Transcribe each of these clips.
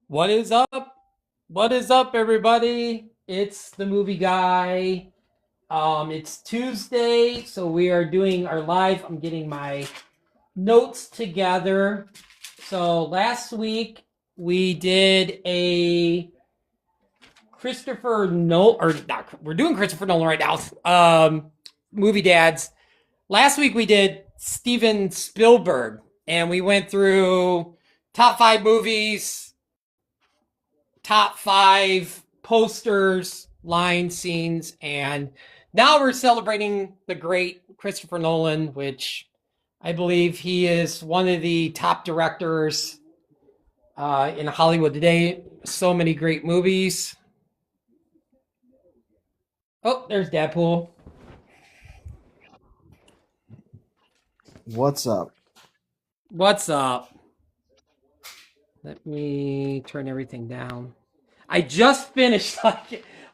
What is up? What is up, everybody? It's the movie guy. It's Tuesday, so we are doing our live. I'm getting my notes together. So last week we did a Christopher Nolan, or not, we're doing Christopher Nolan right now. Movie dads. Last week we did Steven Spielberg, and we went through top five movies, top five posters, line scenes, and now we're celebrating the great Christopher Nolan, which I believe he is one of the top directors in Hollywood today. So many great movies. Oh, there's Deadpool. What's up? What's up? Let me turn everything down. I just finished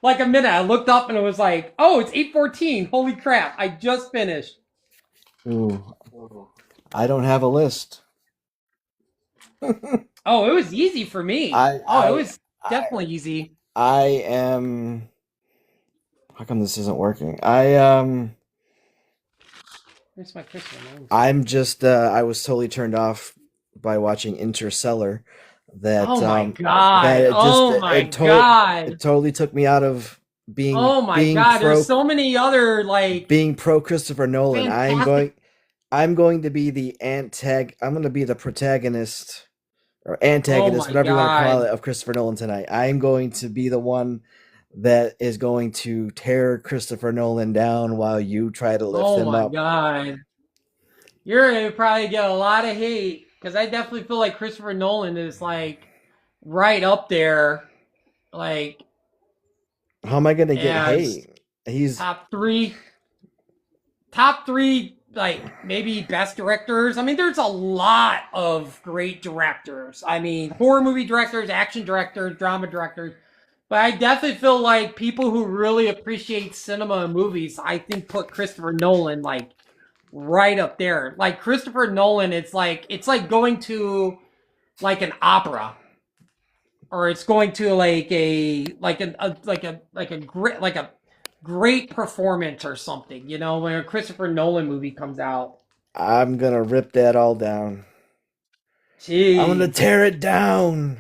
like a minute. I looked up and it was like, oh, it's 8:14. Holy crap! I just finished. Ooh, I don't have a list. Oh, it was easy for me. I Oh, it I was I definitely easy. I am. How come this isn't working? Where's my Christmas name? I'm just I was totally turned off by watching Interstellar. That Oh my that god. it just Oh it, my it to god. it totally took me out of being Oh my being god. There's pro so many other like being pro Christopher Nolan. fantastic. I'm going to be I'm going to be the protagonist or Oh antagonist, my whatever you want to call god. it, of Christopher Nolan tonight. I'm going to be the one that is going to tear Christopher Nolan down while you try to lift Oh him my up. god. You're gonna probably get a lot of hate because I definitely feel like Christopher Nolan is like right up there, like How am I going to get as hate? He's top three top three, like maybe best directors. I mean, there's a lot of great directors. I mean, horror movie directors, action directors, drama directors. But I definitely feel like people who really appreciate cinema and movies, I think put Christopher Nolan like right up there. Like Christopher Nolan, it's like going to like an opera, or it's going to like a great performance or something. You know, when a Christopher Nolan movie comes out. I'm going to rip that all down. I'm going to Jeez. tear it down.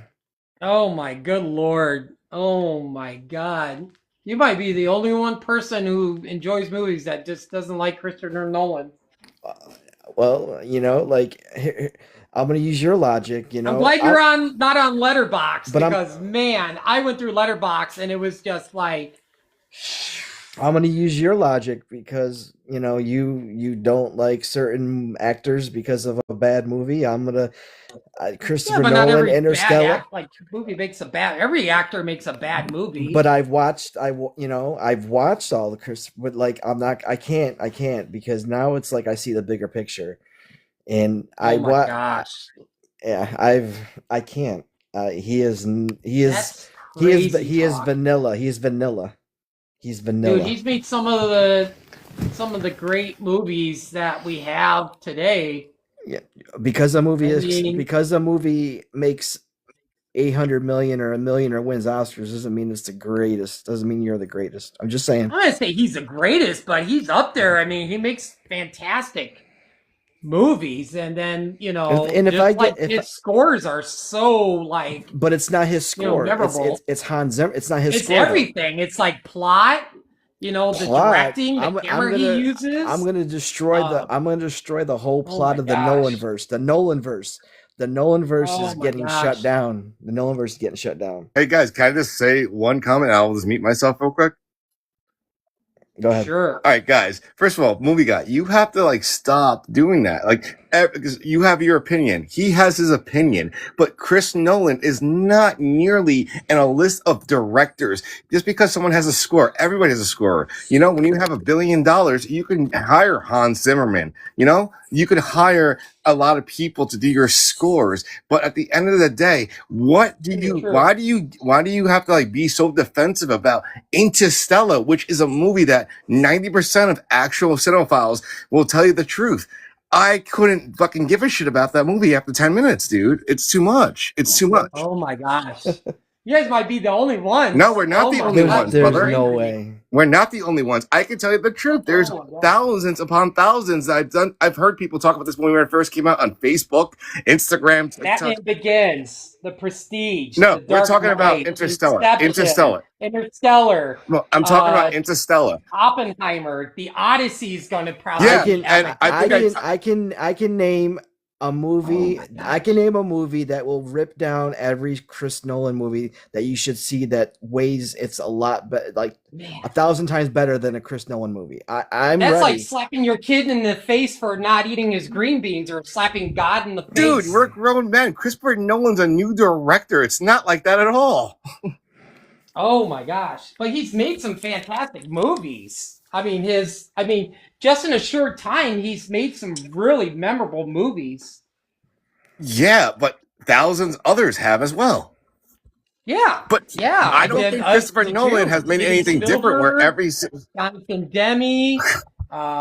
Oh my good lord. Oh my god. You might be the only one person who enjoys movies that just doesn't like Christopher Nolan. Uh, Well, I'm going to use your logic, I'm glad you're on not on Letterbox but because man, I went through Letterbox and it was just like I'm gonna use your logic because you don't like certain actors because of a bad movie. I'm gonna yeah, Christopher but not Nolan, every bad Interstellar. act like movie makes a bad. Every actor makes a bad movie. But I've watched all the Chris. But like I can't because now it's like I see the bigger picture, and Oh my gosh, yeah, I can't. that's crazy He is talk, vanilla. He's vanilla. He's dude. vanilla. He's made some of the great movies that we have today. Yeah, I mean, because a movie makes 800 million or a million or wins Oscars doesn't mean it's the greatest. Doesn't mean you're the greatest. I'm just saying. I'm gonna say he's the greatest, but he's up there. I mean, he makes fantastic movies, and then And if I just get like if his scores are so like But it's not his score. memorable. It's Hans Zimmer. It's not his It's score though. everything. It's like plot, the Plot. directing, the camera he I'm uses. gonna destroy Uh, the whole oh plot my of the Nolan gosh. verse. The Nolan verse Oh is my getting shut gosh. down. The Nolan verse is getting shut down. Hey guys, can I just say one comment? And I'll just mute myself real quick. Go ahead. Sure. All right, guys. First of all, movie guy, you have to like stop doing that. Like, because you have your opinion. He has his opinion, but Chris Nolan is not nearly in a list of directors. Just because someone has a score, everybody has a score. You know, when you have $1 billion, you can hire Hans Zimmerman. You know, you could hire a lot of people to do your scores. But at the end of the day, True. why do you have to like be so defensive about Interstellar, which is a movie that 90% of actual cinephiles will tell you the truth? I couldn't fucking give a shit about that movie after 10 minutes, dude. It's too much. It's too much. Oh my gosh. You guys might be the only ones. No, we're not Oh the my only gosh, ones, you're There's brother. no angry. way. We're not the only ones. I can tell you the truth. There's Oh my God. thousands upon thousands. I've heard people talk about this when it first came out on Facebook, Instagram, TikTok. Batman Begins, The Prestige, No, The we're Dark talking about Knight, Interstellar. Inception, Interstellar, No, I'm talking about Interstellar. Oppenheimer. The Odyssey is going to probably Yeah, be epic. I can name a movie. Oh my I can name a movie that will rip down every Chris Nolan movie that you should see. That weighs it's a lot, like Man. 1,000 times better than a Chris Nolan movie. I'm That's ready. like slapping your kid in the face for not eating his green beans, or slapping God in the face. Dude, we're grown men. Christopher Nolan's a new director. It's not like that at all. Oh my gosh. But he's made some fantastic movies. I mean, just in a short time, he's made some really memorable movies. Yeah, but thousands others have as well. Yeah. But yeah. I don't think Christopher Nolan has made anything different where every Jonathan Demme,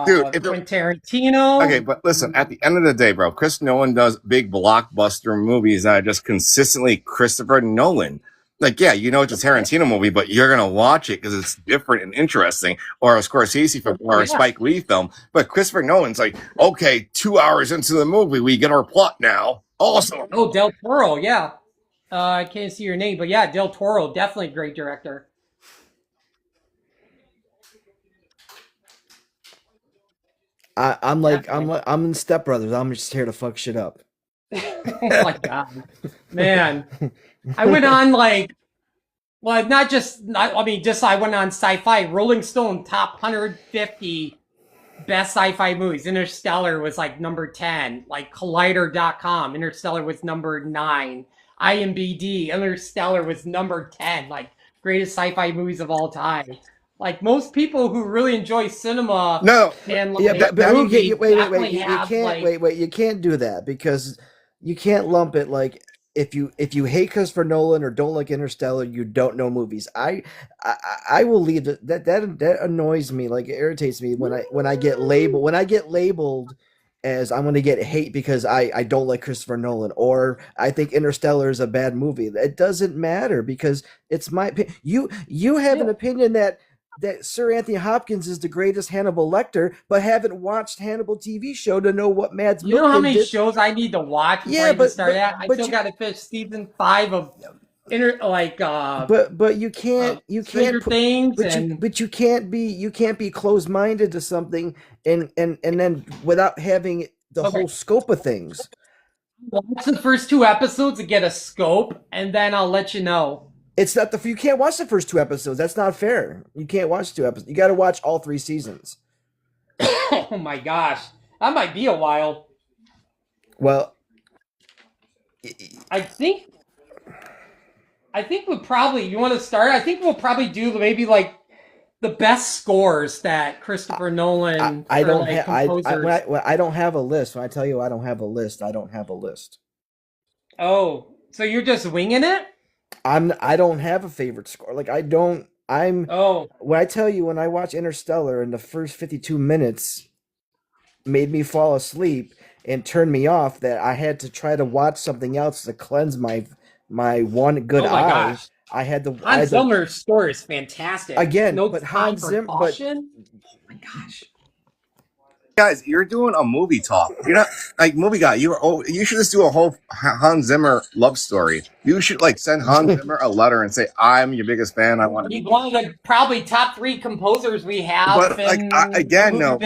dude, Quentin Tarantino. Okay, but listen, at the end of the day, bro, Chris Nolan does big blockbuster movies that are just consistently Christopher Nolan. Like, yeah, you know it's a Tarantino movie, but you're gonna watch it because it's different and interesting, or a Scorsese film, or a Spike Lee film. But Christopher Nolan's like, okay, 2 hours into the movie, we get our plot now. Awesome. Oh, Del Toro, yeah. I can't see your name, but yeah, Del Toro, definitely a great director. I'm in Step Brothers. I'm just here to fuck shit up. Oh my god, man! I went on I went on Sci-Fi. Rolling Stone top 150 best sci-fi movies. Interstellar was like number 10. Like Collider.com, Interstellar was number 9. IMDb, Interstellar was number 10. Like greatest sci-fi movies of all time. Like most people who really enjoy cinema, and yeah, but movies, you can't do that because you can't lump it like if you hate Christopher Nolan or don't like Interstellar, you don't know movies. I will leave that annoys me, like it irritates me when I get labeled as I'm going to get hate because I don't like Christopher Nolan or I think Interstellar is a bad movie. It doesn't matter because it's my opinion. You have an opinion that Sir Anthony Hopkins is the greatest Hannibal Lecter, but haven't watched Hannibal TV show to know what Mads. You know how many shows I need to watch before I start that? I still got to finish season 5 of But you can't Things, but you can't be closed minded to something and then without having the whole scope of things. Watch the first 2 episodes to get a scope, and then I'll let you know. It's not you can't watch the first 2 episodes. That's not fair. You can't watch 2 episodes. You got to watch all 3 seasons. Oh my gosh, that might be a while. Well, I think we'll probably. You want to start? I think we'll probably do maybe like the best scores that Christopher Nolan. I don't have a list. When I tell you I don't have a list, I don't have a list. Oh, so you're just winging it? I don't have a favorite score. Like when I tell you when I watch Interstellar and the first 52 minutes made me fall asleep and turned me off, that I had to try to watch something else to cleanse my one good eye. Gosh. Hans Zimmer's score is fantastic. Again, no but Hans Zimmer. Oh my gosh. Guys, you're doing a movie talk. You're not like movie guy. You should just do a whole Hans Zimmer love story. You should send Hans Zimmer a letter and say, "I'm your biggest fan. I want to." He's one of the probably top 3 composers we have. But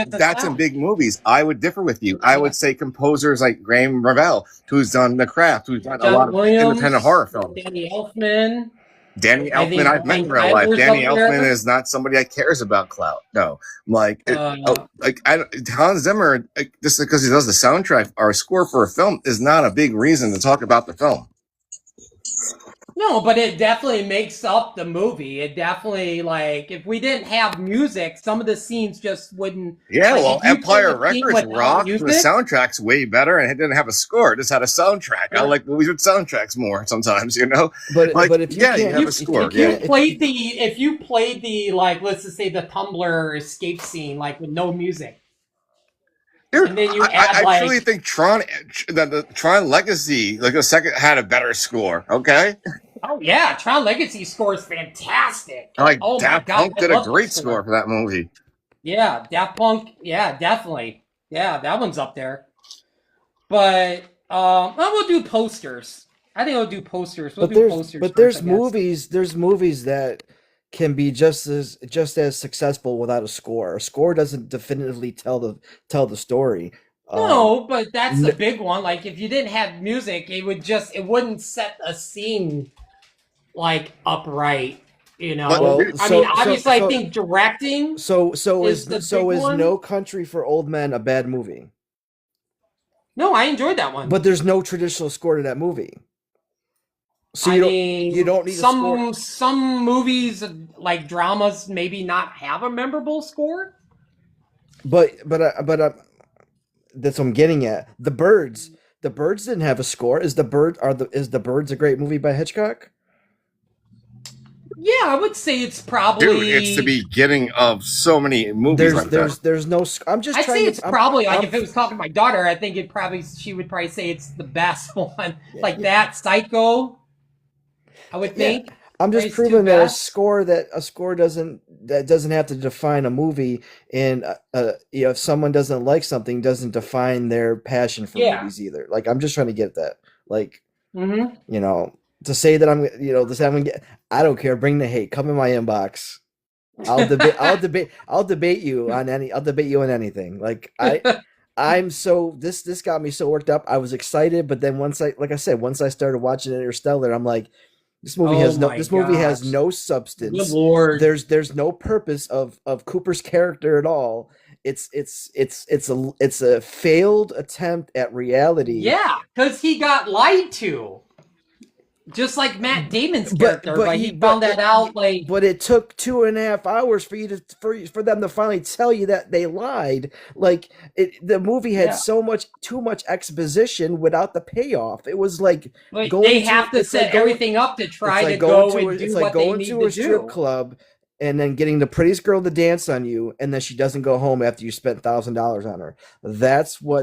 that's in big movies. I would differ with you. I would say composers like Graham Revell, who's done The Craft, who's done a lot of independent horror films. Danny Elfman, I've met in real life. Danny Elfman is not somebody that cares about clout. No, Hans Zimmer, just because he does the soundtrack or a score for a film, is not a big reason to talk about the film. No, but it definitely makes up the movie. It definitely, if we didn't have music, some of the scenes just wouldn't. Yeah, well, Empire Records rocked. The soundtrack's way better, and it didn't have a score. It just had a soundtrack. Yeah. I like movies with soundtracks more sometimes, you know. But if you have a score. If you played the let's just say the Tumblr escape scene, with no music. Dude, and then you I add truly like, think the Tron Legacy, like the second, had a better score. Okay, oh yeah, Tron Legacy score is fantastic. like Oh my Daft god, Punk I did a love that great score score. for that movie. Yeah, Daft Punk. Yeah, definitely. Yeah, that one's up there. But well, we'll do posters. I think we'll do posters. We'll But do posters first, I there's guess. movies that can be just as successful without a score. A score doesn't definitively tell the story. Um, No, but that's a n- big one. Like if you didn't have music, it wouldn't set a scene like upright. You But know, well, dude, I mean, obviously, I think directing is the big is one. No Country for Old Men a bad movie? No, I enjoyed that one. But there's no traditional score to that movie, so I you mean, don't need a score. some movies like dramas maybe not have a memorable score. But that's what I'm getting at. The Birds didn't have a score. Is the Birds a great movie by Hitchcock? Yeah, I would say it's dude, it's the probably. beginning of so many movies like that. There's no. I'm just I'd say trying it's to. probably like I'm if it was talking to my daughter, I think she would probably say it's the best one. yeah, Like yeah, that, Psycho, I would yeah. think. I'm just Praise two proving best. that a score doesn't have to define a movie, and if someone doesn't like something, doesn't define their passion for Yeah. movies either. Like I'm just trying to get that. Like Mm-hmm. to say that to say I'm gonna get. I don't care. Bring the hate. Come in my inbox. I'll debate. I'll debate you on any. I'll debate you on anything. I'm so this got me so worked up. I was excited, but then like I said, once I started watching Interstellar, I'm like, Oh my this movie has gosh. no Good substance. lord. There's no purpose of Cooper's character at all. It's a failed attempt at reality. Yeah, because he got lied to. Just like Matt Damon's character, but he found that out like. But it took 2.5 hours for you for them to finally tell you that they lied. Like the movie had Yeah. too much exposition without the payoff. It was like Like they going have to it's like set going everything up to it's try like to go and it's do like what they going need to to a strip do. club and then getting the prettiest girl to dance on you, and then she doesn't go home after you spent $1,000 on her.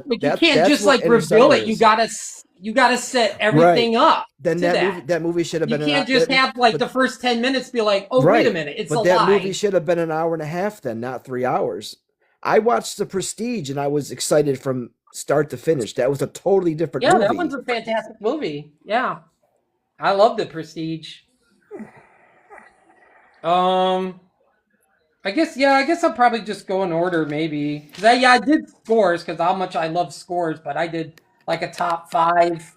Like you can't That's just what like reveal Interstellar it. is. You gotta set Right. everything up Then to that. that movie should have You been can't just have like but the first 10 minutes be like, oh wait a right. minute, it's a But that movie lie. should have been an hour and a half then, not 3 hours. I watched The Prestige and I was excited from start to finish. That was a totally different Yeah, that one's movie. a fantastic movie. Yeah, I love The Prestige. Um, I guess I'll probably just go in order maybe because I did scores because how much I love scores, but I did like a top five.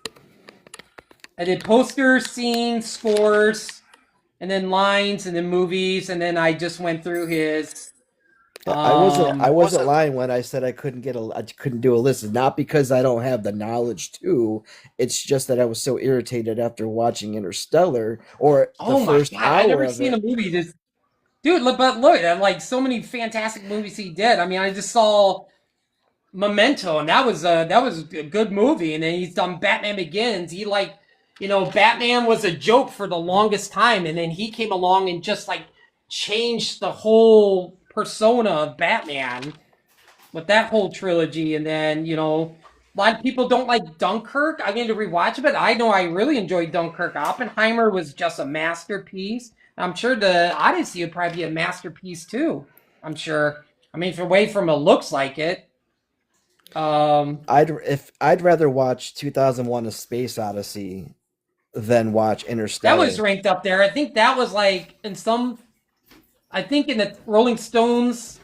I did posters, scenes, scores, and then lines, and then movies, and then I just went through his. I Um, wasn't lying when I said I couldn't do a list. It's not because I don't have the knowledge to. It's just that I was so irritated after watching Interstellar or the oh my first god, I hour never of seen a it. movie this dude. But look, at like so many fantastic movies he did. I mean, I just saw Memento, and that was a good movie. And then he's done Batman Begins. He like, Batman was a joke for the longest time, and then he came along and just like changed the whole persona of Batman with that whole trilogy. And then a lot of people don't like Dunkirk. I need to rewatch it, but I know I really enjoyed Dunkirk. Oppenheimer was just a masterpiece. I'm sure the Odyssey would probably be a masterpiece too. I'm sure. I mean, for way from it looks like it. Um, I'd rather watch 2001: A Space Odyssey than watch that was Interstellar. ranked up there. I think that was like in some. I think in the Rolling Stones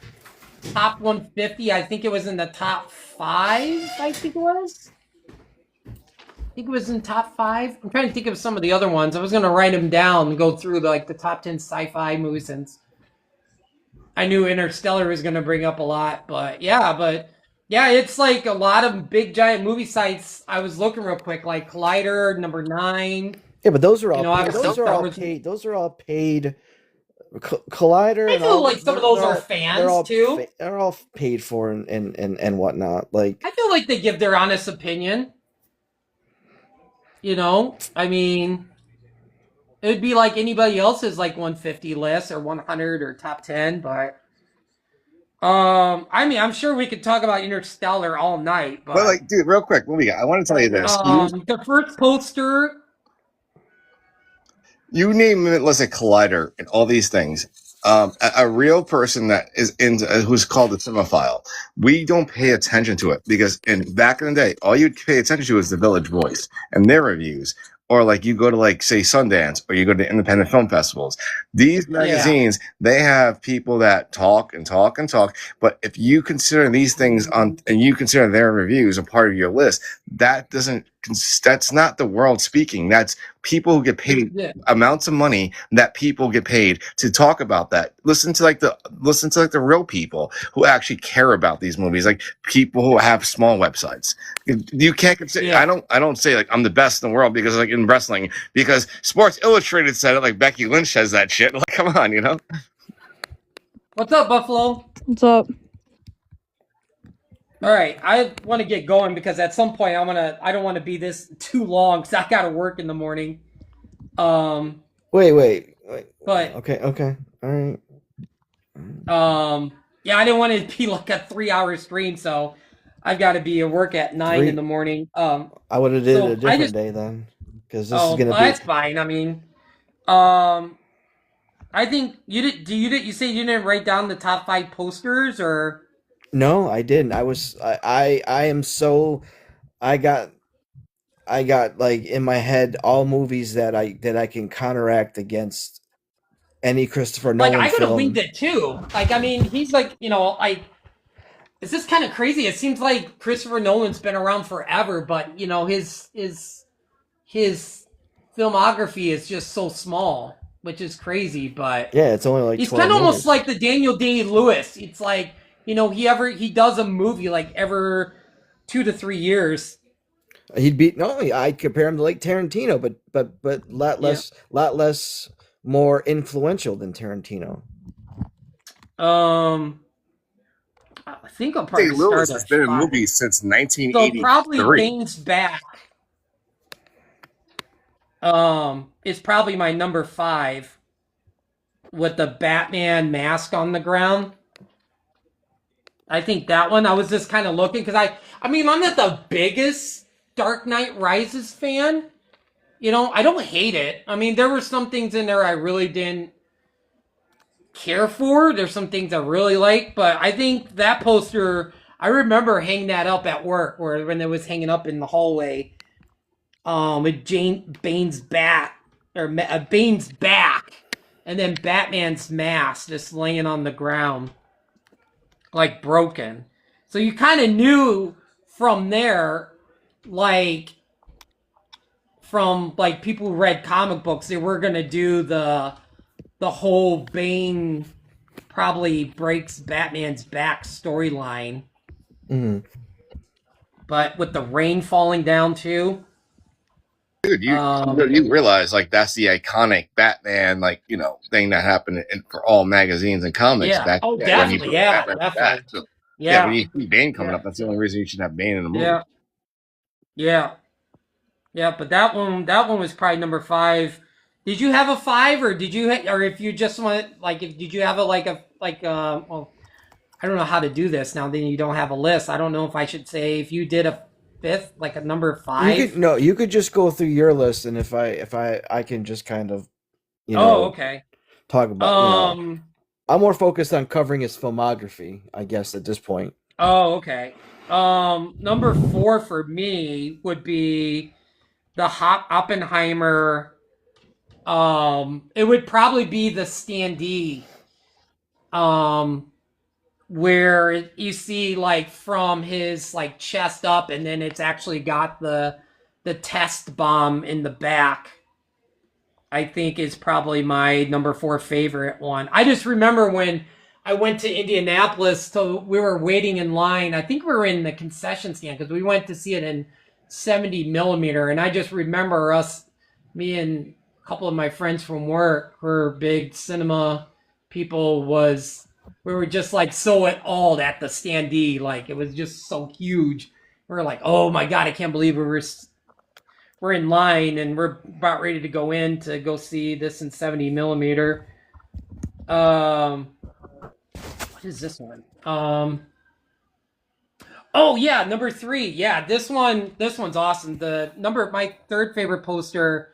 top 150. I think it was in the top five. I think it was. I think it was in top five. I'm trying to think of some of the other ones. I was gonna write them down and go through like the top 10 sci-fi movies since I knew Interstellar was gonna bring up a lot. But yeah, it's like a lot of big giant movie sites. I was looking real quick, like Collider number 9. Yeah, but those are all paid. Obviously Star Wars. Those are all paid. Collider I and feel all like some of those are fans too. they're all paid for and whatnot. Like I feel like they give their honest opinion. I mean, it would be like anybody else's like 150 list or 100 or top 10, but I mean, I'm sure we could talk about Interstellar all night, But but like, dude, real quick, what we got? I want to tell you this. the first poster, You name it, let's say Collider and all these things. A real person that is into who's called a cinephile, we don't pay attention to it because in back in the day, all you'd pay attention to is the Village Voice and their reviews, or like you go to like say Sundance or you go to independent film festivals. These yeah, magazines they have people that talk and talk and talk, but if you consider these things on and you consider their reviews a part of your list, that doesn't that's not the world speaking. That's people who get paid yeah, amounts of money that people get paid to talk about that. Listen to like the real people who actually care about these movies, like people who have small websites. You can't consider. yeah. I don't say like I'm the best in the world because like in wrestling because Sports Illustrated said it. Like Becky Lynch says that shit. Like come on, you know. What's up, Buffalo? What's up? All right, I want to get going because at some point I don't want to be this too long because I got to work in the morning. Um, Wait. but Okay. All right. yeah, I didn't want it to be like a 3 hour stream, so I've got to be at work at 9 in Three. the morning. I would have did it a So I different just day then, because this is oh, gonna well, be. that's fine. I mean, um, I think you did. You say you didn't write down the top 5 posters or? No, I didn't. I am so. I got. I got like in my head all movies that I can counteract against any Christopher Like Nolan I could have winged film. it too. Like I mean, he's like like it's just kind of crazy. It seems like Christopher Nolan's been around forever, but his filmography is just so small, which is crazy. But Yeah, it's only like he's 12 kind of almost movies. like the Daniel Day Lewis. It's like he does a movie like every 2 to 3 years. He'd be no, I'd compare him to like Tarantino, but Yeah. lot less more influential than Tarantino. Um, I think I'll Day probably Lewis start has at been in 5. movies since So probably 1983. Bane's back. Is probably my number 5 with the Batman mask on the ground. I think that one. I was just kind of looking because I mean, I'm not the biggest Dark Knight Rises fan. I don't hate it. I mean, there were some things in there I really didn't care for. There's some things I really like, but I think that poster. I remember hanging that up at work, or when it was hanging up in the hallway. With Bane's bat or Bane's back, and then Batman's mask just laying on the ground like broken. So you kind of knew from there, like from like people who read comic books, they were gonna do the whole Bane probably breaks Batman's back storyline, Mm. but with the rain falling down too. Dude, Um, you realize like that's the iconic Batman like thing that happened for all magazines and comics yeah. back Oh, when you definitely. put Yeah, Batman back. definitely. So yeah, when Yeah. you see Bane coming Yeah. up, that's the only reason you should have Bane in a movie. Yeah. Yeah. Yeah. But that one was probably number 5. Did you have a 5, or or if you just want like, if did you have well, I don't know how to do this now. Then you don't have a list. I don't know if I should say if you did a 5th, like a number You could 5. no, you could just go through your list, and if I can just kind of you Oh, know okay. talk about Um. I'm more focused on covering his filmography, I guess at this point. Oh, okay. Number 4 for me would be the Hop Oppenheimer. It would probably be the standee. Um, where you see like from his like chest up, and then it's actually got the test bomb in the back. I think is probably my number 4 favorite one. I just remember when I went to Indianapolis, so we were waiting in line. I think we were in the concession stand because we went to see it in 70 millimeter, and I just remember me and a couple of my friends from work who are big cinema people. We were just like so at all at the standee, like it was just so huge. We were like, oh my god, I can't believe we're in line and we're about ready to go in to go see this in 70 millimeter. Um, what is this one? Oh yeah, number 3. Yeah, this one's awesome. My third favorite poster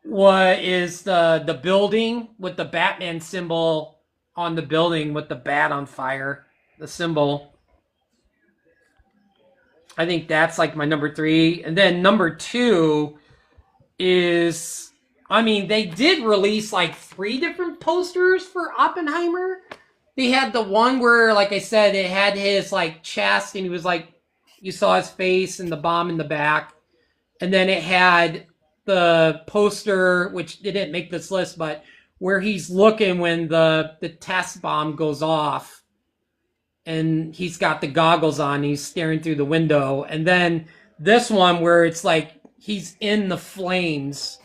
is the building with the Batman symbol on the building with the bat on fire. The symbol. I think that's like my number 3, and then number 2 is. I mean, they did release like 3 different posters for Oppenheimer. They had the one where, like I said, it had his like chest, and he was like, you saw his face and the bomb in the back, and then it had the poster, which didn't make this list, but where he's looking when the test bomb goes off, and he's got the goggles on, he's staring through the window, and then this one where it's like he's in the flames,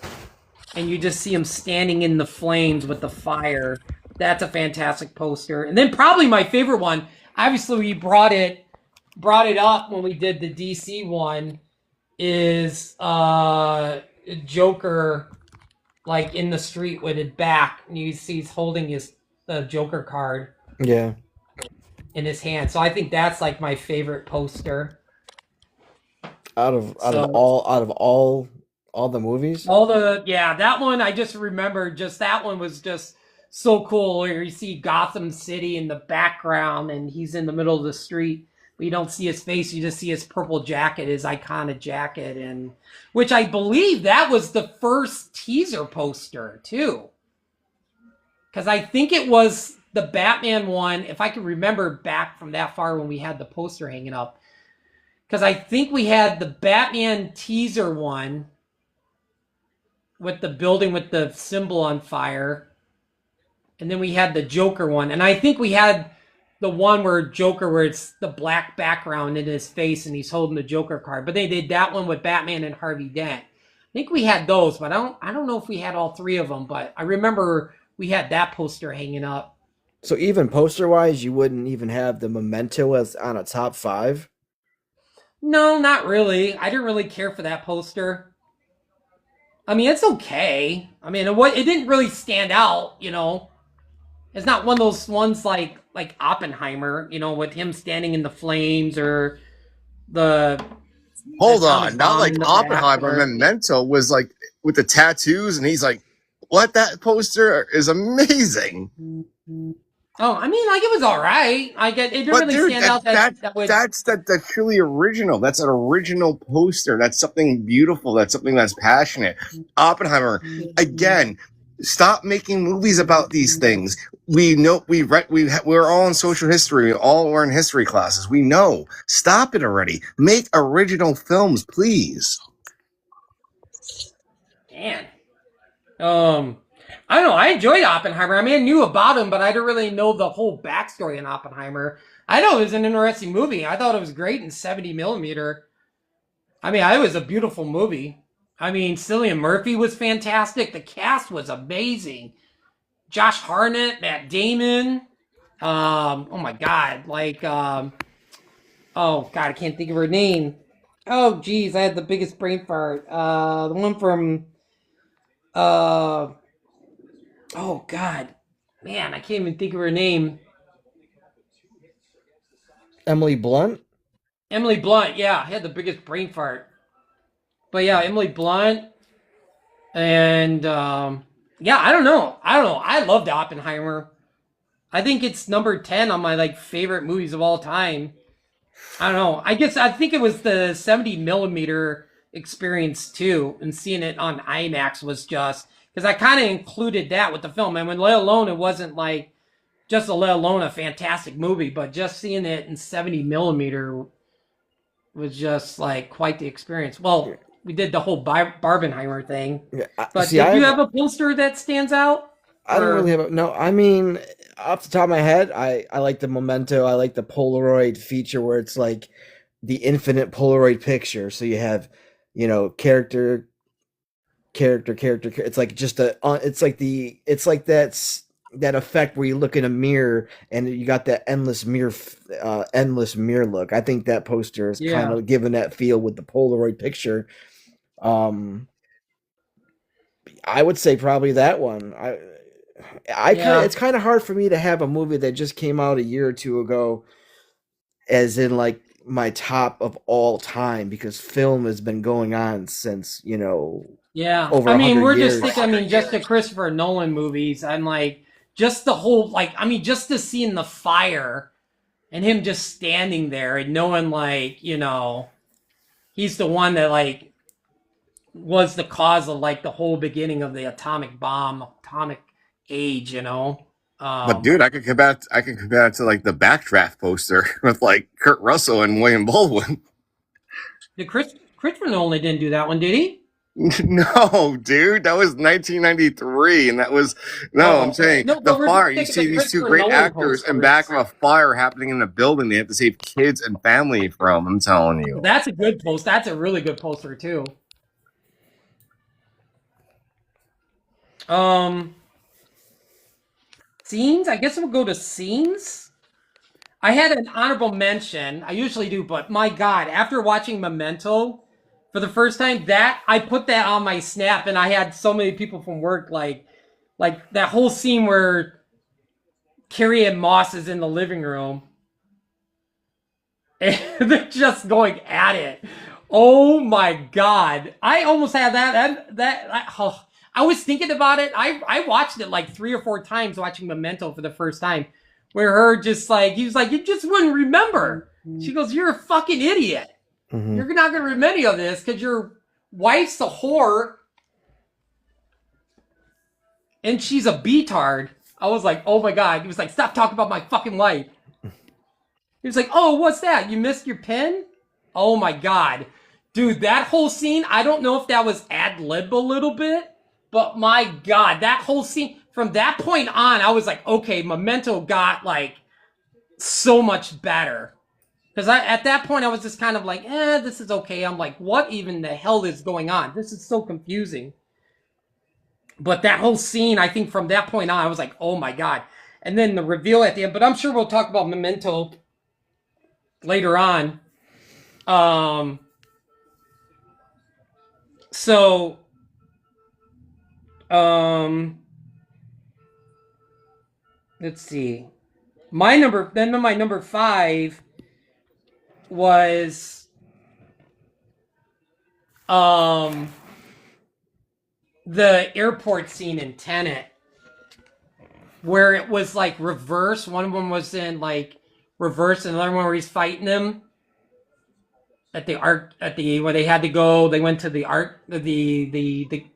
and you just see him standing in the flames with the fire. That's a fantastic poster. And then probably my favorite one, obviously we brought it up when we did the DC one, is Joker like in the street with his back, and you see he's holding the Joker card. Yeah. In his hand. So I think that's like my favorite poster. Out of all the movies? That one I just remember, just that one was just so cool, where you see Gotham City in the background and he's in the middle of the street, but you don't see his face, you just see his purple jacket, his iconic jacket, and which I believe that was the first teaser poster too. Because I think it was the Batman one, if I can remember back from that far when we had the poster hanging up. Because I think we had the Batman teaser one with the building with the symbol on fire. And then we had the Joker one. And I think we had the one where it's the black background in his face and he's holding the Joker card. But they did that one with Batman and Harvey Dent. I think we had those, but I don't know if we had all 3 of them. But I remember we had that poster hanging up. So even poster-wise, you wouldn't even have the Memento as on a top 5? No, not really. I didn't really care for that poster. I mean, it's okay. I mean, it didn't really stand out, you know. It's not one of those ones like Oppenheimer, you know, with him standing in the flames or the... Hold on, not like Oppenheimer. Memento was like with the tattoos, and he's like, what? That poster is amazing. Oh, I mean, like, it was all right. It didn't really stand out. That's truly original. That's an original poster. That's something beautiful. That's something that's passionate. Oppenheimer, again, stop making movies about these things. We know we're all in social history. We're in history classes. We know. Stop it already. Make original films, please. Man. I don't know. I enjoyed Oppenheimer. I mean, I knew about him, but I didn't really know the whole backstory in Oppenheimer. I know it was an interesting movie. I thought it was great in 70 millimeter. I mean, it was a beautiful movie. I mean, Cillian Murphy was fantastic. The cast was amazing. Josh Hartnett, Matt Damon. Oh my God. Oh God, I can't think of her name. Oh geez, I had the biggest brain fart. The one from, oh God, man, I can't even think of her name. Emily Blunt? Emily Blunt, yeah, I had the biggest brain fart. But yeah, Emily Blunt. And yeah, I don't know. I loved Oppenheimer. I think it's number 10 on my favorite movies of all time. I don't know. I think it was the 70 millimeter experience too, and seeing it on IMAX was just because I kind of included that with the film. And when let alone it wasn't just let alone a fantastic movie, but just seeing it in 70 millimeter was just quite the experience. Well, we did the whole Barbenheimer thing. Yeah, but do you have a poster that stands out? I don't really have no. I mean, off the top of my head, I like the Memento. I like the Polaroid feature where it's like the infinite Polaroid picture. So you have, character. It's like just it's like that effect where you look in a mirror and you got that endless mirror look. I think that poster is kind of given that feel with the Polaroid picture. I would say probably that one. it's kind of hard for me to have a movie that just came out a year or two ago as in like my top of all time, because film has been going on since, Yeah, over I mean, 100 we're just years. thinking. I mean, just the Christopher Nolan movies. I'm like, just the whole, like, I mean, just to see in the fire and him just standing there and knowing, like, he's the one that like was the cause of like the whole beginning of the atomic bomb, atomic age. But Um, dude, I could compare it to like the Backdraft poster with like Kurt Russell and William Baldwin. the Christopher Nolan didn't do that one, did he? No, dude, that was 1993, and that was no. I'm Oh saying no, the but we're fire. just You thinking the see these two Christopher great Nolan actors in back posters. of a fire happening in a building they have to save kids and family from. I'm telling you. That's a good post. That's a really good poster too. Um, Scenes. I guess we'll go to scenes. I had an honorable mention. I usually do, but my God, after watching Memento for the first time, that I put that on my snap, and I had so many people from work like that whole scene where Carrie and Moss is in the living room, and they're just going at it. Oh my God, I almost had I was thinking about it. I watched it like 3 or 4 times, watching Memento for the first time, where her just like he was like, you just wouldn't remember. She goes, "You're a fucking idiot. Mm-hmm. You're not gonna remember any of this because your wife's a whore and she's a beatard." I was like, "Oh my God!" He was like, "Stop talking about my fucking wife." He was like, "Oh, what's that? You missed your pen?" Oh my God, dude, that whole scene. I don't know if that was ad lib a little bit, but my God, that whole scene. From that point on, I was like, okay, Memento got like so much better. Because at that point, I was just kind of like, this is okay. I'm like, what even the hell is going on? This is so confusing. But that whole scene, I think from that point on, I was like, oh my God. And then the reveal at the end, but I'm sure we'll talk about Memento later on. Um, so, let's see. My number 5 was the airport scene in Tenet, where it was like reverse. One of them was in like reverse, and another one where he's fighting them at the art where they had to go. They went to the art the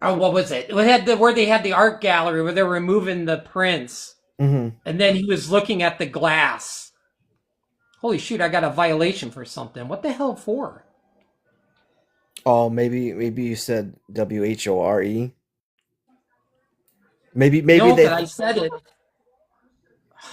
oh, what was it? It had where they had the art gallery where they were removing the prints, Mm-hmm. and then he was looking at the glass. Holy shoot! I got a violation for something. What the hell for? Oh, maybe you said WHORE. Maybe No, they. because I said it.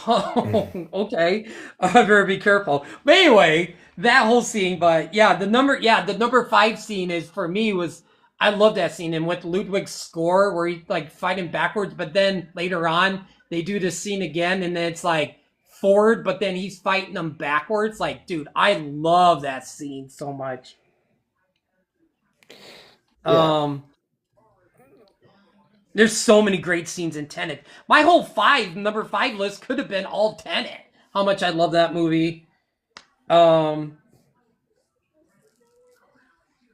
Oh, okay. I better be careful. But anyway, that whole scene. But yeah, the number 5 scene is for me was I love that scene, and with Ludwig's score where he's like fighting backwards, but then later on they do this scene again, and then it's like forward, but then he's fighting them backwards. Like, dude, I love that scene so much. Yeah. There's so many great scenes in Tenet. My whole number 5 list could have been all Tenet. How much I love that movie.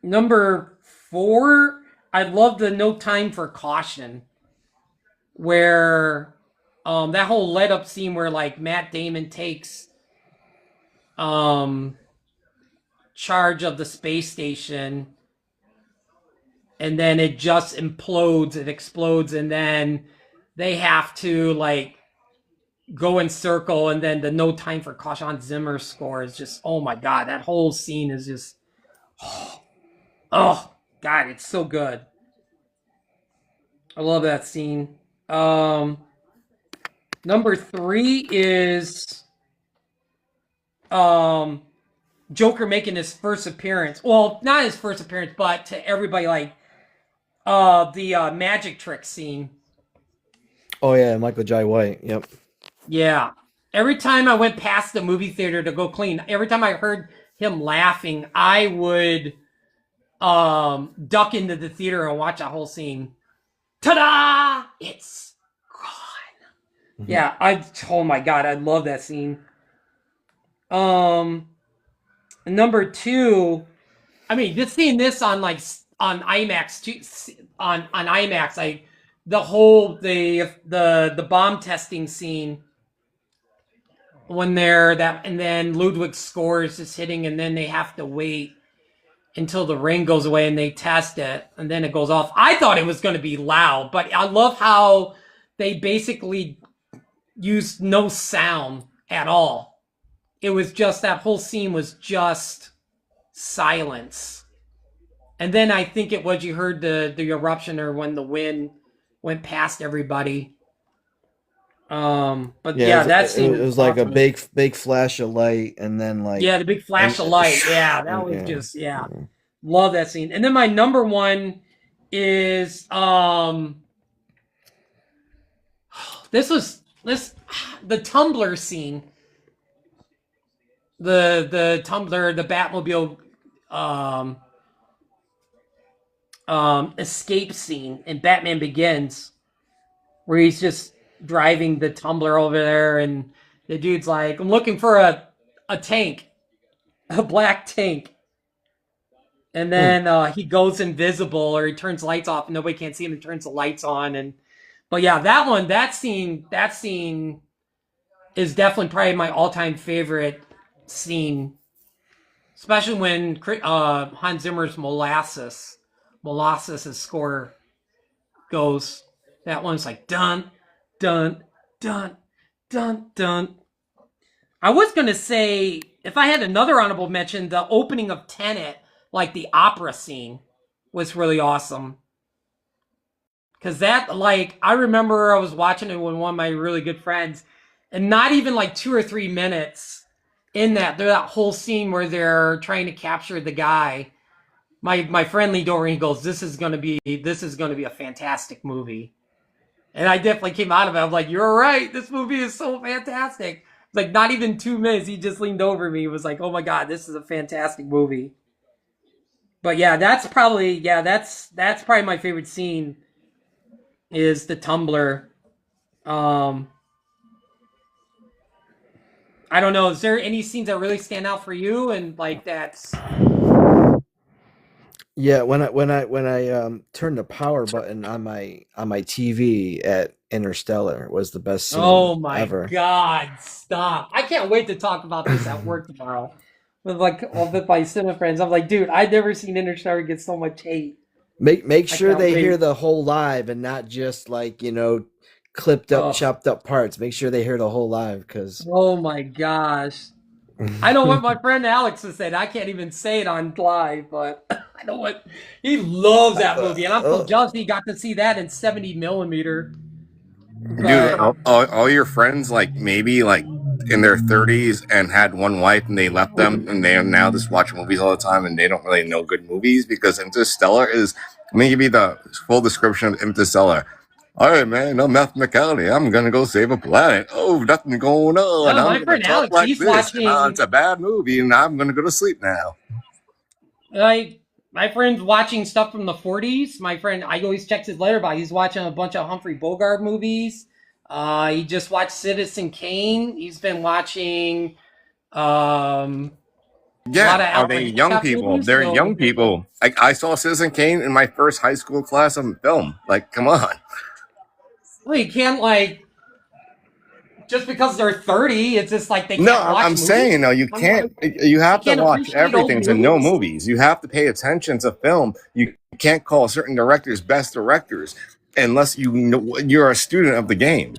Number 4, I love the No Time for Caution, where that whole let up scene where like Matt Damon takes charge of the space station, and then it just implodes, it explodes, and then they have to like go in circle, and then the No Time for Caution Hans Zimmer score is just, oh my God, that whole scene is just, oh God, it's so good. I love that scene. Number 3 is Joker making his first appearance. Well, not his first appearance, but to everybody, like the magic trick scene. Oh yeah, Michael Jai White. Yep. Yeah. Every time I went past the movie theater to go clean, every time I heard him laughing, I would duck into the theater and watch a whole scene. Ta-da! It's Yeah, oh my god, I love that scene. Number two, I mean, just seeing this on like on IMAX on IMAX, like the whole the bomb testing scene when they're that, and then Ludwig's score is just hitting, and then they have to wait until the ring goes away and they test it, and then it goes off. I thought it was going to be loud, but I love how they basically used no sound at all. It was just that whole scene was just silence. And then I think it was you heard the eruption or when the wind went past everybody. But yeah, that scene it was awesome. like a big flash of light, and then like the big flash of light. Yeah, that was just love that scene. And then my number one is this the Tumblr scene. The Tumblr, the Batmobile escape scene in Batman Begins, where he's just driving the Tumbler over there, and the dude's like, I'm looking for a tank, a black tank. And then he goes invisible, or he turns lights off and nobody can see him and turns the lights on. But yeah, that scene is definitely probably my all-time favorite scene, especially when Hans Zimmer's Molasses' score goes. That one's like dun dun dun dun dun. I was gonna say, if I had another honorable mention, the opening of Tenet, like the opera scene, was really awesome. Cause that, like, I remember I was watching it with one of my really good friends, and not even like 2 or 3 minutes in that whole scene where they're trying to capture the guy. My friend leaned over and he goes, "This is gonna be a fantastic movie." And I definitely came out of it. I'm like, "You're right. This movie is so fantastic." It's like not even 2 minutes. He just leaned over me. He was like, "Oh my god, this is a fantastic movie." But yeah, that's probably my favorite scene is the Tumblr. I don't know. Is there any scenes that really stand out for you? And like that's Yeah, when I turned the power button on my TV at Interstellar was the best scene oh my ever. god, stop! I can't wait to talk about this at work tomorrow with my cinema friends. I'm like, dude, I've never seen Interstellar get so much hate. Make sure they hear the whole live and not just like clipped up, chopped up parts. Make sure they hear the whole live because. Oh my gosh. I know what my friend Alex has said. I can't even say it on live, but I know what he loves that movie, and I'm so jealous he got to see that in 70 millimeter. Dude, all your friends, like maybe like in their 30s and had one wife and they left them and they are now just watching movies all the time and they don't really know good movies because Interstellar is. Let me give you the full description of Interstellar. All right, man, no McCallie. I'm gonna go save a planet. Oh, nothing going on. No, my I'm friend gonna talk Alex, like he's this. watching. It's a bad movie, and I'm gonna go to sleep now. My friend's watching stuff from the 40s. My friend, I always check his letterboxd. He's watching a bunch of Humphrey Bogart movies. He just watched Citizen Kane. He's been watching. Yeah, are they young people? Movies, They're young people. Like I saw Citizen Kane in my first high school class on film. Like, come on. Well, you can't just because they're 30, it's just like they can't watch movies. I'm saying, no, you can't. You have to watch everything to know movies. You have to pay attention to film. You can't call certain directors best directors unless you're a student of the game.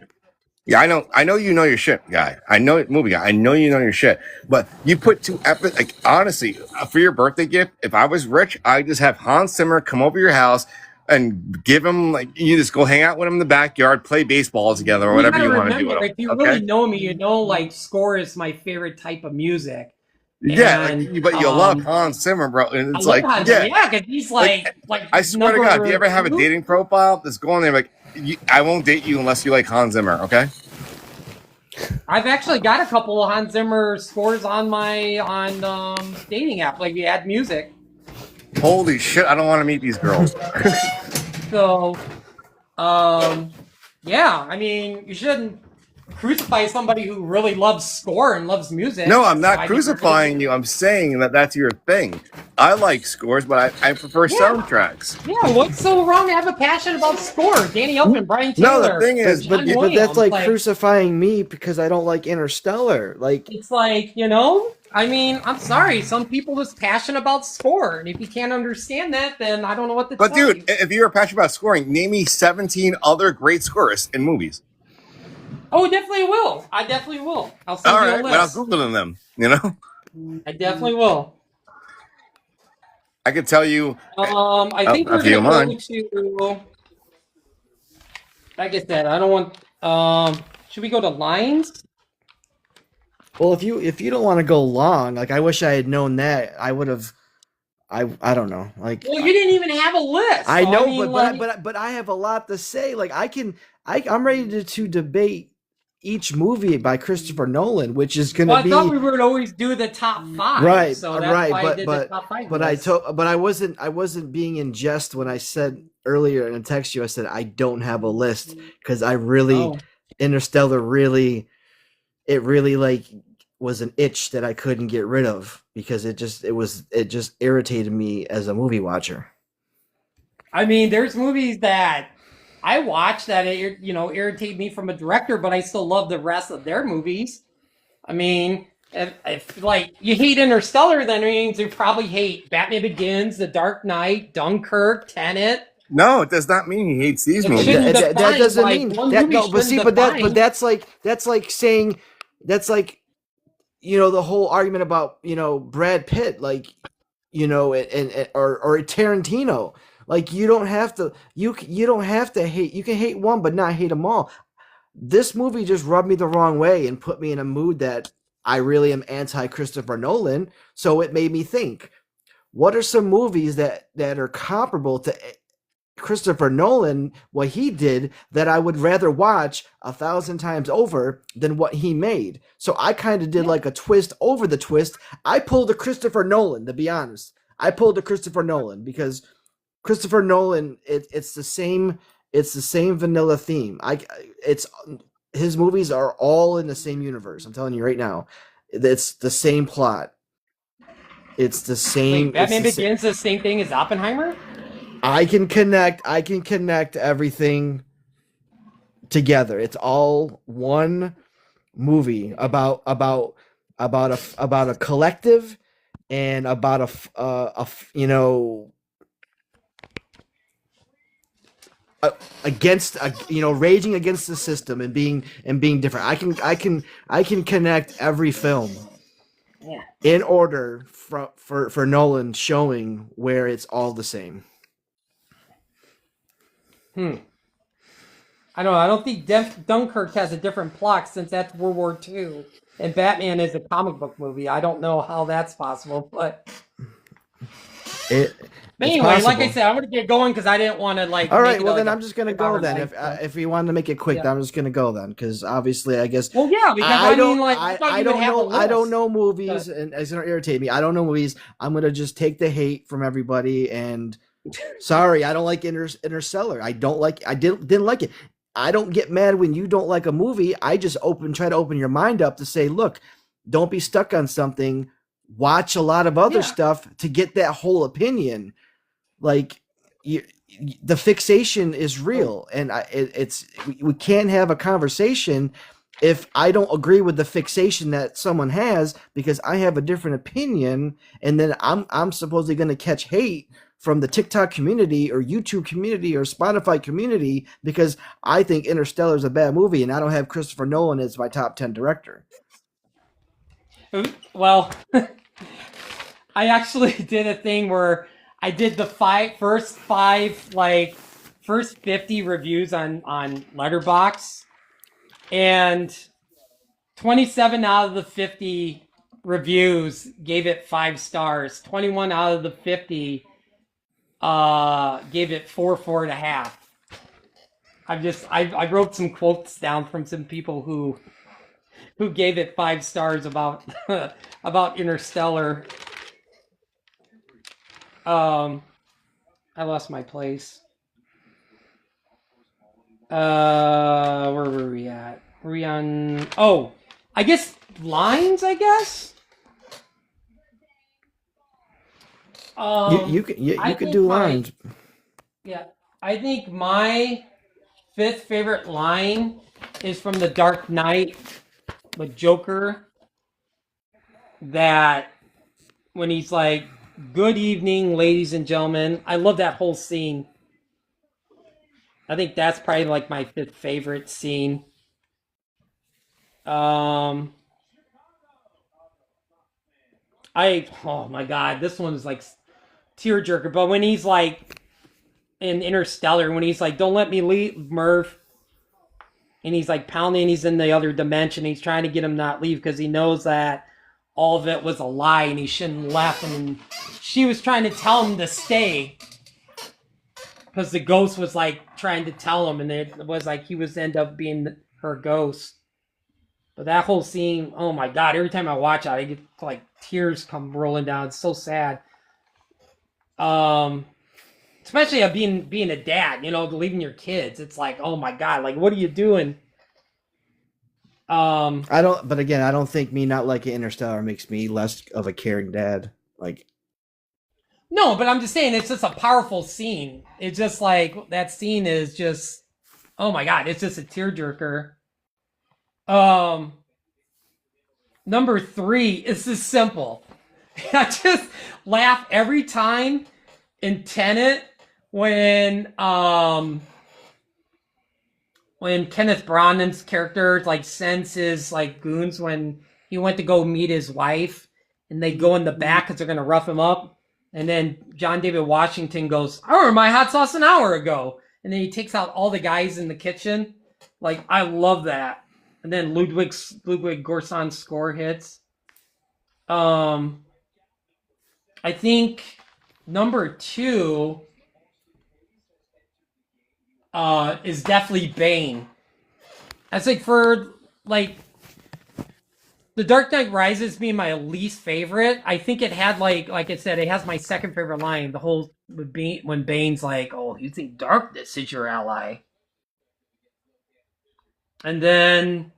Yeah, I know you know your shit, guy. I know movie guy. I know you know your shit. But you put two epic, like honestly, for your birthday gift, if I was rich, I'd just have Hans Zimmer come over your house and give him you just go hang out with him in the backyard, play baseball together, or whatever you want to do with him. If you really know me, you know score is my favorite type of music. Yeah, but you love Hans Zimmer, bro. And it's because he's like I swear to God, if you ever have a dating profile, just go on there like. I won't date you unless you like Hans Zimmer, okay? I've actually got a couple of Hans Zimmer scores on my dating app. Like you add music. Holy shit! I don't want to meet these girls. So, yeah. I mean, you shouldn't. crucify somebody who really loves score and loves music. No, I'm So not I think you're really crucifying you. I'm saying that that's your thing. I like scores, but I prefer yeah. soundtracks. Yeah, what's so wrong to have a passion about score? Danny Elfman, Brian No, the Taylor, thing is, John but that's Williams. like Like, crucifying me because I don't like Interstellar. Like, it's like, I mean, I'm sorry. Some people is passionate about score. And if you can't understand that, then I don't know what to but tell dude, you. if you're passionate about scoring, name me 17 other great scorists in movies. Oh, definitely will. I definitely will. I'll All send you a right, without list. googling them, you know, I definitely will. I could tell you I think a we're few gonna of go mine. to, like I said, I don't want. Should we go to lines? well, if you don't want to go long, like I wish I had known that, I would have. I don't know. Like Well, you didn't even have a list, I so I know, mean, like, but I have a lot to say. Like I'm ready to debate each movie by Christopher Nolan, which is going to well, I thought be we would always do the top five, right, so that's right. why I did the top five list. But I wasn't being in jest when I said earlier in a text you. I said I don't have a list because I really Oh, Interstellar really it really like was an itch that I couldn't get rid of because it just irritated me as a movie watcher. I mean, there's movies that I watch that irritate me from a director, but I still love the rest of their movies. I mean, if like you hate Interstellar, then it means you probably hate Batman Begins, The Dark Knight, Dunkirk, Tenet. No, it does not mean he hates these It movies. shouldn't That define doesn't like mean one that movie no, but shouldn't see, define. that's like saying that's like the whole argument about Brad Pitt, like and or Tarantino. Like you don't have to hate. You can hate one, but not hate them all. This movie just rubbed me the wrong way and put me in a mood that I really am anti Christopher Nolan. So it made me think: what are some movies that are comparable to Christopher Nolan, what he did, that I would rather watch 1,000 times over than what he made. So I kind of did Yeah. like a twist over the twist. I pulled a Christopher Nolan, to be honest. I pulled a Christopher Nolan because Christopher Nolan, it's the same vanilla theme. It's his movies are all in the same universe. I'm telling you right now, it's the same plot. It's the Wait, same. It's Batman the same. Begins the same thing as Oppenheimer? I can connect everything together. It's all one movie about a collective and about against raging against the system and being different. I can connect every film Yeah. in order for Nolan showing where it's all the same. Hmm. I don't know. I don't think Dunkirk has a different plot since that's World War II, and Batman is a comic book movie. I don't know how that's possible, but It it's anyway, like I possible. said, I'm gonna get going because I didn't want to like All make right, it well like then a I'm just gonna go 5 hour then. night. So. If you want to make it quick, Yeah. then I'm just gonna go then because obviously I guess Well, yeah, because I mean, like I thought you would have a list. I don't know movies But and it's gonna irritate me. I don't know movies. I'm gonna just take the hate from everybody and sorry, I don't like Interstellar. I didn't like it. I don't get mad when you don't like a movie. I just try to open your mind up to say, look, don't be stuck on something. Watch a lot of other yeah. stuff to get that whole opinion. Like you, the fixation is Oh, real, and we can't have a conversation if I don't agree with the fixation that someone has because I have a different opinion, and then I'm supposedly going to catch hate from the TikTok community or YouTube community or Spotify community because I think Interstellar is a bad movie and I don't have Christopher Nolan as my top 10 director. well, I actually did a thing where I did the first five like first 50 reviews on Letterbox, and 27 out of the 50 reviews gave it 5 stars. 21 out of the 50 gave it four and a half. I wrote some quotes down from some people who gave it 5 stars about about Interstellar. Um, I lost my place. Where were we at? Are we on? Oh, I guess lines. I guess. You I could think do lines. yeah, I think my fifth favorite line is from The Dark Knight with Joker. That when he's like, "Good evening, ladies and gentlemen." I love that whole scene. I think that's probably like my fifth favorite scene. Um, oh my god, this one's like tearjerker. But when he's like in Interstellar, when he's like, "Don't let me leave, Murph," and he's like pounding, he's in the other dimension. He's trying to get him not leave because he knows that all of it was a lie and he shouldn't have left. And she was trying to tell him to stay because the ghost was like trying to tell him, and it was like he was end up being her ghost. But that whole scene, oh my god! Every time I watch it, I get like tears come rolling down. It's so sad. Um, Especially being a dad, leaving your kids. It's like, oh my god, like what are you doing? I don't. But again, I don't think me not liking Interstellar makes me less of a caring dad. Like, no, but I'm just saying it's just a powerful scene. It's just like that scene is just, oh my god, it's just a tearjerker. Um, Number three is just simple. I just laugh every time in Tenet when Kenneth Branagh's character like sends his like goons when he went to go meet his wife, and they go in the back because they're gonna rough him up, and then John David Washington goes, "I ordered my hot sauce an hour ago," and then he takes out all the guys in the kitchen. Like I love that. And then Ludwig Göransson's score hits. I think number two is definitely Bane. I think for like The Dark Knight Rises being my least favorite. I think it had like I said, it has my second favorite line. The whole when Bane's like, "Oh, you think darkness is your ally?" And then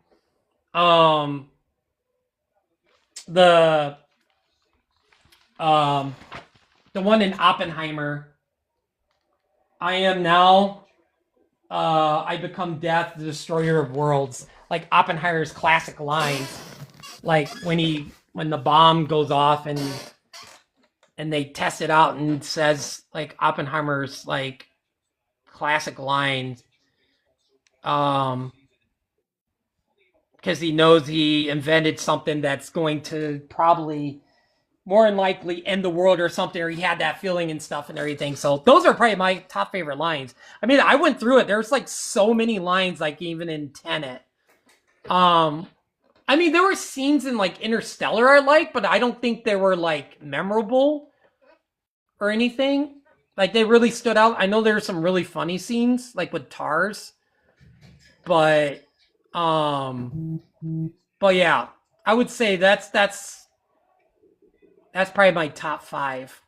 um the um the one in Oppenheimer. I am now I become death, the destroyer of worlds. Like Oppenheimer's classic lines. Like when the bomb goes off and they test it out and says like Oppenheimer's like classic lines. Because he knows he invented something that's going to probably more than likely end the world or something, or he had that feeling and stuff and everything. So those are probably my top favorite lines. I mean, I went through it. There's like so many lines, like even in Tenet. I mean, there were scenes in like Interstellar I like, but I don't think they were like memorable or anything. Like they really stood out. I know there were some really funny scenes, like with Tars, but yeah, I would say that's probably my top five.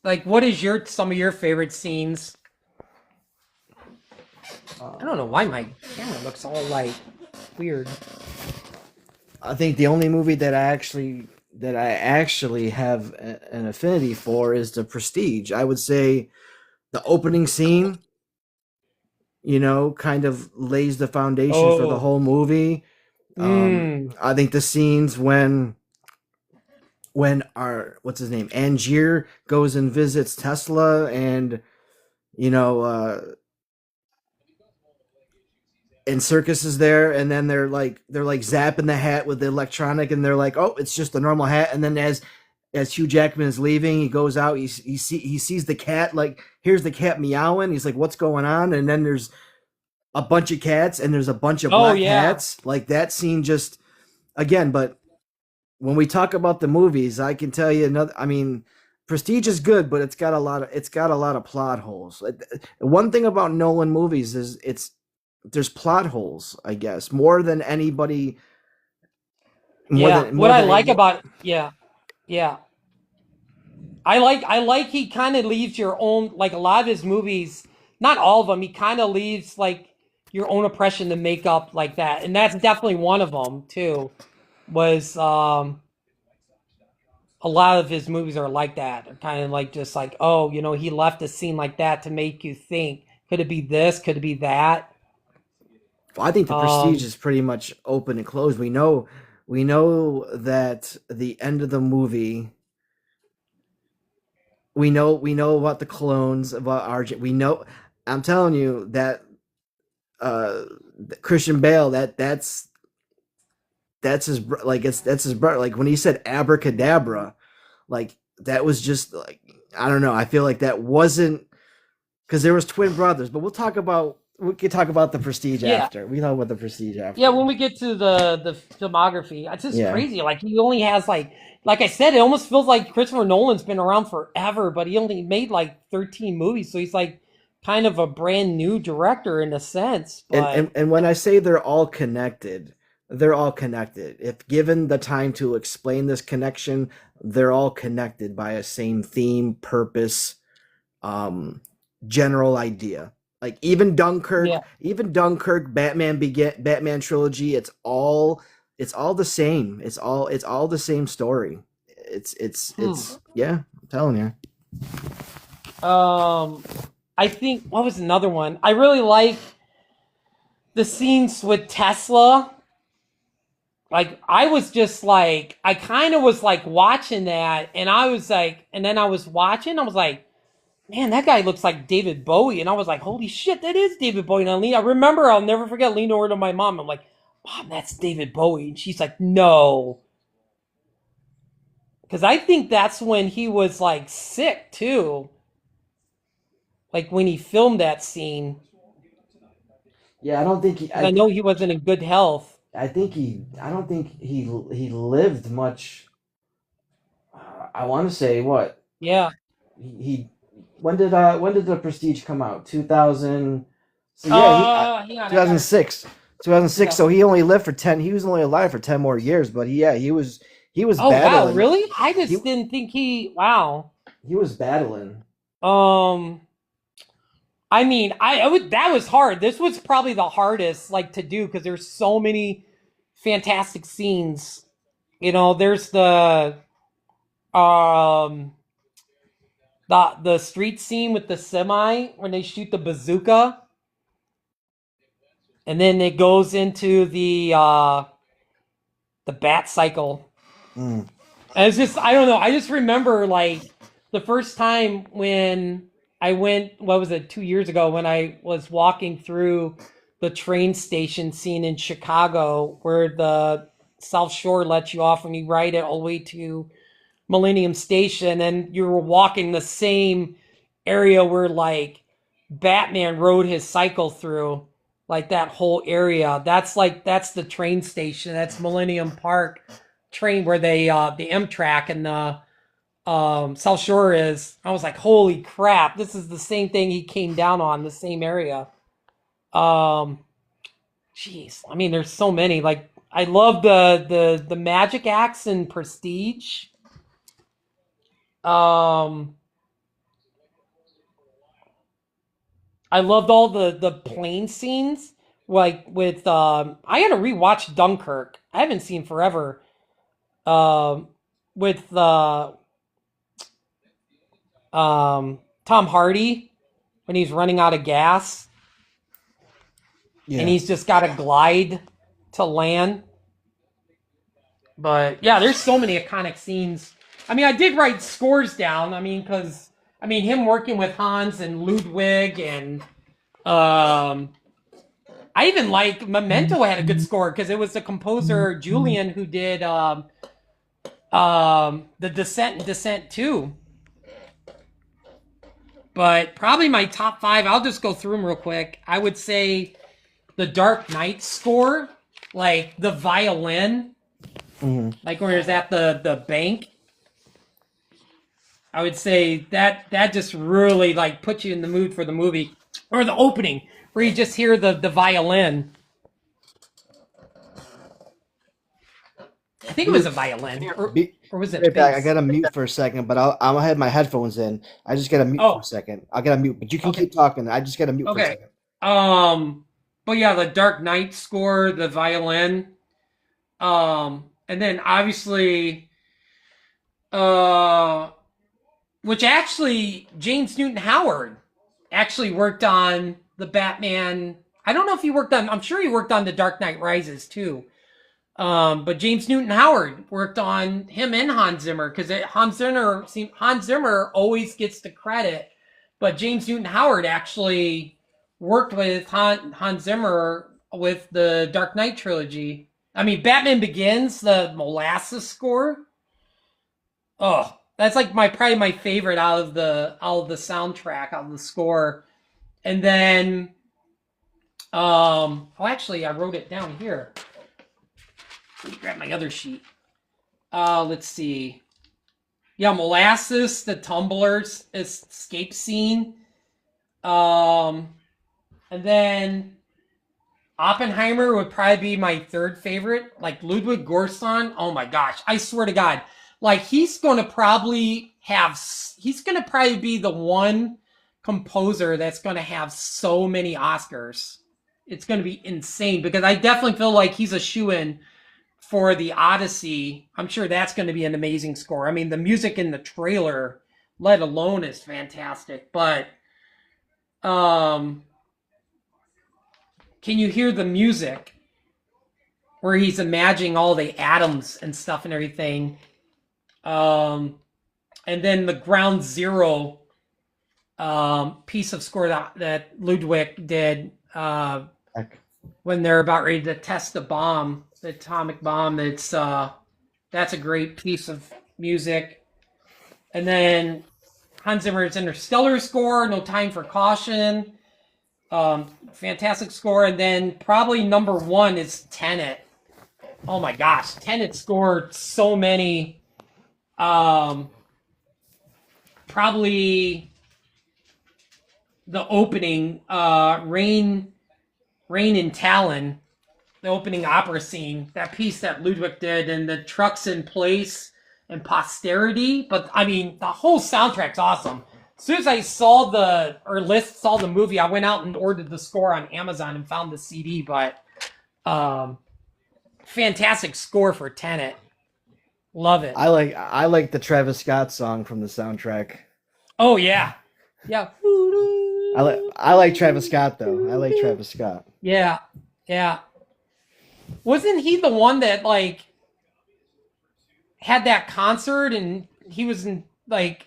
Like, what is some of your favorite scenes? I don't know why my camera looks all like weird. I think the only movie that I actually have an affinity for is The Prestige. I would say the opening scene, kind of lays the foundation for the whole movie. I think the scenes when our what's his name, Angier goes and visits Tesla, and and Circus is there, and then they're like zapping the hat with the electronic, and they're like, oh, it's just a normal hat. And then as Hugh Jackman is leaving, he goes out, he sees the cat, like, here's the cat meowing. He's like, what's going on? And then there's a bunch of cats, and there's a bunch of black cats. Like that scene just, again, but when we talk about the movies, I can tell you another. I mean, Prestige is good, but it's got a lot of plot holes. One thing about Nolan movies is there's plot holes, I guess, more than anybody. Yeah. I like he kind of leaves your own, like a lot of his movies, not all of them. He kind of leaves like your own impression to make up like that, and that's definitely one of them too. Was a lot of his movies are like that. They're kind of like just like, oh, you know, he left a scene like that to make you think, could it be this? Could it be that? Well, I think the Prestige is pretty much open and closed. We know that the end of the movie. We know about the clones, about RJ. We know. I'm telling you that uh, Christian Bale. That's his that's his brother. Like when he said abracadabra, like that was just like I don't know. I feel like that wasn't because there was twin brothers. But we can talk about the Prestige Yeah. after. We know about the Prestige after. Yeah, when we get to the filmography, it's just Yeah. crazy. Like he only has like I said, it almost feels like Christopher Nolan's been around forever, but he only made like 13 movies, so he's like kind of a brand new director in a sense. But And when I say they're all connected, they're all connected. If given the time to explain this connection, they're all connected by a same theme, purpose, um, general idea. Like yeah. even Dunkirk, Batman trilogy, it's all the same. It's all the same story. It's yeah, I'm telling you. I think what was another one? I really like the scenes with Tesla. Like I was just like I kind of was like watching that and I was like and then I was watching I was like man that guy looks like David Bowie and I was like holy shit that is David Bowie and I remember I'll never forget leaning over to my mom I'm like mom that's David Bowie and she's like no because I think that's when he was like sick too like when he filmed that scene Yeah, I don't think he. 'cause I know he wasn't in good health. I don't think he lived much. I want to say what Yeah. he when did the Prestige come out? 2000. So Hang on, I got it. 2006. 2006. Yeah. So he only lived for 10. He was only alive for 10 more years. But he was Oh wow, battling. really? I He just didn't think he. Wow. he was battling. Um, I mean, I would that was hard. This was probably the hardest like to do because there's so many fantastic scenes. You know, there's um the street scene with the semi when they shoot the bazooka, and then it goes into the bat cycle. Mm. And it's just I don't know. I just remember like the first time when I went, what was it, 2 years ago when I was walking through the train station scene in Chicago where the South Shore lets you off when you ride it all the way to Millennium Station and you were walking the same area where like Batman rode his cycle through, like that whole area. That's the train station. That's Millennium Park train where they the Amtrak and the South Shore is. I was like, holy crap, this is the same thing he came down on, the same area. Um, Jeez, I mean, there's so many. Like, I love the magic acts in Prestige. Um, I loved all the plane scenes, like with I gotta rewatch Dunkirk. I haven't seen forever. Um, with Tom Hardy when he's running out of gas and Yeah. he's just got to glide to land. But yeah, there's so many iconic scenes. I mean, I did write scores down. I mean, because I mean, him working with Hans and Ludwig, and I even like Memento had a good score because it was the composer Julian who did the Descent and Descent 2. But probably my top five, I'll just go through them real quick. I would say the Dark Knight score, like the violin, like when it's at the bank. I would say that just really like puts you in the mood for the movie. Or the opening, where you just hear the violin. I think it was a violin. Or was it Right back. I bass? gotta mute for a second, but I'll have my headphones in. I just gotta mute for a second. I gotta mute, but you can Okay. keep talking. I just gotta mute for a Okay. second. Um But yeah, the Dark Knight score, the violin, and then obviously, uh, which actually James Newton Howard actually worked on the Batman. I don't know if he worked on. I'm sure he worked on the Dark Knight Rises too. But James Newton Howard worked on him and Hans Zimmer because Hans Zimmer always gets the credit, but James Newton Howard actually worked with Hans Zimmer with the Dark Knight trilogy. I mean, Batman Begins, the molasses score. Oh, that's like probably my favorite out of the soundtrack, out of the score. And then, actually, I wrote it down here. Let me grab my other sheet. Let's see. Yeah, molasses, the tumblers, escape scene. And then Oppenheimer would probably be my third favorite. Like Ludwig Göransson. Oh my gosh, I swear to God, like he's gonna probably be the one composer that's gonna have so many Oscars. It's gonna be insane because I definitely feel like he's a shoo-in for the Odyssey. I'm sure that's going to be an amazing score. I mean, the music in the trailer, let alone, is fantastic. But can you hear the music where he's imagining all the atoms and stuff and everything? And then the Ground Zero piece of score that Ludwig did when they're about ready to test the bomb, the atomic bomb. That's a great piece of music. And then Hans Zimmer's Interstellar score, No Time for Caution. Fantastic score. And then probably number one is Tenet. Oh my gosh, Tenet scored so many. Probably the opening, Rain in Talon, the opening opera scene, that piece that Ludwig did, and the trucks in place and posterity. But I mean, the whole soundtrack's awesome. As soon as I saw the movie, I went out and ordered the score on Amazon and found the CD. But fantastic score for Tenet. Love it. I like the Travis Scott song from the soundtrack. Oh yeah, yeah. I like Travis Scott though. I like Travis Scott. Yeah, yeah. Wasn't he the one that like had that concert and he was in like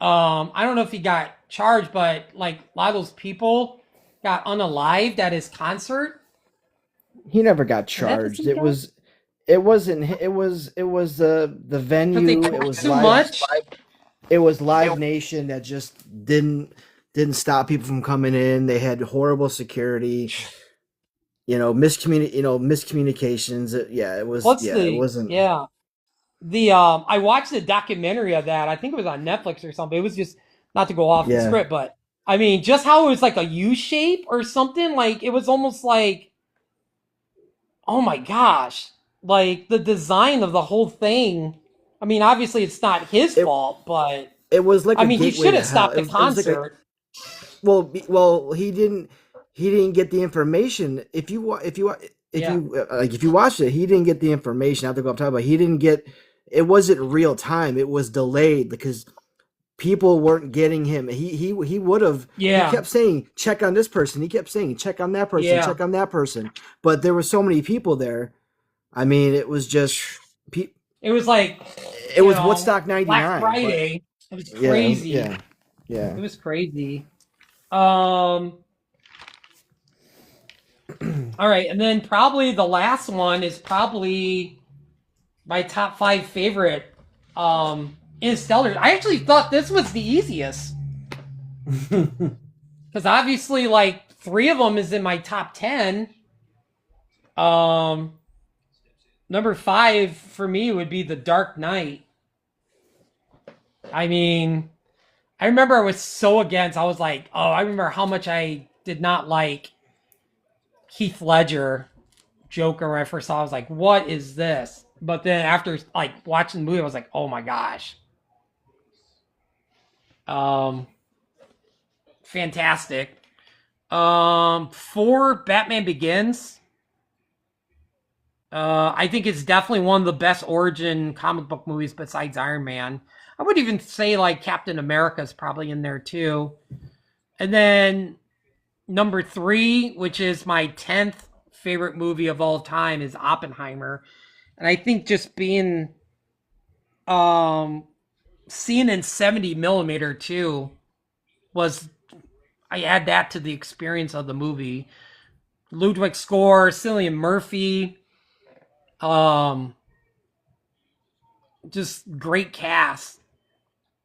I don't know if he got charged, but like a lot of those people got unalived at his concert? He never got charged. It was the venue. It was too much. It was Live Nation that just didn't stop people from coming in. They had horrible security. Miscommunications. It wasn't. Yeah. I watched the documentary of that. I think it was on Netflix or something. It was just not to go off the script, but I mean, just how it was like a U shape or something. Like it was almost like, oh my gosh, like the design of the whole thing. I mean, obviously it's not his fault, but it was like. I mean, he should have stopped the concert. Well, he didn't get the information. If you watched it, he didn't get the information. I have to go up top, but he didn't get. It wasn't real time. It was delayed because people weren't getting him. He would have. Yeah. He kept saying, "Check on this person." He kept saying, "Check on that person." Yeah. Check on that person. But there were so many people there. I mean, it was just. It was like. It was Woodstock '99. Black Friday. It was crazy. Yeah. It was crazy. All right, and then probably the last one is probably my top 5 favorite. Interstellar. I actually thought this was the easiest because obviously, like 3 of them is in my top 10. Number 5 for me would be The Dark Knight. I mean, I remember I was so against. I was like, I remember how much I did not like Heath Ledger Joker when I first saw it. I was like, what is this? But then after like watching the movie, I was like, oh my gosh. Fantastic. For Batman Begins, I think it's definitely one of the best origin comic book movies besides Iron Man. I would even say like Captain America's probably in there too. And then number 3, which is my 10th favorite movie of all time, is Oppenheimer. And I think just being um seen in 70 millimeter too was, I add that to the experience of the movie. Ludwig score, Cillian Murphy, um, just great cast.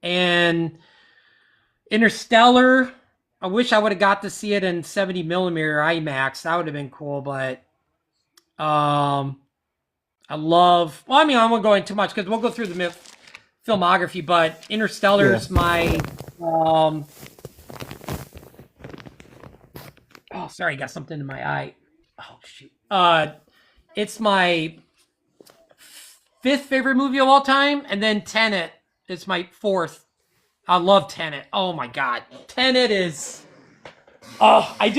And Interstellar, I wish I would have got to see it in 70 millimeter IMAX. That would have been cool, but I love. Well, I mean, I won't go into too much because we'll go through the filmography. But Interstellar's my. Oh, sorry, I got something in my eye. Oh shoot. It's my 5th favorite movie of all time, and then Tenet is my 4th. I love Tenet. Oh my god, Tenet is. Oh, I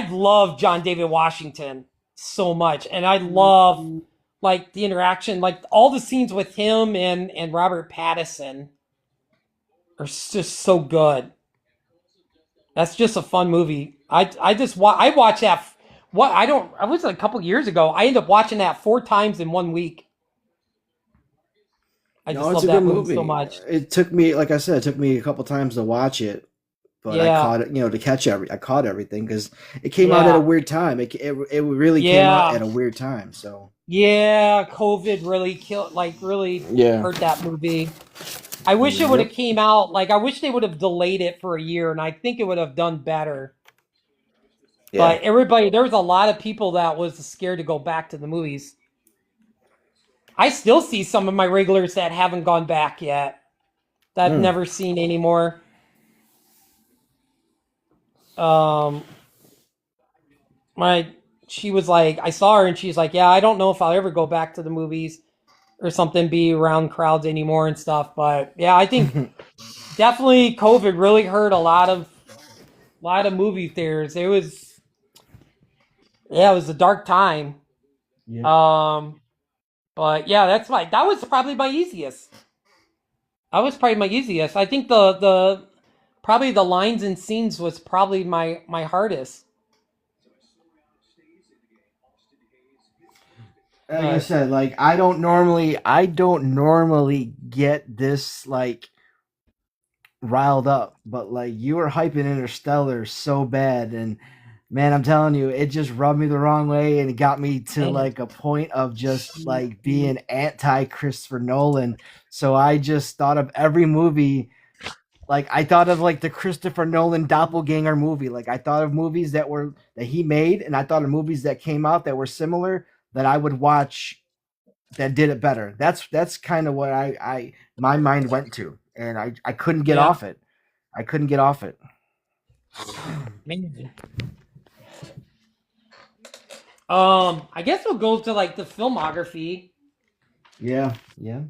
love John David Washington so much, and I love like the interaction, like all the scenes with him and Robert Pattinson are just so good. That's just a fun movie. I watched that. What I don't I was a couple years ago. I ended up watching that 4 times in 1 week. I No, just it's love a good that movie so movie. much. It took me, like I said, it took me a couple times to watch it, but I Yeah, caught it, to catch I caught everything because it came out at a yeah, weird time. It really came out yeah, at a weird time. So yeah. COVID really killed, like really yeah, hurt that movie. I wish it would have yep, came out. Like I wish they would have delayed it for a year, and I think it would have done better. yeah. But everybody, there was a lot of people that was scared to go back to the movies. I still see some of my regulars that haven't gone back yet, that I've Mm. never seen anymore. Um, my she was like, I saw her and she's like, yeah, I don't know if I'll ever go back to the movies or something, be around crowds anymore and stuff. But yeah, I think definitely COVID really hurt a lot of movie theaters. It was, yeah, it was a dark time. Yep. Um, but yeah, that was probably my easiest. That was probably my easiest. I think the probably the lines and scenes was probably my hardest. Like I But said, like I don't normally get this like riled up, but like you were hyping Interstellar so bad, and man, I'm telling you, it just rubbed me the wrong way, and it got me to man, like a point of just like being anti Christopher Nolan. So I just thought of every movie. Like I thought of like the Christopher Nolan doppelganger movie. Like I thought of movies that he made, and I thought of movies that came out that were similar that I would watch that did it better. That's kind of what I my mind went to, and I couldn't get yeah, off it. I couldn't get off it. man. I guess we'll go to like the filmography. Yeah, yeah.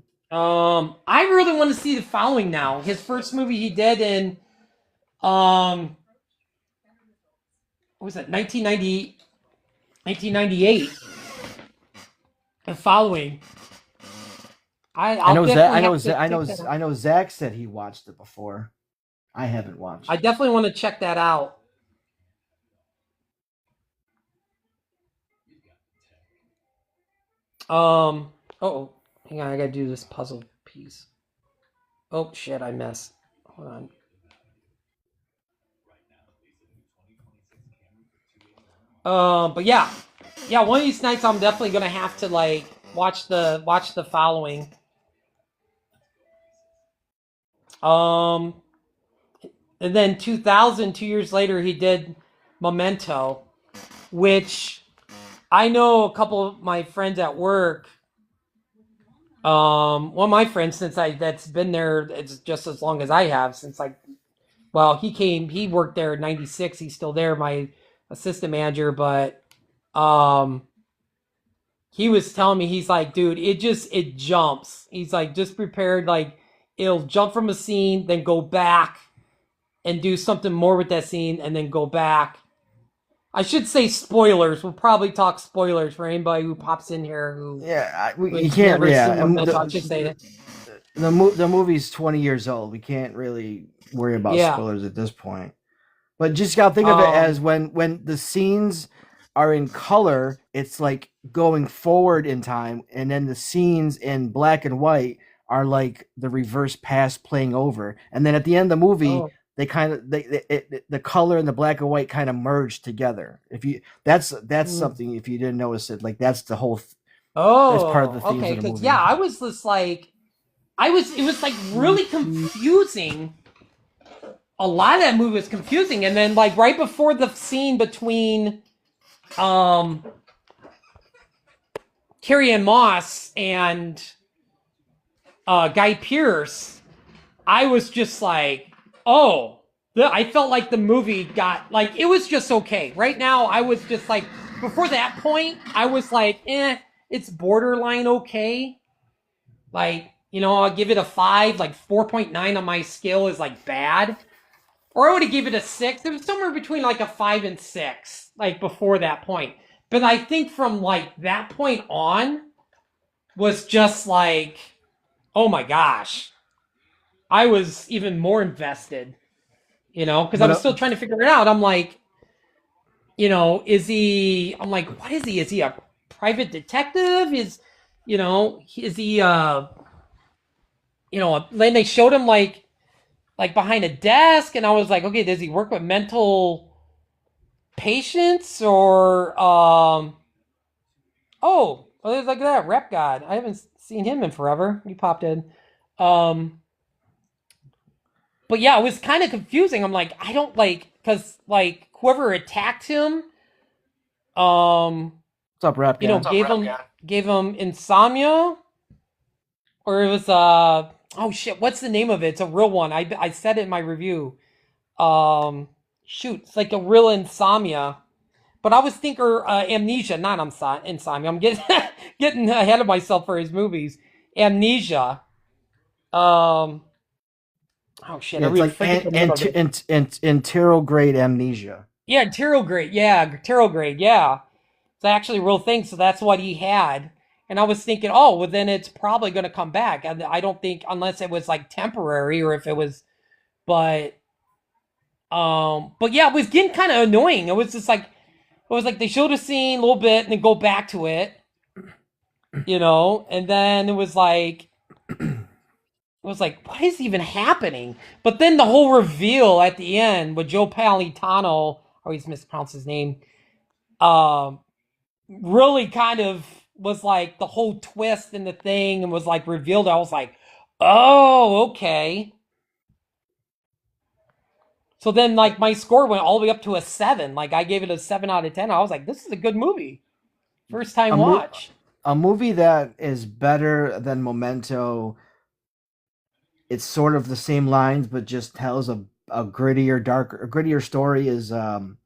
I really want to see the following now. His first movie he did in um what was that, 1990, 1998. The following. I'll definitely have to check that out. I know. Zach said he watched it before. I haven't I watched it. definitely want to check that out. Oh, hang on, I gotta do this puzzle piece. Oh shit, I missed. Hold on. But yeah, yeah. One of these nights, I'm definitely gonna have to like watch the following. Um, and then 2000, 2 years later, he did Memento, which I know a couple of my friends at work. One of my friends since I that's been there, it's just as long as I have since like, well, he worked there in '96. He's still there, my assistant manager, but um he was telling me, he's like, dude, it jumps. He's like, just prepared, like it'll jump from a scene, then go back and do something more with that scene, and then go back. I should say spoilers. We'll probably talk spoilers for anybody who pops in here who You has can't. never Yeah, seen Memento. I should say that. the movie's 20 years old. We can't really worry about Yeah. spoilers at this point. But just gotta think of it as when the scenes are in color, it's like going forward in time, and then the scenes in black and white are like the reverse past playing over. And then at the end of the movie, Oh. they kind of the color and the black and white kind of merge together. If you that's something if you didn't notice it, like that's the whole. That's part of the themes Okay. of the Because movie. yeah, I was just like, it was like really confusing. A lot of that movie was confusing, and then like right before the scene between Carrie Ann Moss and Guy Pearce, I was just like, oh, I felt like the movie got like it was just okay. Right now, I was just like before that point, I was like, it's borderline okay. Like, I'll give it a 5, like 4.9 on my scale is like bad. Or I would have given it a 6. It was somewhere between like a 5 and 6, like before that point. But I think from like that point on was just like, oh my gosh. I was even more invested, because I was still trying to figure it out. I'm like, I'm like, what is he? Is he a private detective? Is he, then they showed him like behind a desk, and I was like, okay, does he work with mental patients or oh, well, there's like that Rep God. I haven't seen him in forever. He popped in. But yeah, it was kind of confusing. I'm like, I don't like because like whoever attacked him, What's up, Rap Guy? Gave him insomnia, or it was oh shit, what's the name of it? It's a real one. I said it in my review. Shoot, it's like a real insomnia. But I was thinking amnesia, not insomnia. I'm getting getting ahead of myself for his movies. Amnesia. Oh shit! Yeah, I really forget the name of it. Anterograde amnesia. Yeah, pterograde. Yeah, pterograde. Yeah, it's actually a real thing. So that's what he had. And I was thinking, oh, well, then it's probably going to come back. I don't think unless it was like temporary or if it was, but yeah, it was getting kind of annoying. It was just like, they showed a scene a little bit and then go back to it, and then it was like, what is even happening? But then the whole reveal at the end with Joe Palitano, I always mispronounce his name, really kind of was like the whole twist in the thing and was like revealed. I was like, oh, okay. So then, like, my score went all the way up to a 7. Like, I gave it a 7 out of 10. I was like, this is a good movie. First time watch. A movie that is better than Memento. It's sort of the same lines, but just tells a grittier story. Is and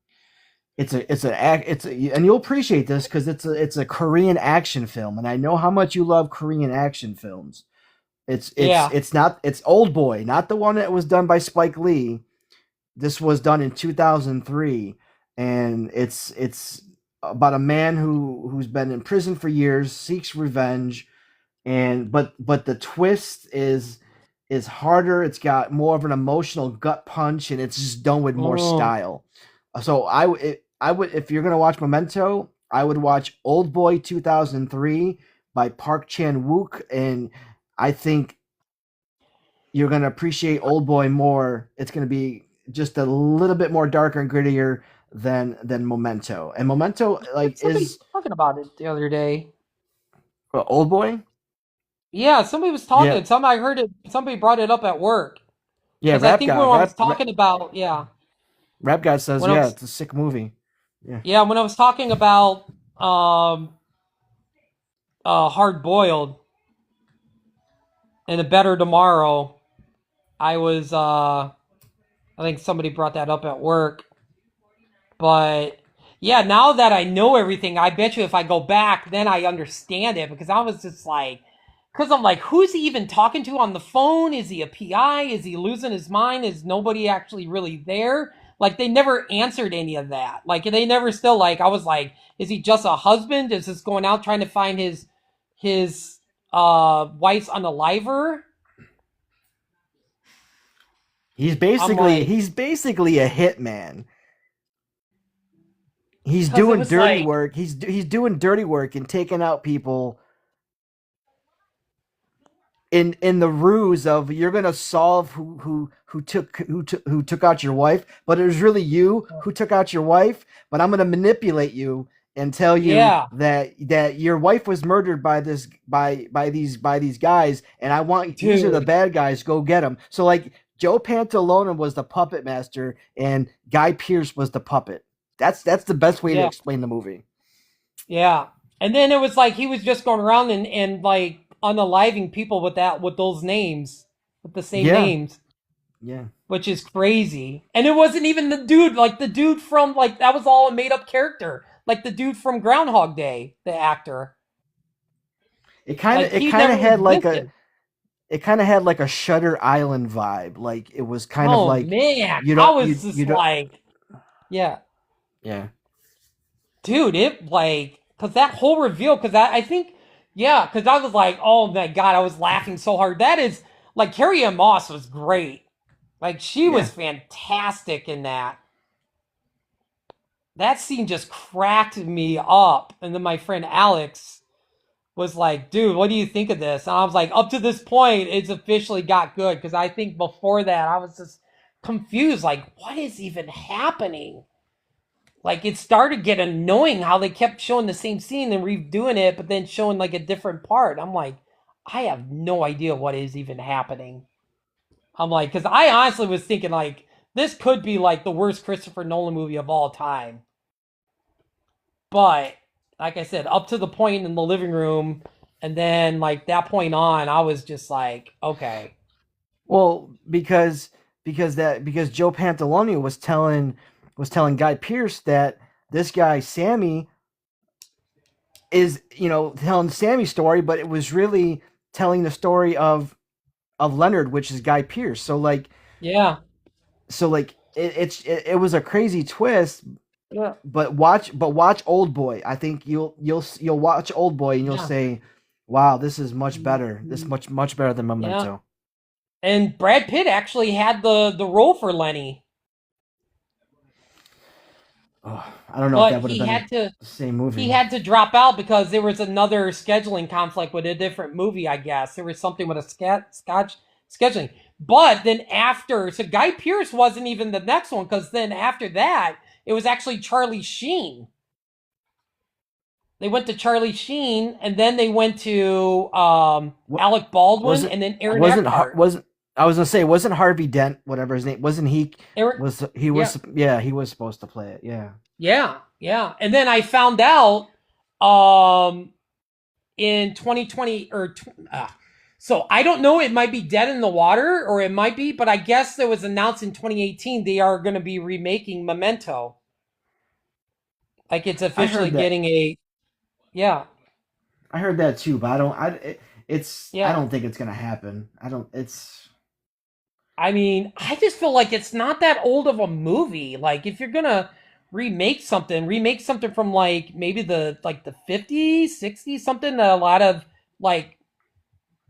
you'll appreciate this because it's a Korean action film, and I know how much you love Korean action films. It's Old Boy, not the one that was done by Spike Lee. This was done in 2003, and it's about a man who's been in prison for years, seeks revenge, and but the twist is harder. It's got more of an emotional gut punch, and it's just done with more style. So I would if you're gonna watch Memento, I would watch Old Boy 2003 by Park Chan Wook, and I think you're gonna appreciate Old Boy more. It's gonna be just a little bit more darker and grittier than Memento. And Memento is talking about it the other day. Old Boy. Yeah, somebody was talking. Yeah. I heard it. Somebody brought it up at work. Yeah, I think when I was talking about Rap God says it's a sick movie. Yeah, when I was talking about Hard Boiled and A Better Tomorrow, I was I think somebody brought that up at work. But yeah, now that I know everything, I bet you if I go back, then I understand it because I was just like, because I'm like, who's he even talking to on the phone? Is he a PI? Is he losing his mind? Is nobody actually really there? Like they never answered any of that. Like they never still like I was like, is he just a husband? Is this going out trying to find his wife's unaliver? He's I'm basically like, he's basically a hitman. He's because it doing was dirty like, work. He's doing dirty work and taking out people in the ruse of you're gonna solve who took out your wife, but it was really you who took out your wife. But I'm gonna manipulate you and tell you yeah, that your wife was murdered by this by these guys, and I want these are the dude, bad guys. Go get them. So like Joe Pantalone was the puppet master, and Guy Pearce was the puppet. That's the best way to yeah, explain the movie. yeah. And then it was like he was just going around and like unaliving people with those names, with the same Yeah, names, yeah. which is crazy. And it wasn't even the dude, like the dude from like that was all a made up character, like the dude from Groundhog Day, the actor. Like It he kind never of had like existed. a Shutter Island vibe. Like it was kind of Oh like man, you I don't was just you don't like, yeah, yeah. dude, it like because that whole reveal, because I think, yeah, because I was like, oh my god, I was laughing so hard. That is like Carrie Ann Moss was great. Like she Yeah. was fantastic in that. That scene just cracked me up. And then my friend Alex was like, dude, what do you think of this? And I was like, up to this point, it's officially got good. Because I think before that, I was just confused. Like, what is even happening? Like, it started getting annoying how they kept showing the same scene and redoing it, but then showing like a different part. I'm like, I have no idea what is even happening. I'm like, because I honestly was thinking, like, this could be like the worst Christopher Nolan movie of all time. But like I said, up to the point in the living room, and then like that point on, I was just like, okay, Well, because Joe Pantalone was telling Guy Pearce that this guy Sammy is telling Sammy's story, but it was really telling the story of Leonard, which is Guy Pearce. yeah, It was a crazy twist. yeah, But watch Old Boy. I think you'll watch Old Boy and you'll yeah, say, "Wow, this is much better. This much better than yeah. Memento." And Brad Pitt actually had the role for Lenny, Oh, I don't know if but that would have been the same he movie. had to drop out because there was another scheduling conflict with a different movie. I guess there was something with a scotch scheduling. But then after, so Guy Pearce wasn't even the next one because then after that, it was actually Charlie Sheen. They went to Charlie Sheen, and then they went to What Alec was Baldwin, it? and then Aaron Wasn't Eckhart. wasn't I was gonna say wasn't Harvey Dent whatever his name wasn't Aaron, he yeah, was yeah he was supposed to play it, yeah. yeah, yeah. And then I found out um, in 2020 so I don't know. It might be Dead in the Water, or it might be, but I guess it was announced in 2018 they are going to be remaking Memento. Like it's I officially heard that getting a yeah, I heard that too, but I yeah. don't think it's gonna happen. I don't it's I mean, I just feel like it's not that old of a movie. Like if you're gonna remake something from like maybe the 50s, 60s, something that a lot of like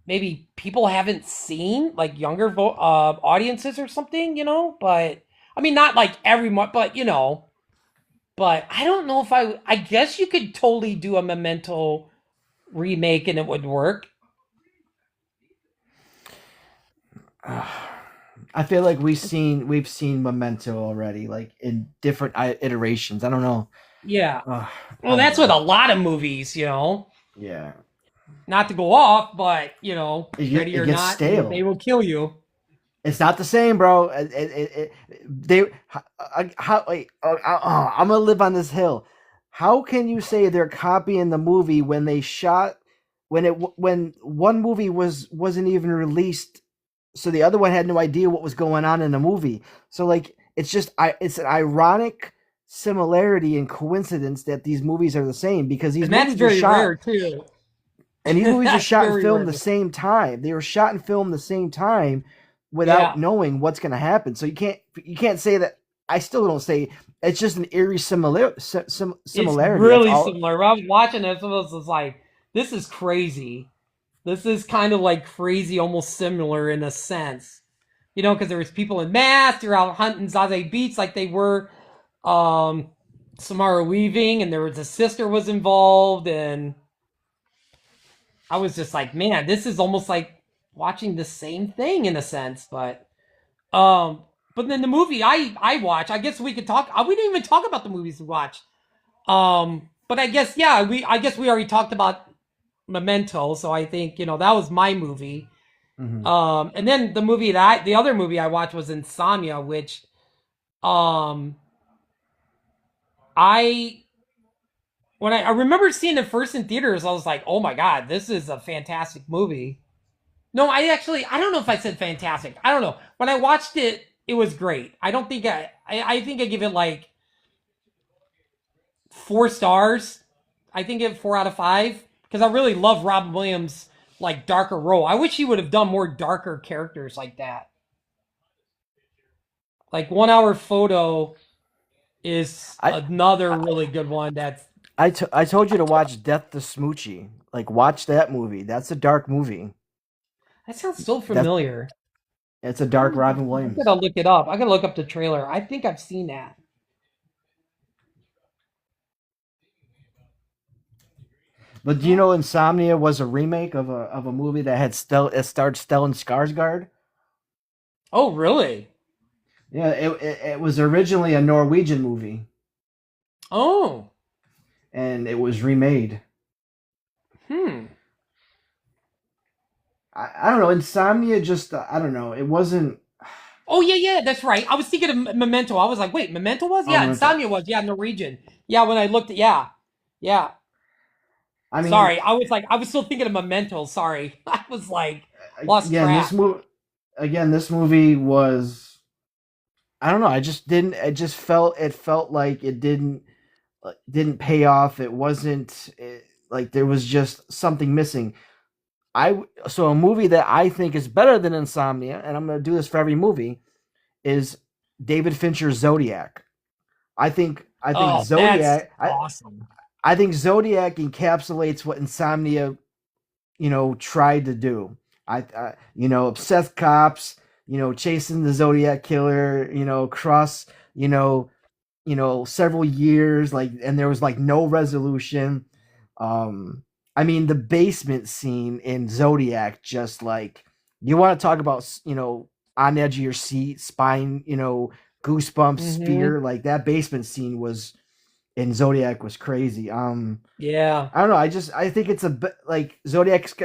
maybe people haven't seen, like younger audiences or something, But I mean, not like everyone, but But I don't know if I guess you could totally do a Memento remake and it would work. I feel like we've seen Memento already, like in different iterations. I don't know. Yeah. I Well, don't that's with know. a lot of movies. Yeah, Not to go off, but ready it or gets not, they stale. will kill you. It's not the same, bro. They how wait, I'm gonna live on this hill. How can you say they're copying the movie when they shot when one movie wasn't even released, so the other one had no idea what was going on in the movie. So like it's an ironic similarity and coincidence that these movies are the same because these And that's movies are very shot rare too. and these movies are That's shot and very filmed rare. the same time. They were shot and filmed the same time without Yeah. knowing what's going to happen. So you can't say that I still don't say it's just an eerie It's similarity. That's really all. similar. When I was watching it, I was just like, this is crazy. This is kind of like crazy, almost similar in a sense. Because there was people in masks, they're out hunting Zaze Beats like they were um Samara Weaving, and there was a sister was involved, and I was just like, man, this is almost like watching the same thing in a sense. Um but then the movie I watch, I guess we could talk we didn't even talk about the movies we watched. But I guess yeah, we already talked about Memento, so I think, that was my movie. Mhm. And then the other movie I watched was Insomnia, which um I when I remember seeing it first in theaters, I was like, oh my god, this is a fantastic movie. No, I don't know if I said fantastic. I don't know. When I watched it, it was great. I don't think I think I give it like 4 stars. I think it 4 out of 5 because I really love Robin Williams like darker role. I wish he would have done more darker characters like that. Like 1 Hour Photo is I, another really good one. I told you to watch Death to Smoochie. Like, watch that movie. That's a dark movie. That sounds so That's familiar. it's a dark Robin I Williams. gotta look it up. I gotta look up the trailer. I think I've seen that. But do you know Insomnia was a remake of a movie that it starred Stellan Skarsgård? Oh, really? Yeah, it was originally a Norwegian movie, Oh, and it was remade. hmm. I don't know. Insomnia just I don't know. It wasn't. Oh, yeah, yeah, that's right. I was thinking of Memento. I was like, wait, Memento was? Oh, Yeah, Memento. Insomnia was. Yeah, Norwegian. Yeah, when I looked at, yeah, yeah. I mean, Sorry, I was still thinking of Memento. Sorry, I was like lost again, track. this movie was. I don't know. I just didn't. It just felt. It felt like it didn't pay off. It wasn't like there was just something missing. So a movie that I think is better than Insomnia, and I'm going to do this for every movie, is David Fincher's Zodiac. I think Oh, that's Zodiac awesome. I think Zodiac encapsulates what Insomnia tried to do. Obsessed cops, chasing the Zodiac killer, across several years, like, and there was like no resolution. I mean, the basement scene in Zodiac, just like, you want to talk about, on edge of your seat, spine, goosebumps, Mm-hmm. fear. Like, that basement scene was in Zodiac was crazy. Yeah. I don't know. I think it's like Zodiac's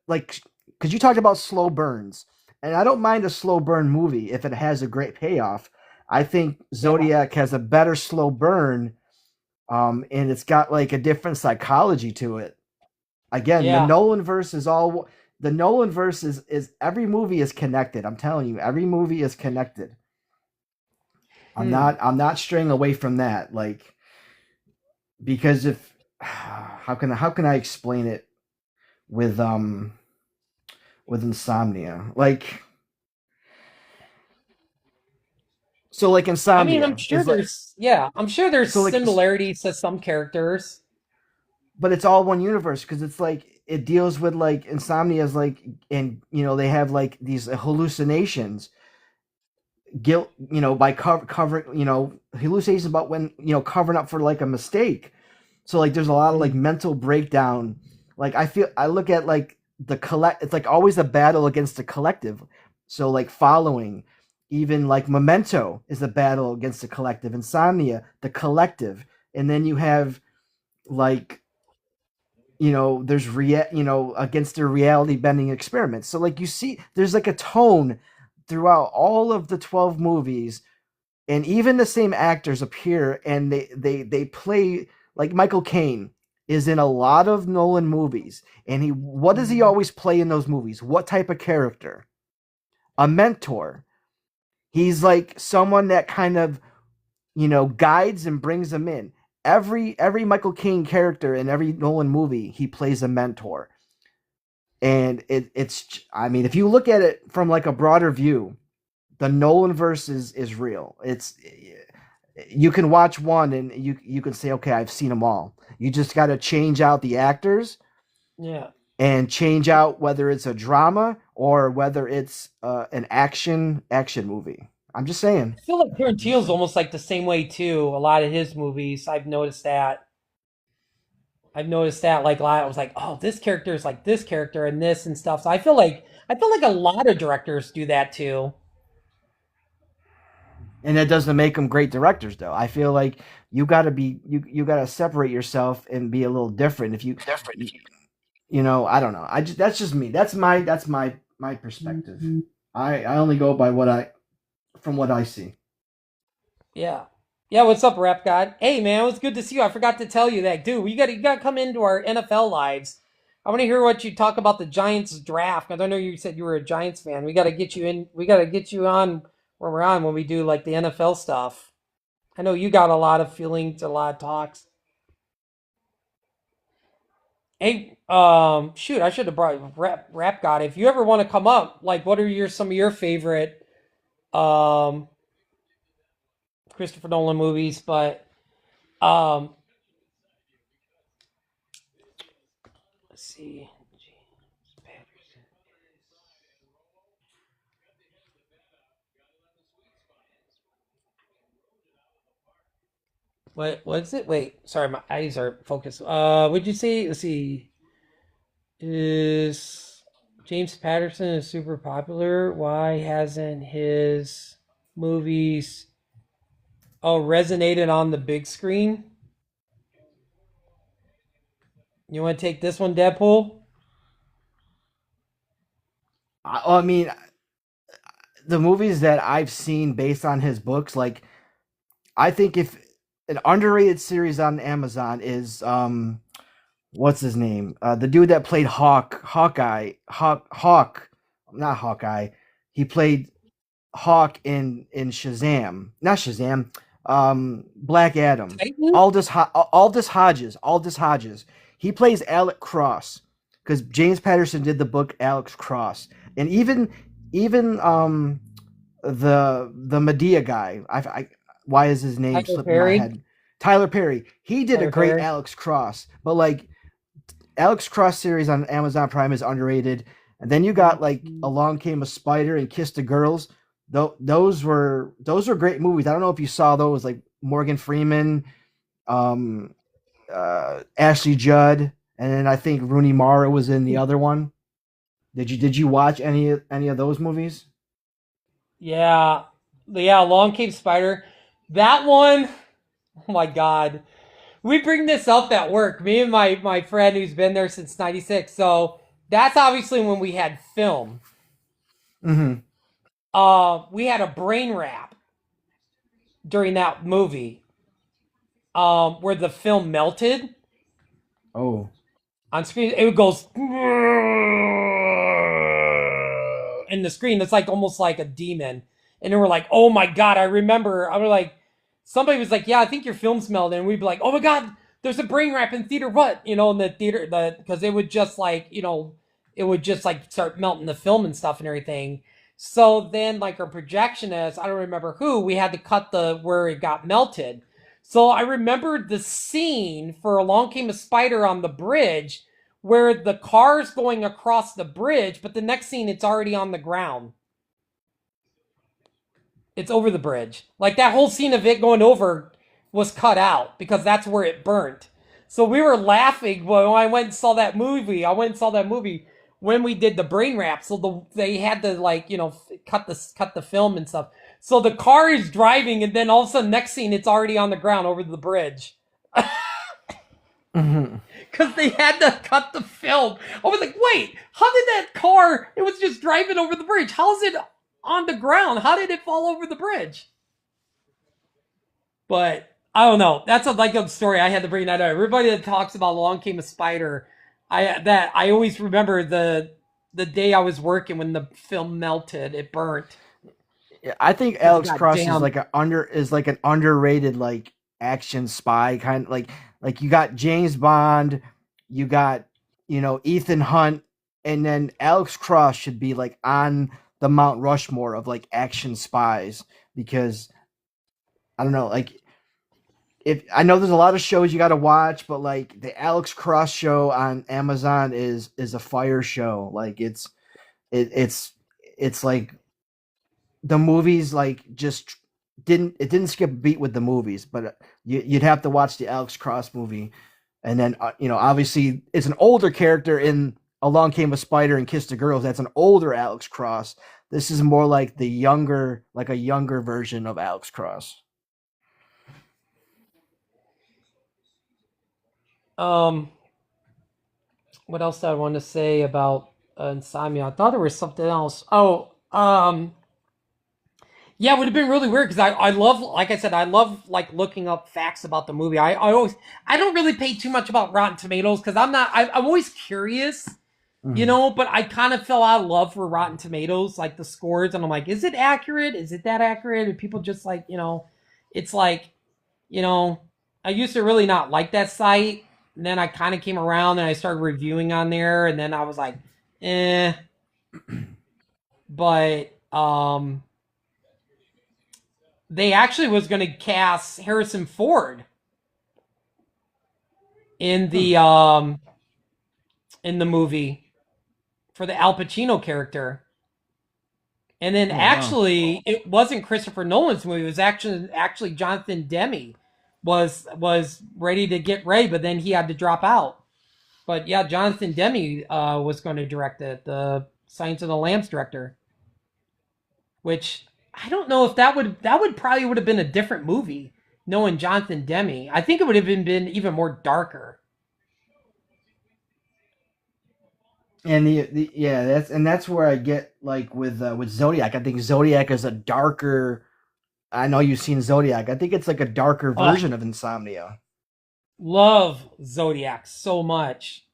like, because you talked about slow burns, and I don't mind a slow burn movie if it has a great payoff. I think Yeah. Zodiac has a better slow burn, and it's got like a different psychology to it. Again, Yeah. the Nolan verse is every movie is connected. I'm telling you, every movie is connected. Hmm. I'm not straying away from that. Like, because if how can I explain it with Insomnia? Like, so like I mean, Insomnia is like, I'm sure there's so like similarities to some characters. but it's all one universe, because it's like it deals with like Insomnia is like, and they have like these hallucinations, guilt, by covering, hallucinations about when, covering up for like a mistake. So like there's a lot of like Hmm. mental breakdown. Like, I look at like it's like always a battle against the collective. So like following, even like Memento is a battle against the collective, Insomnia, the collective. And then you have like, there's against the reality bending experiments. So like you see there's like a tone throughout all of the 12 movies, and even the same actors appear, and they play. Like, Michael Caine is in a lot of Nolan movies, and what does he Mhm. always play in those movies? What type of character? A mentor. He's like someone that kind of, guides and brings them in. Every Michael Caine character in every Nolan movie, he plays a mentor. And it's, I mean, if you look at it from like a broader view, the Nolan verse is real. It's you can watch one and you can say, okay, I've seen them all. You just got to change out the actors Yeah. and change out whether it's a drama or whether it's an action movie. I'm just saying. I feel like I'm just Tarantino's saying. almost like the same way too. A lot of his movies, I've noticed that. Like a lot. I was like, oh, this character is like this character and this and stuff. So I feel like a lot of directors do that too. And that doesn't make them great directors, though. I feel like you got to separate yourself and be a little different. If you, you know, I don't know. I just that's just me. That's my perspective. I only go by what I from what I see. Yeah. Yeah, what's up, Rep God? Hey man, it was good to see you. I forgot to tell you that, dude. You gotta come into our NFL lives. I want to hear what you talk about the Giants draft. I don't know. You said you were a Giants fan. We gotta get you in. We gotta get you on where we're on when we do like the NFL stuff. I know you got a lot of feelings, a lot of talks. Hey, shoot, I should have brought Rap God. If you ever want to come up, like, what are some of your favorite um Christopher Nolan movies? But um, let's see. What is it? Wait, sorry, my eyes are focused. Would you say? Let's see. Is James Patterson is super popular? Why hasn't his movies resonated on the big screen? You want to take this one, Deadpool? I mean, the movies that I've seen based on his books, like I think if an underrated series on Amazon is what's his name? The dude that played Hawk, not Hawkeye. He played Hawk in Shazam, not Shazam. Black Adam. Titan? Aldous Hodges. He plays Alec Cross because James Patterson did the book Alex Cross, and even the Medea guy. Why is his name Tyler slipping my Perry? head? Tyler Perry. He did a Tyler great Perry? Alex Cross, but like Alex Cross series on Amazon Prime is underrated. And then you got like Along Came a Spider and Kiss the Girls. Those were great movies. I don't know if you saw those, like Morgan Freeman, um, Ashley Judd, and then I think Rooney Mara was in the other one. Did you watch any of those movies? Yeah. Yeah, Long Came Spider. That one, oh my God. We bring this up at work. Me and my friend who's been there since '96. So that's obviously when we had film. Mm-hmm. We had a brain wrap during that movie, where the film melted Oh. on screen. It goes in the screen. It's like almost like a demon. And then we're like, oh my God, I remember. I was like, somebody was like, yeah, I think your film's melted. And we'd be like, oh my God, there's a brain wrap in theater. What? In the theater, because it would just like, it would just like start melting the film and stuff and everything. So then, like, our projectionist, I don't remember who, we had to cut the where it got melted. So I remembered the scene for Along Came a Spider on the bridge where the car's going across the bridge, but the next scene it's already on the ground. It's over the bridge. Like that whole scene of it going over was cut out because that's where it burnt. So we were laughing when I went and saw that movie. I went and saw that movie when we did the brain wrap. So they had to like cut the film and stuff. So the car is driving, and then all of a sudden, next scene, it's already on the ground over the bridge. Mm-hmm. Because they had to cut the film. I was like, wait, how did that car? It was just driving over the bridge. How is it on the ground? How did it fall over the bridge? But I don't know. That's a story. I had to bring that up. Everybody that talks about Long Came a Spider, I always remember the day I was working when the film melted. It burnt. Yeah, I think Because it Alex got Cross is jammed. like an underrated like action spy kind of like you got James Bond, you got Ethan Hunt, and then Alex Cross should be like on the Mount Rushmore of like action spies because I don't know, like if I know there's a lot of shows you got to watch, but like the Alex Cross show on Amazon is a fire show. Like it's like the movies like just didn't skip a beat with the movies, but you'd have to watch the Alex Cross movie, and then obviously it's an older character in Along Came a Spider and Kiss the Girls. That's an older Alex Cross. This is more like a younger version of Alex Cross. What else did I want to say about Insomnia? I thought there was something else. Yeah, it would have been really weird because I love, like I said, I love like looking up facts about the movie. I don't really pay too much about Rotten Tomatoes because I'm always curious, but I kind of fell out of love for Rotten Tomatoes, like the scores, and I'm like, is it accurate? Is it that accurate? And people just like, it's like, you know, I used to really not like that site, and then I kind of came around and I started reviewing on there, and then I was like, eh, but they actually was going to cast Harrison Ford in the movie for the Al Pacino character. And then actually it wasn't Christopher Nolan's movie. It was actually Jonathan Demme was ready to get ready, but then he had to drop out. But yeah, Jonathan Demme was going to direct it, the Silence of the Lambs director. Which I don't know if that would probably would have been a different movie, knowing Jonathan Demme. I think it would have been even more darker. And that's where I get like with Zodiac. I think Zodiac is a darker. I know you've seen Zodiac. I think it's like a darker version of Insomnia. Love Zodiac so much,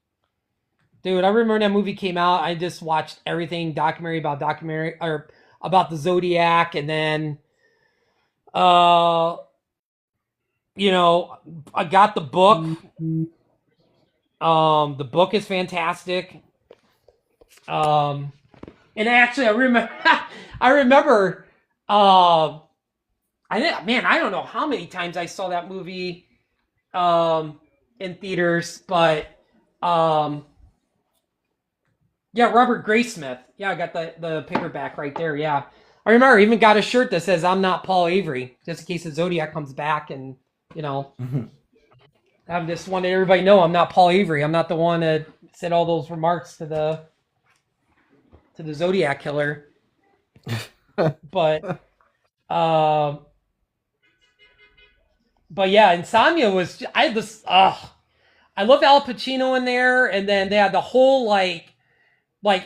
dude. I remember that movie came out. I just watched everything documentary or about the Zodiac, and then I got the book. The book is fantastic. And actually I remember I don't know how many times I saw that movie in theaters, but yeah, Robert Graysmith. Yeah, I got the paperback right there. Yeah. I remember I even got a shirt that says I'm not Paul Avery, just in case the Zodiac comes back, and I just wanted everybody to know I'm not Paul Avery. I'm not the one that said all those remarks to the Zodiac killer. But yeah, Insomnia was I had this I love Al Pacino in there, and then they had the whole like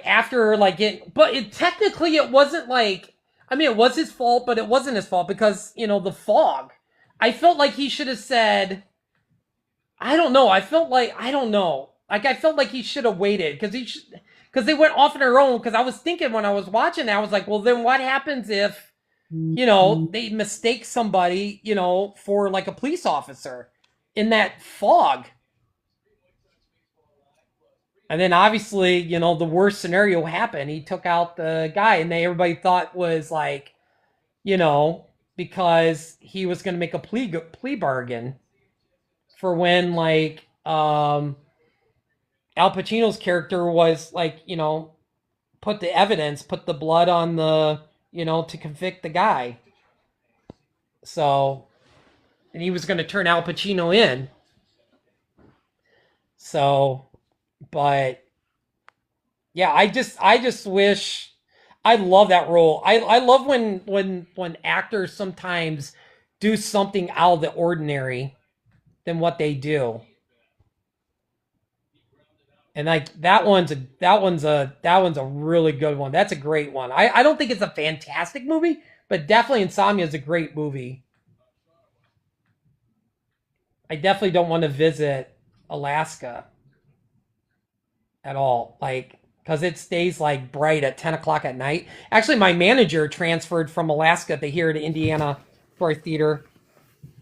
after like but technically it wasn't like, I mean, it was his fault, but it wasn't his fault because, the fog. I felt like he should have said, I don't know. I felt like he should have waited because they went off on their own. Because I was thinking when I was watching that, I was like, well, then what happens if, they mistake somebody, for like a police officer in that fog? And then obviously, the worst scenario happened. He took out the guy, and everybody thought was like, because he was going to make a plea bargain for when like Al Pacino's character was like, put the blood on the, to convict the guy. So, and he was going to turn Al Pacino in. So, but yeah, I just wish, I love that role. I love when actors sometimes do something out of the ordinary than what they do. And like that one's a really good one. That's a great one. I don't think it's a fantastic movie, but definitely Insomnia is a great movie. I definitely don't want to visit Alaska at all, like, because it stays like bright at 10 o'clock at night. Actually, my manager transferred from Alaska to here to Indiana for a theater.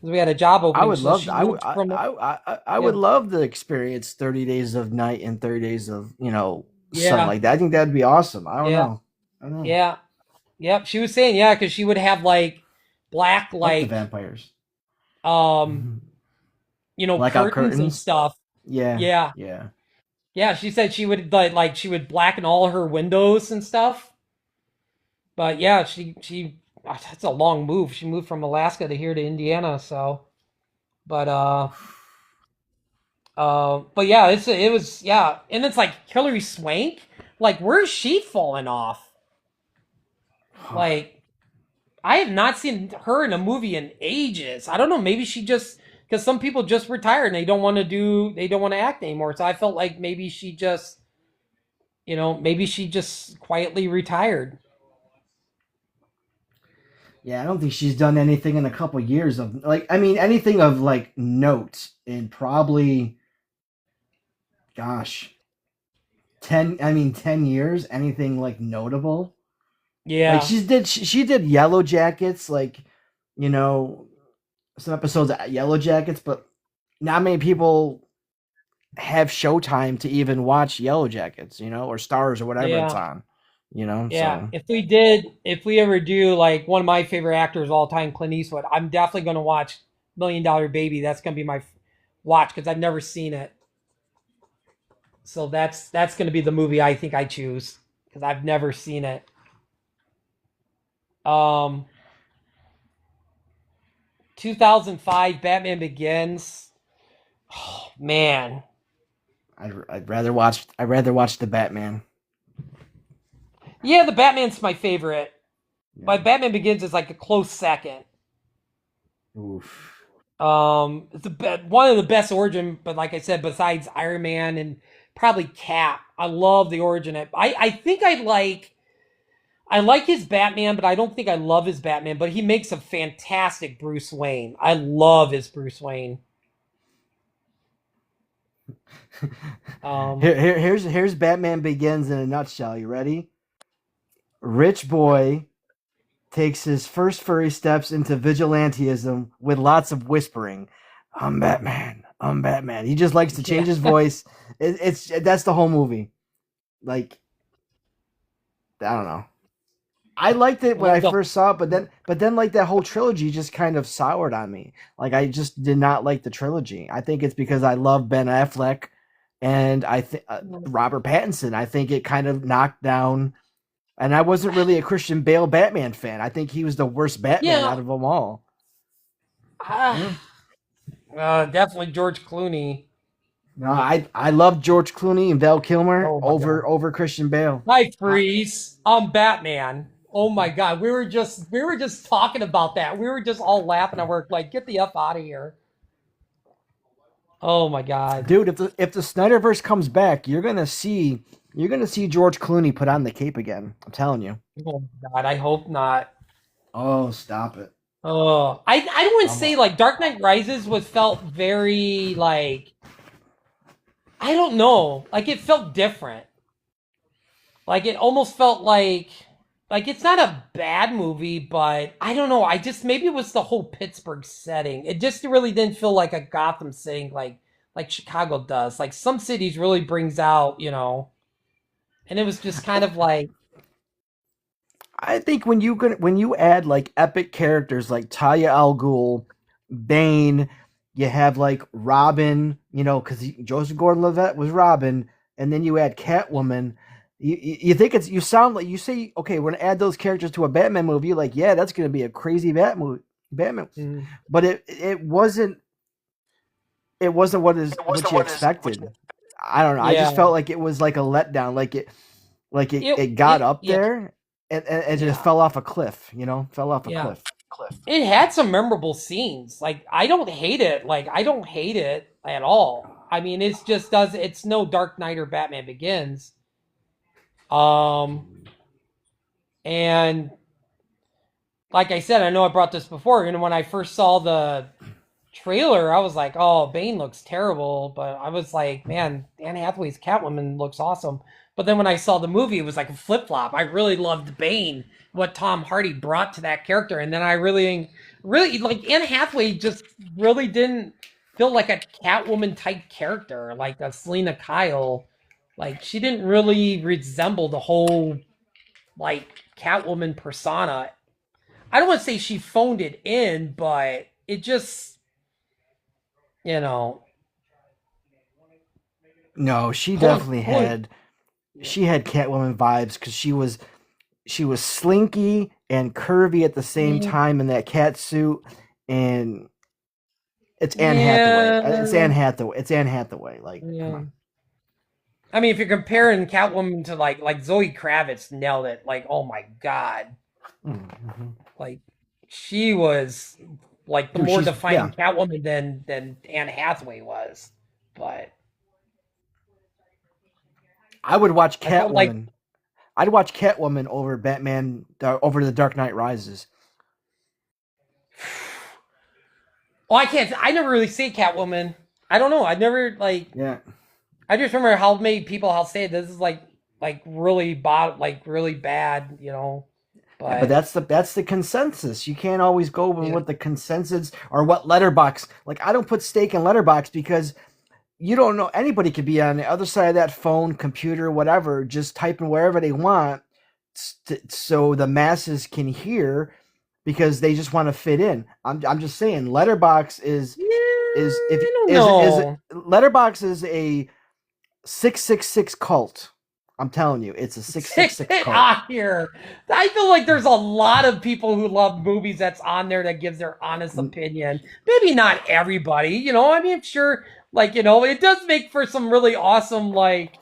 We had a job opening. I would love. I would love to experience 30 days of night and 30 days of something like that. I think that'd be awesome. I don't know. Yeah. Yep. She was saying because she would have like black like the vampires. Blackout curtains and curtains. stuff. Yeah, Yeah, yeah. yeah. She said she would like she would blacken all her windows and stuff. But yeah, that's a long move. She moved from Alaska to here to Indiana. So, but but yeah, it was yeah, and it's like Hilary Swank. Like, where's she falling off? Like, I have not seen her in a movie in ages. I don't know. Maybe she just because some people just retired and they don't want to act anymore. So I felt like maybe she just maybe she just quietly retired. Yeah, I don't think she's done anything in a couple years of like I mean anything of like note in probably gosh 10 years anything like notable. Like Yeah, she did Yellow Jackets like you know some episodes of Yellow Jackets but not many people have Showtime to even watch Yellow Jackets, or Stars or whatever it's yeah. on, Yeah, so if we ever do like one of my favorite actors of all time, Clint Eastwood, I'm definitely going to watch Million Dollar Baby. That's going to be my watch because I've never seen it. So that's going to be the movie I think I choose because I've never seen it. Um, 2005 Batman Begins. Oh, man, I'd rather watch the Batman. yeah, the Batman's my favorite, Yeah. but Batman Begins is like a close second. Oof. It's one of the best origin, but like I said, besides Iron Man and probably Cap, I love the origin. I think I like his Batman, but I don't think I love his Batman. But he makes a fantastic Bruce Wayne. I love his Bruce Wayne. Um, Here's Batman Begins in a nutshell. You ready? Rich boy takes his first furry steps into vigilantism with lots of whispering. I'm Batman. I'm Batman. He just likes to yeah, change his voice. It's that's the whole movie. Like I don't know. I liked it when well, I first saw it, but then like that whole trilogy just kind of soured on me. Like I just did not like the trilogy. I think it's because I love Ben Affleck and I think Robert Pattinson. I think it kind of knocked down. And I wasn't really a Christian Bale Batman fan. I think he was the worst Batman yeah, out of them all. uh, Yeah. definitely George Clooney. No, I love George Clooney and Val Kilmer Oh my god, over Christian Bale. hi I, Freeze. I'm Batman. Oh my god, we were just talking about that. We were just all laughing at work, like, get the f out of here. Oh my god. dude, if the Snyderverse comes back, you're gonna see George Clooney put on the cape again. I'm telling you. Oh my god, I hope not. Oh, stop it. Oh, I don't want to I'm say like Dark Knight Rises was felt very like I don't know, like it felt different. Like it almost felt like it's not a bad movie, but I don't know. I just maybe it was the whole Pittsburgh setting. It just really didn't feel like a Gotham setting like Chicago does. Like some cities really brings out, and it was just kind of like I think when you add like epic characters like Talia al Ghul, Bane, you have like Robin, because Joseph Gordon-Levitt was Robin, and then you add Catwoman. You think you sound like you say, okay, we're gonna add those characters to a Batman movie. You're like, yeah, that's gonna be a crazy Batman, mm, but it wasn't what you expected. I don't know. I just yeah. felt like it was like a letdown. Like it got It up yeah, there and it just yeah. fell off a cliff. Fell off a Yeah. cliff. It had some memorable scenes. Like I don't hate it. Like I don't hate it at all. I mean, it's no Dark Knight or Batman Begins. Um and like I said, I know I brought this before, and when I first saw the trailer, I was like, "Oh, Bane looks terrible," but I was like, "Man, Anne Hathaway's Catwoman looks awesome." But then when I saw the movie, it was like a flip flop. I really loved Bane, what Tom Hardy brought to that character, and then I really like Anne Hathaway. Just really didn't feel like a Catwoman type character, like a Selena Kyle. Like she didn't really resemble the whole like Catwoman persona. I don't want to say she phoned it in, but it just you know, No, she pulling, definitely pulling. had Catwoman vibes because she was slinky and curvy at the same Yeah, time in that cat suit, and it's Anne Hathaway. It's yeah, Anne Hathaway. It's Anne Hathaway. Like, come yeah. on. I mean, if you're comparing Catwoman to like Zoe Kravitz, nailed it. Like, oh my god, Mm-hmm. like she was like the Dude, more she's yeah. defining Catwoman than Anne Hathaway was. But I would watch I felt like, Catwoman. I'd watch Catwoman over Batman over the Dark Knight Rises. oh, I can't. I never really see Catwoman. I don't know. I never like. Yeah. I just remember how many people how say this is like really really bad, you know. Yeah, but But that's the consensus. You can't always go yeah, with the consensus or what letterbox. Like I don't put stake in letterbox because you don't know anybody could be on the other side of that phone, computer, whatever, just typing wherever they want, so the masses can hear because they just want to fit in. I'm just saying, letterbox yeah, is if I don't is know. letterbox is a 666 cult. I'm telling you, it's a Six 666 it cult. on here. I feel like there's a lot of people who love movies that's on there that gives their honest opinion. Maybe not everybody, you know. I mean, sure, like you know, it does make for some really awesome like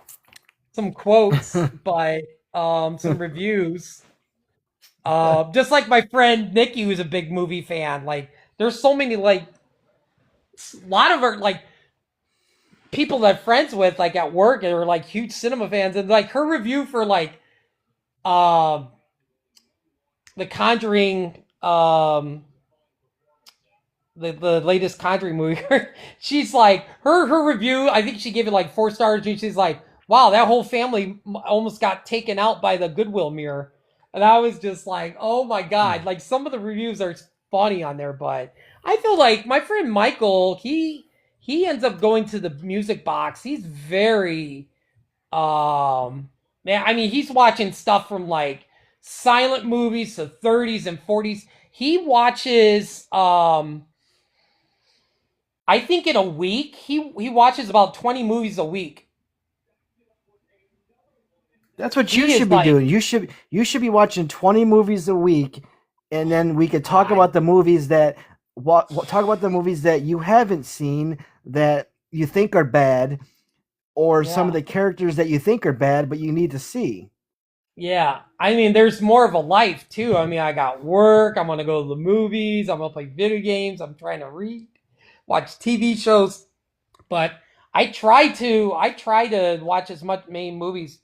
some quotes, but some reviews. Just like my friend Nikki, who's a big movie fan. Like, there's so many like a lot of her like people that I'm friends with like at work and are like huge cinema fans, and like her review for like um the Conjuring the latest Conjuring movie. She's like her review. I think she gave it like 4 stars, and she's like, "Wow, that whole family almost got taken out by the Goodwill mirror." And I was just like, "Oh my god!" Like some of the reviews are funny on there, but I feel like my friend Michael, he ends up going to the music box. He's very man. I mean, he's watching stuff from like silent movies to 30s and 40s. He watches I think in a week he watches about 20 movies a week. That's what you He should is be like doing. You should be watching 20 movies a week, and then we could talk God. about the movies that talk about the movies that you haven't seen that you think are bad, or some of Yeah. the characters that you think are bad but you need to see. Yeah. I mean, there's more of a life too. I mean, I got work, I'm gonna go to the movies, I'm gonna play video games, I'm trying to read, watch TV shows, but I try to watch as much main movies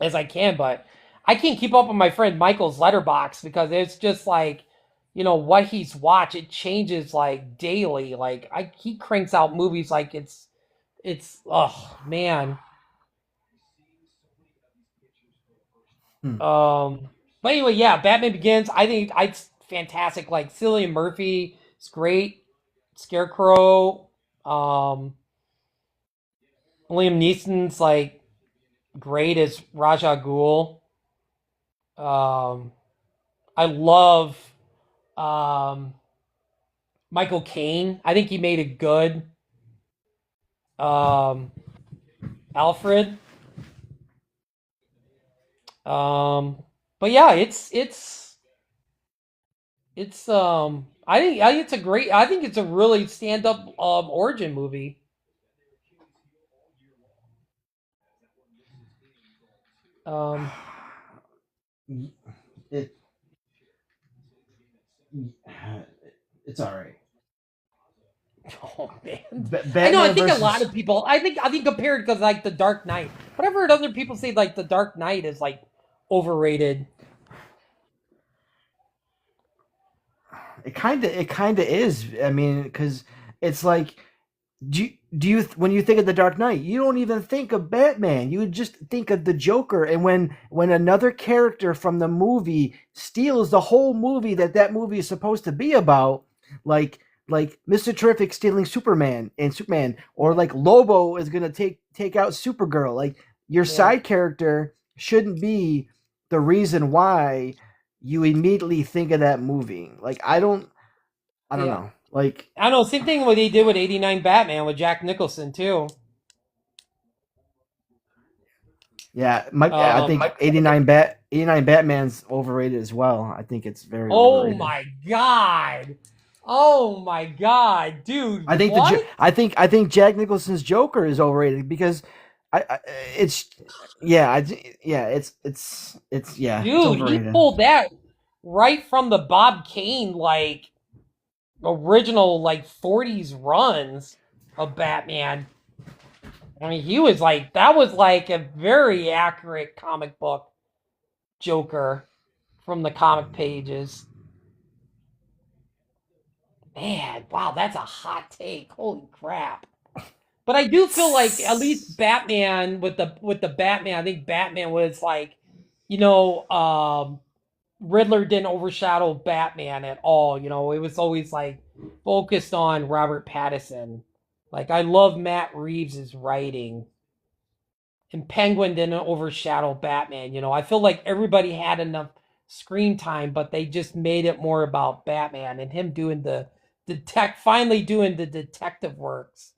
as I can, but I can't keep up with my friend Michael's letterbox because it's just like, you know, what he's watched, it changes like daily. Like he cranks out movies like it's oh man. Hmm. Um but anyway, yeah, Batman Begins, I think it's fantastic. Like Cillian Murphy, it's great. Scarecrow, Liam Neeson's like great as Raja Ghul. Um I love um Michael Caine. I think he made a good um, Alfred. But yeah, it's I think it's a great. I think it's a really stand up origin movie. Um, It, it's all right. oh man, I know. I Batman think a lot versus of people. I think compared to like the Dark Knight. But I've heard other people say like the Dark Knight is like overrated. it kind of is. I mean, because it's like do you when you think of the Dark Knight, you don't even think of Batman. You just think of the Joker. And when another character from the movie steals the whole movie that movie is supposed to be about, like Mr. Terrific stealing Superman, or like Lobo is gonna take out Supergirl. Like your Yeah, side character shouldn't be the reason why you immediately think of that movie. Like I don't yeah. know. Like, I don't know. Same thing what they did with '89 Batman with Jack Nicholson too. yeah, I think Um, 89 Batman's overrated as well. I think it's very oh overrated. my god! Oh my god, dude! What? I think Jack Nicholson's Joker is overrated because I it's yeah, it's yeah, it's Dude, he overrated. pulled that right from the Bob Kane like original like '40s runs of Batman. I mean, he was like that was like a very accurate comic book Joker from the comic pages. Man, wow, that's a hot take. Holy crap. But I do feel like at least Batman with the Batman, I think Batman was like, you know, Riddler didn't overshadow Batman at all. You know, it was always like focused on Robert Pattinson. Like I love Matt Reeves' writing. And Penguin didn't overshadow Batman. You know, I feel like everybody had enough screen time, but they just made it more about Batman and him doing the finally doing the detective works.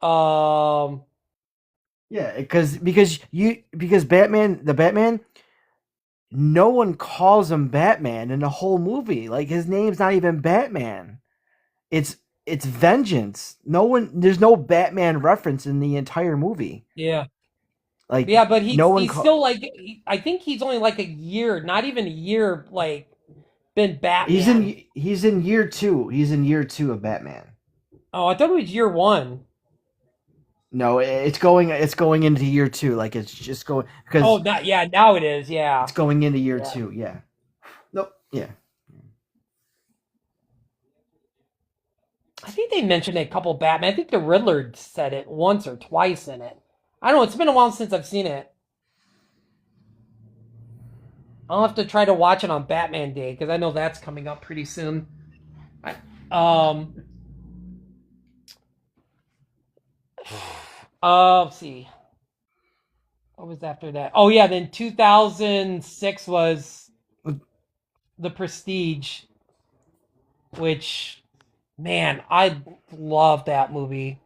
Um, Yeah, because Batman, no one calls him Batman in the whole movie. Like his name's not even Batman. It's it's Vengeance. There's no Batman reference in the entire movie. yeah, Like yeah, but no one he's call, still like I think he's only like a year, not even a year, like been he's Batman. in he's in year 2. He's in year 2 of Batman. Oh, I thought it was year one. No, it's going into year 2. Like it's just going Oh, because not yeah, now it is. it's Yeah, going into year yeah. 2. Yeah. Nope. Yeah. I think they mentioned a couple Batman. I think the Riddler said it once or twice in it. I don't know. It's been a while since I've seen it. I'll have to try to watch it on Batman Day because I know that's coming up pretty soon. I, um, let's see. What was after that? Oh yeah, then 2006 was The Prestige, which man, I love that movie.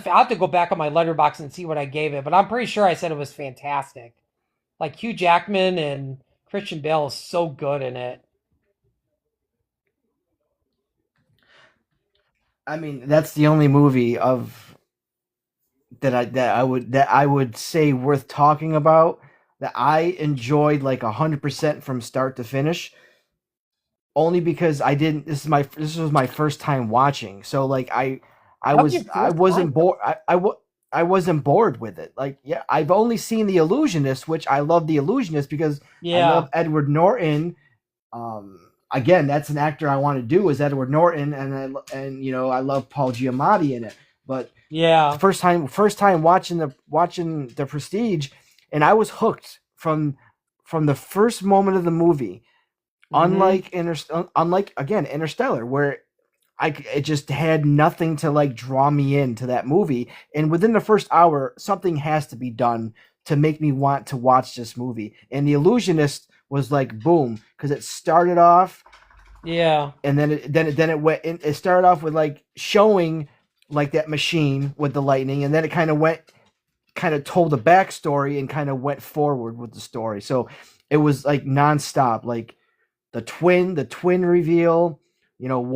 I'll have to go back on my letterbox and see what I gave it, but I'm pretty sure I said it was fantastic. Like Hugh Jackman and Christian Bale is so good in it. I mean, that's the only movie of that I would say worth talking about that I enjoyed like 100% from start to finish. Only because I didn't. This was my first time watching, so like That was your I first wasn't time? bored. I wasn't bored with it. Like yeah, I've only seen The Illusionist, which I love The Illusionist because I Yeah, love Edward Norton. Again, that's an actor I want to do is Edward Norton, and I love Paul Giamatti in it. But yeah. first time watching the Prestige, and I was hooked from the first moment of the movie. Mm-hmm. Unlike again Interstellar, where it just had nothing to like draw me into that movie, and within the first hour, something has to be done to make me want to watch this movie. And The Illusionist was like boom because it started off Yeah, and then it went. It started off with like showing like that machine with the lightning, and then it kind of told the backstory and kind of went forward with the story. So it was like nonstop, like the twin reveal.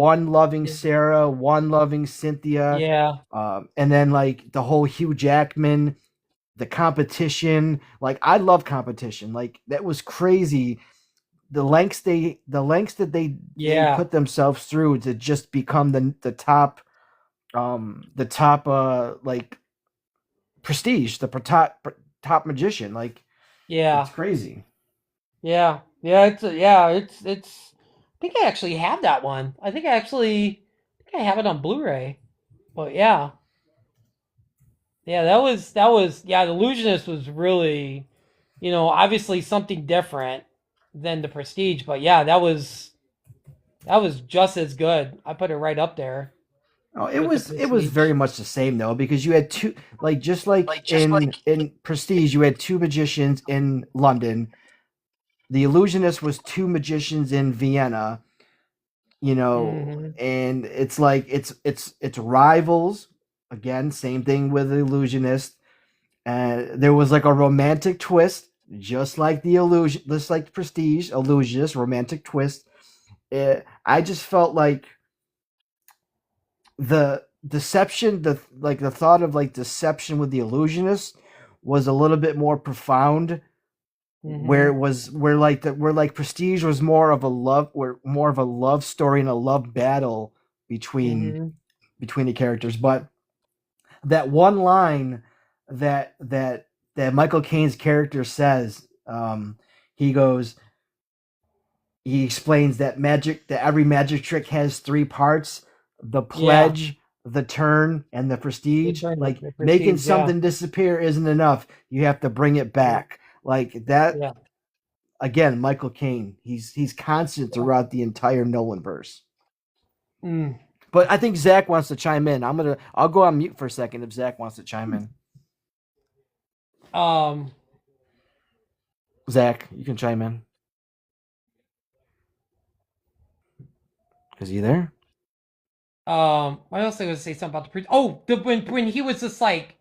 One loving Sarah, one loving Cynthia, yeah, and then like the whole Hugh Jackman, the competition. Like I love competition. Like that was crazy the lengths that they yeah, put themselves through to just become the top like prestige top magician. Like it's yeah, crazy. yeah, yeah. It's. I think I actually have that one. I think I have it on Blu-ray. But yeah, yeah. Yeah. The Illusionist was really, obviously something different than the Prestige. But yeah, that was just as good. I put it right up there Oh, with the it was Prestige. very much the same though because you had two like just like in prestige you had two magicians in London. The illusionist was two magicians in Vienna. you know, and it's like it's rivals again. Same thing with the Illusionist. There was like a romantic twist, just like the Illusion, just like Prestige, Illusionist, romantic twist. I just felt like the deception, the thought of like deception with the Illusionist was a little bit more profound. Where it was, where like Prestige was more of a love story and a love battle between the characters. But that one line that Michael Caine's character says, he goes, he explains that every magic trick has three parts: the pledge, the turn, and the prestige. Like making something disappear isn't enough; you have to bring it back. Like that. Yeah. Again, Michael Caine. He's constant throughout the entire Nolan verse. But I think Zach wants to chime in. I'll go on mute for a second if Zach wants to chime in. Zach, you can chime in. Is he there? I also going to say something about when he was just like,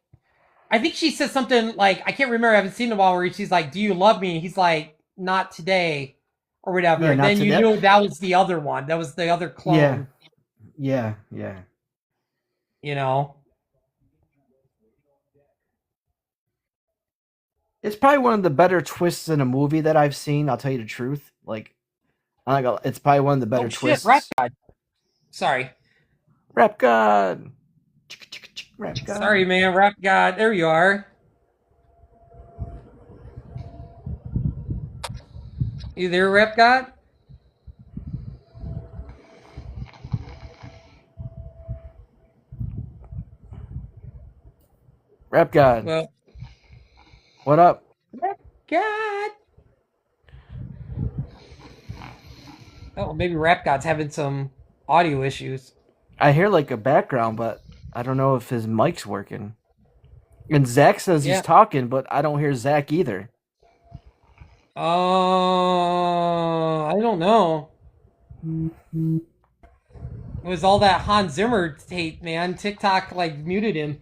I think she said something like, I can't remember, I haven't seen it in a while, where she's like, "Do you love me?" And he's like, "Not today," or whatever. Yeah, and then you knew that was the other one. That was the other clone. Yeah. You know? It's probably one of the better twists in a movie that I've seen, I'll tell you the truth. Like, it's probably one of the better twists. Rap God. Sorry. Rap God. Rap God. Sorry, man. Rap God. There you are. You there, Rap God? Rap God. Well, what up? Rap God. Oh, maybe Rap God's having some audio issues. I hear like a background, but I don't know if his mic's working. And Zach says he's talking, but I don't hear Zach either. I don't know. It was all that Hans Zimmer tape, man. TikTok like muted him.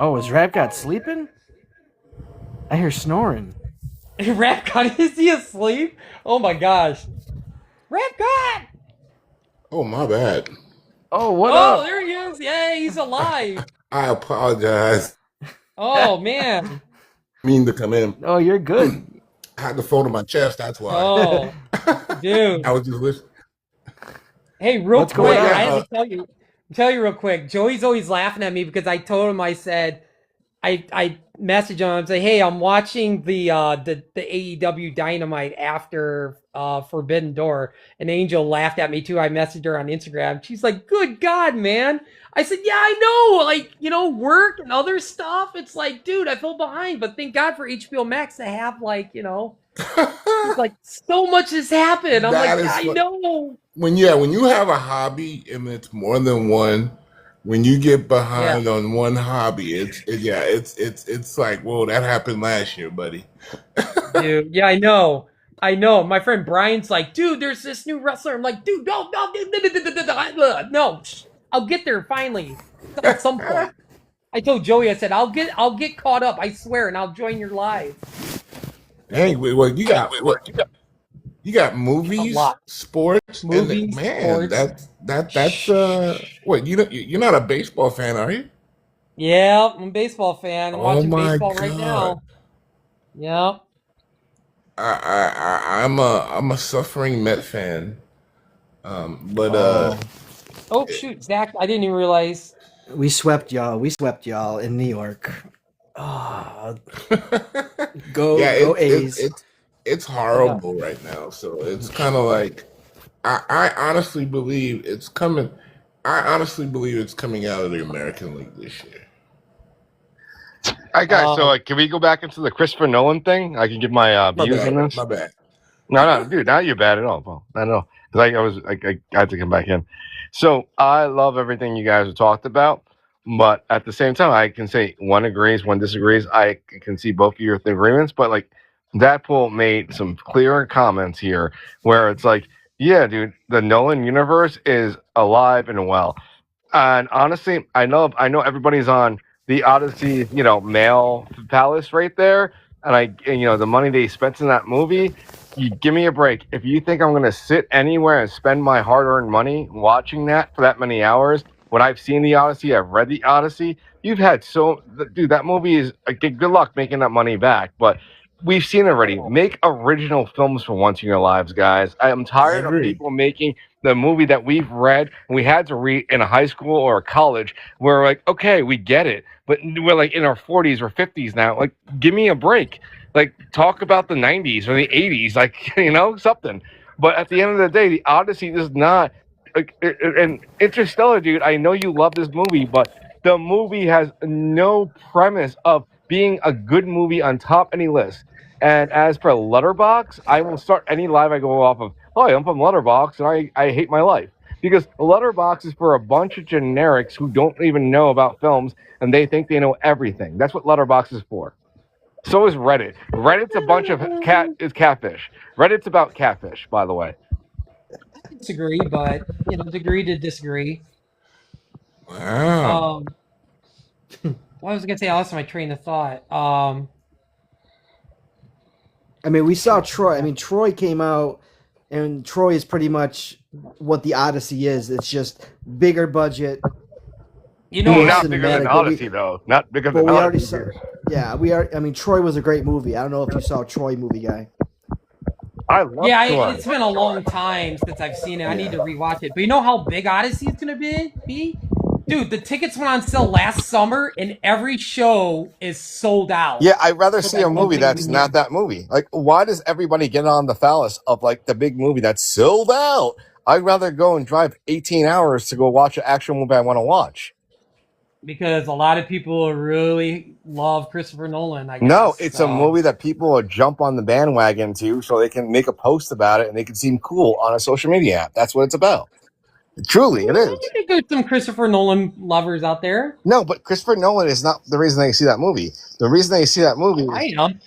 Oh, is Rap God sleeping? I hear snoring. Rap God, is he asleep? Oh my gosh. Rap God! Oh, my bad. Oh, what up? Oh, there he is. Yeah, he's alive. I apologize. Oh, man. I mean to come in. Oh, you're good. I had the phone on my chest, that's why. Oh, dude. I was just listening. Hey, real quick, I have to tell you real quick. Joey's always laughing at me because I told him, I said, I messaged him and say, "Hey, I'm watching the AEW Dynamite after Forbidden Door." And Angel laughed at me too. I messaged her on Instagram. She's like, "Good God, man!" I said, "Yeah, I know. Like, you know, work and other stuff. It's like, dude, I feel behind. But thank God for HBO Max to have, like, you know, like so much has happened." I'm like, yeah, I know. When you have a hobby and it's more than one. When you get behind on one hobby, it's like, whoa, that happened last year, buddy. Dude, yeah, I know. My friend Brian's like, "Dude, there's this new wrestler." I'm like, "Dude, no, I'll get there finally at some point." I told Joey, I said, "I'll get caught up. I swear, and I'll join your live." Dang, well, you got movies, sports, and man, that's what you're not a baseball fan, are you? Yeah, I'm a baseball fan. I'm watching baseball right now. Yeah. I'm a suffering Met fan. Oh shoot, Zach, I didn't even realize. We swept y'all in New York. Oh. Go A's. It's horrible right now. So it's kind of like I honestly believe it's coming. I honestly believe it's coming out of the American League this year. All right, guys. So can we go back into the Christopher Nolan thing? I can give my views on this. My bad. No, dude, not you bad at all. Well, not at all. Because I had to come back in. So I love everything you guys have talked about, but at the same time, I can say one agrees, one disagrees. I can see both of your agreements, but like Deadpool made some clear comments here where it's like, yeah, dude, the Nolan universe is alive and well. And honestly, I know everybody's on the Odyssey, mail palace right there, and the money they spent in that movie. You give me a break. If you think I'm going to sit anywhere and spend my hard-earned money watching that for that many hours, when I've seen the Odyssey, I've read the Odyssey. You've had dude, that movie is good luck making that money back, but we've seen already. Make original films for once in your lives, guys. I am tired of people making the movie that we've read and we had to read in a high school or a college. We're like, okay, we get it, but we're like in our 40s or 50s now. Like, give me a break. Like, talk about the 90s or the 80s, like, something. But at the end of the day, the Odyssey is not. And Interstellar, dude, I know you love this movie, but the movie has no premise of being a good movie on top any list. And as for Letterbox, I will start any live I go off of. Hi, I'm from Letterbox, and I hate my life because Letterbox is for a bunch of generics who don't even know about films and they think they know everything. That's what Letterbox is for. So is Reddit. Reddit's a bunch of catfish. Reddit's about catfish, by the way. I disagree, but degree to disagree. Wow. What was I gonna say? I lost my train of thought. I mean, we saw Troy. I mean, Troy came out, and Troy is pretty much what the Odyssey is. It's just bigger budget. Not bigger than Odyssey, though. Not bigger than Odyssey. I mean, Troy was a great movie. I don't know if you saw Troy, movie guy. I love Troy. It's been a long time since I've seen it. I need to rewatch it. But you know how big Odyssey is gonna be? Dude, the tickets went on sale last summer, and every show is sold out. Yeah, I'd rather see a movie that's not that movie. Like, why does everybody get on the phallus of, like, the big movie that's sold out? I'd rather go and drive 18 hours to go watch an action movie I want to watch. Because a lot of people really love Christopher Nolan, I guess. No, it's a movie that people will jump on the bandwagon to so they can make a post about it and they can seem cool on a social media app. That's what it's about. Truly, it is. I think there's some Christopher Nolan lovers out there. No, but Christopher Nolan is not the reason they see that movie. The reason they see that movie is I am.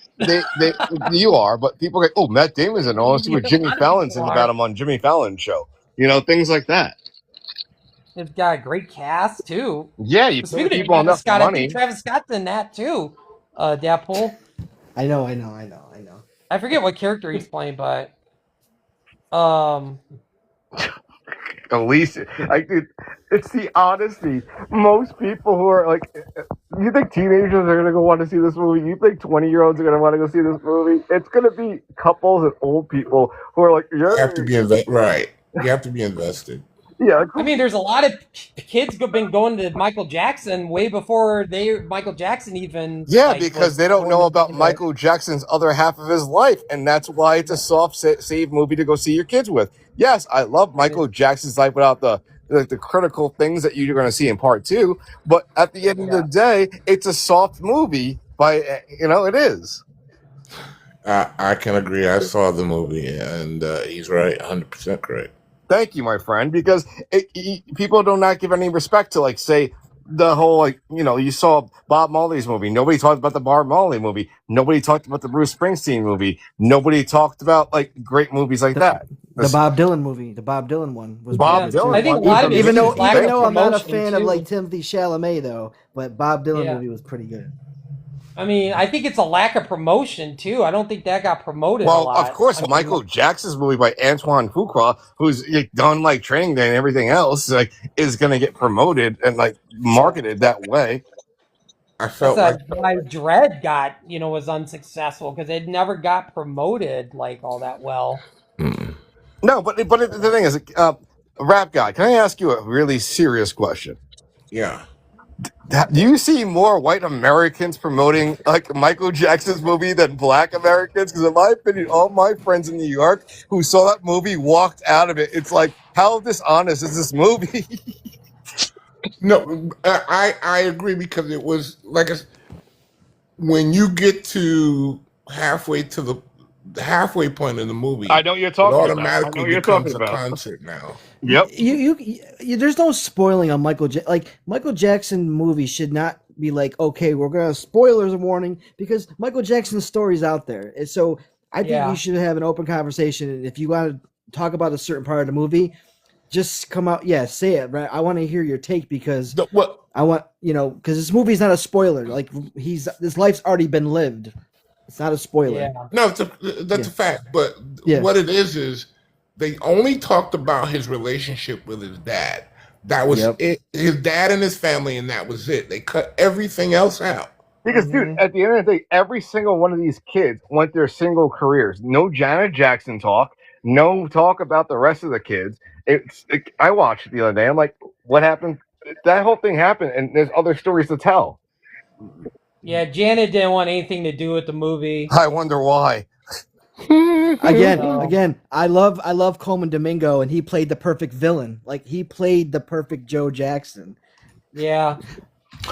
you are, but people go, oh, Matt Damon's in. I want to see what Jimmy Fallon's in about him on Jimmy Fallon's show. Things like that. It's got a great cast too. Yeah, you pay people enough money. I think Travis Scott's in that too. Deadpool. I know. I forget what character he's playing, but at least it's the honesty. Most people who are like, you think teenagers are gonna go want to see this movie? You think 20-year-olds are gonna want to go see this movie? It's gonna be couples and old people who are like, you have to be right. You have to be invested. Yeah, I mean, there's a lot of kids have been going to Michael Jackson way before Michael Jackson even. Yeah, because they don't know about Michael Jackson's other half of his life, and that's why it's a soft save movie to go see your kids with. Yes, I love Michael Jackson's life without the critical things that you're going to see in part 2, but at the end of the day, it's a soft movie. It is. I can agree. I saw the movie, and he's right, 100% correct. Thank you, my friend, because people do not give any respect to, like, say, the whole, you saw Bob Marley's movie. Nobody talked about the Bob Marley movie. Nobody talked about the Bruce Springsteen movie. Nobody talked about, like, great movies like that. The Bob Dylan movie, the Bob Dylan one was Bob Dylan. I think a lot of even though I'm not a fan of like Timothy Chalamet though, but Bob Dylan movie was pretty good. I mean, I think it's a lack of promotion too. I don't think that got promoted. Well, a lot. Of course, Michael Jackson's movie by Antoine Fuqua, who's done like Training Day and everything else, is going to get promoted and like marketed that way. I felt why Dread was unsuccessful because it never got promoted like all that well. No, but the thing is, Rap Guy, can I ask you a really serious question? Yeah. Do you see more white Americans promoting like Michael Jackson's movie than black Americans? Because in my opinion, all my friends in New York who saw that movie walked out of it. It's like, how dishonest is this movie? No, I agree because it was like when you get to halfway point in the movie, I know you're talking it automatically becomes a concert now. Yep. You there's no spoiling on Michael Jackson movie should not be like, okay, we're gonna spoilers warning because Michael Jackson's story's out there. And so I think we should have an open conversation. And if you want to talk about a certain part of the movie, just come out, say it, right? I want to hear your take because I want, because this movie's not a spoiler. Like this life's already been lived. It's not a spoiler. Yeah. No, that's a fact. But what it is they only talked about his relationship with his dad. That was it. His dad and his family, and that was it. They cut everything else out. Because, dude, at the end of the day, every single one of these kids went their single careers. No Janet Jackson talk. No talk about the rest of the kids. I watched it the other day. I'm like, what happened? That whole thing happened, and there's other stories to tell. Yeah, Janet didn't want anything to do with the movie. I wonder why. Again, I love Coleman Domingo, and he played the perfect villain. Like he played the perfect Joe Jackson. Yeah.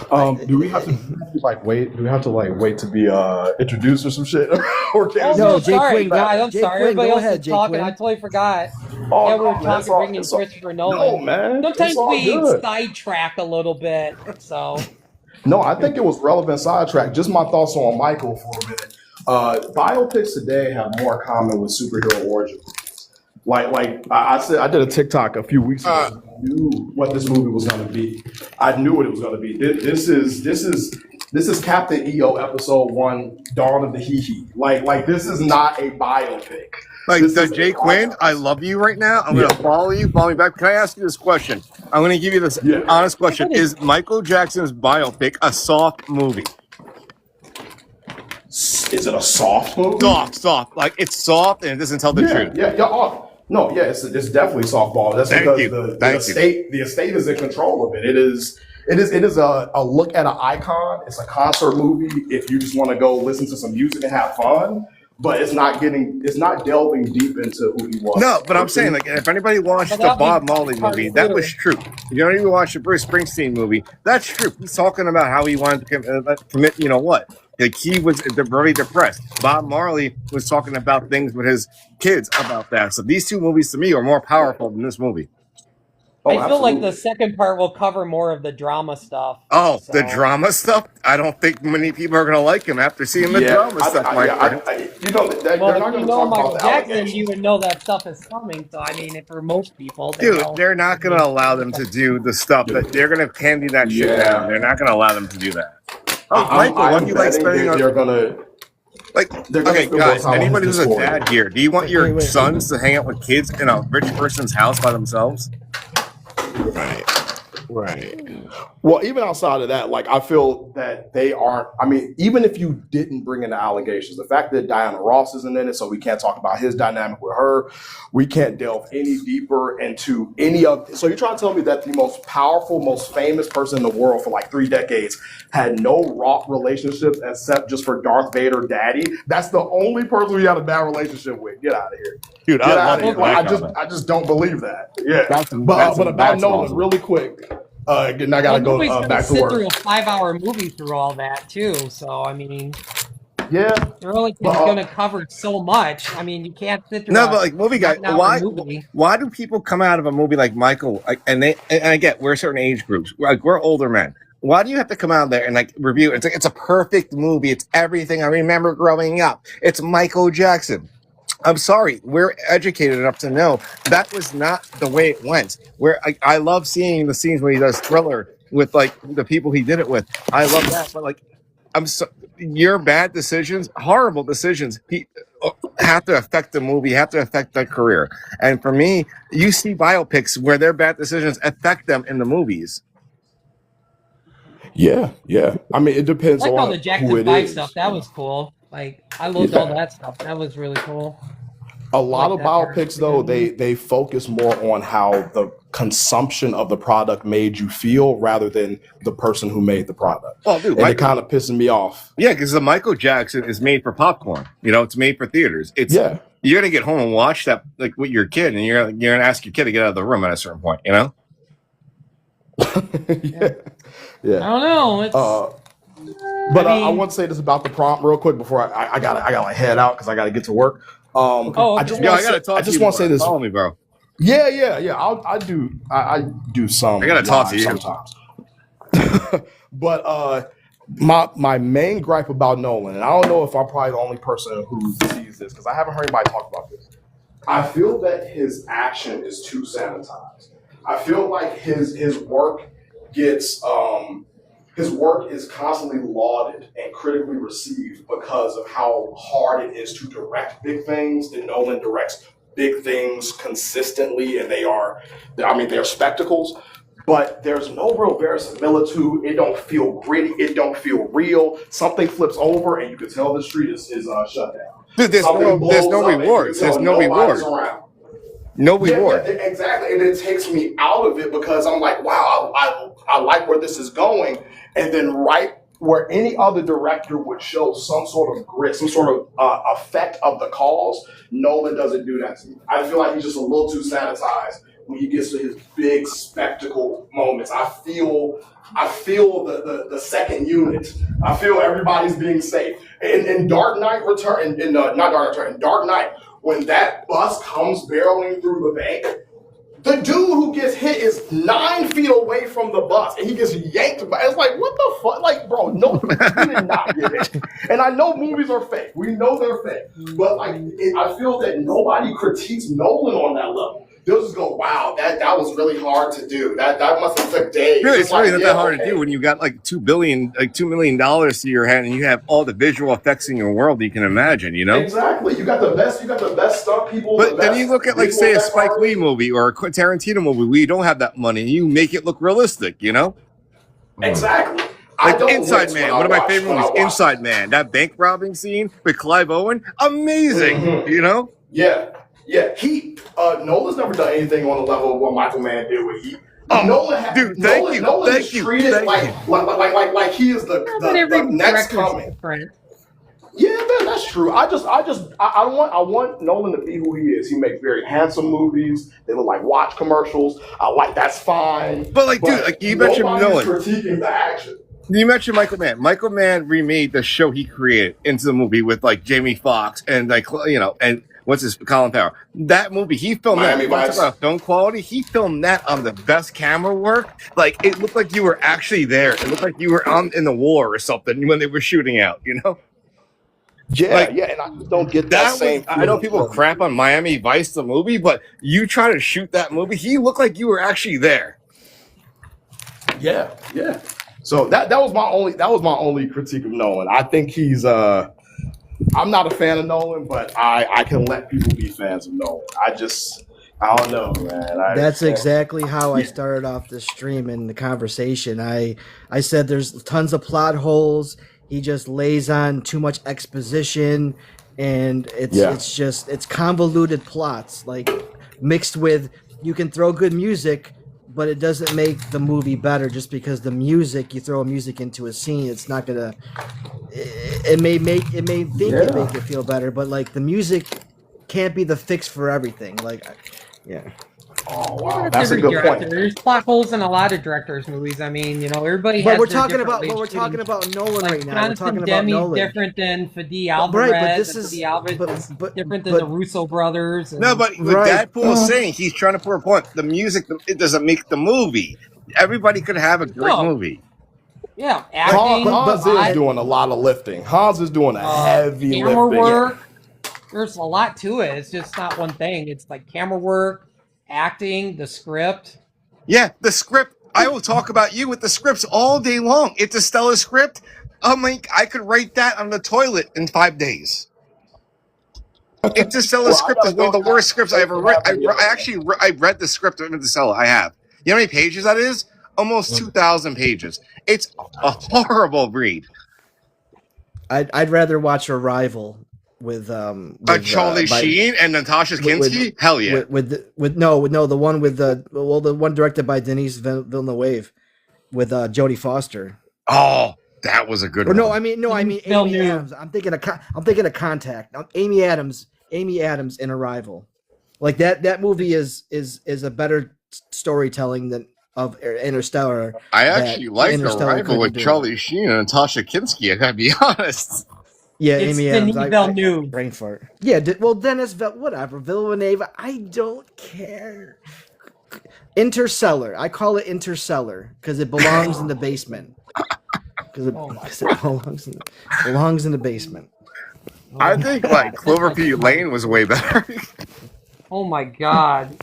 Do we have to wait? Do we have to wait to be introduced or some shit? Or no, Jay Quinn, guys. I'm sorry. Quinn, everybody else ahead, is talking. Quinn. I totally forgot. Oh, yeah, we were talking bringing Christopher Nolan. No, man. Sometimes we sidetrack a little bit. So. No, I think it was relevant sidetrack. Just my thoughts on Michael for a minute. Biopics today have more in common with superhero origin movies. Like I said, I did a TikTok a few weeks ago. I knew what this movie was going to be. I knew what it was going to be. This is Captain EO episode 1, Dawn of the Hee-Hee. Like this is not a biopic. Like Jay Quinn, I love you right now. I'm going to follow you. Follow me back. Can I ask you this question? I'm going to give you this honest question. Is Michael Jackson's biopic a soft movie? Is it a soft movie? Soft. Like it's soft and it doesn't tell the truth. It's definitely softball. That's because the estate is in control of it. It is a look at an icon. It's a concert movie. If you just want to go listen to some music and have fun. But it's not delving deep into who he was. No, but I'm saying, like, if anybody watched the Bob Marley movie, that was true. If you don't even watch the Bruce Springsteen movie, that's true. He's talking about how he wanted to commit, you know what? Like, he was very depressed. Bob Marley was talking about things with his kids about that. So these two movies, to me, are more powerful than this movie. I feel like the second part will cover more of the drama stuff. The drama stuff? I don't think many people are going to like him after seeing the drama stuff. If you know Michael Jackson, you would know that stuff is coming. So, I mean, for most people, they're not going to allow them to do the stuff that they're going to candy that shit down. They're not going to allow them to do that. Michael, what do you like spending on? They're gonna. Okay, guys, anybody who's a dad here, do you want your sons to hang out with kids in a rich person's house by themselves? Right. Well, even outside of that, like I feel that they aren't. I mean, even if you didn't bring in the allegations, the fact that Diana Ross isn't in it, so we can't talk about his dynamic with her. We can't delve any deeper into any of. So you're trying to tell me that the most powerful, most famous person in the world for like 3 decades had no rock relationships except just for Darth Vader daddy? That's the only person we had a bad relationship with. Get out of here, dude. I just don't believe that. Yeah, but about Nolan, really quick. I gotta go back to work. Sit through a 5-hour movie through all that too. So I mean, they're only going to cover so much. I mean, you can't sit through. No, but like movie guy, why do people come out of a movie like Michael? And I get we're certain age groups. We're older men. Why do you have to come out there and like review it? It's like it's a perfect movie. It's everything I remember growing up. It's Michael Jackson. I'm sorry, we're educated enough to know that was not the way it went. Where I love seeing the scenes when he does Thriller with like the people he did it with. I love that, but like, your bad decisions, horrible decisions, have to affect the movie, have to affect their career. And for me, you see biopics where their bad decisions affect them in the movies. Yeah. I mean, it depends on all the Jackson 5 stuff. That was cool. Like I loved all that stuff. That was really cool. A lot of biopics, though, they focus more on how the consumption of the product made you feel rather than the person who made the product. Oh, dude, it kind of pissing me off. Yeah, because the Michael Jackson is made for popcorn. You know, it's made for theaters. You're gonna get home and watch that like with your kid, and you're gonna ask your kid to get out of the room at a certain point. You know. Yeah. I don't know. I want to say this about the prompt real quick before I gotta head out because I gotta get to work. I just want to say this. Follow me, bro. Yeah. I do some. I gotta talk to you sometimes. But my main gripe about Nolan, and I don't know if I'm probably the only person who sees this because I haven't heard anybody talk about this. I feel that his action is too sanitized. I feel like his work gets his work is constantly lauded and critically received because of how hard it is to direct big things. And Nolan directs big things consistently, and they're spectacles. But there's no real verisimilitude. It don't feel gritty. It don't feel real. Something flips over, and you can tell the street is shut down. Dude, there's no reward. There's no reward. No reward. Yeah, exactly. And it takes me out of it because I'm like, wow, I like where this is going. And then right where any other director would show some sort of grit, some sort of effect of the cause, Nolan doesn't do that to me. I feel like he's just a little too sanitized when he gets to his big spectacle moments. I feel the second unit. I feel everybody's being safe. In Dark Knight Return, not Dark Knight Return, in Dark Knight, when that bus comes barreling through the bank, the dude who gets hit is 9 feet away from the bus, and he gets yanked by. It's like, what the fuck? Like, bro, no, we did not get hit. And I know movies are fake. We know they're fake. But like, I feel that nobody critiques Nolan on that level. They'll just go, wow, that was really hard to do. That must have took days. Really, it's really not that hard to do when you got like $2 million to your hand, and you have all the visual effects in your world that you can imagine. You know, exactly. You got the best stunt people. But then you look at like say a Spike Lee movie or a Tarantino movie where you don't have that money, and you make it look realistic. You know, exactly. Like Inside Man, one of my favorite movies. Inside Man, that bank robbing scene with Clive Owen, amazing. Mm-hmm. You know, yeah. Nolan's never done anything on the level of what Michael Mann did with Heat. Nolan is treated like he is the next coming. Yeah, that's true. I want Nolan to be who he is. He makes very handsome movies. They look like watch commercials. That's fine. But dude, like you mentioned Nolan critiquing the action. You mentioned Michael Mann. Michael Mann remade the show he created into the movie with like Jamie Foxx and and what's his Colin Powell. That movie, he filmed Miami that. Talk about film quality. He filmed that on the best camera work. Like it looked like you were actually there. It looked like you were in the war or something when they were shooting out. You know. Yeah, and I just don't get that same. I know people crap on Miami Vice, the movie, but you try to shoot that movie, he looked like you were actually there. Yeah. So that was my only critique of Nolan. I think he's I'm not a fan of Nolan, but I can let people be fans of Nolan. I don't know, man. That's exactly how I started off the stream and the conversation. I said there's tons of plot holes. He just lays on too much exposition, and it's convoluted plots, like mixed with you can throw good music, but it doesn't make the movie better just because you throw music into a scene. It's not gonna. It may make it feel better, but like the music can't be the fix for everything. Like, yeah. Oh wow, that's a good point. There's plot holes in a lot of directors' movies. I mean, everybody. But we're talking about Nolan right now. We're talking about Nolan. Different than Fede Alvarez. Right, but this is different than the Russo brothers. No, but Deadpool is saying he's trying to prove a point. The music, it doesn't make the movie. Everybody could have a great movie. Yeah, acting. Hans is doing a lot of lifting. Hans is doing a heavy camera lifting. Work. There's a lot to it. It's just not one thing. It's like camera work, acting, the script. Yeah, the script. I will talk about you with the scripts all day long. It's a stellar script. I could write that on the toilet in 5 days. It's a stellar script. It's one of the worst scripts I ever read. I read the script of Interstellar. I have. You know how many pages that is? Almost 2,000 pages. It's a horrible read. I'd rather watch Arrival with Charlie Sheen and Natasha Kinski. Hell yeah. The one with the one directed by Denis Villeneuve with Jodie Foster. Oh, that was a good one. I mean Amy Adams. I'm thinking of Contact. Amy Adams in Arrival. Like that movie is a better storytelling than of Interstellar. I actually like Arrival with Charlie Sheen and Natasha Kinski. I gotta be honest. Yeah, Amy Adams. Villeneuve. Brain fart. Yeah, Dennis whatever. Villeneuve. I don't care. Interstellar. I call it Interstellar because it belongs in the basement. Because it belongs in the basement. I think like Cloverfield Lane was way better. Oh my god.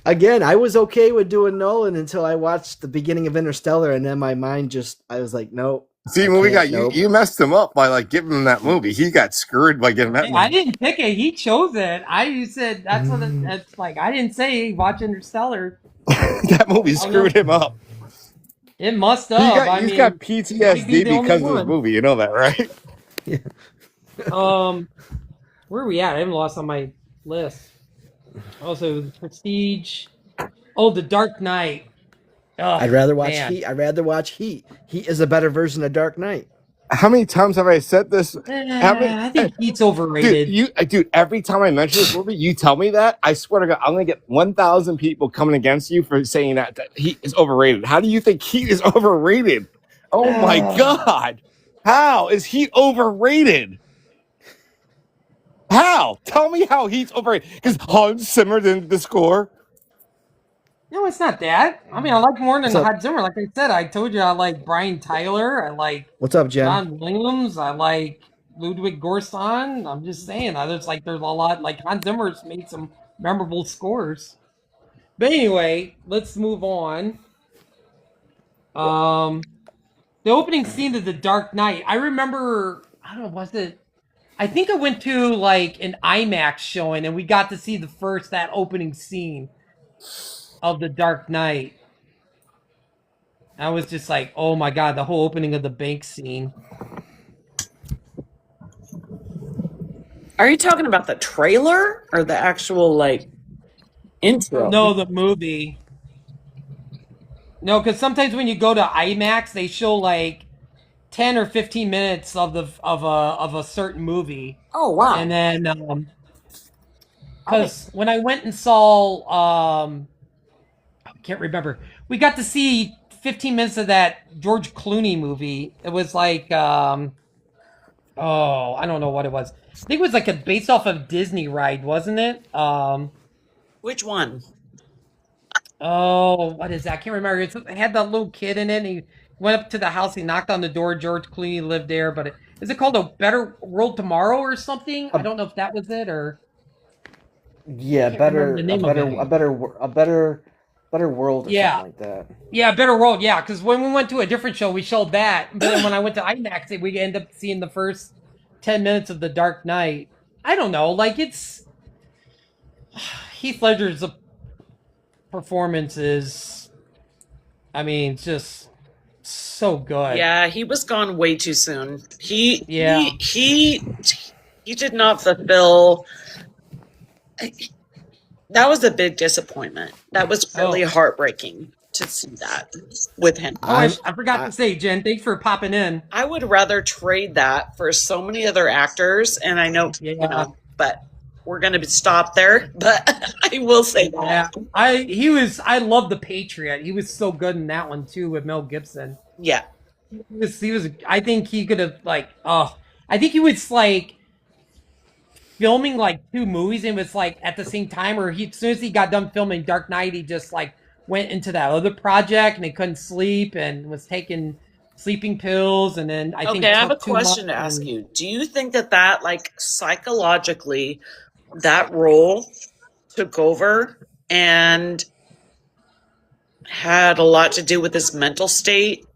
Again, I was okay with doing Nolan until I watched the beginning of Interstellar, and then my mind I was like, nope. See, movie guy, you messed him up by like giving him that movie. He got screwed by giving that movie. I didn't pick it. He chose it. You said that's what it's like. I didn't say watch Interstellar. That movie screwed him up. It must have. He's got PTSD because of this movie. You know that, right? Yeah. Where are we at? I haven't lost on my list. Also, Prestige. Oh, The Dark Knight. Oh, I'd rather watch Heat. Heat is a better version of Dark Knight. How many times have I said this? I think Heat's overrated. Dude, every time I mention this movie, you tell me that. I swear to God, I'm gonna get 1,000 people coming against you for saying that Heat is overrated. How do you think Heat is overrated? Oh my God! How is Heat overrated? How? Tell me how Heat's overrated. Because Hans Zimmer didn't the score. No, it's not that. I mean, I like more than Hans Zimmer. Like I said, I told you I like Brian Tyler. I like What's up, Jen? John Williams. I like Ludwig Göransson. I'm just saying. There's a lot. Like Hans Zimmer's made some memorable scores. But anyway, let's move on. The opening scene of The Dark Knight. I remember. I don't know. Was it? I think I went to like an IMAX showing, and we got to see that opening scene of The Dark Knight. I was just like, oh my god, the whole opening of the bank scene. Are you talking about the trailer or the actual like intro? No, the movie. No, because sometimes when you go to IMAX, they show like 10 or 15 minutes of a certain movie. Oh wow! And then because when I went and saw I can't remember, we got to see 15 minutes of that George Clooney movie. It was like I don't know what it was. I think it was like based off of Disney ride, wasn't it? Which one? Oh, what is that? I can't remember. It had that little kid in it. And he went up to the house. He knocked on the door. George Clooney lived there. But is it called A Better World Tomorrow or something? I don't know if that was it or. Yeah, a better world or something like that. Yeah, Better World. Yeah, because when we went to a different show, we showed that. But then when I went to IMAX, we ended up seeing the first 10 minutes of The Dark Knight. I don't know. Like, it's Heath Ledger's performance is, I mean, just so good. Yeah, he was gone way too soon. He did not fulfill. That was a big disappointment. That was really heartbreaking to see that with him. I forgot to say, Jen, thanks for popping in. I would rather trade that for so many other actors, and I know, but we're going to stop there. But I will say that. Yeah, I love The Patriot. He was so good in that one too with Mel Gibson. Yeah. He was I think he could have I think he was like filming like 2 movies and was like at the same time, or as soon as he got done filming Dark Knight, he just like went into that other project and he couldn't sleep and was taking sleeping pills, and then I have a question to ask you. Do you think that like psychologically that role took over and had a lot to do with his mental state,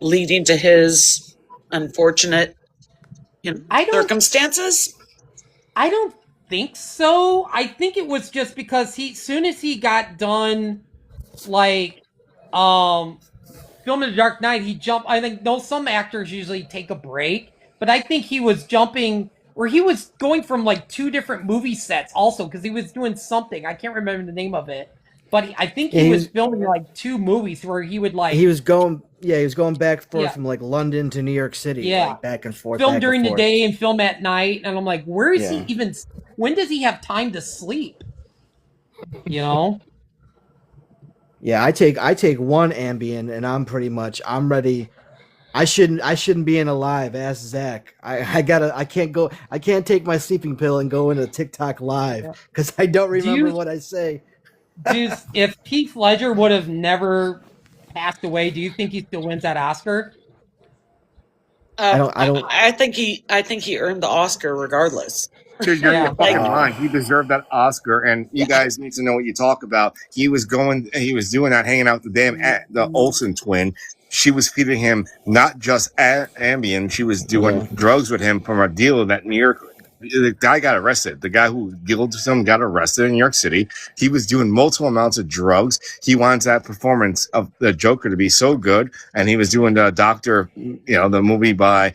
leading to his unfortunate circumstances? I don't think so. I think it was just because soon as he got done, like, filming The Dark Knight, he jumped. I think some actors usually take a break, but I think he was jumping, or he was going from like 2 different movie sets also, because he was doing something. I can't remember the name of it, but I think he was filming like 2 movies where he would like. He was going back and forth from like London to New York City, like back and forth. Film during the day and film at night, and I'm like, where is he even? When does he have time to sleep? You know. Yeah, I take one Ambien and I'm ready I shouldn't be in alive. Ask Zach. I can't take my sleeping pill and go into TikTok live because I don't remember what I say. If Heath Ledger would have never passed away, do you think he still wins that Oscar? I think he earned the Oscar regardless. Dude, you're in your fucking mind. He deserved that Oscar, and you guys need to know what you talk about. He was doing that, hanging out with the Olsen twin. She was feeding him not just Ambien. She was doing drugs with him from a deal that New York. The guy got arrested. The guy who guilted him got arrested in New York City. He was doing multiple amounts of drugs. He wants that performance of the Joker to be so good, and he was doing the Doctor, the movie by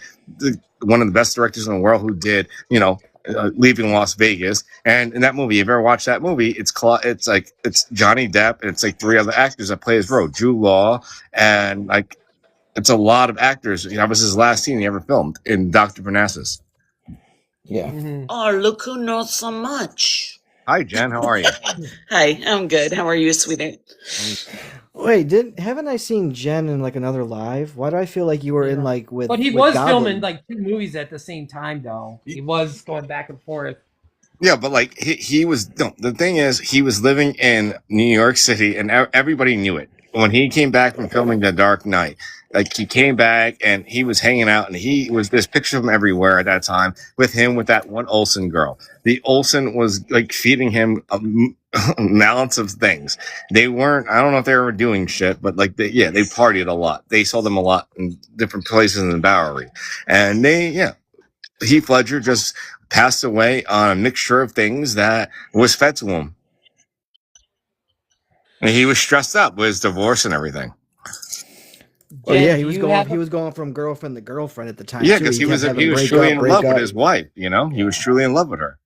one of the best directors in the world who did, Leaving Las Vegas. And in that movie, if you've ever watched that movie, it's Johnny Depp and it's like 3 other actors that play his role, Jude Law, and like it's a lot of actors. That was his last scene he ever filmed in Dr. Parnassus. Yeah. Mm-hmm. Oh, look who knows so much. Hi, Jen. How are you? Hi, I'm good. How are you, sweetie? Wait, haven't I seen Jen in like another live? Why do I feel like you were in like with? But he with was Goblin? filming like 2 movies at the same time, though. He was going back and forth. Yeah, but like he was. No, the thing is, he was living in New York City, and everybody knew it. When he came back from filming The Dark Knight, like he came back and he was hanging out, and there's pictures of him everywhere at that time with that one Olsen girl. The Olsen was like feeding him amounts of things. They weren't. I don't know if they were doing shit, but like they partied a lot. They saw them a lot in different places in the Bowery, and Heath Ledger just passed away on a mixture of things that was fed to him. And he was stressed out with his divorce and everything. Well, yeah, he was going from girlfriend to girlfriend at the time. Yeah, because he was truly in love with his wife. He was truly in love with her.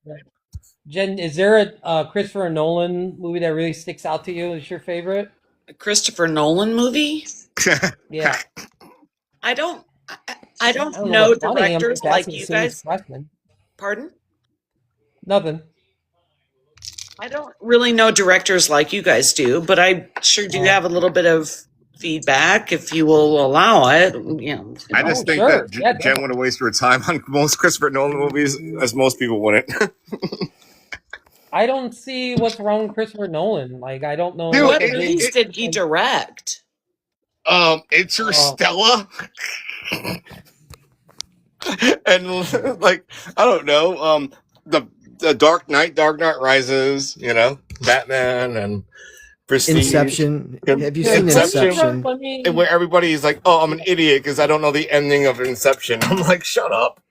Jen, is there a Christopher Nolan movie that really sticks out to you? Is your favorite? A Christopher Nolan movie? Yeah. I don't know directors like you guys. Pardon? Nothing. I don't really know directors like you guys do, but I sure do have a little bit of feedback if you will allow it. I just think that Jen would have wasted her time on most Christopher Nolan movies, as most people wouldn't. I don't see what's wrong with Christopher Nolan. Like, I don't know. What movies did he direct? Interstellar. And like, I don't know. The Dark Knight Rises. Batman and Prestige. Inception. Have you seen Inception? And where everybody's like, "Oh, I'm an idiot because I don't know the ending of Inception." I'm like, "Shut up."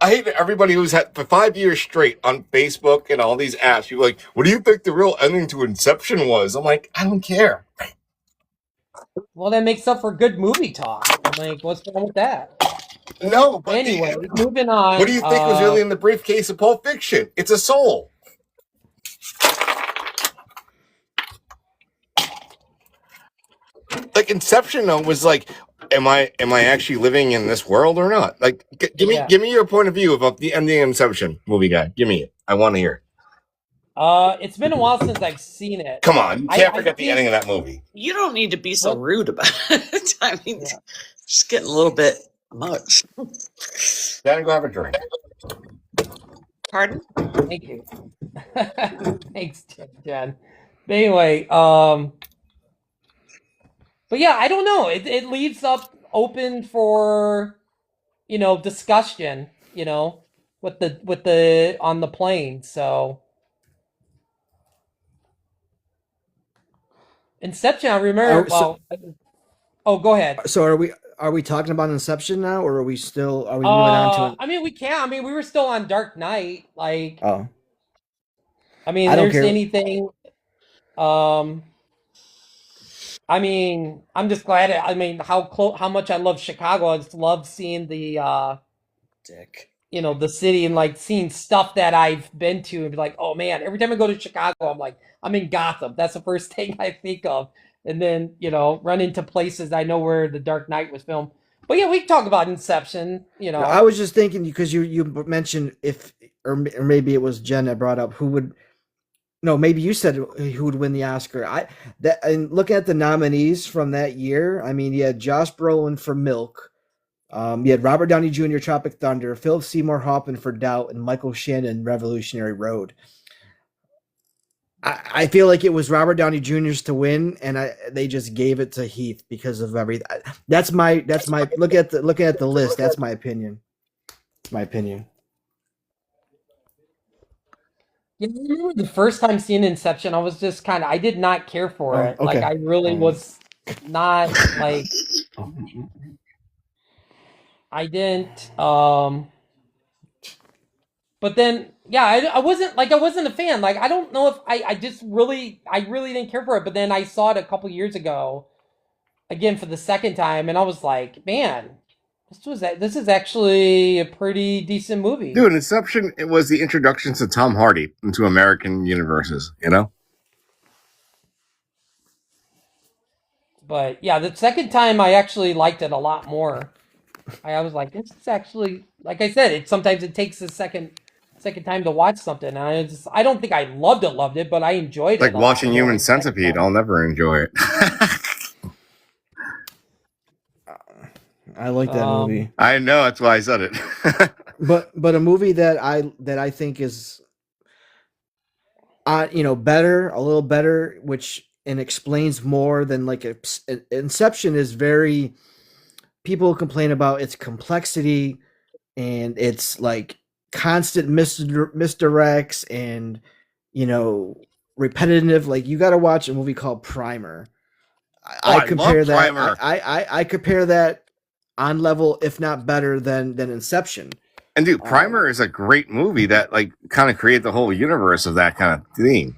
I hate that everybody who's had for 5 years straight on Facebook and all these apps. You're like, "What do you think the real ending to Inception was?" I'm like, "I don't care." Well, that makes up for good movie talk. I'm like, what's wrong with that? No, but anyway, moving on. What do you think was really in the briefcase of Pulp Fiction? It's a soul. Like Inception, though, was like, am I actually living in this world or not? Like, give me your point of view about the ending of Inception, movie guy. Give me it. I want to hear. It's been a while since I've seen it. Come on, you can't forget the ending of that movie. You don't need to be so rude about it. I mean, just getting a little bit much. Then go have a drink. Pardon? Thank you. Thanks, Jen. But anyway, but yeah, I don't know. It leaves up open for discussion. With the on the plane. So Inception, I remember. Go ahead. So are we talking about Inception now, or are we moving on to? I mean, we can. I mean, we were still on Dark Knight. Like, I mean, there's anything. I mean, I'm just glad. How much I love Chicago. I just love seeing the the city and like seeing stuff that I've been to and be like, oh man, every time I go to Chicago, I'm like, I'm in Gotham. That's the first thing I think of. And then, run into places I know where The Dark Knight was filmed. But yeah, we can talk about Inception, I was just thinking because you mentioned or maybe it was Jen that brought up who would No, maybe you said who would win the Oscar. And looking at the nominees from that year, I mean, you had Josh Brolin for Milk, you had Robert Downey Jr. Tropic Thunder, Philip Seymour Hoffman for Doubt, and Michael Shannon Revolutionary Road. I feel like it was Robert Downey Jr.'s to win, and they just gave it to Heath because of everything. That's my looking at the list. That's my opinion. It's my opinion. Yeah, I remember the first time seeing Inception, I was just kind of, I did not care for Oh, it. Like, okay. I really was not, like, I didn't, but then, yeah, I wasn't, like, I wasn't a fan. Like, I don't know if I just really, I really didn't care for it. But then I saw it a couple years ago, again for the second time, and I was like, man, this is actually a pretty decent movie. Dude, Inception, it was the introduction to Tom Hardy into American universes, you know? But yeah, the second time I actually liked it a lot more. I was like, this is actually, like I said, sometimes it takes a second time to watch something. And I don't think I loved it, but I enjoyed it Like a lot watching more Human the second Centipede, time. I'll never enjoy it. I like that movie. I know, that's why I said it. But a movie that I think is better, a little better, which and explains more than like Inception is very, people complain about its complexity and it's like constant misdirects and repetitive. Like, you got to watch a movie called Primer. I compare love that. Primer. I compare that on level, if not better than Inception. And dude, Primer is a great movie that like kind of created the whole universe of that kind of theme.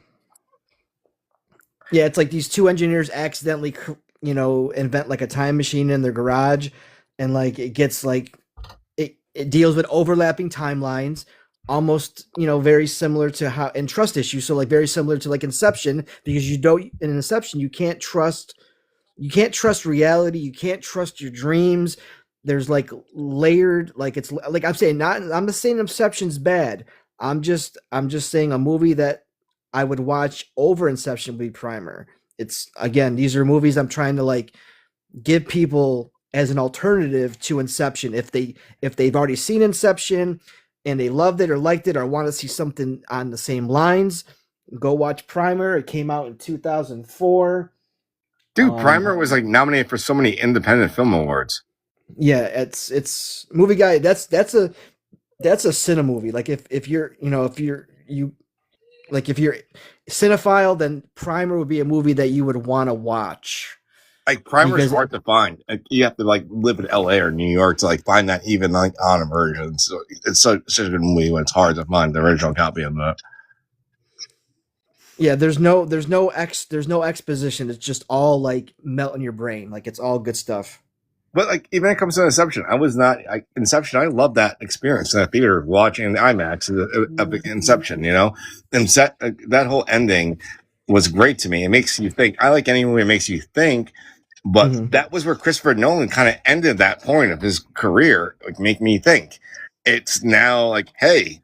Yeah, it's like these two engineers accidentally, invent like a time machine in their garage, and like it gets like it deals with overlapping timelines, almost very similar to how in trust issues. So like very similar to like Inception, because you don't in Inception you can't trust reality, you can't trust your dreams. There's like layered, like it's like I'm saying, not I'm not saying Inception's bad. I'm just saying a movie that I would watch over Inception would be Primer. It's, again, these are movies I'm trying to like give people as an alternative to Inception. If they've already seen Inception and they loved it or liked it or want to see something on the same lines, go watch Primer. It came out in 2004. Dude, Primer was like nominated for so many independent film awards. Yeah, it's movie guy. That's a cine movie. Like if you're cinephile, then Primer would be a movie that you would want to watch. Like Primer's hard to find. You have to like live in LA or New York to like find that even like on a version. So it's such a good movie when it's hard to find the original copy of that. Yeah, there's no exposition. It's just all like melt in your brain. Like, it's all good stuff. But like, even when it comes to Inception, Inception, I love that experience in the theater watching the IMAX of Inception, and that whole ending was great to me. It makes you think. I like any movie that makes you think, but that was where Christopher Nolan kind of ended that point of his career, like make me think. It's now like, hey,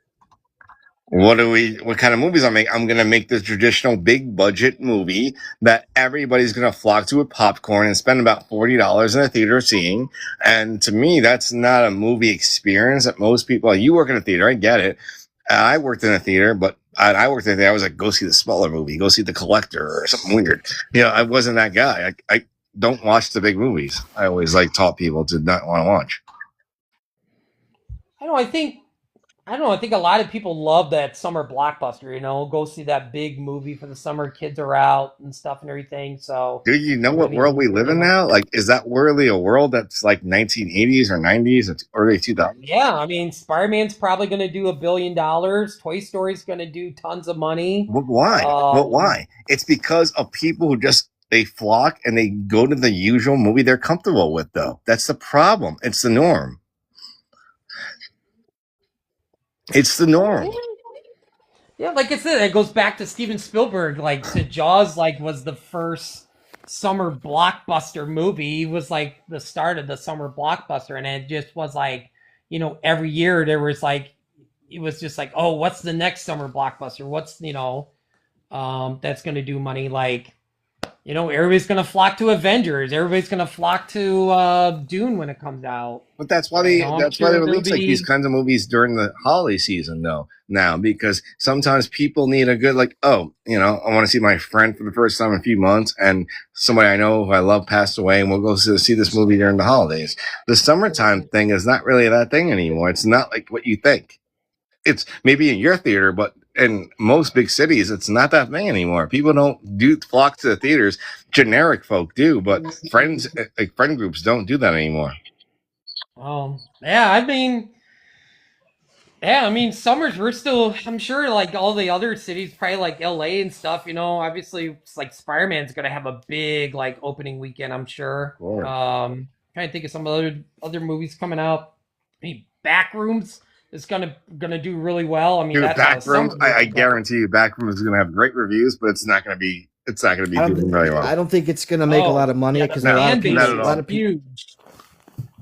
what kind of movies I'm going to make this traditional big budget movie that everybody's going to flock to with popcorn and spend about $40 in a theater seeing. And to me, that's not a movie experience that most people, you work in a theater, I get it. I worked in a theater, but I worked in a theater, I was like, go see the smaller movie, go see The Collector or something weird. I wasn't that guy. I don't watch the big movies. I always like taught people to not want to watch. I don't know. I think a lot of people love that summer blockbuster. Go see that big movie for the summer. Kids are out and stuff and everything. So, do you know what world we live in now? Like, is that really a world that's like 1980s or 90s or early 2000s? Yeah, I mean, Spider-Man's probably going to do $1 billion. Toy Story's going to do tons of money. But why? But why? It's because of people who they flock and they go to the usual movie they're comfortable with, though. That's the problem. It's the norm. It's the norm. Yeah, like I said, it goes back to Steven Spielberg. Like, Jaws, like, was the first summer blockbuster movie. It was like the start of the summer blockbuster, and it just was like, every year there was like, it was just like, oh, what's the next summer blockbuster? What's That's going to do money. Like, you know, everybody's going to flock to Avengers. Everybody's going to flock to Dune when it comes out. But that's why You know, I'm they sure there'll release like these be. kinds of movies during the holiday season though now, because sometimes people need a good like, oh, you know, I want to see my friend for the first time in a few months, and somebody I know who I love passed away, and we'll go see this movie during the holidays. The summertime thing is not really that thing anymore. It's not like what you think. It's maybe in your theater, but in most big cities, it's not that thing anymore. People don't do flock to the theaters. Generic folk do, but friends, like friend groups, don't do that anymore. Yeah, I mean, summers, we're still, I'm sure, like, all the other cities, probably like LA and stuff, you know, obviously, it's like Spider-Man's going to have a big, like, opening weekend, I'm sure. Sure. Trying to think of some other movies coming out. I mean, Backrooms is gonna do really well. I mean, Dude, that's Backrooms, I guarantee you, Backrooms is going to have great reviews, but it's not going to be doing very well. I don't think it's going to make a lot of money because a lot of people. Huge.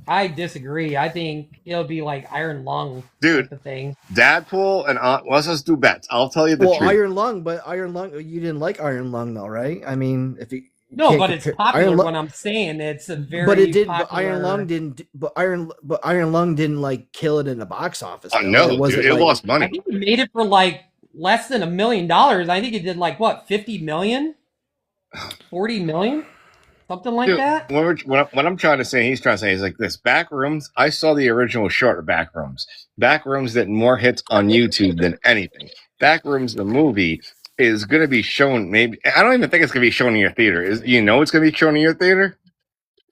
I disagree. I think it'll be like Iron Lung, dude. Type of thing. Deadpool and let's just do bets. I'll tell you the truth. Iron Lung, you didn't like Iron Lung though, right? I mean, if you no, but it's popular. When I'm saying it's a very, but it did. Popular... But Iron Lung didn't. But Iron Lung didn't like kill it in the box office. Oh no, it lost money. I think it made it for like less than $1 million. I think it did like what, 50 million, 40 million. Something like that. What I'm trying to say, he's trying to say is like this. Backrooms, I saw the original short of Backrooms. Backrooms did more hits on YouTube than anything. Backrooms, the movie, is going to be shown. Maybe I don't even think it's going to be shown in your theater. It's going to be shown in your theater?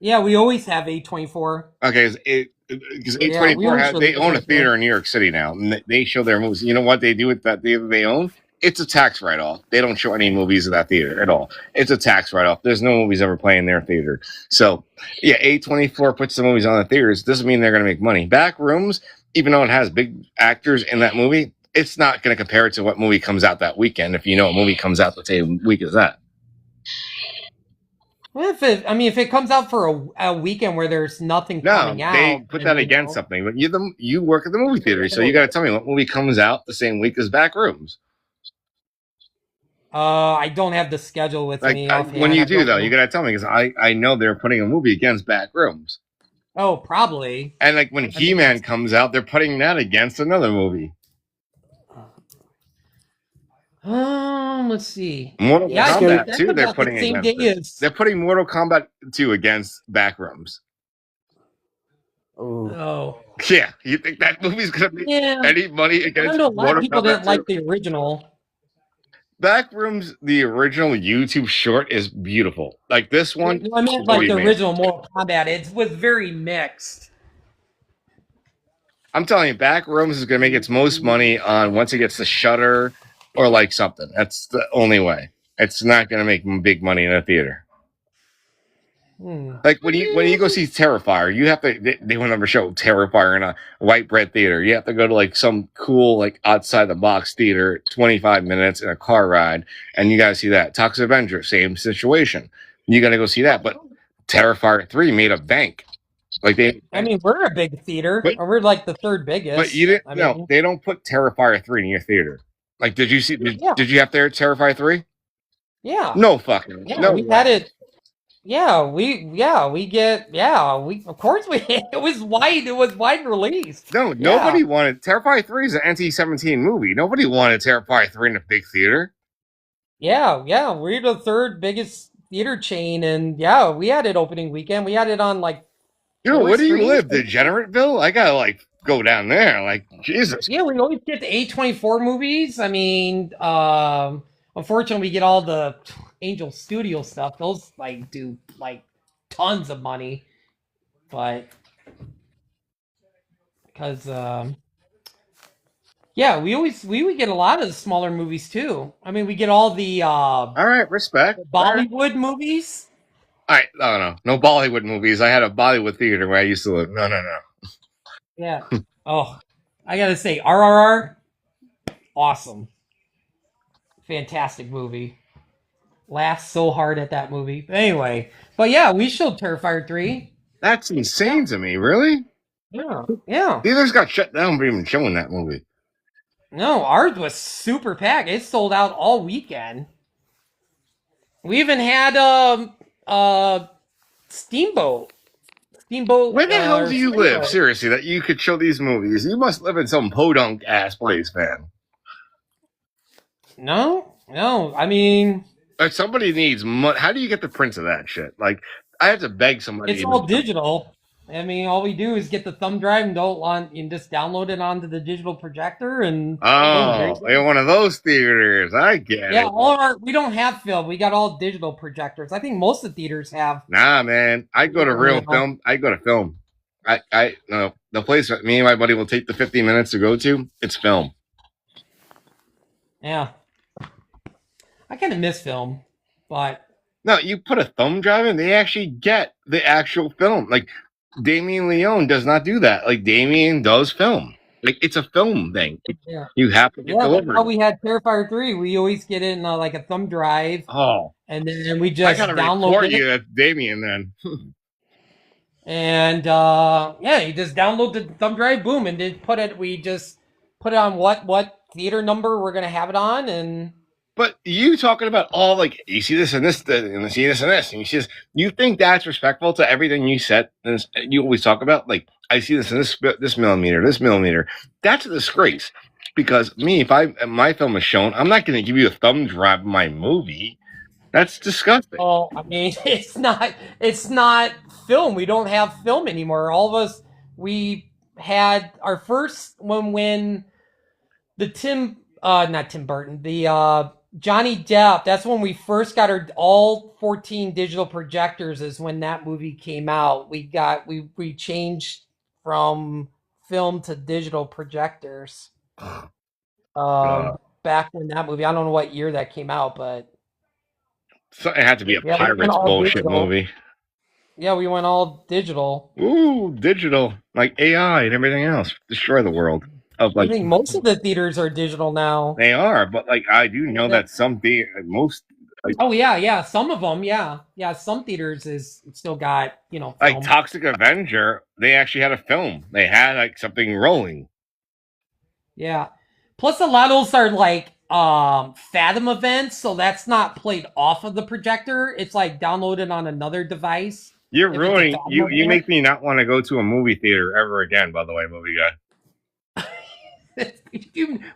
Yeah, we always have A24. Okay, because A24 they own a theater in New York City now, and they show their movies. You know what they do with that theater they own? It's a tax write-off. They don't show any movies of that theater at all. It's a tax write-off. There's no movies ever playing in their theater. So, yeah, A24 puts the movies on the theaters. Doesn't mean they're going to make money. Backrooms, even though it has big actors in that movie, it's not going to compare it to what movie comes out that weekend. If you know a movie comes out the same week as that. Well, if it comes out for a weekend where there's nothing coming out, they put that against something. But you work at the movie theater, so you got to tell me what movie comes out the same week as Backrooms. I don't have the schedule with me. When you do, though, you got to tell me because I know they're putting a movie against Backrooms. Oh, probably. And like when He-Man comes out, they're putting that against another movie. Let's see. Mortal Kombat 2, they're putting against. They're putting Mortal Kombat 2 against Backrooms. Oh. Yeah, you think that movie's gonna make any money against? I know a lot of people didn't like the original. Backrooms, the original YouTube short is beautiful. Like this one. I meant like the original Mortal Kombat. It was very mixed. I'm telling you, Backrooms is gonna make its most money on once it gets to Shudder or like something. That's the only way. It's not gonna make big money in a theater. Like when you go see Terrifier, you have to. They will never show Terrifier in a white bread theater. You have to go to like some cool like outside the box theater, 25 minutes in a car ride, and you gotta see that. Toxic Avenger, same situation. You gotta go see that. But Terrifier 3 made a bank. Like we're a big theater, or we're like the third biggest. But you didn't. No, they don't put Terrifier 3 in your theater. Like, did you see? Did you have Terrifier 3? Yeah. No fucking. Yeah, no we had it. Yeah, of course it was wide release. No, nobody wanted Terrifier 3 is an NC-17 movie. Nobody wanted Terrifier 3 in a big theater. Yeah, we're the third biggest theater chain, and we had it opening weekend. We had it on like. Where do you live? Degeneratville? I gotta like go down there. Like Jesus. Yeah, we always get the A24 movies. I mean, unfortunately, we get all the Angel Studio stuff. Those like do like tons of money, but because we would get a lot of the smaller movies too. I mean, we get all the all right, respect Bollywood movies. All right, no Bollywood movies. I had a Bollywood theater where I used to live. No. Yeah. Oh, I gotta say, RRR, awesome, fantastic movie. Laughed so hard at that movie. But anyway, we showed Terrifier 3. That's insane to me, really? Yeah. Theaters got shut down for even showing that movie. No, ours was super packed. It sold out all weekend. We even had Steamboat. Where the hell do you live? Steamboat. Seriously, that you could show these movies? You must live in some podunk ass place, man. No. I mean, If somebody needs money, how do you get the prints of that shit? Like, I have to beg somebody. it's all digital. I mean, all we do is get the thumb drive and just download it onto the digital projector and oh, you're one of those theaters. I get it. we don't have film. We got all digital projectors. I think most of the theaters have. Nah, man. I go to real film. I go to film. No, the place that me and my buddy will take the 15 minutes to go to, it's film. Yeah. I kind of miss film, but no, you put a thumb drive in, they actually get the actual film. Like Damien Leone does not do that. Like Damien does film. Like it's a film thing. Yeah. You have to get delivered. How we had Terrifier 3. We always get it in like a thumb drive. Oh. And then we just I gotta download report it. you that's Damien then. And you just download the thumb drive, boom, and then we just put it on what theater number we're gonna have it on, and but you talking about all like you see this and this and you see this and this and you see this, you think that's respectful to everything you said and you always talk about like I see this and this millimeter. That's a disgrace because if my film is shown, I'm not going to give you a thumb drive of my movie. That's disgusting. Oh, I mean, it's not film. We don't have film anymore. All of us, we had our first one when the not Tim Burton, the Johnny Depp. That's when we first got all 14 digital projectors. Is when that movie came out. We changed from film to digital projectors. Back when that movie, I don't know what year that came out, but. So it had to be a Pirates bullshit movie. Yeah, we went all digital. Ooh, digital. Like AI and everything else. Destroy the world. I think most of the theaters are digital now. They are, but like I do know that some most. Like, oh yeah, some of them, yeah. Some theaters is still got film. Like Toxic Avenger, they actually had a film. They had like something rolling. Yeah. Plus, a lot of those are like Fathom events, so that's not played off of the projector. It's like downloaded on another device. You're ruining. You make me not want to go to a movie theater ever again. By the way, movie guy.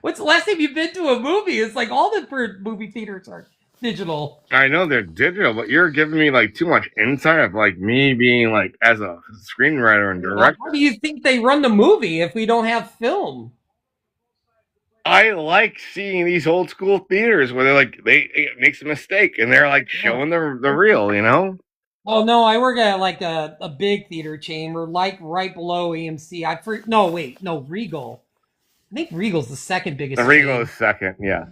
What's the last time you've been to a movie? It's like all the movie theaters are digital. I know they're digital, but you're giving me like too much insight of like me being like as a screenwriter and director. How do you think they run the movie if we don't have film? I like seeing these old school theaters where they're like they makes a mistake and they're like showing the real, Oh no, I work at like a big theater chain. We're like right below AMC. Regal. I think Regal's the second biggest. The Regal is second, yeah.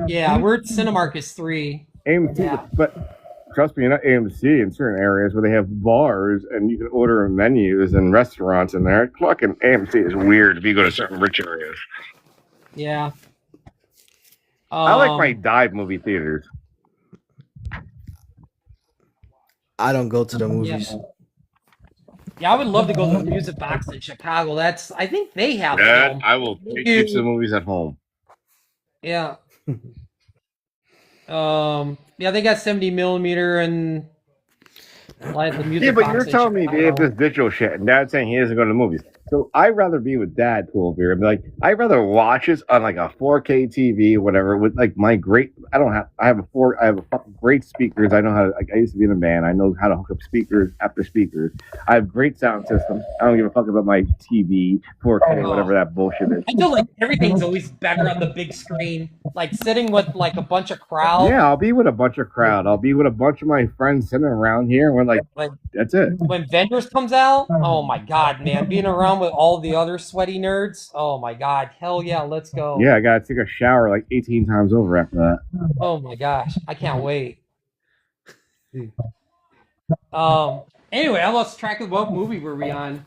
Yeah, we're at Cinemark is 3. AMC, yeah. But trust me, not AMC in certain areas where they have bars and you can order menus and restaurants in there. Fucking AMC is weird if you go to certain rich areas. Yeah. I like my dive movie theaters. I don't go to the movies. Yeah, I would love to go to the Music Box in Chicago. I think they have film. I will take you to the movies at home. Yeah. They got 70 millimeter and like the Music Box. Yeah, but you're telling me they have this digital shit, and Dad's saying he doesn't go to the movies. So I'd rather be with Dad, 12 year. Like I'd rather watch this on like a 4K TV or whatever with like my great. I have fucking great speakers. I know how to. Like I used to be in a band. I know how to hook up speakers after speakers. I have great sound system. I don't give a fuck about my TV, 4K, whatever that bullshit is. I feel like everything's always better on the big screen. Like sitting with like a bunch of crowd. Yeah, I'll be with a bunch of crowd. I'll be with a bunch of my friends sitting around here. And we're like, that's it. When Avengers comes out, oh my god, man, being around with all the other sweaty nerds, oh my god, hell yeah, let's go. Yeah, I gotta take a shower like 18 times over after that. Oh my gosh, I can't wait. Anyway, I lost track of what movie were we on.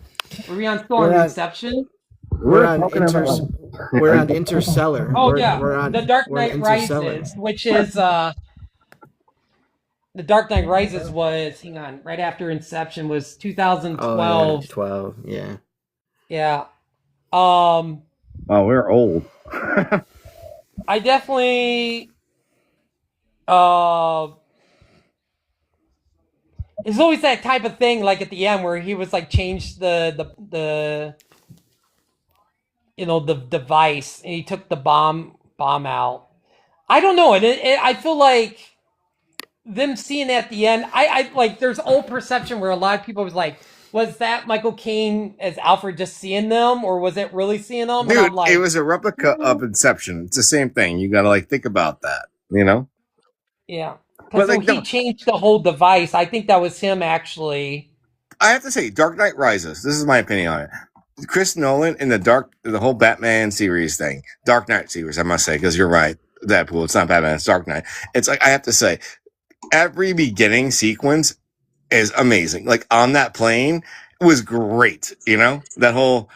Were we on still on Inception? We're on Interstellar. Oh we're on The Dark Knight Rises, which is The Dark Knight Rises was right after Inception was 2012. 12, yeah. Yeah. Oh, we're old. I definitely it's always that type of thing, like at the end where he was like changed the the device and he took the bomb out. I don't know, and I feel like them seeing at the end, I like there's old perception where a lot of people was like, was that Michael Caine as Alfred just seeing them, or was it really seeing them? And I'm Dude, it like, was a replica of Inception. It's the same thing. You gotta like think about that, you know? yeah, because But so like he no, changed the whole device. I think that was him actually. I have to say, Dark Knight Rises. This is my opinion on it. Chris Nolan in the whole Batman series thing, Dark Knight series, I must say, because you're right, Deadpool. It's not Batman, it's Dark Knight. It's like I have to say, every beginning sequence is amazing. Like on that plane was great. You know that whole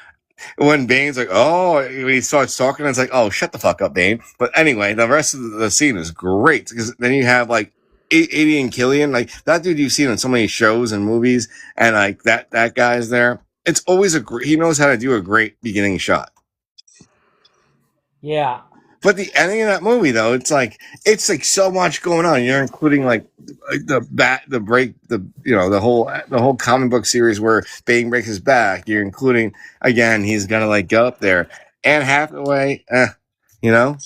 when Bane's like, oh, when he starts talking, it's like, oh, shut the fuck up, Bane. But anyway, the rest of the scene is great because then you have like Adrian Killian, like that dude you've seen in so many shows and movies, and like that guy's there. It's always he knows how to do a great beginning shot. Yeah. But the ending of that movie, though, it's like so much going on. You're including like the break, the whole comic book series where Bane breaks his back. You're including again, he's gonna like go up there, and half the way, you know.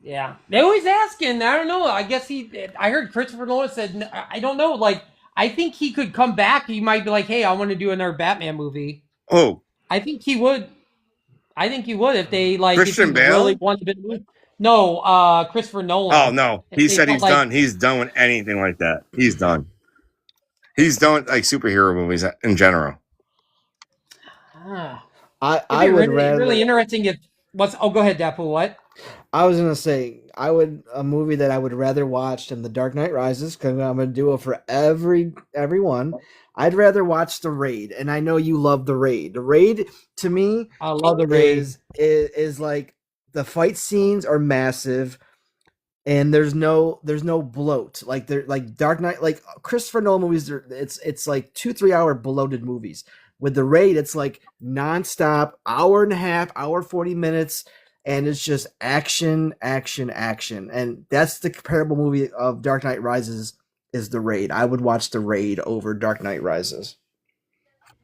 Yeah, they always asking. I don't know. I guess I heard Christopher Nolan said. I don't know. Like, I think he could come back. He might be like, "Hey, I want to do another Batman movie." Oh, I think he would. I think he would if they like if he Christian really Bale. wanted to. No, Christopher Oh Nolan. no, If he they said felt he's like, done. He's done with anything like that. He's done. He's done with, like superhero movies in general. it'd I be would really really rather. interesting if what's. Oh, go ahead, Deadpool. What? I was gonna say a movie that I would rather watch than The Dark Knight Rises because I'm gonna do it for everyone. I'd rather watch The Raid, and I know you love The Raid. The Raid to me I love the raid. is like the fight scenes are massive, and there's no bloat like they're like Dark Knight, like Christopher Nolan movies. It's like 2-3 hour bloated movies. With The Raid, it's like nonstop, hour and a half, hour 40 minutes, and it's just action, action, action. And that's the comparable movie of Dark Knight Rises is The Raid. I would watch The Raid over Dark Knight Rises.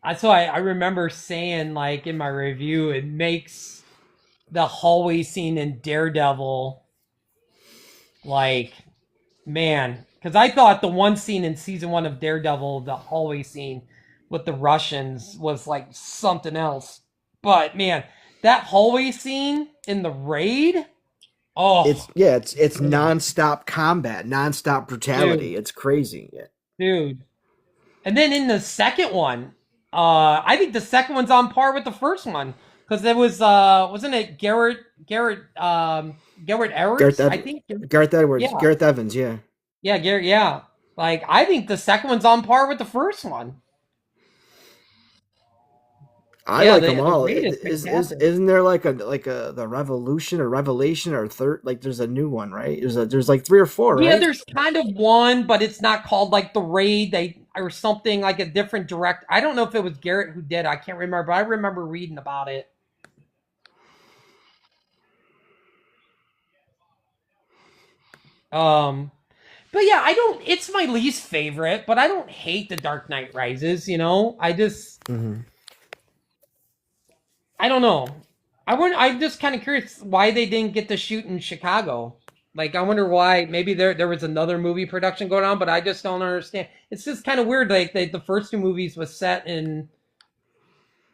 That's why I remember saying like in my review, it makes the hallway scene in Daredevil like man, because I thought the one scene in season one of Daredevil, the hallway scene with the Russians, was like something else. But man, that hallway scene in the raid, oh, It's nonstop combat, nonstop brutality. dude, It's crazy. Yeah. dude. And then in the second one, I think the second one's on par with the first one because there was wasn't it Garrett Gareth Edwards? I Ev- think Gareth Edwards, yeah, Gareth Evans, yeah. yeah, Garrett, yeah. Like I think the second one's on par with the first one. I Yeah, like them the all. raid is fantastic. Isn't there like a the Revolution or Revelation or third, like there's a new one, right? There's like three or four, Yeah, right? there's kind of one, but it's not called like the raid. They or something like a different direct. I don't know if it was Garrett who did. I can't remember, but I remember reading about it. Um, but yeah, I don't. It's my least favorite, but I don't hate the Dark Knight Rises. I just Mm-hmm. I don't know. I'm just kind of curious why they didn't get to shoot in Chicago. Like, I wonder why. Maybe there was another movie production going on, but I just don't understand. It's just kind of weird. Like, the first two movies was set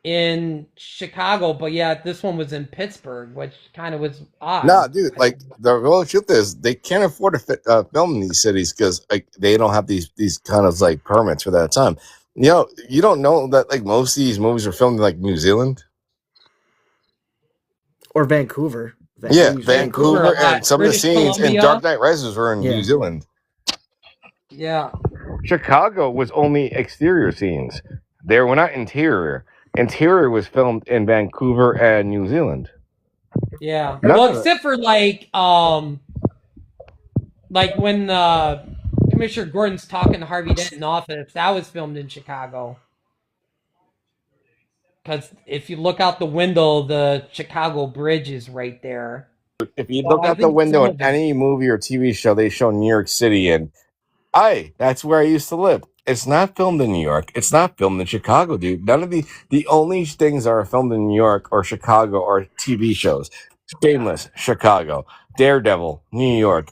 in Chicago, but yeah, this one was in Pittsburgh, which kind of was Nah, odd. dude. Like the real truth is, they can't afford to film in these cities because like they don't have these kind of like permits for that time. You know, you don't know that like most of these movies are filmed in like New Zealand. Or Vancouver. They Yeah, use Vancouver Vancouver. a Vancouver, and lot. some of the British scenes in Columbia. Dark Knight Rises were in New Yeah. Zealand. Yeah. Chicago was only exterior scenes. They were not interior. Interior was filmed in Vancouver and New Zealand. Yeah. None Well, of it. except for like when Commissioner Gordon's talking to Harvey Dent in office, that was filmed in Chicago. because if you look out the window, the Chicago Bridge is right there. If you So look I out the think window some in of it. any movie or TV show, they show New York City, and that's where I used to live. It's not filmed in New York. It's not filmed in Chicago, dude. None of the only things that are filmed in New York or Chicago are TV shows. Shameless, Chicago. Daredevil, New York.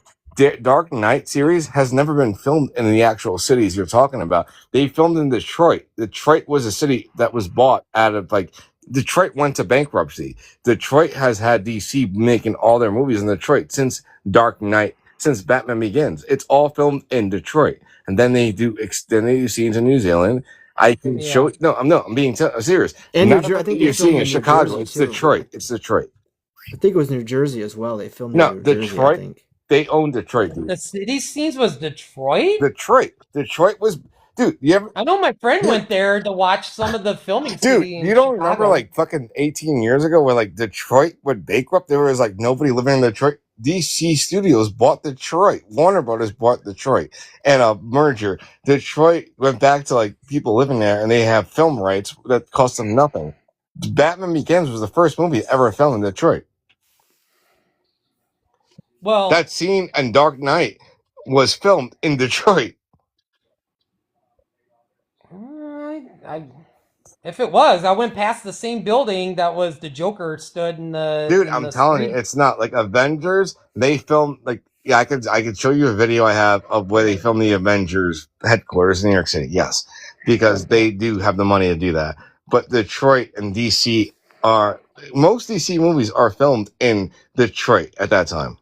Dark Knight series has never been filmed in the actual cities you're talking about. They filmed in Detroit. Detroit was a city that was bought out of Detroit went to bankruptcy. Detroit has had DC making all their movies in Detroit since Dark Knight, since Batman Begins. It's all filmed in Detroit, and then they do scenes in New Zealand. I can show. I'm being serious. And None of I it that think they you're seeing filmed in in New Chicago. Jersey It's too. Detroit. It's Detroit. I think it was New Jersey as well. They filmed in No, New Jersey, I Detroit. think. They own Detroit, dude. The city scenes was Detroit? Detroit was, dude. You ever, I know my friend went there to watch some of the filming dude? city in You don't remember Chicago. like fucking 18 years ago when like Detroit went bankrupt? There was like nobody living in Detroit. DC Studios bought Detroit. Warner Brothers bought Detroit, and a merger. Detroit went back to like people living there, and they have film rights that cost them nothing. Batman Begins was the first movie ever filmed in Detroit. Well, That scene in Dark Knight was filmed in Detroit. If it was, I went past the same building that was the Joker stood in the Dude, I'm telling you, it's not like Avengers. They filmed I could show you a video I have of where they filmed the Avengers headquarters in New York City. Yes, because they do have the money to do that. But Detroit and DC most DC movies are filmed in Detroit at that time.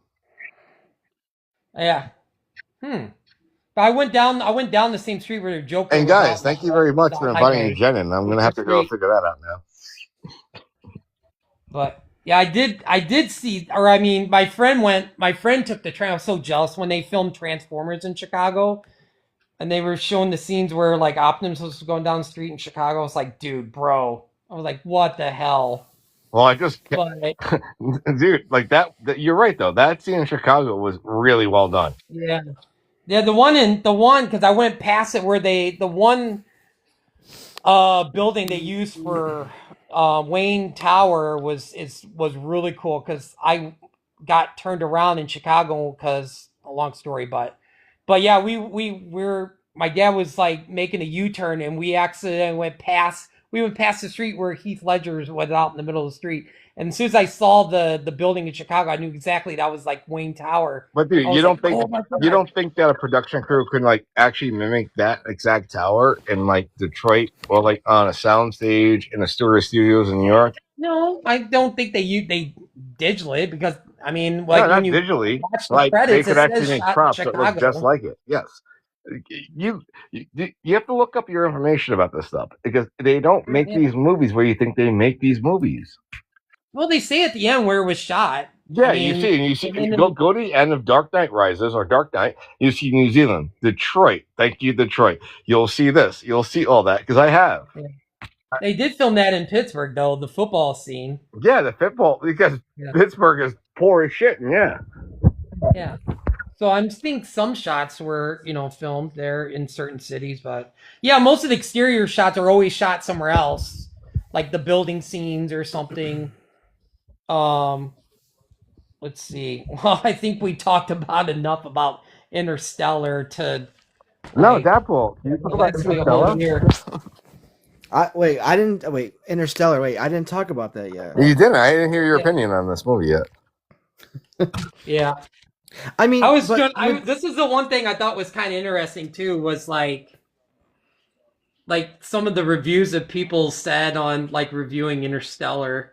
Yeah. But I went down the same street where the Joker And was guys, out. thank you very much for inviting Jen in. I'm gonna have to go figure that out now. But yeah, I did see, or I mean, my friend took the train. I was so jealous when they filmed Transformers in Chicago, and they were showing the scenes where like Optimus was going down the street in Chicago. I was like, dude, bro. I was like, what the hell? Well, dude, like that. You're right though. That scene in Chicago was really well done. Yeah, the one because I went past it where the one building they used for Wayne Tower was really cool because I got turned around in Chicago because a long story, but yeah, we're my dad was like making a U-turn and we accidentally went past the street where Heath Ledger was out in the middle of the street. And as soon as I saw the building in Chicago, I knew exactly that was like Wayne Tower. But dude, you don't think that a production crew can like actually mimic that exact tower in like Detroit or like on a soundstage in a studios in New York? No, I don't think they digital it because I mean, like No, when not you digitally. watch the Like they credits, could it actually says make shot in props that look just Chicago. like it. Yes. You have to look up your information about this stuff because they don't make these movies where you think they make these movies. Well, they say at the end where it was shot. Yeah, I mean, you see, go to the end of Dark Knight Rises or Dark Knight. You see New Zealand, Detroit. Thank you, Detroit. You'll see this. You'll see all that because I have. Yeah. They did film that in Pittsburgh, though, the football scene. Yeah, the football because Pittsburgh is poor as shit. Yeah. So I'm seeing some shots were filmed there in certain cities, but yeah, most of the exterior shots are always shot somewhere else, like the building scenes or something. Let's see. Well, I think we talked about enough about Interstellar to. No, Deadpool. Can you talk about Interstellar? Interstellar. Wait, I didn't talk about that yet. You didn't. I didn't hear your opinion on this movie yet. Yeah. I mean, this is the one thing I thought was kind of interesting too. Was like some of the reviews that people said on like reviewing Interstellar.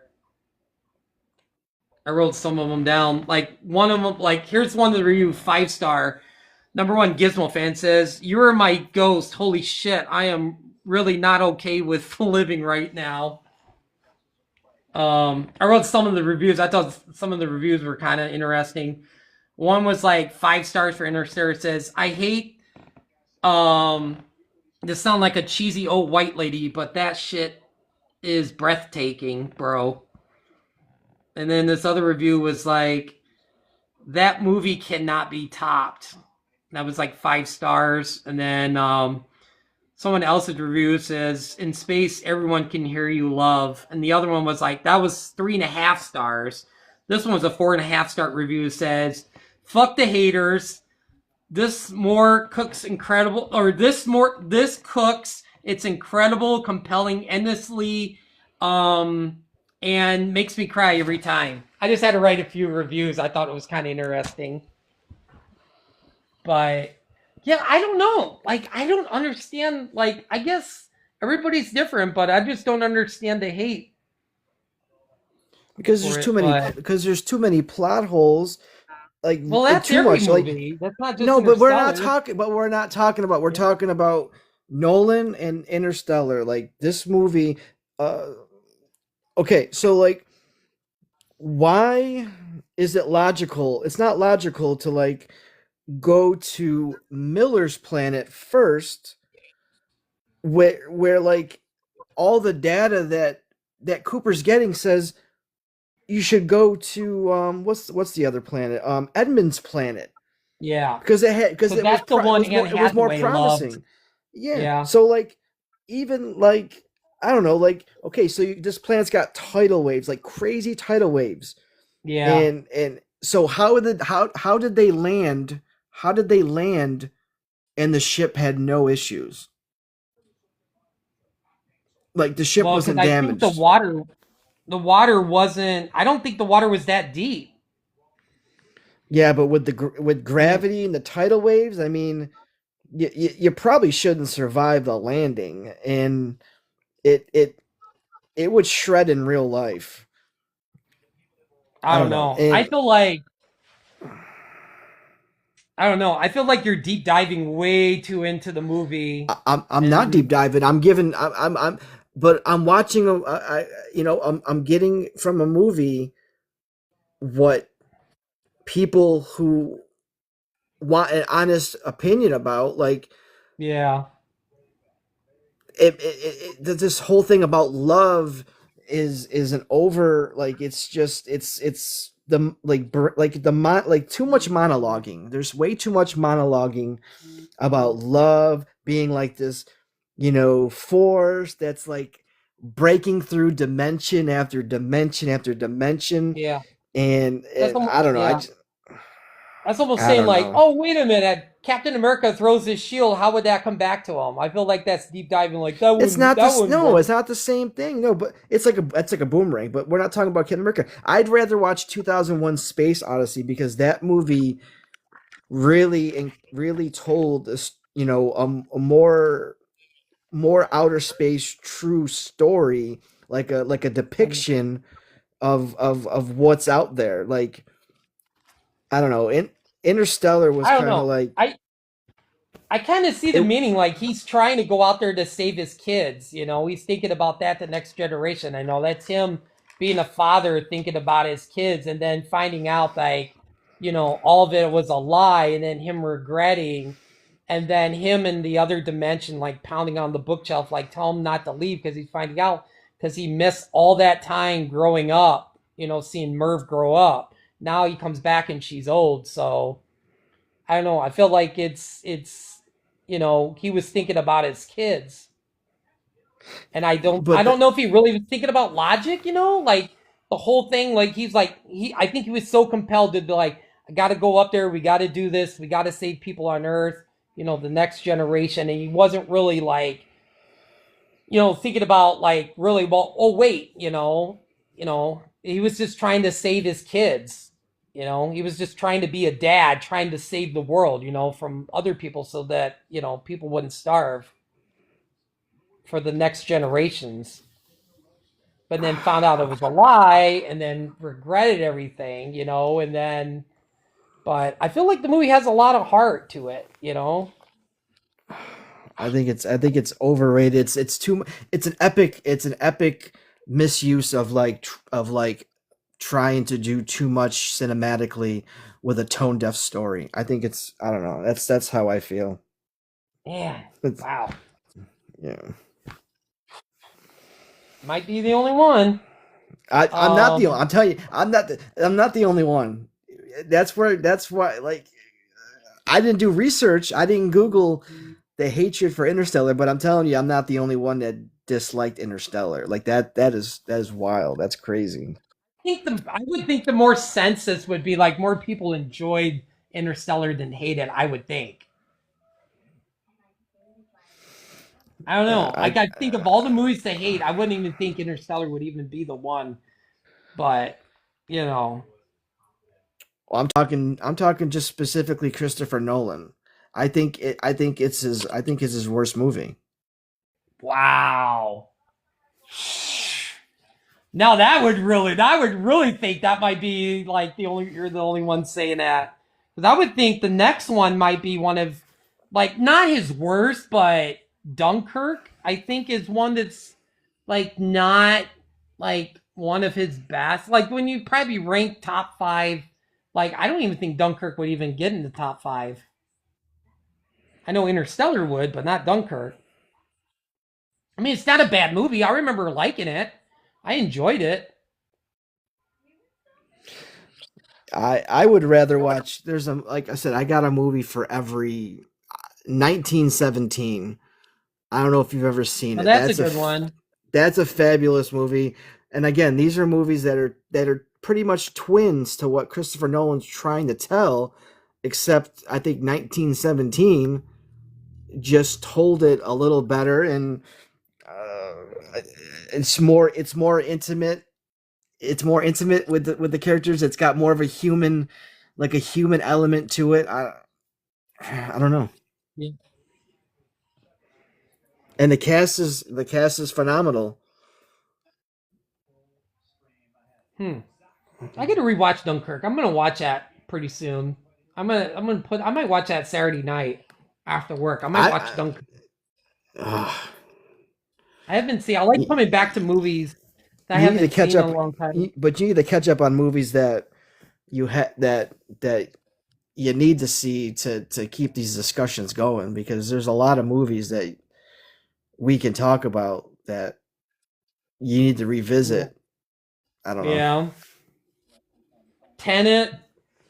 I wrote some of them down. Like one of them, like here's one of the review 5-star. Number one, Gizmo fan says, "You are my ghost. Holy shit, I am really not okay with living right now." I wrote some of the reviews. I thought some of the reviews were kind of interesting. One was like 5 stars for Interstellar. It says, "I hate to sound like a cheesy old white lady, but that shit is breathtaking, bro." And then this other review was like, "That movie cannot be topped." That was like 5 stars. And then someone else's review says, "In space, everyone can hear you, love," and the other one was like, "That was 3.5 stars." This one was a 4.5 star review. It says, "Fuck the haters. This more cooks incredible, or this cooks. It's incredible, compelling, endlessly, and makes me cry every time." I just had to write a few reviews. I thought it was kind of interesting, but yeah, I don't know. Like, I don't understand. Like, I guess everybody's different, but I just don't understand the hate because for there's it. But because there's too many plot holes. Like, well, that's too every much. Like, movie. That's not just no, but we're not Interstellar. talking. But we're not talking about. We're Yeah. talking about Nolan and Interstellar. Like this movie. Okay, so like, why is it logical? It's not logical to like go to Miller's planet first, where like all the data that Cooper's getting says you should go to what's the other planet? Edmund's planet. Yeah. Because it was that's the one Anne it was more Hathaway loved. promising. Yeah. Yeah. So like even like I don't know, like okay, so this planet's got tidal waves, like crazy tidal waves. Yeah. And so how did they land? How did they land and the ship had no issues? Like the ship wasn't I think damaged. the water wasn't. I don't think the water was that deep. Yeah, but with gravity and the tidal waves, I mean, you probably shouldn't survive the landing, and it would shred in real life. I don't know. And I feel like I don't know. I feel like you're deep diving way too into the movie. I'm not deep diving. But I'm watching I'm getting from a movie what people who want an honest opinion about, like Yeah. this whole thing about love is an over, like it's just it's the like too much monologuing. There's way too much monologuing about love being like this, force that's like breaking through dimension after dimension after dimension. Yeah. And I don't know. Yeah. That's almost saying like, know. oh, wait a minute. Captain America throws his shield. How would that come back to him? I feel like that's deep diving. Like that would. It's not that this. wouldn't No, work. it's not the same thing. No, but it's like a boomerang. But we're not talking about Captain America. I'd rather watch 2001: Space Odyssey because that movie really told us, a more outer space true story, like a depiction of what's out there. Like I don't know. Interstellar was I don't kind of know. like I kind of see the meaning. Like he's trying to go out there to save his kids. He's thinking about that, the next generation. I know that's him being a father, thinking about his kids, and then finding out like, all of it was a lie, and then him regretting, and then him in the other dimension, like pounding on the bookshelf, like tell him not to leave because he's finding out because he missed all that time growing up. Seeing Merv grow up. Now he comes back and she's old, so. I don't know. I feel like it's he was thinking about his kids, and I don't know if he really was thinking about logic. Like the whole thing. Like I think he was so compelled to be like, I got to go up there. We got to do this. We got to save people on Earth. The next generation, and he wasn't really like, thinking about like really well. Oh wait, he was just trying to save his kids. He was just trying to be a dad, trying to save the world, from other people so that, people wouldn't starve for the next generations. But then found out it was a lie and then regretted everything, and then, but I feel like the movie has a lot of heart to it, I think it's overrated. It's an epic misuse of trying to do too much cinematically with a tone deaf story. I think I don't know. That's how I feel. Yeah. Wow. Yeah. Might be the only one. I'm not the only. I'm telling you, I'm not the only one. That's why like I didn't do research. I didn't Google the hatred for Interstellar, but I'm telling you, I'm not the only one that disliked Interstellar. Like that is wild. That's crazy. I would think the more census would be like more people enjoyed Interstellar than hated. I would think. I don't know. Like I think of all the movies to hate, I wouldn't even think Interstellar would even be the one. But you know, well, I'm talking just specifically Christopher Nolan. I think it's his worst movie. wow. Now that would really, I would really think that might be like you're the only one saying that. Because I would think the next one might be one of, like, not his worst, but Dunkirk, I think is one that's like not like one of his best. Like when you probably rank top five, like I don't even think Dunkirk would even get in the top five. I know Interstellar would, but not Dunkirk. I mean, it's not a bad movie. I remember liking it. I enjoyed it. I would rather watch. There's a like I said, I got a movie for every 1917. I don't know if you've ever seen Well, it. that's a good one. That's a fabulous movie. And again, these are movies that are pretty much twins to what Christopher Nolan's trying to tell, except I think 1917 just told it a little better, and it's more intimate. It's more intimate with the characters. It's got more of a human, like a human element to it. I don't know. Yeah. And the cast is phenomenal. I got to rewatch Dunkirk. I'm gonna watch that pretty soon. I might watch that Saturday night after work. I might watch Dunkirk. I haven't seen. I like coming back to movies that I haven't seen in a long time. But you need to catch up on movies that that you need to see to keep these discussions going, because there's a lot of movies that we can talk about that you need to revisit. I don't know. Yeah. Tenet,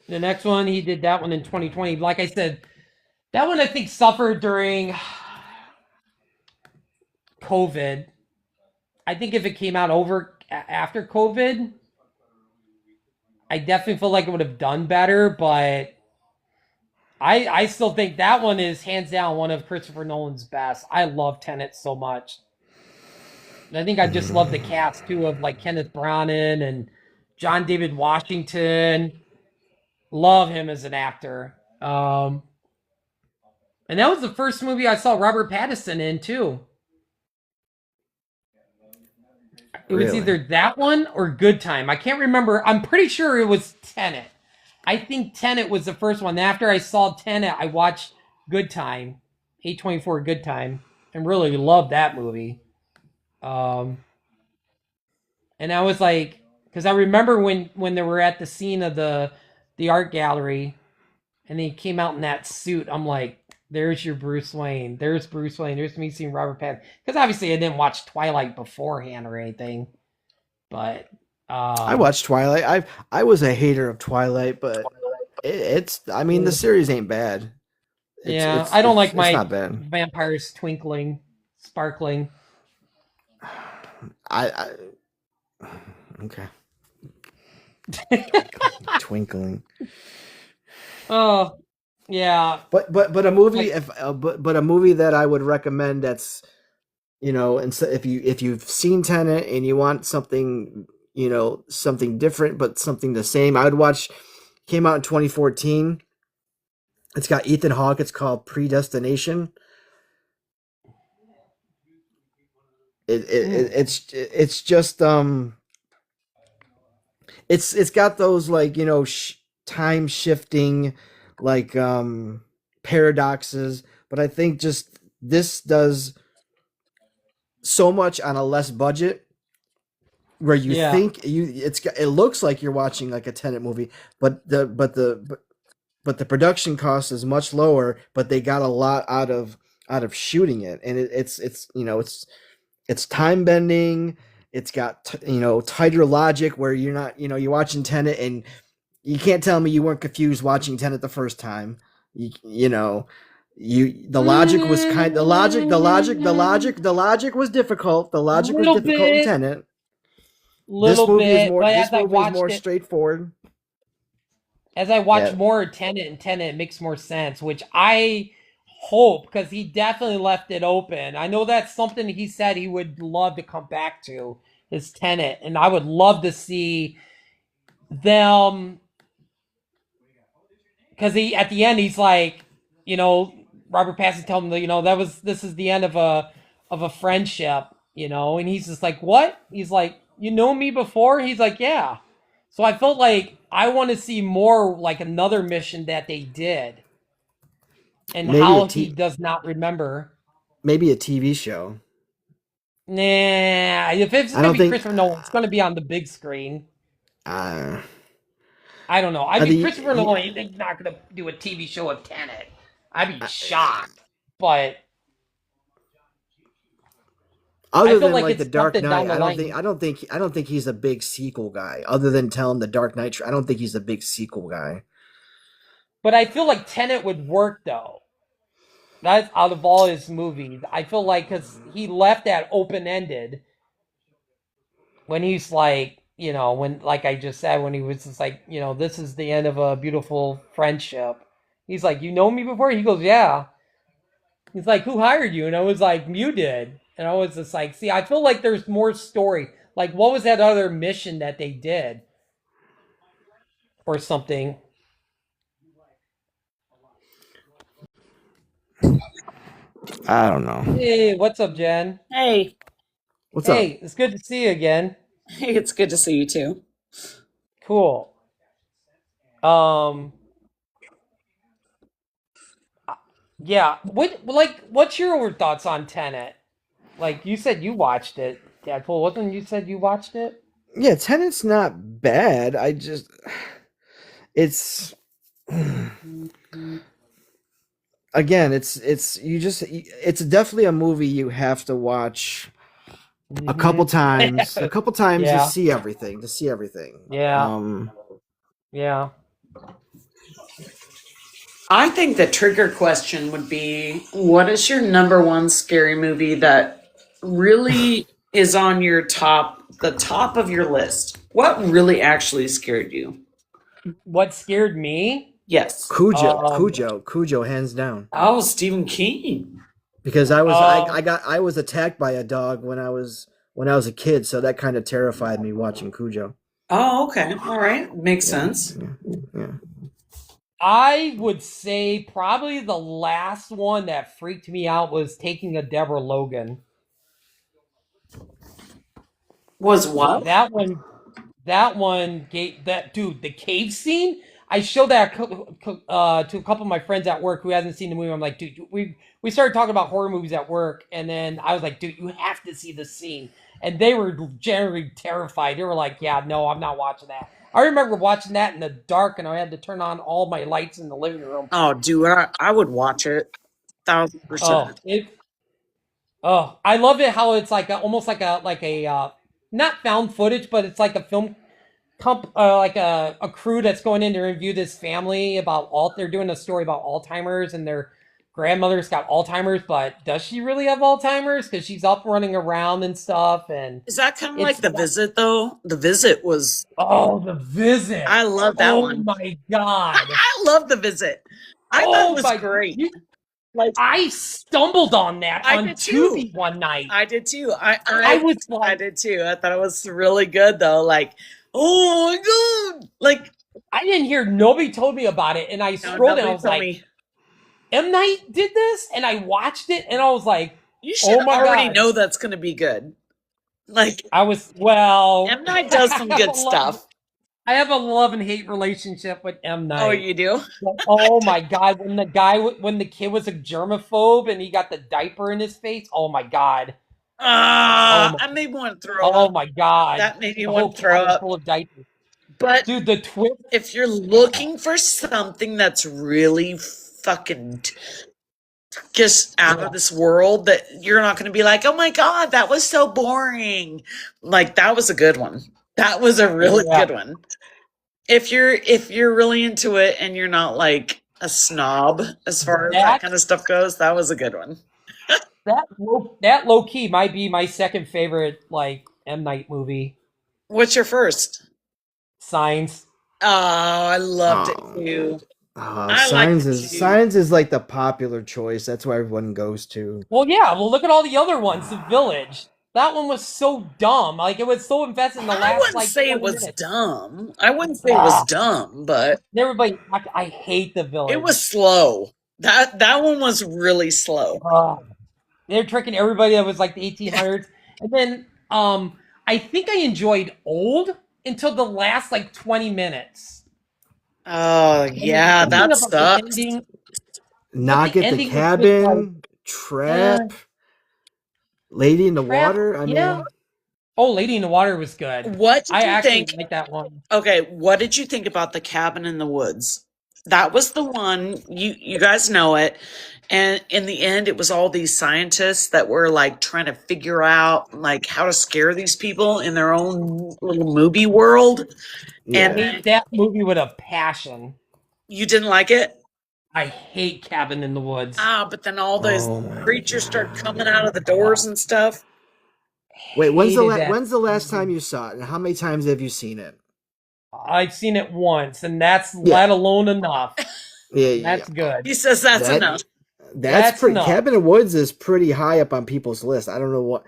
the next one, he did that one in 2020. Like I said, that one I think suffered during COVID. I think if it came out after COVID, I definitely feel like it would have done better, but I still think that one is hands down one of Christopher Nolan's best. I love Tenet so much. And I think I just love the cast too of like Kenneth Branagh and John David Washington. Love him as an actor. And that was the first movie I saw Robert Pattinson in too. It was either that one or Good Time. I can't remember. I'm pretty sure it was Tenet. I think Tenet was the first one. After I saw Tenet, I watched Good Time, A24 Good Time, and really loved that movie. And I was like, because I remember when they were at the scene of the art gallery, and he came out in that suit. I'm like, there's your Bruce Wayne. There's Bruce Wayne. There's me seeing Robert Pattinson. Because obviously I didn't watch Twilight beforehand or anything. But I watched Twilight. I was a hater of Twilight, but it's I mean the series ain't bad. I don't like my vampires twinkling, sparkling. Okay. Twinkling. Oh, yeah. But a movie but a movie that I would recommend that's, you know, and so if you've seen Tenet and you want something, you know, something different but something the same, I would watch. Came out in 2014. It's got Ethan Hawke. It's called Predestination. It's just it's got those, like, you know, time shifting, like, paradoxes, but I think just this does so much on a less budget, where you think it looks like you're watching like a Tenet movie, but the production cost is much lower, but they got a lot out of shooting it, and it's you know, it's time bending. It's got you know, tighter logic, where you're not, you know, you're watching Tenet and you can't tell me you weren't confused watching Tenet the first time. You know, The logic was the logic was difficult. The logic was difficult in Tenet. This movie is more straightforward. As I watch more Tenet, and Tenet makes more sense, which I hope, because he definitely left it open. I know that's something he said he would love to come back to, is Tenet, and I would love to see them, because at the end he's like, Robert Pattinson told him that, this is the end of a friendship, and he's just like, what? He's like, you know me before? He's like, yeah. So I felt like I want to see more, like another mission that they did, and how he does not remember. Maybe a TV show. Nah, if it's going to be Christopher Nolan, it's going to be on the big screen. I don't know. Christopher Nolan, he's not going to do a TV show of Tenet. I'd be shocked. But other than like the Dark Knight, I don't think he's a big sequel guy. Other than telling the Dark Knight, I don't think he's a big sequel guy. But I feel like Tenet would work though. That's out of all his movies. I feel like because he left that open ended. When he's like, when, like I just said, when he was just like, this is the end of a beautiful friendship. He's like, you know me before? He goes, yeah. He's like, who hired you? And I was like, you did. And I was just like, see, I feel like there's more story. Like, what was that other mission that they did? Or something. I don't know. Hey, what's up, Jen? Hey. What's up? Hey, it's good to see you again. Hey, it's good to see you too. Cool. Yeah. What's your thoughts on Tenet? Like, you said you watched it, Deadpool. Wasn't you said you watched it? Yeah, Tenet's not bad. It's again, it's definitely a movie you have to watch a couple times to see everything. Yeah. Yeah. I think the trigger question would be, what is your number one scary movie that really is on the top of your list? What really actually scared you? What scared me? Yes. Cujo, hands down. Oh, Stephen King. Because I was attacked by a dog when I was a kid, so that kind of terrified me watching Cujo. Oh, okay. All right. Makes sense. Yeah. I would say probably the last one that freaked me out was Taking a Deborah Logan. Was what? That one gave that dude, the cave scene. I showed that to a couple of my friends at work who hasn't seen the movie. I'm like, dude, we started talking about horror movies at work, and then I was like, dude, you have to see this scene. And they were generally terrified. They were like, yeah, no, I'm not watching that. I remember watching that in the dark, and I had to turn on all my lights in the living room. Oh, dude, I would watch it 1,000%. I love it how it's like almost like a not found footage, but it's like a film like a crew that's going in to review this family about they're doing a story about Alzheimer's, and their grandmother's got Alzheimer's, but does she really have Alzheimer's? Because she's up running around and stuff. And is that kind of like The Visit, though? The Visit was... Oh, The Visit. I love that one. Oh, my God. I love The Visit. I thought it was great. I stumbled on that on Tubi one night. I did, too. I did, too. I thought it was really good, though. Like, oh, my God. Like, I didn't hear... Nobody told me about it, and I scrolled and I was like... M. Night did this, and I watched it, and I was like, you should already know that's going to be good. Like, M. Night does some good stuff. I have a love and hate relationship with M. Night. Oh, you do? Oh my God, when the kid was a germaphobe and he got the diaper in his face, oh my God. I made me want to throw up. Oh my God. That made me want to throw up. Full of diapers. But dude, the twist. If you're looking for something that's really fucking just out of this world, that you're not going to be like, oh my God, that was so boring. Like, that was a good one. That was a really good one. If you're really into it and you're not like a snob as far as that kind of stuff goes. That was a good one. That low key might be my second favorite like M. Night movie. What's your first? Signs. Oh, I loved it too. Signs is like the popular choice. That's why everyone goes to. Well, yeah. Well, look at all the other ones. The Village. That one was so dumb. Like it was so invested in the last. I wouldn't like say 20 it was minutes. dumb. I wouldn't say it was dumb, but everybody. I hate The Village. It was slow. That one was really slow. They're tricking everybody that was like the 1800s, and then I think I enjoyed Old until the last like 20 minutes. Oh yeah, that sucks. Knock at the Cabin, like, Trap, Lady in the Water. I mean, oh, Lady in the Water was good. What did you think? Like that one. Okay, what did you think about The Cabin in the Woods? That was the one. You guys know it. And in the end, it was all these scientists that were like trying to figure out like how to scare these people in their own little movie world. Yeah. And I hate that movie with a passion. You didn't like it? I hate Cabin in the Woods. But then all those creatures start coming out of the doors and stuff. Wait, when's the last time you saw it, and how many times have you seen it? I've seen it once, and that's let alone enough. That's good. He says that's enough. That's pretty. Enough. Cabin in the Woods is pretty high up on people's list. I don't know what.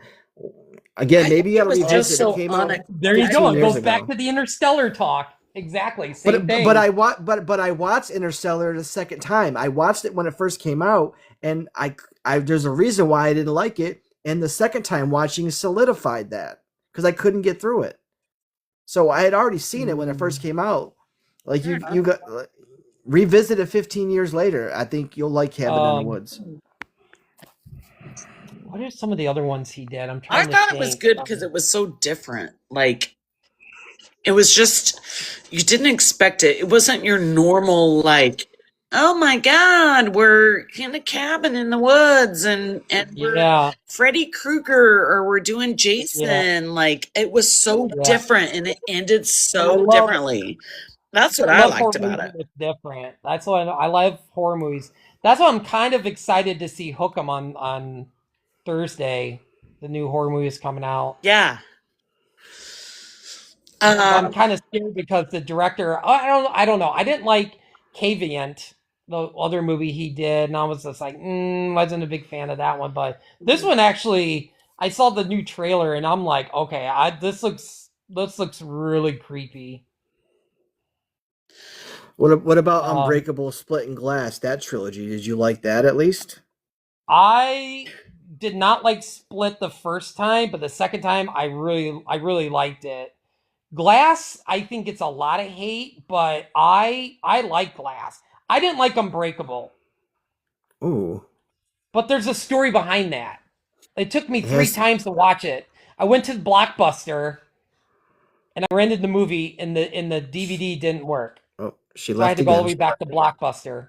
Again, maybe you got to revisit. It came out. There you go. It goes back to the Interstellar talk. Exactly. Same thing. But I watched Interstellar the second time. I watched it when it first came out, and I there's a reason why I didn't like it. And the second time watching solidified that because I couldn't get through it. So I had already seen it when it first came out. Like you got revisit it 15 years later. I think you'll like Cabin in the Woods. What are some of the other ones he did? I thought it was good because it was so different. Like it was just you didn't expect it. It wasn't your normal like, oh my God, we're in a cabin in the woods and we're Freddy Krueger or we're doing Jason. Yeah. Like it was so different and it ended so differently. That's what I liked about it. It's different. That's why I love horror movies. That's why I'm kind of excited to see Hook 'em on Thursday. The new horror movie is coming out. Yeah. I'm kind of scared because the director. I don't know. I didn't like Caveant, the other movie he did, and I was just like, wasn't a big fan of that one. But this one actually, I saw the new trailer, and I'm like, okay, this looks really creepy. What about Unbreakable, Split and Glass? That trilogy, did you like that at least? I did not like Split the first time, but the second time I really liked it. Glass, I think it's a lot of hate, but I like Glass. I didn't like Unbreakable. Ooh. But there's a story behind that. It took me 3 times to watch it. I went to the Blockbuster and I rented the movie and the DVD didn't work. Oh, so I had to go all the way back to Blockbuster.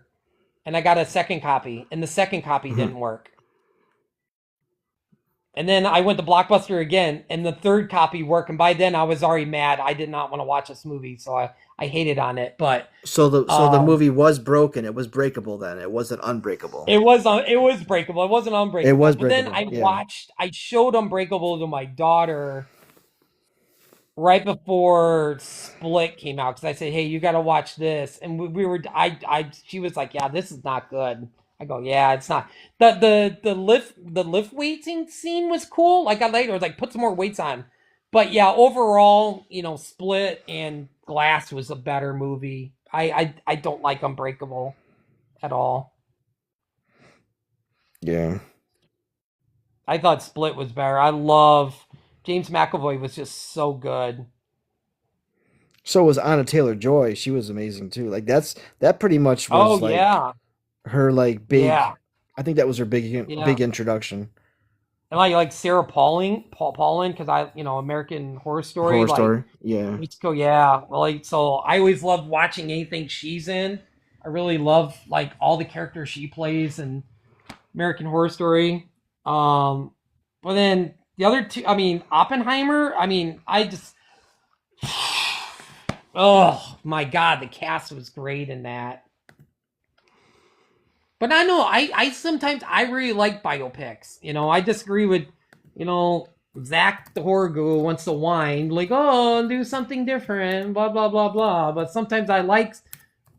And I got a second copy, and the second copy didn't work. And then I went to Blockbuster again, and the third copy worked. And by then, I was already mad. I did not want to watch this movie, so I hated on it. But so the movie was broken. It was breakable. Then it wasn't unbreakable. It was breakable. It wasn't unbreakable. It was breakable. But then I showed Unbreakable to my daughter right before Split came out because I said, "Hey, you got to watch this." And she was like, "Yeah, this is not good." I go, "Yeah, it's not." The lift weighting scene was cool. Like I later was like, put some more weights on. But yeah, overall, Split and Glass was a better movie. I don't like Unbreakable at all. Yeah. I thought Split was better. I love James McAvoy was just so good. So was Anna Taylor-Joy. She was amazing too. Like that pretty much was her like big. Yeah. I think that was her big introduction. And like Sarah Paulin, because American Horror Story. Horror Story, yeah. Let's go, yeah. Well, so I always love watching anything she's in. I really love like all the characters she plays in American Horror Story. But then the other two, Oppenheimer. Oh my God, the cast was great in that. But I know I sometimes I really like biopics. I disagree with, you know, Zach the horror guru wants to whine like, oh, do something different, blah blah blah blah. But sometimes I like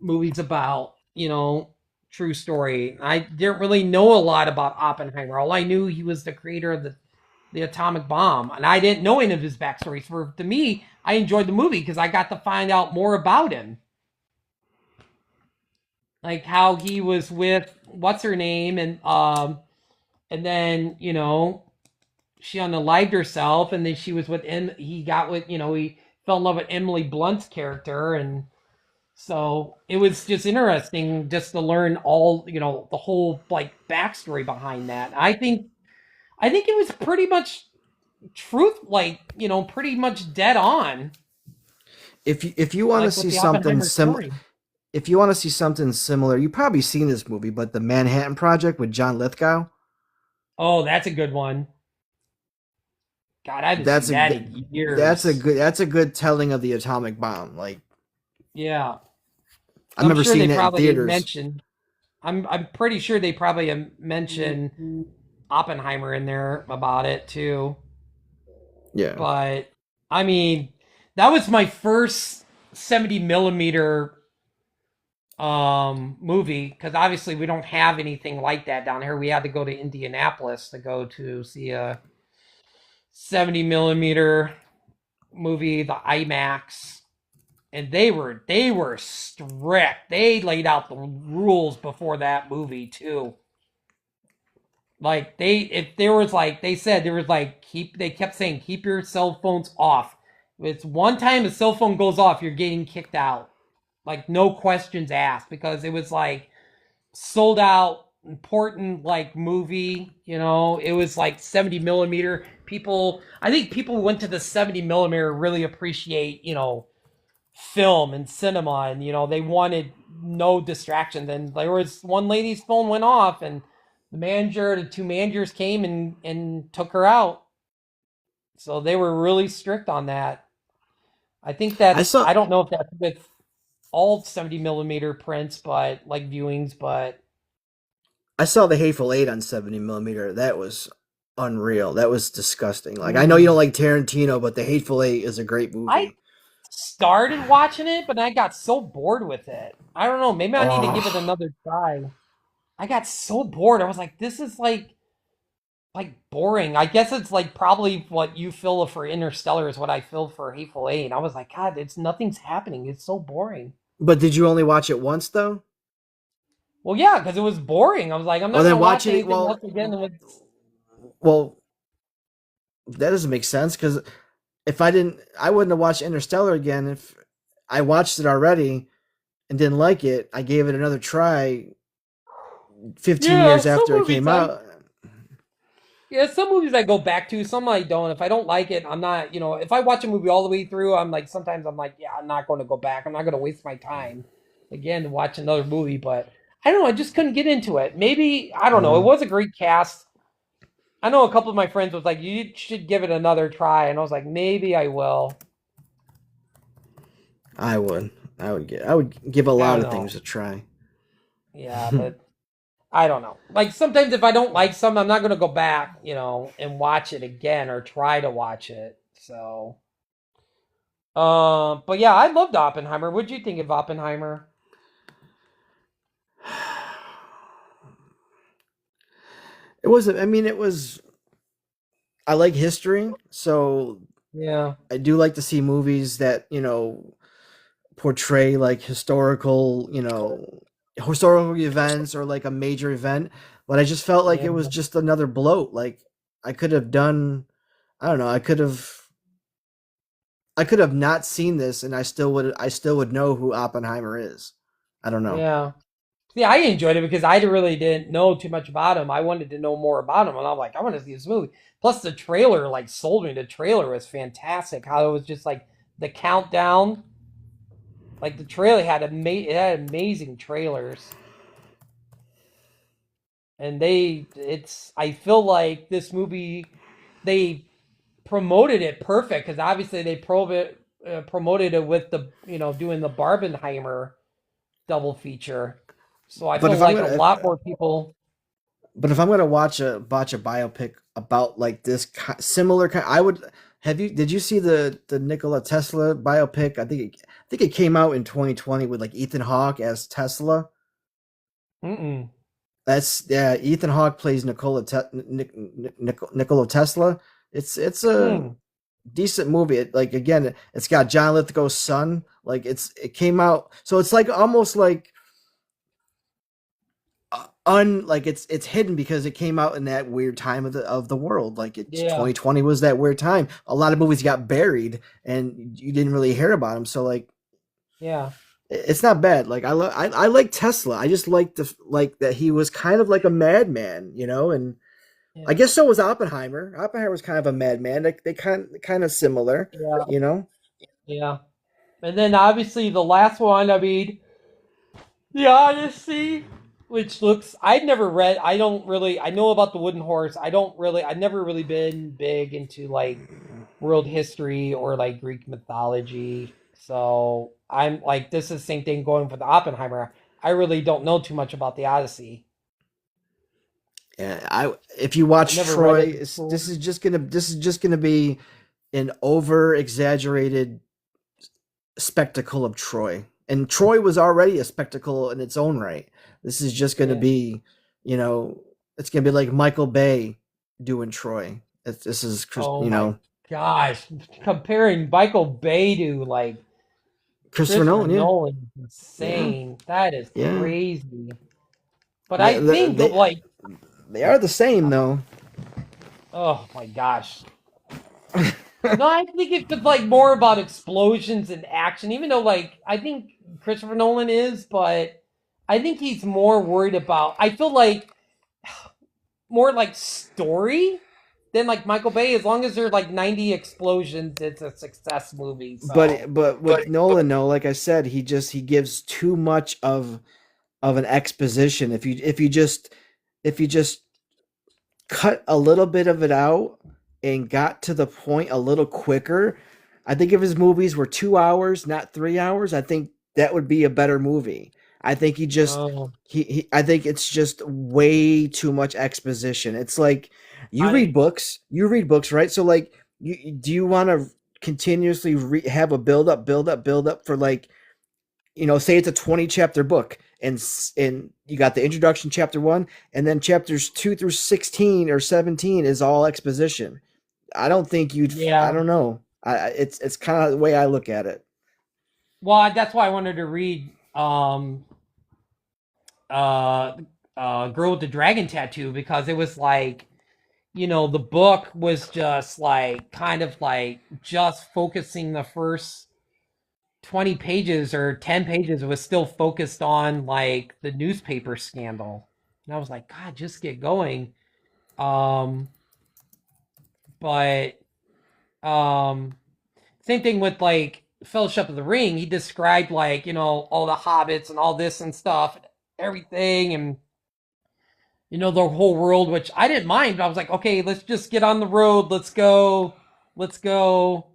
movies about, true story. I didn't really know a lot about Oppenheimer. All I knew, he was the creator of the atomic bomb, and I didn't know any of his backstory. So to me, I enjoyed the movie because I got to find out more about him, like how he was with what's her name, and then she unalived herself, and then she was with him. He got with he fell in love with Emily Blunt's character, and so it was just interesting just to learn all the whole like backstory behind that. I think it was pretty much truth, like pretty much dead on. If you want to Like with see the something Oppenheimer similar, story. if you want to see something similar, you've probably seen this movie, but the Manhattan Project with John Lithgow. Oh, that's a good one. God, I haven't That's seen a that good. in years. That's a good telling of the atomic bomb. Like Yeah, I I'm remember sure they seeing that in probably theaters. mentioned. I'm pretty sure they probably mentioned Oppenheimer in there about it too. Yeah. But I mean, that was my first 70 millimeter movie, because obviously we don't have anything like that down here. We had to go to Indianapolis to go to see a 70 millimeter movie, the IMAX, and they were strict. They laid out the rules before that movie too. Like if there was like they said there was like they kept saying keep your cell phones off. It's one time a cell phone goes off, you're getting kicked out. Like no questions asked, because it was like sold out important like movie. It was like 70 millimeter. I think people who went to the 70 millimeter really appreciate film and cinema, and they wanted no distraction. Then there was one lady's phone went off, and the two managers came and took her out. So they were really strict on that. I think I that's saw I don't know if that's with all 70 millimeter prints, but like viewings. But I saw the Hateful Eight on 70 millimeter. That was unreal. That was disgusting. Like I know you don't ooh, like Tarantino, but the Hateful Eight is a great I movie. started watching it, but I got so bored with it. I don't know. Maybe I need to give it Oh, another try. I got so bored. I was like, this is like boring. I guess it's like probably what you feel for Interstellar is what I feel for Hateful Eight. I was like, God, it's nothing's happening. It's so boring. but did you only watch it once though? Well, yeah, because it was boring. I was like, I'm Well, not then gonna watch watching it. anything else again. Well, that doesn't make sense because if I wouldn't have watched Interstellar again if I watched it already and didn't like it. I gave it another try 15 Yeah, years some after it movies came I out. yeah, some movies I go back to, some I don't. If I don't like it, I'm not, if I watch a movie all the way through, I'm like, sometimes I'm like, yeah, I'm not going to go back. I'm not going to waste my time again to watch another movie. But I don't know, I just couldn't get into it. Maybe, I don't know, it Mm, was a great cast. I know a couple of my friends was like, you should give it another try. And I was like, maybe I will. I would. I would give a I lot don't of things know. a try. Yeah, but I don't know. Like sometimes if I don't like something, I'm not going to go back, and watch it again or try to watch it. So. But yeah, I loved Oppenheimer. What'd you think of Oppenheimer? It wasn't. I mean, it was. I like history, so Yeah, I do like to see movies that portray like historical events or like a major event. But I just felt like yeah, it was just another bloat. Like I could have done. I don't know. I could have not seen this, and I still would know who Oppenheimer is. I don't know. yeah. See, I enjoyed it because I really didn't know too much about him. I wanted to know more about him, and I'm like, I want to see this movie. Plus, the trailer like sold me. The trailer was fantastic. How it was just like the countdown. Like the trailer had it had amazing trailers, and I feel like this movie they promoted it perfect because obviously they promoted it with the doing the Barbenheimer double feature. So I But feel if I'm like a gonna, lot more people. but if I'm gonna watch a biopic about like this similar kind, I would have you. Did you see the Nikola Tesla biopic? I think it came out in 2020 with like Ethan Hawke as Tesla. Mm-mm. That's yeah. Ethan Hawke plays Nikola Tesla. It's a Hmm. decent movie. Like again, it's got John Lithgow's son. Like it came out, so it's like almost like like it's hidden because it came out in that weird time of the world. Like it's Yeah. 2020 was that weird time. A lot of movies got buried and you didn't really hear about them. So like Yeah. it's not bad. Like I like Tesla. I just like the like that he was kind of like a madman, you know, and I Yeah. guess so was Oppenheimer. Oppenheimer was kind of a madman. They kind of similar, Yeah. you know. Yeah. And then obviously the last one, I mean, the Odyssey, which looks, I've never read, I don't really, I know about the wooden horse. I've never really been big into like world history or like Greek mythology. So I'm like, this is the same thing going for the Oppenheimer. I really don't know too much about the Odyssey. Yeah, I if you I watch never read Troy, it in school. this is just gonna be an over exaggerated spectacle of Troy. And Troy was already a spectacle in its own right. This is just going to Yeah. be, you know, it's going to be like Michael Bay doing Troy. This is, Oh you my know, gosh. Comparing Michael Bay to like Christopher Christopher Nolan. Yeah, Nolan is yeah, insane. That is yeah. crazy. But They I they think they, like, they are the same though. oh my gosh. No, I think it's like more about explosions and action, even though like I think Christopher Nolan is, but I think he's more worried about, I feel like more like story than like Michael Bay. As long as there's like 90 explosions, it's a success movie. So But with Nolan, no, like I said, he gives too much of an exposition. If you just cut a little bit of it out and got to the point a little quicker, I think if his movies were 2 hours, not 3 hours, I think that would be a better movie. I think oh, I think it's just way too much exposition. It's like I you read books, right? So like do you want to continuously have a build up for like, you know, say it's a 20 chapter book and you got the introduction chapter 1 and then chapters 2 through 16 or 17 is all exposition. I don't think I yeah. don't know. It's kind of the way I look at it. Well, that's why I wanted to read uh Girl with the Dragon Tattoo, because it was like, the book was just like kind of like just focusing the first 20 pages or 10 pages was still focused on like the newspaper scandal. And I was like, God, just get going. Um, but um same thing with like Fellowship of the Ring. He described like, all the hobbits and all this and stuff, everything, and the whole world, which I didn't mind, but I was like, okay, let's just get on the road. Let's go. Let's go.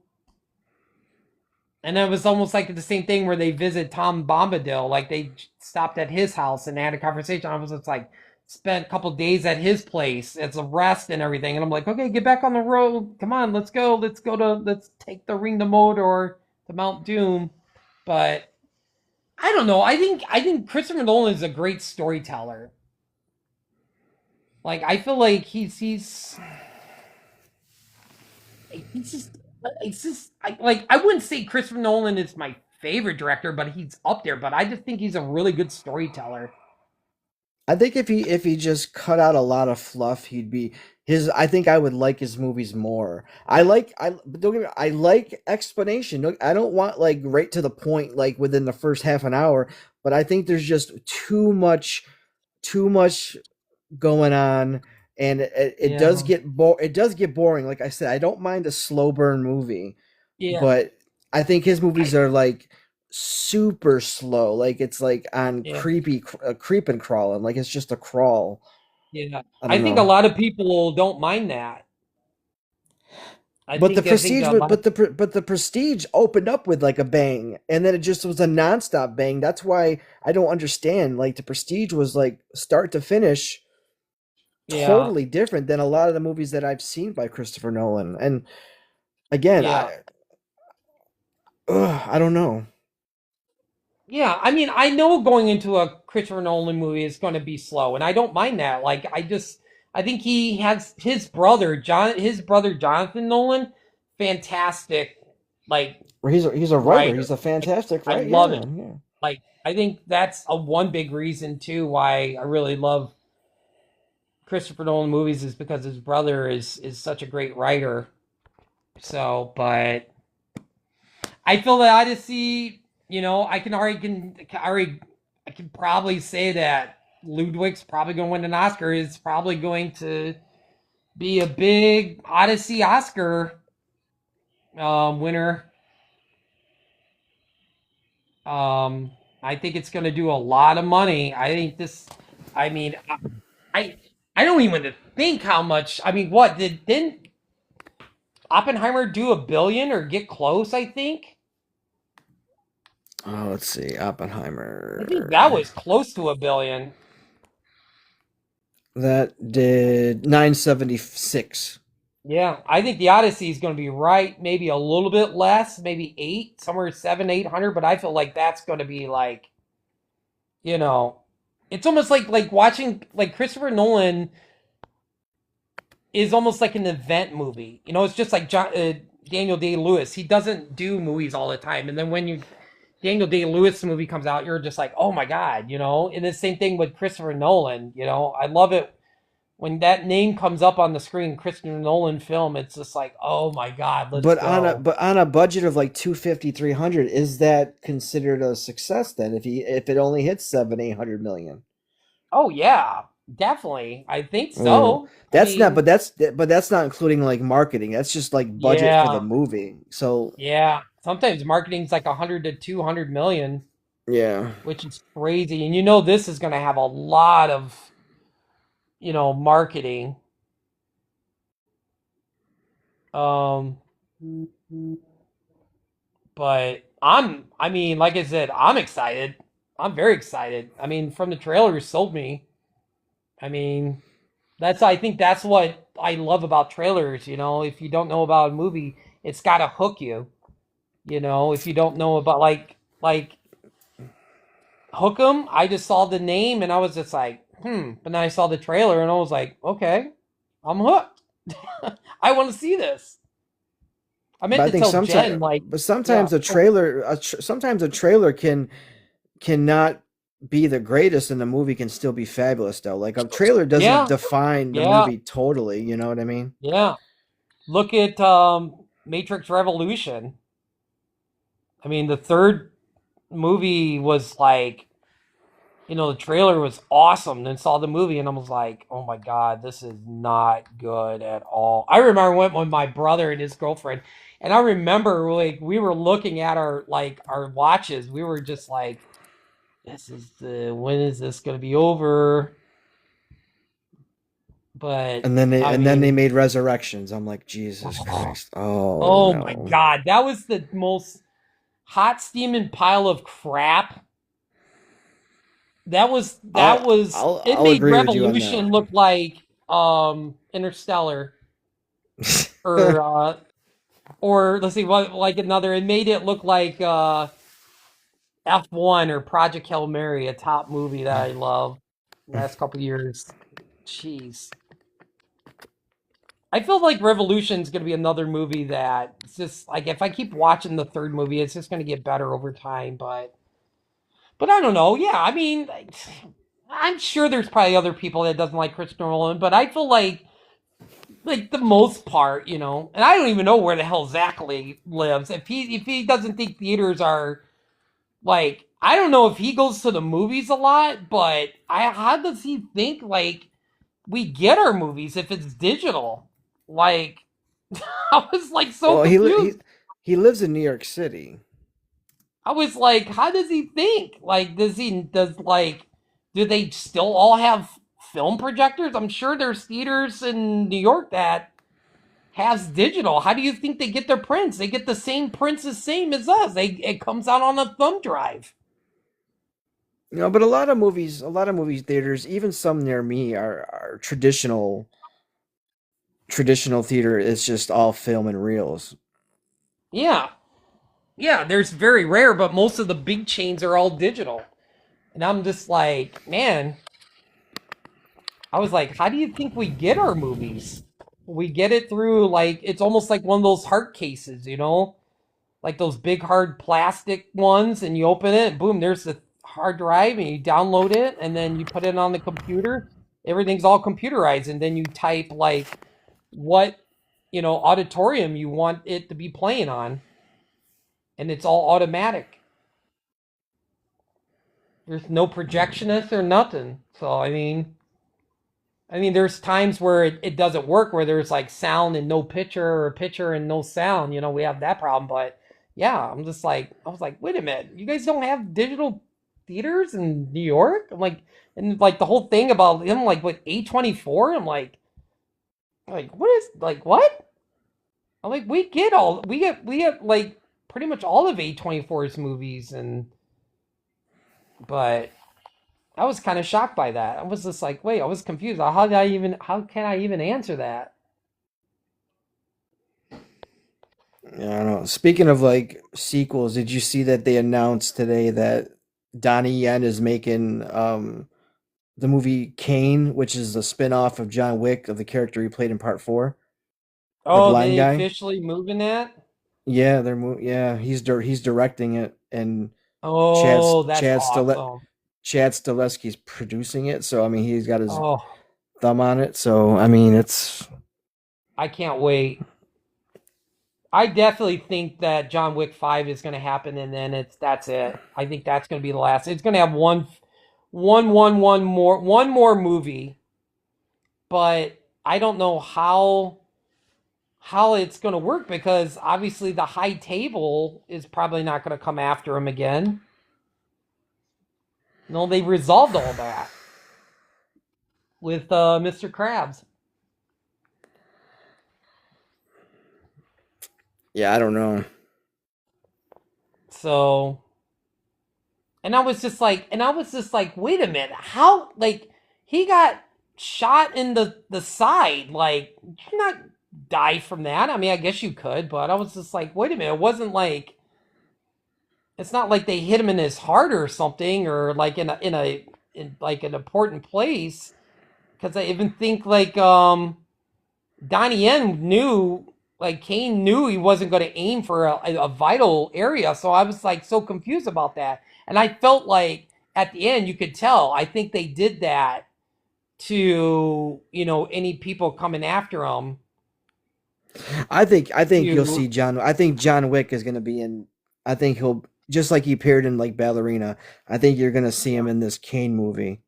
And it was almost like the same thing where they visit Tom Bombadil. Like they stopped at his house and they had a conversation. I was just like, spent a couple days at his place as a rest and everything. And I'm like, okay, get back on the road. Come on, let's go. Let's take the ring to Mordor, to Mount Doom. But I don't know. I think Christopher Nolan is a great storyteller. Like I feel like he's just I wouldn't say Christopher Nolan is my favorite director, but he's up there. But I just think he's a really good storyteller. I think if he just cut out a lot of fluff, he'd be his. I think I would like his movies more. But don't get me, I like explanation. I don't want like right to the point, like within the first half an hour. But I think there's just too much going on, and Yeah, it does get boring. Like I said, I don't mind a slow burn movie, yeah, but I think his I, movies are like super slow. Like it's like on yeah, creep and crawling. Like it's just a crawl. yeah. I I don't think a know. lot of people don't mind that. But the I think prestige, but the prestige opened up with like a bang, and then it just was a nonstop bang. That's why I don't understand. Like the prestige was like start to finish, yeah, totally different than a lot of the movies that I've seen by Christopher Nolan. And again, yeah. I don't know. Yeah, I mean, I know going into a Christopher Nolan movie is going to be slow, and I don't mind that. Like, I think he has his brother Jonathan Nolan, fantastic, like He's a writer. writer. He's a fantastic I writer. love Yeah, it. yeah. Like, I think that's a one big reason too why I really love Christopher Nolan movies is because his brother is such a great writer. So, but I feel that Odyssey, I can probably say that Ludwig's probably going to win an Oscar. Is probably going to be a big Odyssey Oscar winner. Um, I think it's going to do a lot of money. I think this. I mean, I I don't even think how much. I mean, what didn't Oppenheimer do $1 billion or get close? I think. Oh, let's see, I think that Oppenheimer. was close to $1 billion. That did 976. Yeah, I think the Odyssey is going to be right, maybe a little bit less, maybe eight, somewhere 700, 800. But I feel like that's going to be like, you know, it's almost like watching like Christopher Nolan is almost like an event movie. It's just like Daniel Day Lewis. He doesn't do movies all the time, and then when Daniel Day Lewis movie comes out, you're just like, oh my god, And the same thing with Christopher Nolan. I love it when that name comes up on the screen, Christopher Nolan film, it's just like, oh my god, let's go. But on a budget of like 250, 300, is that considered a success then if it only hits 700, 800 million? Oh yeah, definitely. I think Mm. so. I That's not mean, but that's not including like marketing. That's just like budget for the yeah, movie. So, yeah. Sometimes marketing's like 100 to 200 million, yeah. which is crazy. And this is going to have a lot of marketing. Um, but I mean, like I said, I'm excited. I'm very excited. I mean, from the trailers sold me. I mean, I think that's what I love about trailers. If you don't know about a movie, it's got to hook you. If you don't know about like Hook 'em, I just saw the name and I was just like, But then I saw the trailer and I was like, okay, I'm hooked. I want to see this. I But meant I to think tell Jen, yeah, sometimes a trailer cannot be the greatest and the movie can still be fabulous though. Like a trailer doesn't yeah, define the yeah, movie totally, you know what I mean? yeah. Look at Matrix Revolution. I mean, the third movie was like, the trailer was awesome. Then saw the movie and I was like, oh my god, this is not good at all. I remember I went with my brother and his girlfriend, and I remember like we were looking at our watches. We were just like, when is this gonna be over? But I And then they mean, made Resurrections. I'm like, Jesus Christ. Oh oh my no. god, that was the most hot steaming pile of crap. It I'll made agree with you on Revolution look like Interstellar that. or let's see what like another it made it look like F1 or Project Hail Mary, a top movie that I love last couple of years. Jeez. I feel like Revolution's going to be another movie that it's just like if I keep watching the third movie, it's just going to get better over time. But I don't know. Yeah, I mean, I'm sure there's probably other people that doesn't like Christopher Nolan, but I feel like the most part, and I don't even know where the hell Zach lives. If he doesn't think theaters are like, I don't know if he goes to the movies a lot, but how does he think like we get our movies if it's digital? Like, I was like so Well, confused. he lives in New York City. I was like, how does he think? Like, do they still all have film projectors? I'm sure there's theaters in New York that has digital. How do you think they get their prints? They get the same prints as same as us. It comes out on a thumb drive. But a lot of movie theaters, even some near me, are traditional theater. It's just all film and reels. Yeah. Yeah, there's very rare, but most of the big chains are all digital. And I'm just like, man, I was like, how do you think we get our movies? We get it through like it's almost like one of those heart cases, like those big hard plastic ones, and you open it, and boom, there's the hard drive, and you download it, and then you put it on the computer. Everything's all computerized, and then you type like what auditorium you want it to be playing on, and it's all automatic. There's no projectionist or nothing. So I mean, there's times where it doesn't work, where there's like sound and no picture, or picture and no sound. We have that problem. But yeah, I'm just like, I was like, wait a minute, you guys don't have digital theaters in New York? I'm like, and like the whole thing about him, like with A24, I'm like what is like what? I'm like, we get like pretty much all of A24's movies, but I was kind of shocked by that. I was just like, wait, I was confused. How can I even answer that? Yeah, I don't know. Speaking of like sequels, did you see that they announced today that Donnie Yen is making the movie Kane, which is a spin-off of John Wick, of the character he played in part 4, the Oh, blind they guy? officially moving that? Yeah, he's directing it, and Chad Oh, that's Chad Stile- awesome. Chad Stileski's producing it, so I mean he's got his Oh, thumb on it. So I mean it's I can't wait. I definitely think that John Wick 5 is going to happen, and then that's it. I think that's going to be the last. It's going to have one more movie, but I don't know how it's going to work, because obviously the high table is probably not going to come after him again. No, they resolved all that with Mr. Krabs. yeah, I don't know. So, and I was just like, wait a minute, how, like, he got shot in the side, like, you not die from that. I mean, I guess you could, but I was just like, wait a minute, it wasn't like, it's not like they hit him in his heart or something, or like in like an important place, because I even think like Donnie Yen knew, like Kane knew he wasn't going to aim for a vital area. So I was like so confused about that. And I felt like at the end, you could tell, I think they did that to, any people coming after him. I think you'll To, see John. I think John Wick is going to be in. I think he'll, just like he appeared in like Ballerina. I think you're going to see him in this Kane movie,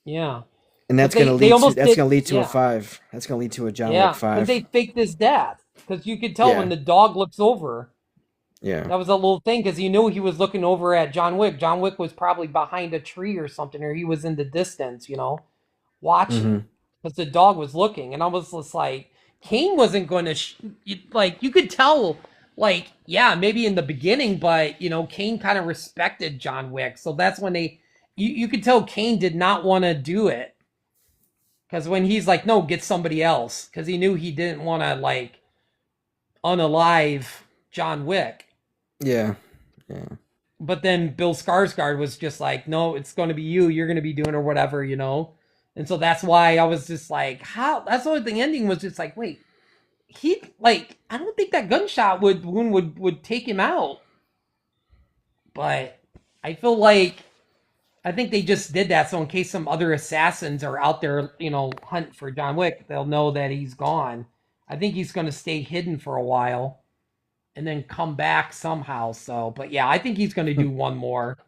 yeah. and But that's going to they lead to almost did, a yeah. 5. That's going to lead to a John Wick Yeah. Because 5. they faked his death. Because you could tell when Yeah, the dog looks over. yeah. That was a little thing, because you knew he was looking over at John Wick. John Wick was probably behind a tree or something, or he was in the distance, watching, Hmm. because the dog was looking. And I was just like, Kane wasn't going to, like, you could tell, like, yeah, maybe in the beginning, but, Kane kind of respected John Wick. So that's when you could tell Kane did not want to do it. Because when he's like, no, get somebody else, because he knew he didn't want to, like, unalive John Wick. Yeah, yeah. But then Bill Skarsgård was just like, no, it's going to be you. You're going to be doing or whatever. And so that's why I was just like, how? That's why the ending was just like, wait, he, like, I don't think that gunshot would take him out. But I feel like, I think they just did that so in case some other assassins are out there, hunting for John Wick, they'll know that he's gone. I think he's going to stay hidden for a while and then come back somehow. So, but yeah, I think he's going to do one more.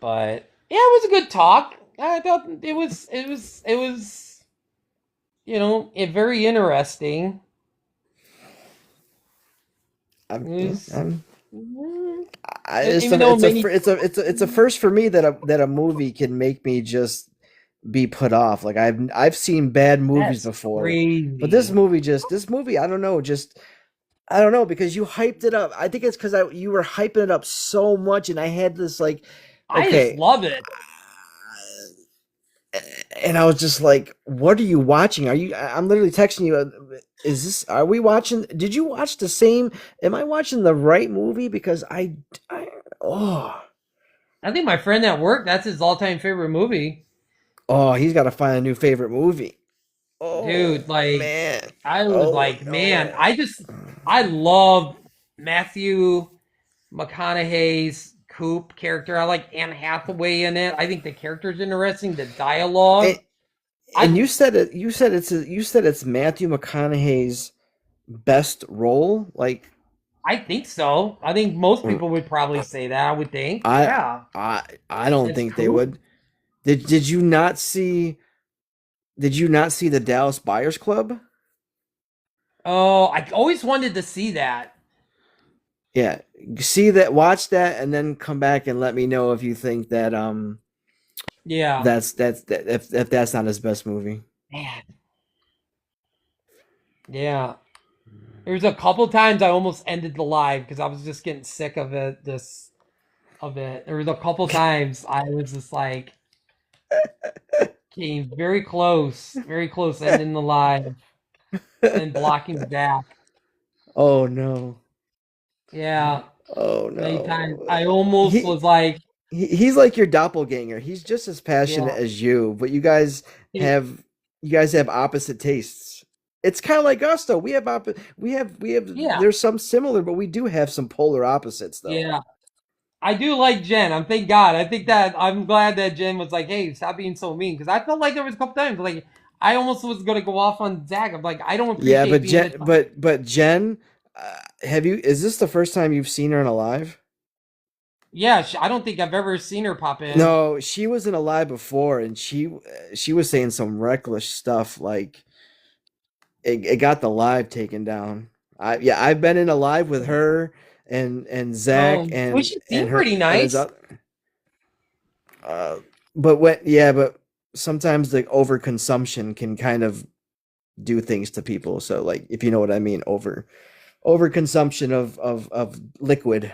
But yeah, it was a good talk. I thought it was very interesting. It Yeah, was, it's even though it made me, it's a first for me that a movie can make me just be put off. Like I've seen bad movies That's before, but this crazy. movie I don't know, just I don't know because you hyped it up. I think it's because you were hyping it up so much, and I had this like, I just okay, love it. and I was just like, "What are you watching? Are you?" I'm literally texting you. Is this? Are we watching? Did you watch the same? Am I watching the right movie? Because oh, I think my friend at work, that's his all-time favorite movie. oh, he's got to find a new favorite movie. Oh Dude, like man. I was Oh like, man, no. I love Matthew McConaughey's Coop character. I like Anne Hathaway in it. I think the character's interesting, the And, dialogue. and I you said it's Matthew McConaughey's best role. Like I think so. I think most people would probably say that, I would think. I Yeah. I don't It's think they Coop. would. Did you not see? Did you not see the Dallas Buyers Club? Oh, I always wanted to see that. Yeah, see that, watch that, and then come back and let me know if you think that Yeah. if that's not his best movie. Man. Yeah. There was a couple times I almost ended the live because I was just getting sick of it. There was a couple times I was just like came very close ending the live and blocking back. Oh no! Yeah, Oh many times no! I almost He, was like, he's like your doppelganger. He's just as passionate yeah, as you, but have you guys have opposite tastes. It's kind of like us though. We have yeah, there's some similar, but we do have some polar opposites though. yeah. I do like Jen. Thank God. I think that I'm glad that Jen was like, "Hey, stop being so mean," because I felt like there was a couple times like I almost was gonna go off on Zach. I'm like, I don't Yeah, appreciate being the But Jen, have you? Is this the first time you've seen her in Alive? yeah. I don't think I've ever seen her pop in. No, she was in Alive before, and she was saying some reckless stuff. Like it got the live taken down. I've been in Alive with her and Zach Well, she and seemed her pretty and his nice. other. Uh, but sometimes the overconsumption can kind of do things to people. So like, if you know what I mean, overconsumption of liquid.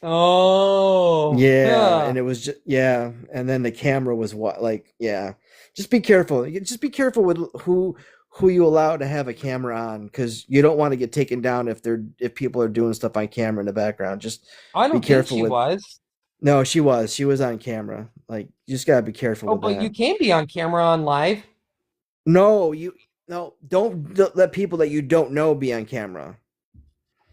Oh, Yeah, yeah. and it was just yeah, and then the camera was what like yeah. Just be careful. Just be careful with who you allow to have a camera on because you don't want to get taken down if people are doing stuff on camera in the background. Just I be don't think careful she with. was. No, she was on camera. Like you just gotta be careful Oh, with but you that. can be on camera on live. No, no, don't let people that you don't know be on camera.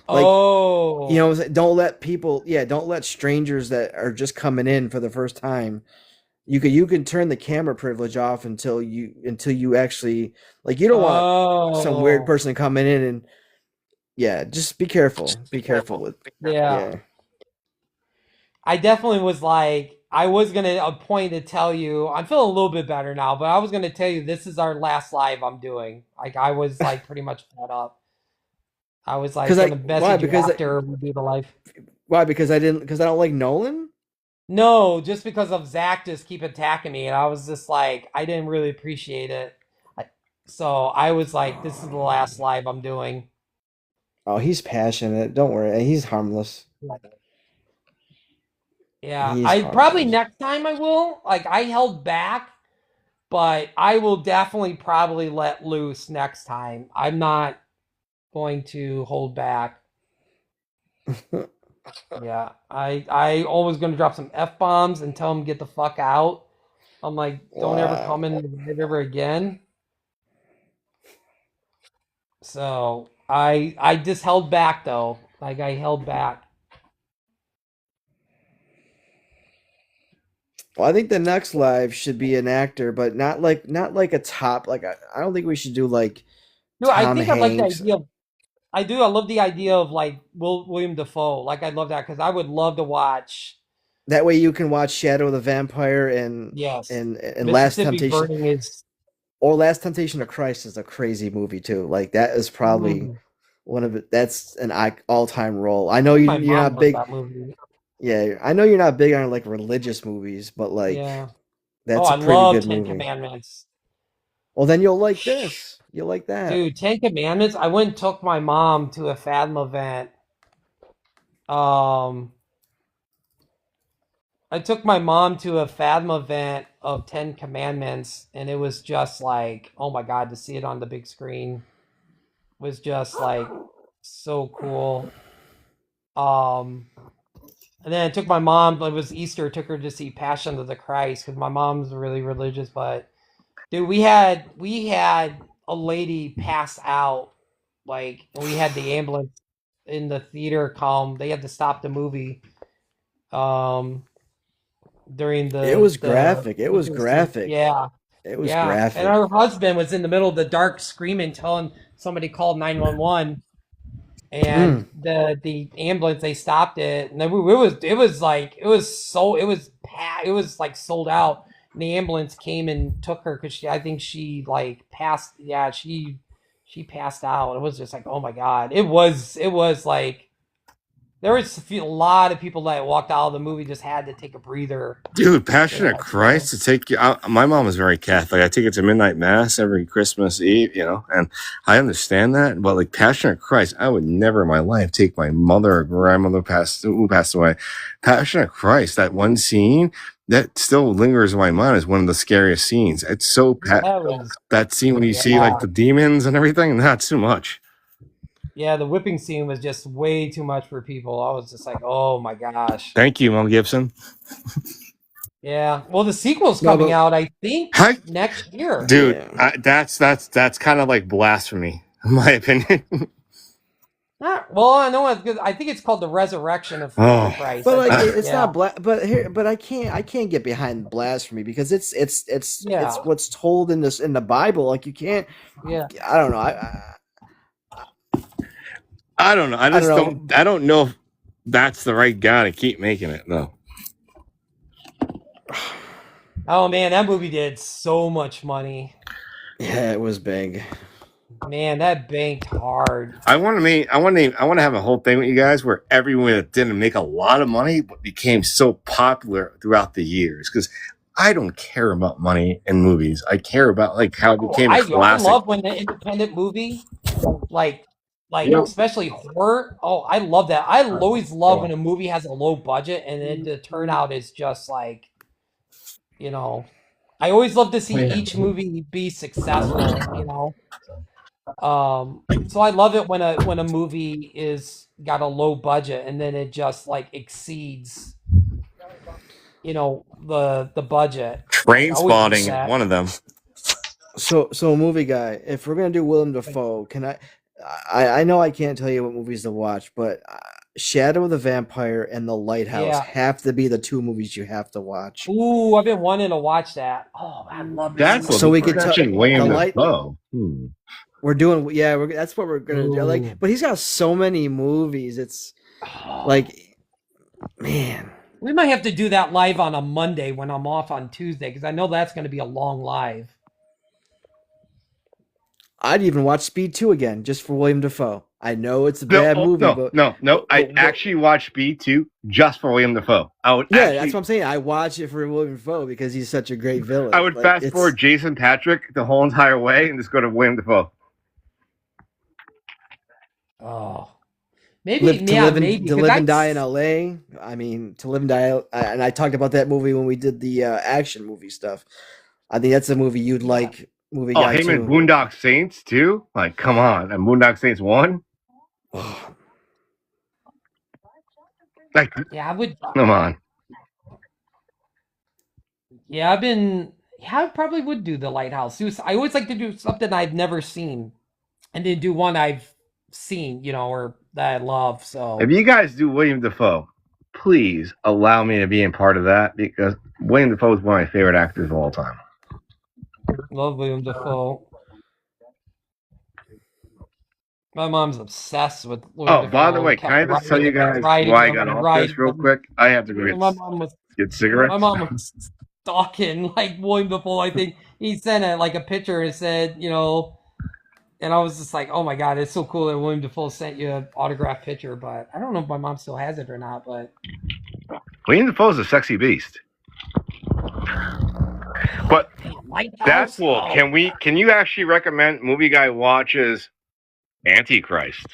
Like Oh, don't let people, yeah, don't let strangers that are just coming in for the first time. You can turn the camera privilege off until you actually like you don't want some weird oh, person coming in and yeah, just be careful. Be careful with yeah. yeah. I definitely was like, I was gonna appoint to tell you. I'm feeling a little bit better now, but I was gonna tell you this is our last live I'm doing. Like, I was like pretty much fed up. I was like Cuz gonna why? message you after we do the live. Because I don't like Nolan? No, just because of Zach just keep attacking me, and I was just like, I didn't really appreciate it. I, so I was like, this is the last live I'm doing. Oh, he's passionate. Don't worry. He's harmless. Yeah, He's I probably harmless. next time I will. Like I held back, but I will definitely probably let loose next time. I'm not going to hold back. Yeah, I always going to drop some f bombs and tell them get the fuck out. I'm like, don't ever come in Wow. the live ever again. So I just held back though. Like I held back. Well, I think the next live should be an actor, but not like a top like I don't think we should do like No, I Tom think I like the Hanks. idea of I do. I love the idea of like William Defoe. Like I love that because I would love to watch. That way you can watch Shadow of the Vampire Yes, and Last Mississippi Temptation Burning is. or Last Temptation of Christ is a crazy movie too. Like that is probably Mm, one of it. That's an all time role. I I know think my you're mom not loves big. that movie. Yeah, I know you're not big on like religious movies, but like Yeah, That's I a pretty love good Ten movie. Commandments. Well, then you'll like this. You'll like that. Dude, Ten Commandments. I went and took my mom to a Fathom event. I took my mom to a Fathom event of Ten Commandments, and it was just like, oh my God, to see it on the big screen was just like so cool. And then I took my mom, it was Easter, took her to see Passion of the Christ because my mom's really religious, but dude, we had a lady pass out, like, and we had the ambulance in the theater come. They had to stop the movie during It was the graphic. It was graphic. Yeah. It was Yeah. graphic. And her husband was in the middle of the dark screaming, telling somebody called 911. And the ambulance, they stopped it, and then it was like sold out. And the ambulance came and took her because I think she like passed. Yeah, she passed out. It was just like, oh my God, it was like there was a lot of people that walked out of the movie just had to take a breather. Dude, Passion of Christ to take you out. My mom is very Catholic. I take it to midnight mass every Christmas Eve, and I understand that. But like Passion of Christ, I would never in my life take my mother or grandmother who passed away. Passion of Christ, that one scene that still lingers in my mind is one of the scariest scenes. It's so that scene when you see like the demons and everything. Not too much. Yeah, the whipping scene was just way too much for people. I was just like, oh my gosh. Thank you, Mel Gibson. Yeah. Well, the sequel's coming out, I think, next year. Dude, that's kind of like blasphemy, in my opinion. Well, I know it's good. I think it's called the Resurrection of Christ. But like, it's not but I can't get behind blasphemy because it's what's told in the Bible. Like you can't. Yeah. I don't know. I don't know. I don't know if that's the right guy to keep making it though. Oh man, that movie did so much money. Yeah, it was big. Man, that banked hard. I want to have a whole thing with you guys where everyone that didn't make a lot of money but became so popular throughout the years. Because I don't care about money in movies. I care about like how it became a classic. I love when the independent movie, like especially horror. Oh, I love that. I always love when a movie has a low budget and then the turnout is just like, I always love to see each movie be successful. So I love it when a movie is got a low budget and then it just like exceeds, the budget. Trainspotting, one of them. So movie guy, if we're gonna do Willem Dafoe, can I know I can't tell you what movies to watch, but Shadow of the Vampire and The Lighthouse have to be the two movies you have to watch. Ooh, I've been wanting to watch that. Oh, I love that. So we could touch William Dafoe. We're doing, that's what we're gonna do. Like, but he's got so many movies. It's like, man, we might have to do that live on a Monday when I'm off on Tuesday because I know that's going to be a long live. I'd even watch Speed 2 again just for William Dafoe. I know it's a bad movie, but I actually watched Speed 2 just for William Dafoe. That's what I'm saying. I watch it for William Dafoe because he's such a great villain. I would fast forward Jason Patrick the whole entire way and just go to William Dafoe. Oh, maybe to live and die in LA. I mean, To Live and Die, and I talked about that movie when we did the action movie stuff. I think that's a movie you'd like. Movie guy him and Boondock Saints too. Like, come on, and Boondock Saints 1. Like, I would. Come on. Yeah, I probably would do The Lighthouse. I always like to do something I've never seen, and then do one I've seen, or that I love. So if you guys do William Dafoe, please allow me to be in part of that because William Dafoe is one of my favorite actors of all time. Love William Dafoe. My mom's obsessed with William Dafoe. By the way, can I just tell you guys why I got off this real quick? I have to go get cigarettes. My mom was stalking like William Dafoe. I think he sent a picture and said, and I was just like, oh my God, it's so cool that William Dafoe sent you an autographed picture. But I don't know if my mom still has it or not. But William Dafoe's a sexy beast. But that's Lighthouse. cool. Oh, Can you actually recommend movie guy watches Antichrist?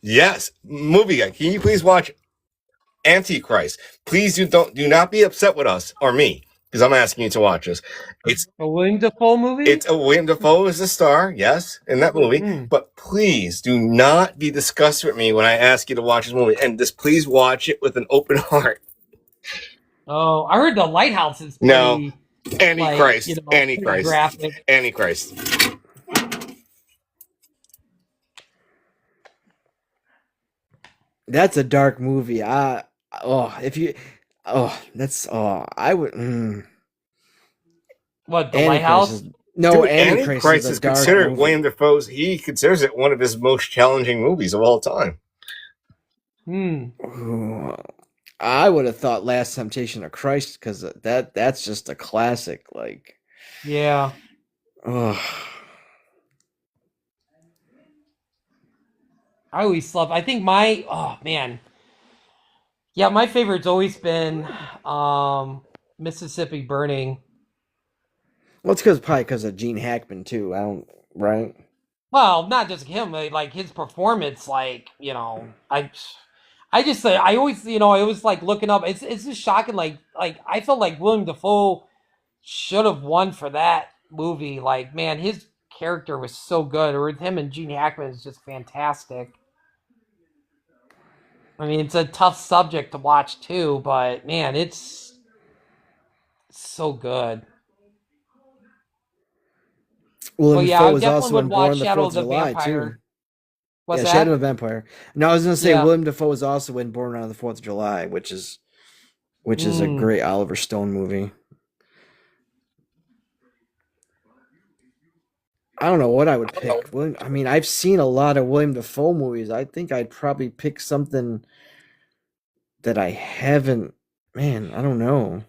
Yes, movie guy. Can you please watch Antichrist? Please do not be upset with us or me because I'm asking you to watch this. It's a William Dafoe movie. It's a William Dafoe is the star, yes, in that movie. But please do not be disgusted with me when I ask you to watch this movie, and just please watch it with an open heart. Oh, I heard the Lighthouse is No, pretty, Antichrist, pretty graphic. Antichrist. That's a dark movie. I would. What, the Lighthouse? No, Dude, Antichrist is considered William Dafoe's. He considers it one of his most challenging movies of all time. I would have thought Last Temptation of Christ because that's just a classic. Like, yeah. Oh. I always love. I think my my favorite's always been Mississippi Burning. Well, it's probably because of Gene Hackman too. Right? Well, not just him, like his performance. I just say I always like looking up. It's just shocking. Like I felt like William Dafoe should have won for that movie. Like, man, his character was so good. Or with him and Gene Hackman is just fantastic. I mean, it's a tough subject to watch too, but man, it's so good. William Dafoe was also in Born on the 4th of July too. What's that? Shadow of the Vampire. No, I was going to say William Dafoe was also in Born on the 4th of July, which is a great Oliver Stone movie. I don't know what I would pick. I mean, I've seen a lot of William Dafoe movies. I think I'd probably pick something that I haven't. Man, I don't know.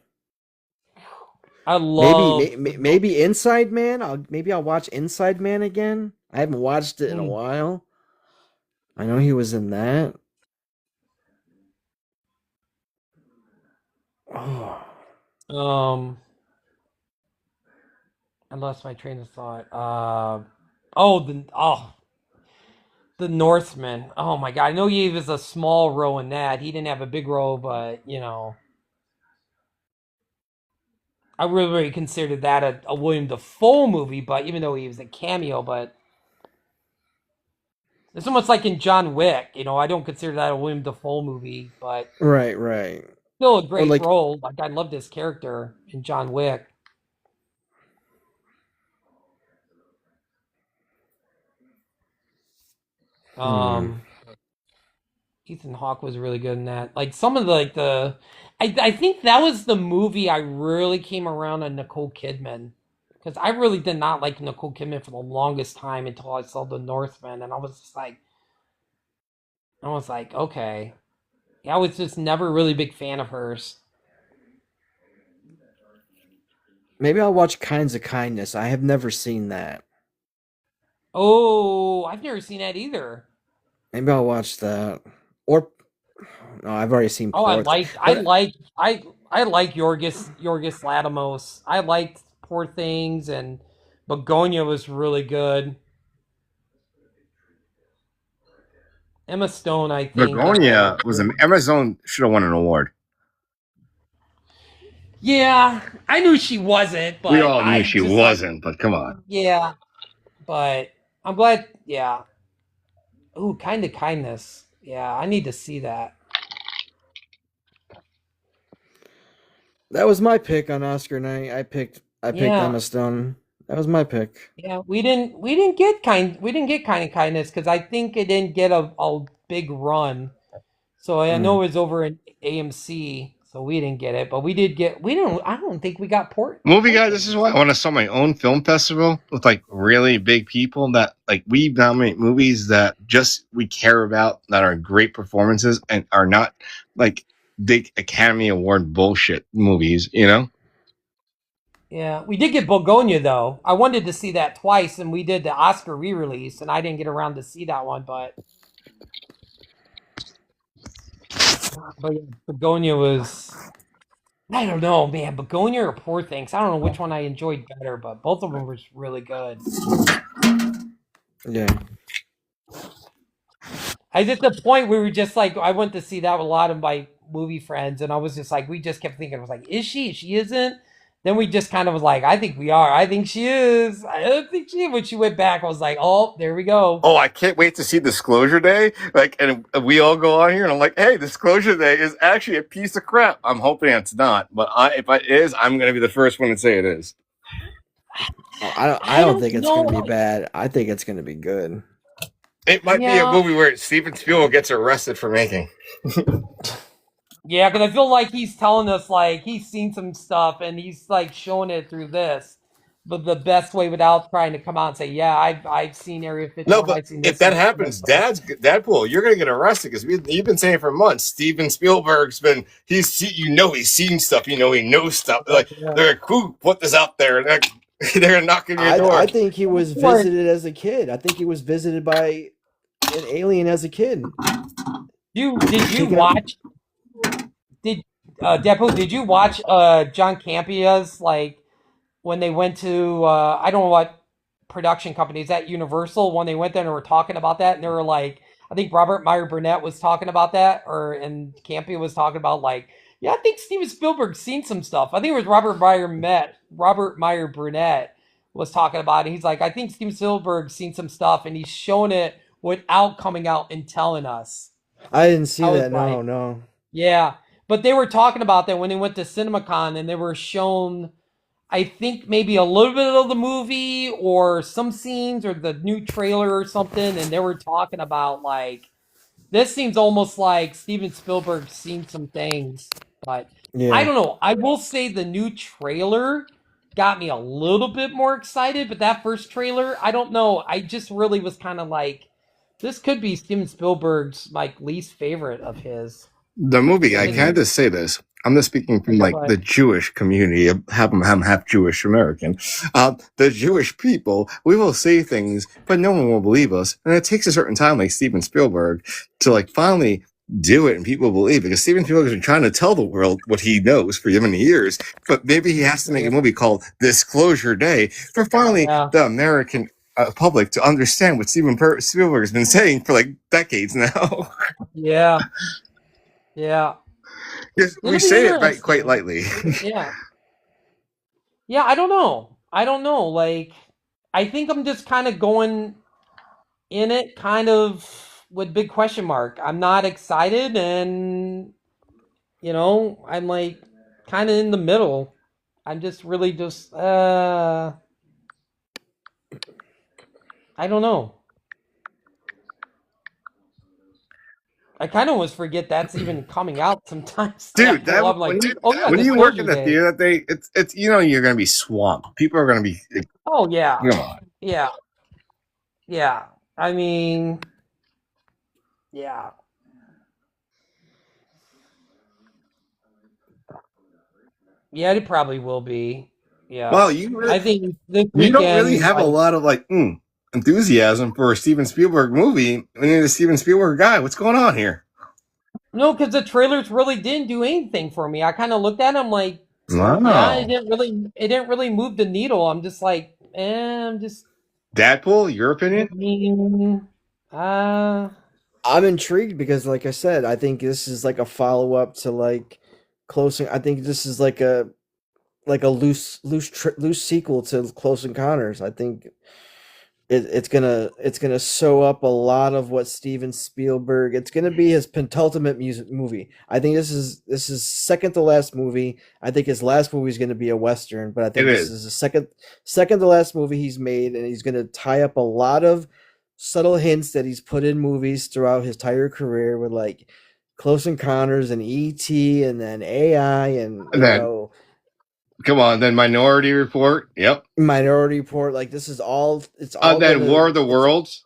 I love maybe Inside Man. I'll watch Inside Man again. I haven't watched it in a while. I know he was in that. I lost my train of thought. The Northman. Oh my god! I know he was a small role in that. He didn't have a big role, but I really considered that a William Dafoe movie. But even though he was a cameo, but it's almost like in John Wick. I don't consider that a William Dafoe movie, but right. Still a great role. Like, I loved his character in John Wick. Ethan Hawke was really good in that. Like some of I think that was the movie I really came around on Nicole Kidman, because I really did not like Nicole Kidman for the longest time until I saw The Northman, and I was like, okay, I was just never a really big fan of hers. Maybe I'll watch Kinds of Kindness. I have never seen that. Oh, I've never seen that either. Maybe I'll watch that. Or no, I've already seen. I like Yorgos Lanthimos. I liked Poor Things, and Begonia was really good. Emma Stone, I think. Begonia Emma Stone should have won an award. Yeah, I knew she wasn't, but we all knew she wasn't. But come on. Yeah, but I'm glad. Yeah. Ooh, Kind of Kindness. Yeah, I need to see that. That was my pick on Oscar night. I picked Emma Stone. That was my pick. Yeah, we didn't get Kind of Kindness because I think it didn't get a big run. So I know it was over in AMC, so we didn't get it, but we did get. I don't think we got Movie guy. This is why I want to start my own film festival with like really big people that like we nominate movies that just we care about, that are great performances and are not like big Academy Award bullshit movies. Yeah, we did get Begonia though. I wanted to see that twice, and we did the Oscar re-release, and I didn't get around to see that one, but But yeah, Begonia was. I don't know, man. Begonia or Poor Things. I don't know which one I enjoyed better, but both of them were really good. Yeah. I at the point we were just like, I went to see that with a lot of my movie friends, and I was just like, we just kept thinking, I was like, is she? She isn't. Then we just kind of was like, I think we are. I think she is. I don't think she. When she went back, I was like, oh, there we go. Oh, I can't wait to see Disclosure Day. Like, and we all go on here, and I'm like, hey, Disclosure Day is actually a piece of crap. I'm hoping it's not, but if it is, I'm going to be the first one to say it is. Oh, I I don't don't think it's going to know. be bad. I think it's going to be good. It might be a Yeah, movie where Steven Spielberg gets arrested for making. yeah, because I feel like he's telling us like he's seen some stuff and he's like showing it through this, but the best way without trying to come out and say, yeah, I've seen Area No, 51, but I've seen if this that and this. happens, Deadpool, you're going to get arrested because you've been saying for months. Steven Spielberg's been he's seen stuff. He knows stuff. Like Yeah. they're like, who put this out there? They're knocking your door. I think he was visited as a kid. I think he was visited by an alien as a kid. Did you Taking up. watch did Deadpool, did you watch John Campia's like when they went to I don't know what production companies at Universal when they went there and were talking about that and they were like I think Robert Meyer Burnett was talking about that or and Campia was talking about like yeah I think Steven Spielberg's seen some stuff. I think it was Robert Meyer Burnett was talking about it. He's like I think Steven Spielberg's seen some stuff and he's showing it without coming out and telling us. I didn't see I was that. like No, no. yeah, but they were talking about that when they went to CinemaCon and they were shown I think maybe a little bit of the movie or some scenes or the new trailer or something, and they were talking about like this seems almost like Steven Spielberg's seen some things, but I Yeah. don't know. I will say the new trailer got me a little bit more excited, but that first trailer, I don't know. I just really was kind of like, this could be Steven Spielberg's like least favorite of his. The movie, I And can't just say this. I'm just speaking from like but the Jewish community. I'm half Jewish American. The Jewish people, we will say things, but no one will believe us. And it takes a certain time, like Steven Spielberg, to like finally do it and people believe it. Because Steven Spielberg has been trying to tell the world what he knows for many years, but maybe he has to make a movie called Disclosure Day for finally yeah, the American public to understand what Spielberg has been saying for like decades now. yeah, yeah. Yes, we It'll be say it right quite interesting. lightly. Yeah. Yeah, I don't know. I don't know. Like, I think I'm just kind of going in it kind of with big question mark. I'm not excited and, I'm like kind of in the middle. I'm just really just, I don't know. I kind of always forget that's even coming out sometimes. Dude, Deadpool. I'm like, oh yeah, when you work in Disclosure the Day. theater that day, it's you're gonna be swamped. People are gonna be like, Oh yeah, come on. yeah, yeah. I mean, yeah. Yeah, it probably will be. Yeah. Well, I think this you don't really weekend, have a like, lot of like enthusiasm for a Steven Spielberg movie when you're the Steven Spielberg guy. What's going on here? no, because the trailers really didn't do anything for me. I kind of looked at them like, yeah, Wow. it didn't really move the needle. I'm just like, Deadpool, your opinion? I mean, I'm intrigued because, like I said, I think this is like a follow up to like closing. I think this is like a loose sequel to Close Encounters. I think it's gonna sew up a lot of what Steven Spielberg. It's gonna be his penultimate music movie. I think this is second to last movie. I think his last movie is gonna be a western, but I It think this is. is the second to last movie he's made, and he's gonna tie up a lot of subtle hints that he's put in movies throughout his entire career with like Close Encounters and E.T. and then AI and And then come on, then Minority Report. Yep. Minority Report. Like this is all. It's And all then gonna. War of the It's Worlds.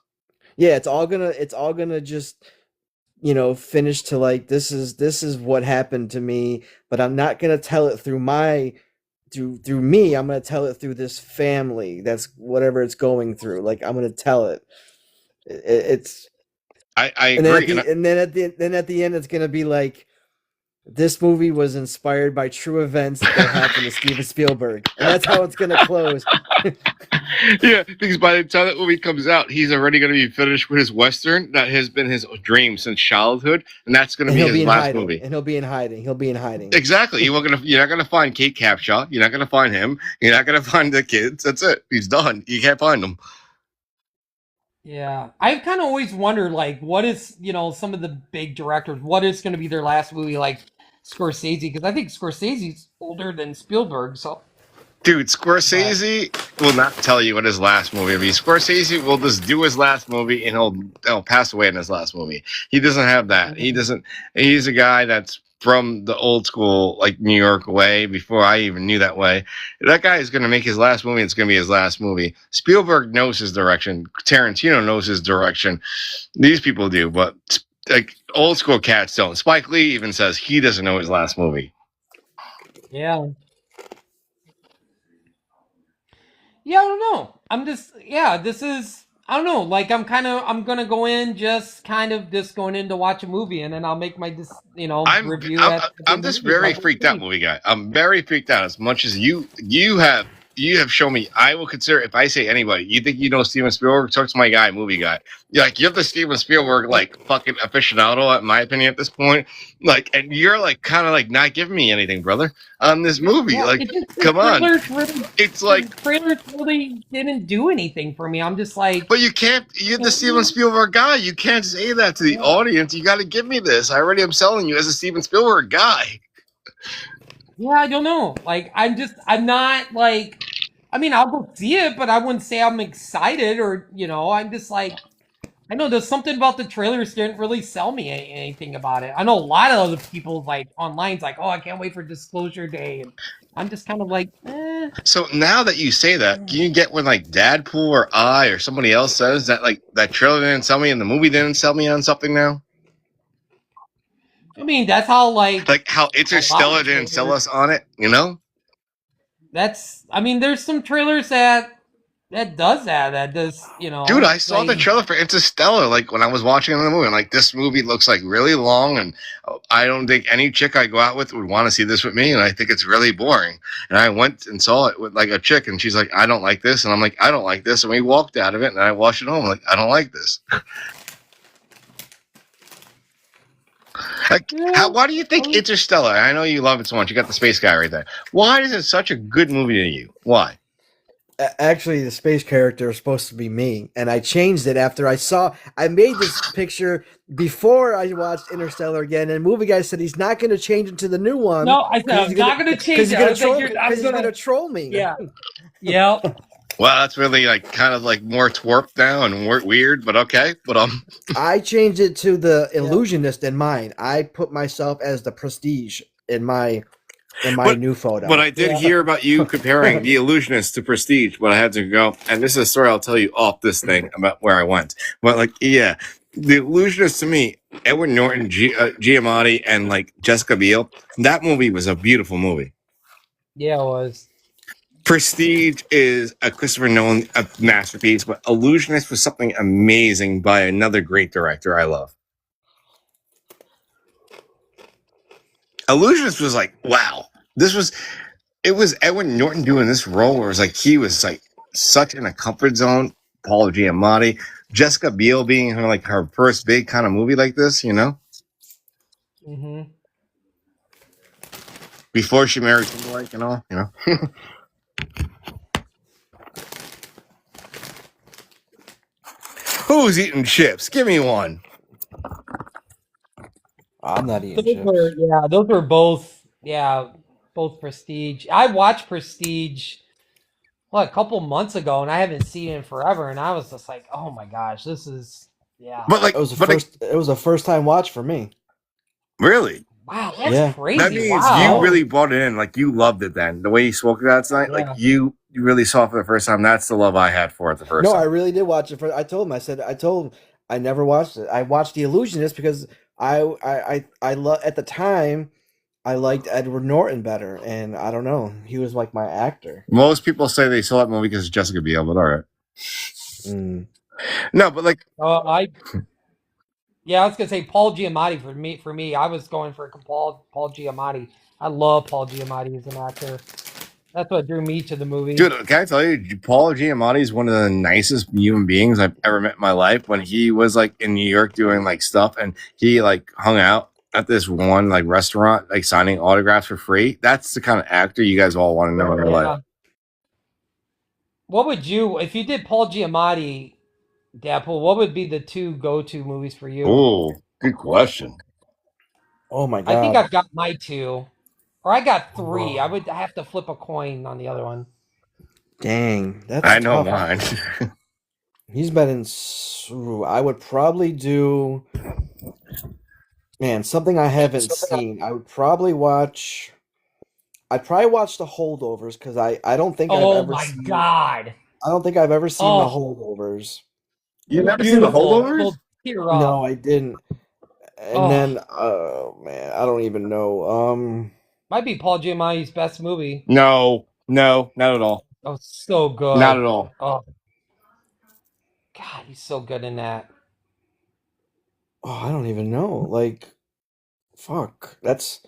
yeah. It's all gonna just finish to like this is what happened to me, but I'm not gonna tell it through me. I'm gonna tell it through this family. That's whatever it's going through. Like I'm gonna tell it. It's I and then at agree. the and then at the end it's gonna be like this movie was inspired by true events that happened to Steven Spielberg, and that's how it's gonna close. Yeah, because by the time that movie comes out, he's already going to be finished with his western that has been his dream since childhood, and that's going to be his last movie. And he'll be in hiding. He'll be in hiding. Exactly. You're not gonna find Kate Capshaw. You're not gonna find him. You're not gonna find the kids. That's it. He's done. You can't find them. Yeah, I've kind of always wondered, like, what is, some of the big directors, what is going to be their last movie, like Scorsese, because I think Scorsese's older than Spielberg, so. Dude, Scorsese will not tell you what his last movie will be. Scorsese will just do his last movie and he'll pass away in his last movie. He doesn't have that. He doesn't. He's a guy that's from the old school, like New York way. Before I even knew that way, that guy is going to make his last movie. It's going to be his last movie. Spielberg knows his direction. Tarantino knows his direction. These people do, but like old school cats don't. Spike Lee even says he doesn't know his last movie. Yeah. Yeah, I don't know. I don't know. Like, I'm going to go in just going in to watch a movie, and then I'll make my, review. I'm just very freaked out movie guy. I'm very freaked out as much as you have shown me. I will consider, if I say anybody, you think you know Steven Spielberg, talk to my guy, movie guy. You're the Steven Spielberg, like, fucking aficionado, in my opinion, at this point. Like, and you're, like, kind of, like, not giving me anything, brother, on this movie. Yeah, like, come on. It's like... The trailers really didn't do anything for me. I'm just like... But you can't... You're the Steven Spielberg guy. You can't say that to the audience. You got to give me this. I already am selling you as a Steven Spielberg guy. Yeah, I don't know. Like, I'm not, like... I mean, I'll go see it, but I wouldn't say I'm excited or, I'm just like... I know there's something about the trailers didn't really sell me anything about it. I know a lot of other people, like, online's like, oh, I can't wait for Disclosure Day. And I'm just kind of like, eh. So now that you say that, can you get when, like, Deadpool or I or somebody else says that, like, that trailer didn't sell me and the movie didn't sell me on something now? I mean, that's how, like how Interstellar didn't sell us on it, you know? There's some trailers that does that does, Dude, I saw the trailer for Interstellar, like, when I was watching the movie. I'm like, this movie looks, like, really long, and I don't think any chick I go out with would want to see this with me, and I think it's really boring. And I went and saw it with, like, a chick, and she's like, I don't like this, and I'm like, I don't like this, and we walked out of it, and I watched it home. I'm like, I don't like this. Like, why do you think Interstellar? I know you love it so much. You got the space guy right there. Why is it such a good movie to you? Why? Actually, the space character is supposed to be me, and I changed it after I made this picture before I watched Interstellar again, and movie guy said he's not going to change it to the new one. No, I said I'm not going to change it. Because he's going to troll me. Yeah. Yeah. Well, that's really, like, kind of, like, more twerp now and weird, but okay. But I changed it to the illusionist in mine. I put myself as the Prestige in my new photo. But I did hear about you comparing The Illusionist to Prestige, but I had to go, and this is a story I'll tell you off this thing about where I went. But, like, yeah, The Illusionist to me, Edward Norton, Giamatti, and, like, Jessica Biel, that movie was a beautiful movie. Yeah, it was. Prestige is a Christopher Nolan masterpiece, but Illusionist was something amazing by another great director I love. Illusionist was like, wow. It was Edward Norton doing this role where it was like he was like such in a comfort zone. Paul Giamatti, Jessica Biel being her first big kind of movie like this, you know? Mm-hmm. Before she married Timberlake and all, you know? Who's eating chips? Give me one. I'm not eating chips. Those were both Prestige. I watched Prestige a couple months ago, and I haven't seen it in forever, and I was just like, oh my gosh, this is But like it was a first time watch for me. Really? Wow, that's crazy. That means you really bought it in, like you loved it then. The way you spoke about it tonight, like you really saw it for the first time. That's the love I had for it the first time. No, I really did watch it. I told him I never watched it. I watched The Illusionist because I love at the time I liked Edward Norton better, and I don't know, he was like my actor. Most people say they saw that movie because of Jessica Biel, but all right. No, but like Yeah, I was gonna say Paul Giamatti for me. For me, I was going for Paul Giamatti. I love Paul Giamatti as an actor. That's what drew me to the movie. Dude, can I tell you, Paul Giamatti is one of the nicest human beings I've ever met in my life. When he was like in New York doing like stuff, and he like hung out at this one like restaurant, like signing autographs for free. That's the kind of actor you guys all want to know in real life. What would you, if you did Paul Giamatti, Dapple, what would be the two go-to movies for you? Oh, good question. Oh my god! I think I've got my two, or I got three. I would have to flip a coin on the other one. Dang, that's I know tough. mine. He's been in. I would probably do. Man, something I haven't seen. I would probably watch. I'd probably watch The Holdovers because I don't think I've ever seen. Oh my god! I don't think I've ever seen The Holdovers. You've never seen The Holdovers? No, I didn't. And then, oh man, I don't even know. Might be Paul Giamatti's best movie. No, not at all. Oh, so good. Not at all. Oh, God, he's so good in that. Oh, I don't even know. Like, fuck, that's.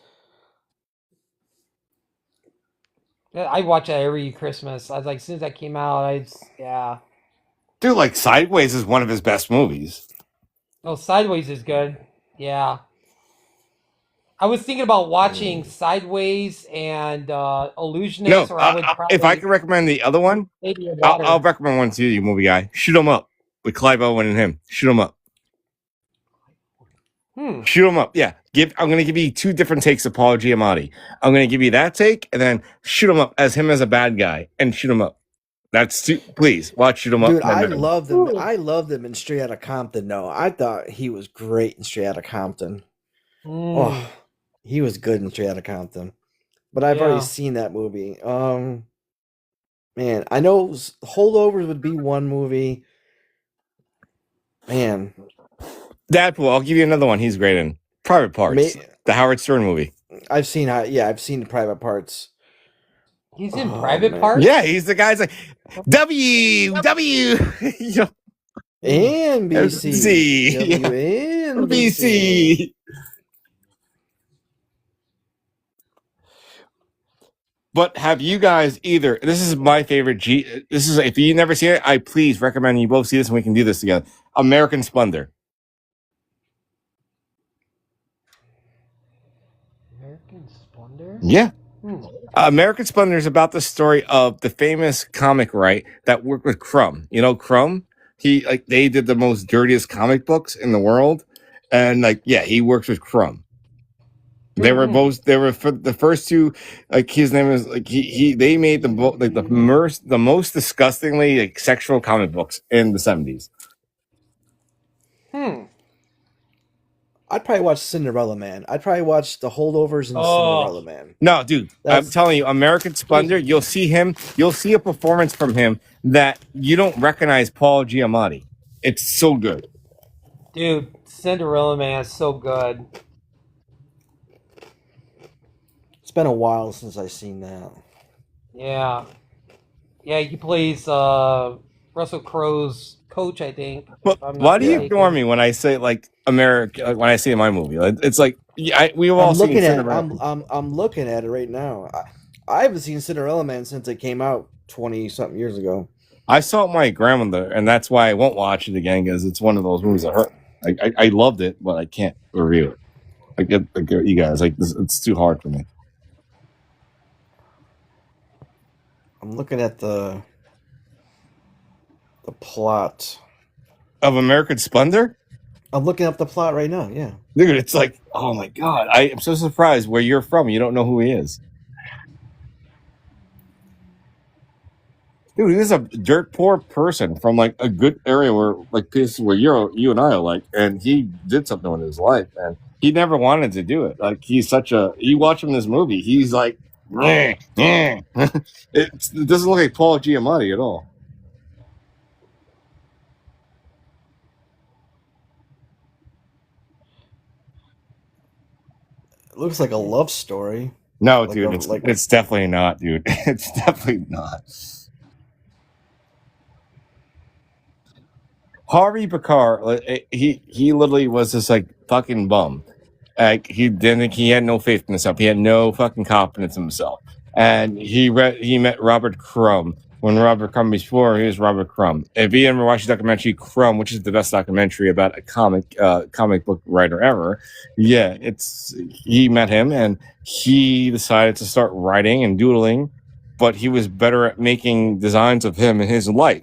I watch that every Christmas. I was like, as soon as that came out, yeah. Dude, like Sideways is one of his best movies. Oh, Sideways is good. Yeah. I was thinking about watching Sideways and Illusionist. No, or I would probably, if I could recommend the other one, I'll recommend one to you, movie guy. Shoot 'em Up with Clive Owen and him. Shoot 'em Up. Shoot 'em Up. Yeah. I'm going to give you two different takes of Paul Giamatti. I'm going to give you that take and then Shoot 'em Up as him as a bad guy and Shoot 'em Up. Please watch Shoot 'em Up. Dude, I loved him. I loved him in Straight Outta Compton. No, I thought he was great in Straight Outta Compton. Oh, he was good in Straight Outta Compton. But I've already seen that movie. Man, I know Holdovers would be one movie. Man. Deadpool, I'll give you another one he's great in. Private Parts. The Howard Stern movie. I've seen Private Parts. He's in Private Parts? Yeah, he's the guy's like W NBC. NBC. But have you guys either? This is my favorite. This is if you've never seen it, I please recommend you both see this and we can do this together. American Splendor. American Splendor? Yeah. American Splendor is about the story of the famous comic that worked with Crumb. You know Crumb? They did the most dirtiest comic books in the world, and he works with Crumb. They were for the first two, his name is they made the most disgustingly sexual comic books in the 70s. I'd probably watch Cinderella Man. I'd probably watch The Holdovers and Cinderella Man. No, dude, I'm telling you, American Splendor, you'll see a performance from him that you don't recognize Paul Giamatti. It's so good. Dude, Cinderella Man is so good. It's been a while since I've seen that. Yeah. Yeah, he plays Russell Crowe's coach, I think. But why do you ignore me when I say America? When I say my movie, it's like we've all seen Cinderella. I'm looking at it right now. I haven't seen Cinderella Man since it came out 20-something years ago. I saw it with my grandmother, and that's why I won't watch it again because it's one of those movies that hurt. I loved it, but I can't review it. I get you guys it's too hard for me. I'm looking at the plot of American Splendor. I'm looking up the plot right now. Yeah, dude, it's like, oh my god! I am so surprised where you're from. You don't know who he is, dude. He was a dirt poor person from a good area where places where you and I are and he did something with his life, and he never wanted to do it. He's you watch him in this movie, he's it doesn't look like Paul Giamatti at all. It looks like a love story. No, dude, it's definitely not, dude. It's definitely not. Harvey Picard, he literally was this like fucking bum. Like he didn't think he had no faith in himself. He had no fucking confidence in himself. And he met Robert Crumb when Robert Crumb before he was Robert Crumb. If you ever watched the documentary Crumb, which is the best documentary about a comic book writer ever, yeah, he met him and he decided to start writing and doodling, but he was better at making designs of him in his life,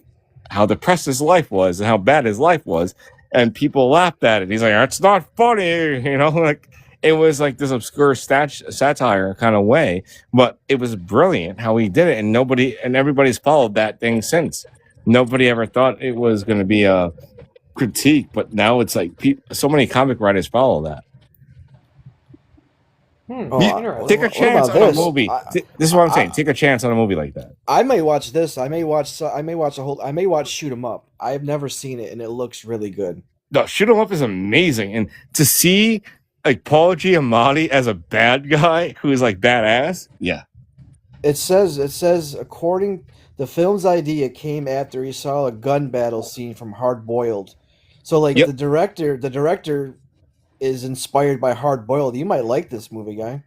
how depressed his life was and how bad his life was, and people laughed at it. He's like, "It's not funny," like it was like this obscure satire kind of way, but it was brilliant how he did it, and everybody's followed that thing since. Nobody ever thought it was going to be a critique, but now it's like so many comic writers follow that. Take a chance on a movie. This is what I'm saying. Take a chance on a movie like that. I may watch this. I may watch Shoot 'Em Up. I've never seen it, and it looks really good. No, Shoot 'Em Up is amazing, and to see like Paul Giamatti as a bad guy who is like badass, yeah. It says according the film's idea came after he saw a gun battle scene from Hard Boiled. So like the director is inspired by Hard Boiled. You might like this movie, guy.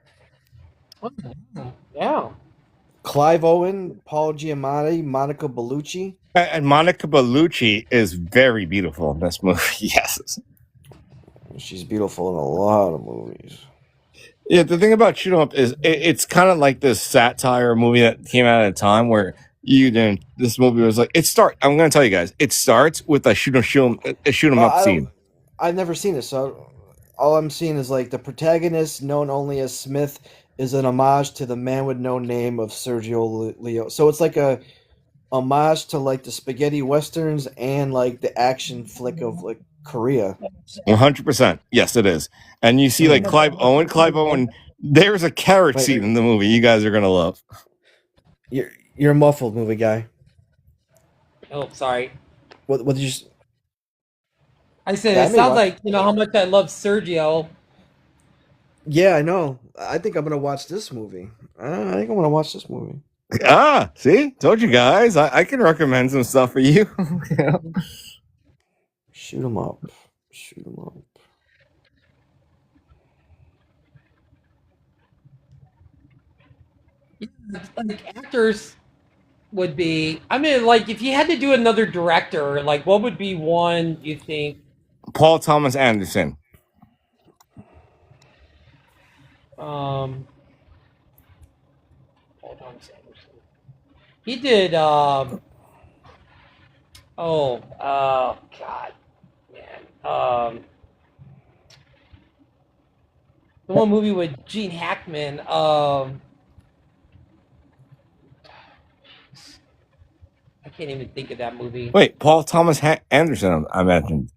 Yeah. Clive Owen, Paul Giamatti, Monica Bellucci. And Monica Bellucci is very beautiful in this movie. Yes. She's beautiful in a lot of movies. Yeah, the thing about Shoot 'Em Up is it's kind of like this satire movie that came out at a time where this movie was like, I'm going to tell you guys, it starts with a shoot 'em up scene. I've never seen it, so all I'm seeing is like the protagonist, known only as Smith, is an homage to the man with no name of Sergio Leone. So it's like a homage to like the spaghetti westerns and like the action flick of like Korea. 100%. Yes, it is. And you see like Clive Owen, there's a carrot scene in the movie you guys are going to love. You're a muffled, movie guy. Oh, sorry. What did you... I said, it sounds like, how much I love Sergio. Yeah, I know. I think I'm going to watch this movie. Ah, see? Told you guys. I can recommend some stuff for you. Shoot 'em up. Like actors would be, like if you had to do another director, like what would be one you think? Paul Thomas Anderson. Paul Thomas Anderson. He did God, man. The one movie with Gene Hackman, I can't even think of that movie. Wait, Paul Thomas Anderson, I mentioned.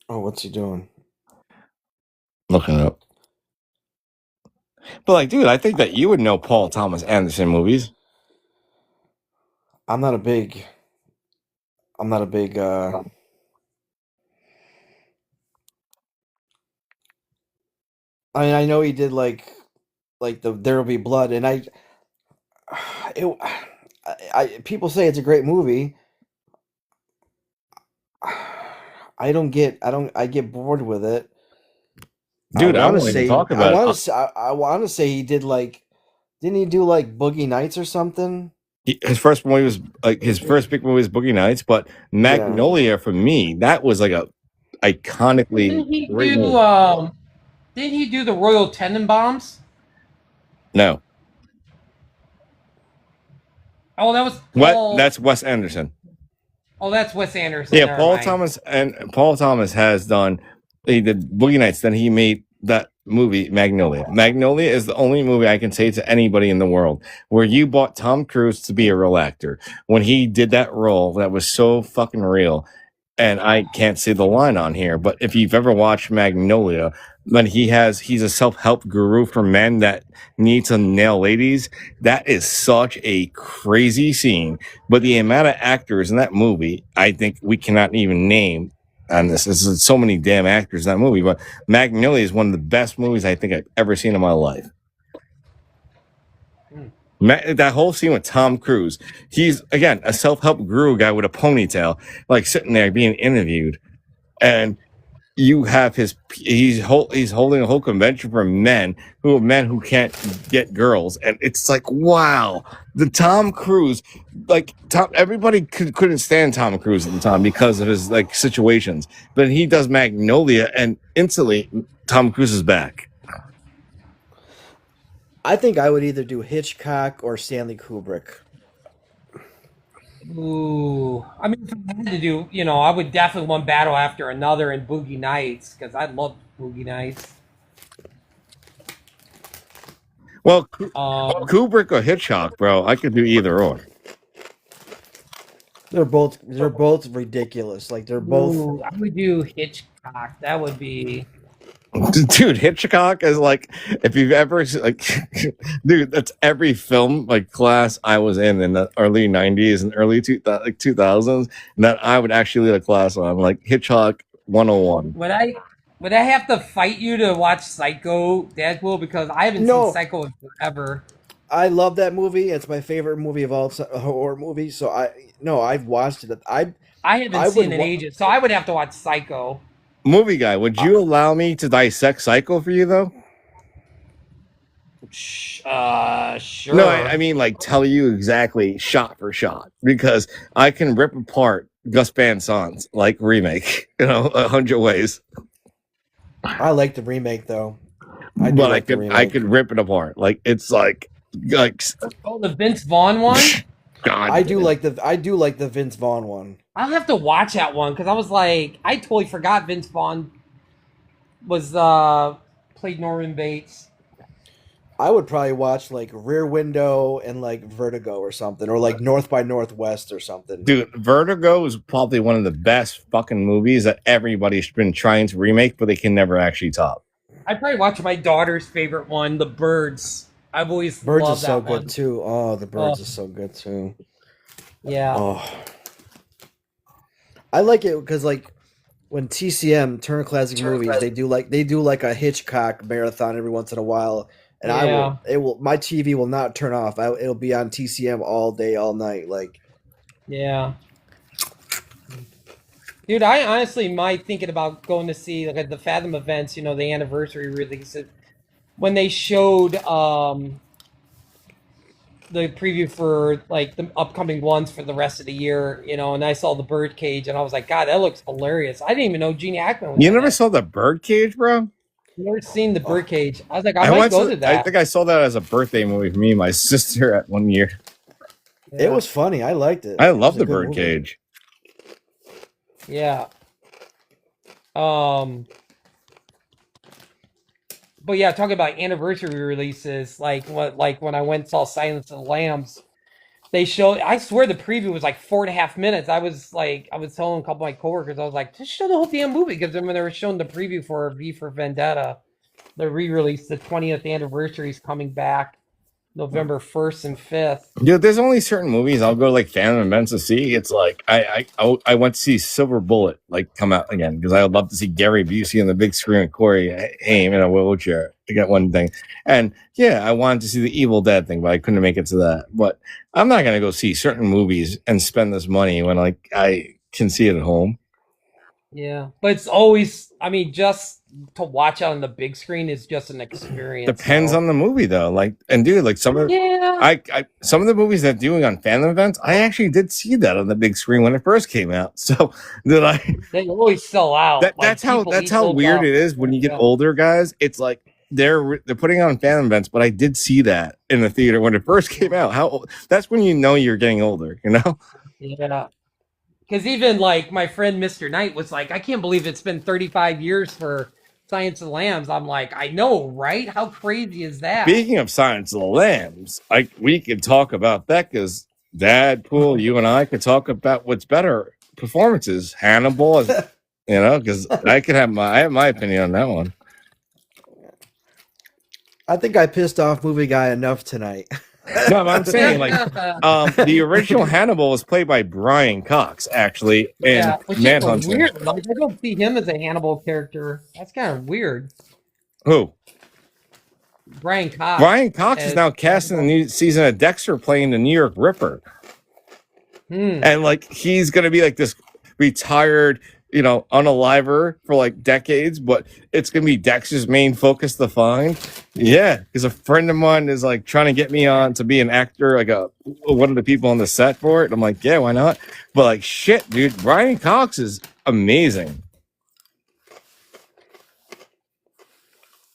Oh, what's he doing? Looking it up. But like, dude, I think that you would know Paul Thomas Anderson movies. I'm not a big I mean, I know he did like the There Will Be Blood, and people say it's a great movie. I get bored with it. Dude, I want to talk about it. I want to say he did didn't he do like Boogie Nights or something? His first movie was his first big movie was Boogie Nights, but Magnolia for me, that was like a iconically Didn't he do the Royal Tenenbaums? No. Oh, that was that's Wes Anderson. Oh, that's Wes Anderson. Yeah, Paul Thomas has done. He did Boogie Nights. Then he made that movie Magnolia. Magnolia is the only movie I can say to anybody in the world where you bought Tom Cruise to be a real actor. When he did that role, that was so fucking real. And I can't say the line on here, but if you've ever watched Magnolia, then he's a self-help guru for men that need to nail ladies. That is such a crazy scene. But the amount of actors in that movie, I think we cannot even name. And this is so many damn actors in that movie. But Magnolia is one of the best movies I think I've ever seen in my life. That whole scene with Tom Cruise, he's again a self-help guru guy with a ponytail, like sitting there being interviewed, and you have he's holding a whole convention for men who can't get girls, and it's like, wow, the Tom Cruise, everybody couldn't stand Tom Cruise at the time because of his like situations, but he does Magnolia, and instantly Tom Cruise is back. I think I would either do Hitchcock or Stanley Kubrick. Ooh, I mean, if I had to do, I would definitely one battle after another in Boogie Nights because I love Boogie Nights. Well, Kubrick or Hitchcock, bro, I could do either or. They're both ridiculous. Like they're both. Ooh, I would do Hitchcock. That would be. Dude, Hitchcock is like, if you've ever like, dude, that's every film like class I was in the early 90s and early 2000s that I would actually lead a class on, like Hitchcock 101. Would I have to fight you to watch Psycho, Deadpool? Because I haven't seen Psycho in forever. I love that movie. It's my favorite movie of all horror movies. So I've watched it. I haven't seen it in ages, so I would have to watch Psycho. Movie guy, would you allow me to dissect Psycho for you though? Sure. No, I mean like tell you exactly shot for shot, because I can rip apart Gus Van Sant's like remake, 100 ways. I like the remake though. I could rip it apart. Like it's like the Vince Vaughn one. God, I do like the Vince Vaughn one. I'll have to watch that one because I was like, I totally forgot Vince Vaughn was played Norman Bates. I would probably watch like Rear Window and like Vertigo or something, or like North by Northwest or something. Dude, Vertigo is probably one of the best fucking movies that everybody's been trying to remake, but they can never actually top. I probably watch my daughter's favorite one, The Birds. I've always Birds loved is so that good one. too. Oh, The Birds is so good too. Yeah. Oh. I like it because like when TCM Turner Classic Movies, they do like a Hitchcock marathon every once in a while, and my TV will not turn off. It'll be on TCM all day, all night. Like, yeah. Dude, I honestly might thinking about going to see like at the Fathom events, the anniversary release. When they showed the preview for like the upcoming ones for the rest of the year, and I saw the Birdcage and I was like, God, that looks hilarious. I didn't even know Gene Hackman was You never saw the Birdcage, bro? Never seen the Birdcage. I was like, I might go to that. I think I saw that as a birthday movie for me and my sister at one year. Yeah. It was funny. I liked it. I love the Birdcage. Yeah. But yeah, talking about anniversary releases, like when I went and saw Silence of the Lambs, they showed. I swear the preview was like 4.5 minutes. I was telling a couple of my coworkers, I was like, just show the whole damn movie, because then when they were showing the preview for V for Vendetta, the re-release, the 20th anniversary is coming back November 1st and 5th. Dude, there's only certain movies I'll go like fan events to see. It's like I went to see Silver Bullet like come out again because I would love to see Gary Busey on the big screen with Corey Haim in a wheelchair to get one thing. And yeah, I wanted to see the Evil Dead thing, but I couldn't make it to that. But I'm not gonna go see certain movies and spend this money when like I can see it at home. Yeah, but it's always, just to watch out on the big screen is just an experience. Depends on the movie though. Like, and dude, like some of some of the movies they're doing on fan events, I actually did see that on the big screen when it first came out. So they always sell out. That's how weird it is when you get older, guys. It's like they're putting on fan events, but I did see that in the theater when it first came out. That's when you know you're getting older, Yeah. Because even like my friend Mr. Knight was like, I can't believe it's been 35 years for Silence of the Lambs. I'm like, I know, right? How crazy is that? Speaking of Silence of the Lambs, we could talk about that because Dadpool, you and I could talk about what's better performances. Hannibal, because I have my opinion on that one. I think I pissed off movie guy enough tonight. No, but I'm saying the original Hannibal was played by Brian Cox, actually, in Manhunt. Weird. Like, I don't see him as a Hannibal character. That's kind of weird. Who? Brian Cox. Brian Cox is now cast in the new season of Dexter, playing the New York Ripper. And like he's gonna be like this retired, unaliver for like decades, but it's gonna be Dexter's main focus to find. Yeah, because a friend of mine is like trying to get me on to be an actor, like one of the people on the set for it. And I'm like, yeah, why not? But like, shit, dude, Brian Cox is amazing.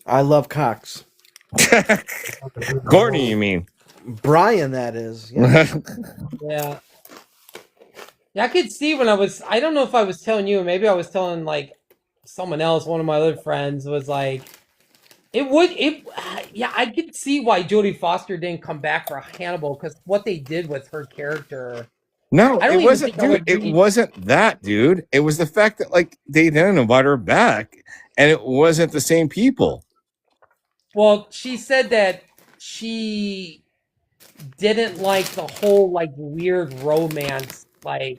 I love Cox. Courtney, you mean? Brian, that is. Yeah. Yeah. Yeah, I could see when I don't know if I was telling you, maybe I was telling like someone else, one of my other friends was like, yeah, I could see why Jodie Foster didn't come back for Hannibal, because what they did with her character. No, I don't it even wasn't, think I dude. would It read. wasn't that, dude. It was the fact that like they didn't invite her back, and it wasn't the same people. Well, she said that she didn't like the whole like weird romance like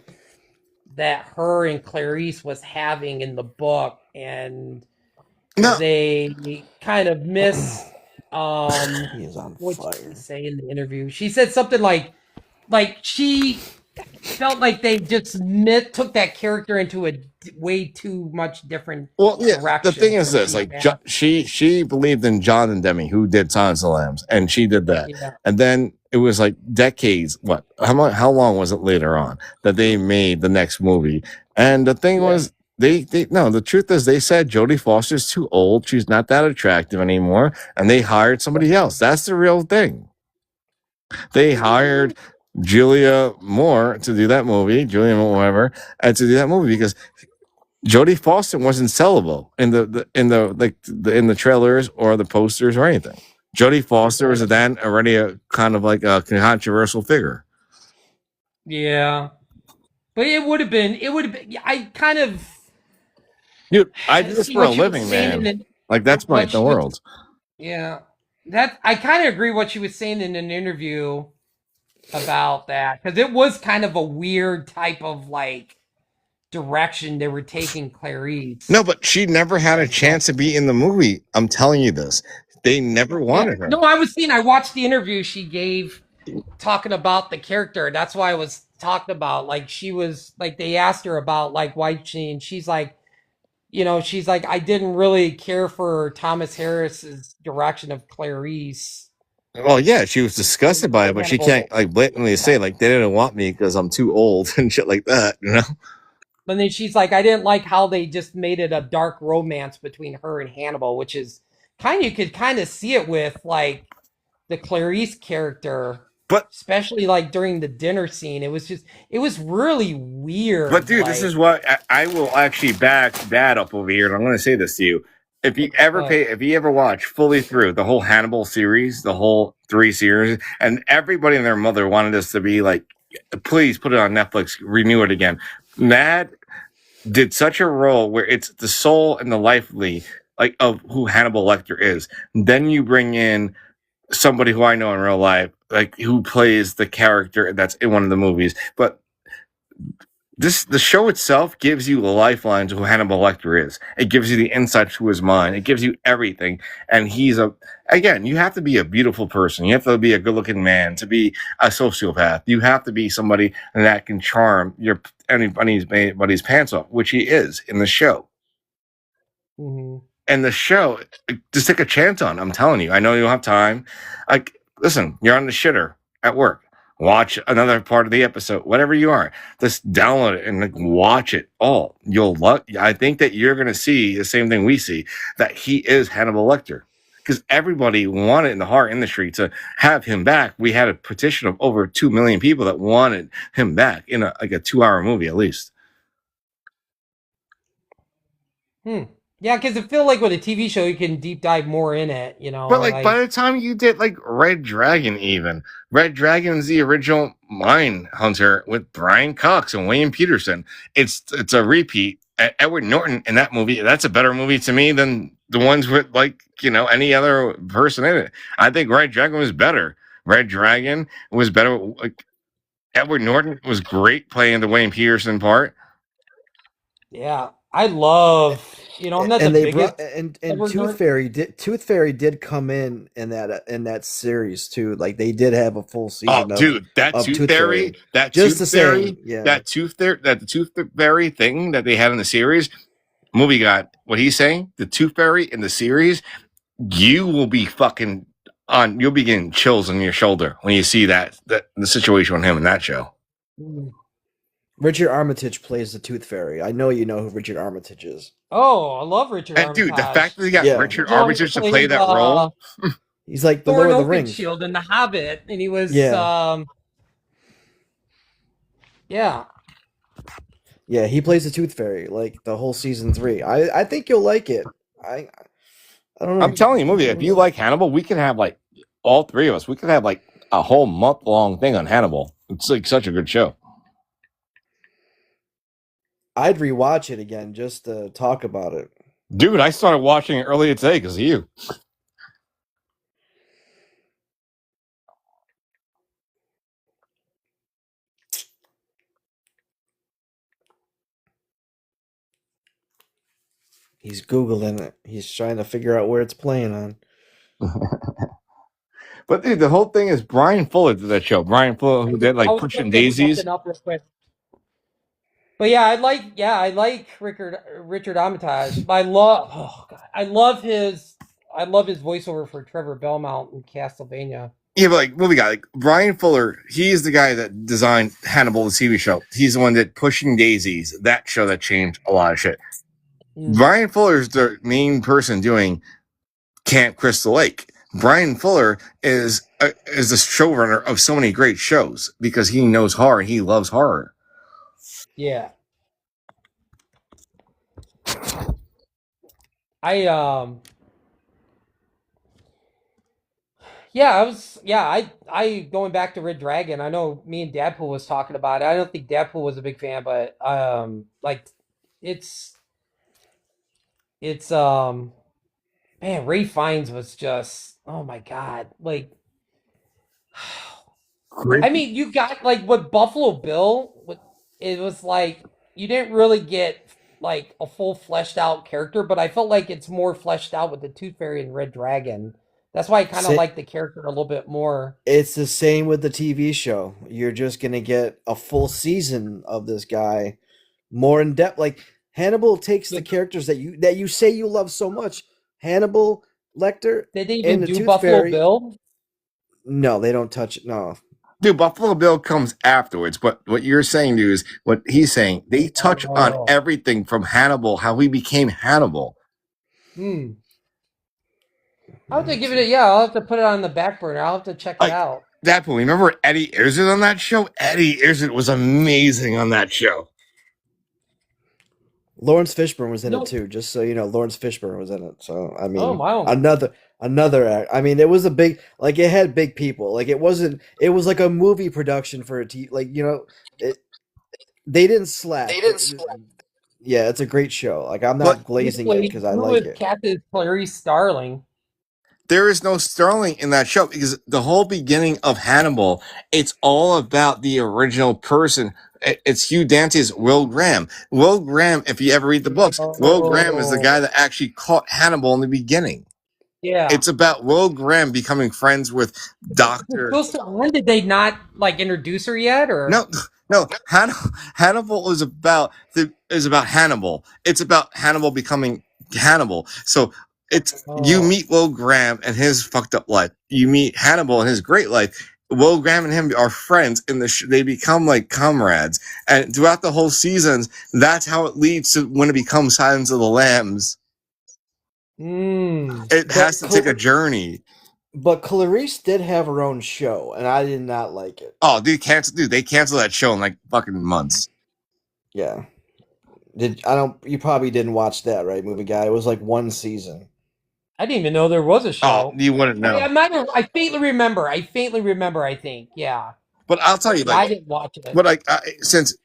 that her and Clarice was having in the book, and No, they kind of miss He is on what fire. did she say in the interview? She said something like she felt like they just took that character into a way too much different direction. the thing is this: like she believed in John and Demi, who did Silence of the Lambs, and she did that. Yeah. And then it was like decades. What? How long was it later on that they made the next movie? And the thing was, they no. The truth is, they said Jodie Foster's too old. She's not that attractive anymore, and they hired somebody else. That's the real thing. They hired Julia Moore to do that movie, Julia Moore, whatever, and to do that movie because Jodie Foster wasn't sellable in the trailers or the posters or anything. Jodie Foster was then already a kind of like a controversial figure. Yeah, but it would have been. I kind of. Dude, I do this for a living, man. Like that's the world. Yeah, that I kind of agree what she was saying in an interview about that, because it was kind of a weird type of like direction they were taking Clarice. No, but she never had a chance to be in the movie. I'm telling you this. They never wanted her. No, I watched the interview she gave talking about the character. That's why I was talking about, like, she was like, they asked her about like why and she's like, I didn't really care for Thomas Harris's direction of Clarice. Well, yeah, she was disgusted by it, but she can't like blatantly say like they didn't want me because I'm too old and shit like that, you know? But then she's like, I didn't like how they just made it a dark romance between her and Hannibal, which is you could kind of see it with like the Clarice character, but especially like during the dinner scene. It was really weird. But dude, this is what I will actually back Dad up over here, and I'm going to say this to you: if you ever watch fully through the whole Hannibal series, the whole 3 series, and everybody and their mother wanted us to be like, please put it on Netflix, renew it again. Mad did such a role where it's the soul and the lively like of who Hannibal Lecter is. Then you bring in somebody who I know in real life, like who plays the character that's in one of the movies, but the show itself gives you a lifeline to who Hannibal Lecter is. It gives you the insight to his mind. It gives you everything. And again, you have to be a beautiful person. You have to be a good-looking man to be a sociopath. You have to be somebody that can charm anybody's pants off, which he is in the show. Mm-hmm. And the show, just take a chance on. I'm telling you, I know you don't have time. Like, listen, you're on the shitter at work. Watch another part of the episode, whatever you are. Just download it and like watch it all. You'll love. I think that you're going to see the same thing we see, that he is Hannibal Lecter, because everybody wanted in the horror industry to have him back. We had a petition of over 2 million people that wanted him back in a 2-hour movie at least. Yeah, because I feel like with a TV show, you can deep dive more in it, But like by the time you did like Red Dragon, Red Dragon's the original Mine Hunter with Brian Cox and William Peterson. It's a repeat. Edward Norton in that movie, that's a better movie to me than the ones with like any other person in it. I think Red Dragon was better. Red Dragon was better. Like Edward Norton was great playing the William Peterson part. Yeah, I love You know, I'm not and the they biggest. brought and Tooth Fairy did come in that series too. Like they did have a full Oh, season dude, that of tooth Tooth fairy, Fairy. Just the same, yeah. that tooth fairy thing that they had in the series movie got what he's saying. The tooth fairy in the series, you will be fucking on. You'll be getting chills on your shoulder when you see that the situation with him in that show. Richard Armitage plays the Tooth Fairy. I know you know who Richard Armitage is. Oh, I love Richard And dude, the Armitage. fact that they got Yeah. Richard The one who Armitage to play played that role, He's like the Lord Thorin of the Rings. Oakenshield in The Hobbit, and he was Yeah. yeah. Yeah, he plays the Tooth Fairy like the whole season 3. I think you'll like it. I don't know. I'm telling you, movie. If you like Hannibal, we could have like all three of us. We could have like a whole month long thing on Hannibal. It's like such a good show. I'd rewatch it again just to talk about it. Dude, I started watching it earlier today because of you. He's Googling it. He's trying to figure out where it's playing on. But dude, the whole thing is Brian Fuller did that show. Brian Fuller, who did like Pushing Daisies. Up real quick. But yeah, I like Richard Armitage. I love his voiceover for Trevor Belmont in Castlevania. Yeah, but like movie guy, like Brian Fuller, he's the guy that designed Hannibal, the TV show. He's the one that Pushing Daisies, that show that changed a lot of shit. Brian Fuller's the main person doing Camp Crystal Lake. Brian Fuller is the showrunner of so many great shows because he knows horror and he loves horror. Yeah. I going back to Red Dragon. I know me and Dadpool was talking about it. I don't think Dadpool was a big fan, but like it's man, Ray Fiennes was just, oh my god, like I mean, you got like with Buffalo Bill, it was like you didn't really get like a full fleshed out character, but I felt like it's more fleshed out with the Tooth Fairy and Red Dragon. That's why I kind of like the character a little bit more. It's the same with the TV show. You're just gonna get a full season of this guy, more in depth. Like Hannibal takes the characters that you say you love so much. Hannibal, Lecter, Did they even and the do Tooth Buffalo Fairy. Bill? No, they don't touch it. No. Dude, Buffalo Bill comes afterwards, but what you're saying, dude, is what he's saying. They touch on everything from Hannibal, how he became Hannibal. I'll have to give it I'll have to put it on the back burner. I'll have to check it out. That point, remember Eddie Izzard on that show? Eddie Izzard was amazing on that show. Lawrence Fishburne was in it too, just so you know. Lawrence Fishburne was in it. So I mean, wow. another act. I mean, it was a big, like it had big people. Like it was like a movie production for a TV. Like, you know, they didn't slap. Yeah, it's a great show. Like I'm not glazing it because I like it. Captain Clarice Starling. There is no Sterling in that show because the whole beginning of Hannibal, it's all about the original person. It's Hugh Dante's Will Graham. Will Graham, if you ever read the books, Will Graham is the guy that actually caught Hannibal in the beginning. Yeah. It's about Will Graham becoming friends with Dr. When did they not like introduce her yet? Or no. Hannibal is about Hannibal. It's about Hannibal becoming Hannibal. So you meet Will Graham and his fucked up life. You meet Hannibal and his great life. Will Graham and him are friends in they become like comrades. And throughout the whole seasons, that's how it leads to when it becomes Silence of the Lambs. It has to take a journey. But Clarice did have her own show, and I did not like it. Oh, they canceled that show in like fucking months. Yeah. You probably didn't watch that, right, movie guy? It was like one season. I didn't even know there was a show. Oh, you wouldn't know. I faintly remember. I think. Yeah. But I'll tell you, like, I didn't watch it. But since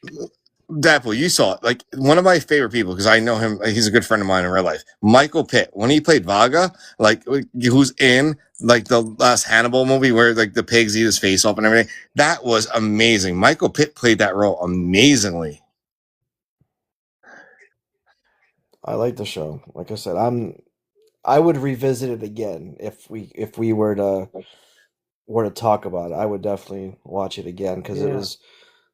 Dapple, you saw it. Like one of my favorite people because I know him. He's a good friend of mine in real life. Michael Pitt, when he played Vaga, like who's in like the last Hannibal movie where like the pigs eat his face off and everything. That was amazing. Michael Pitt played that role amazingly. I like the show. Like I said, I would revisit it again if we were to talk about it. I would definitely watch it again because it Yeah. was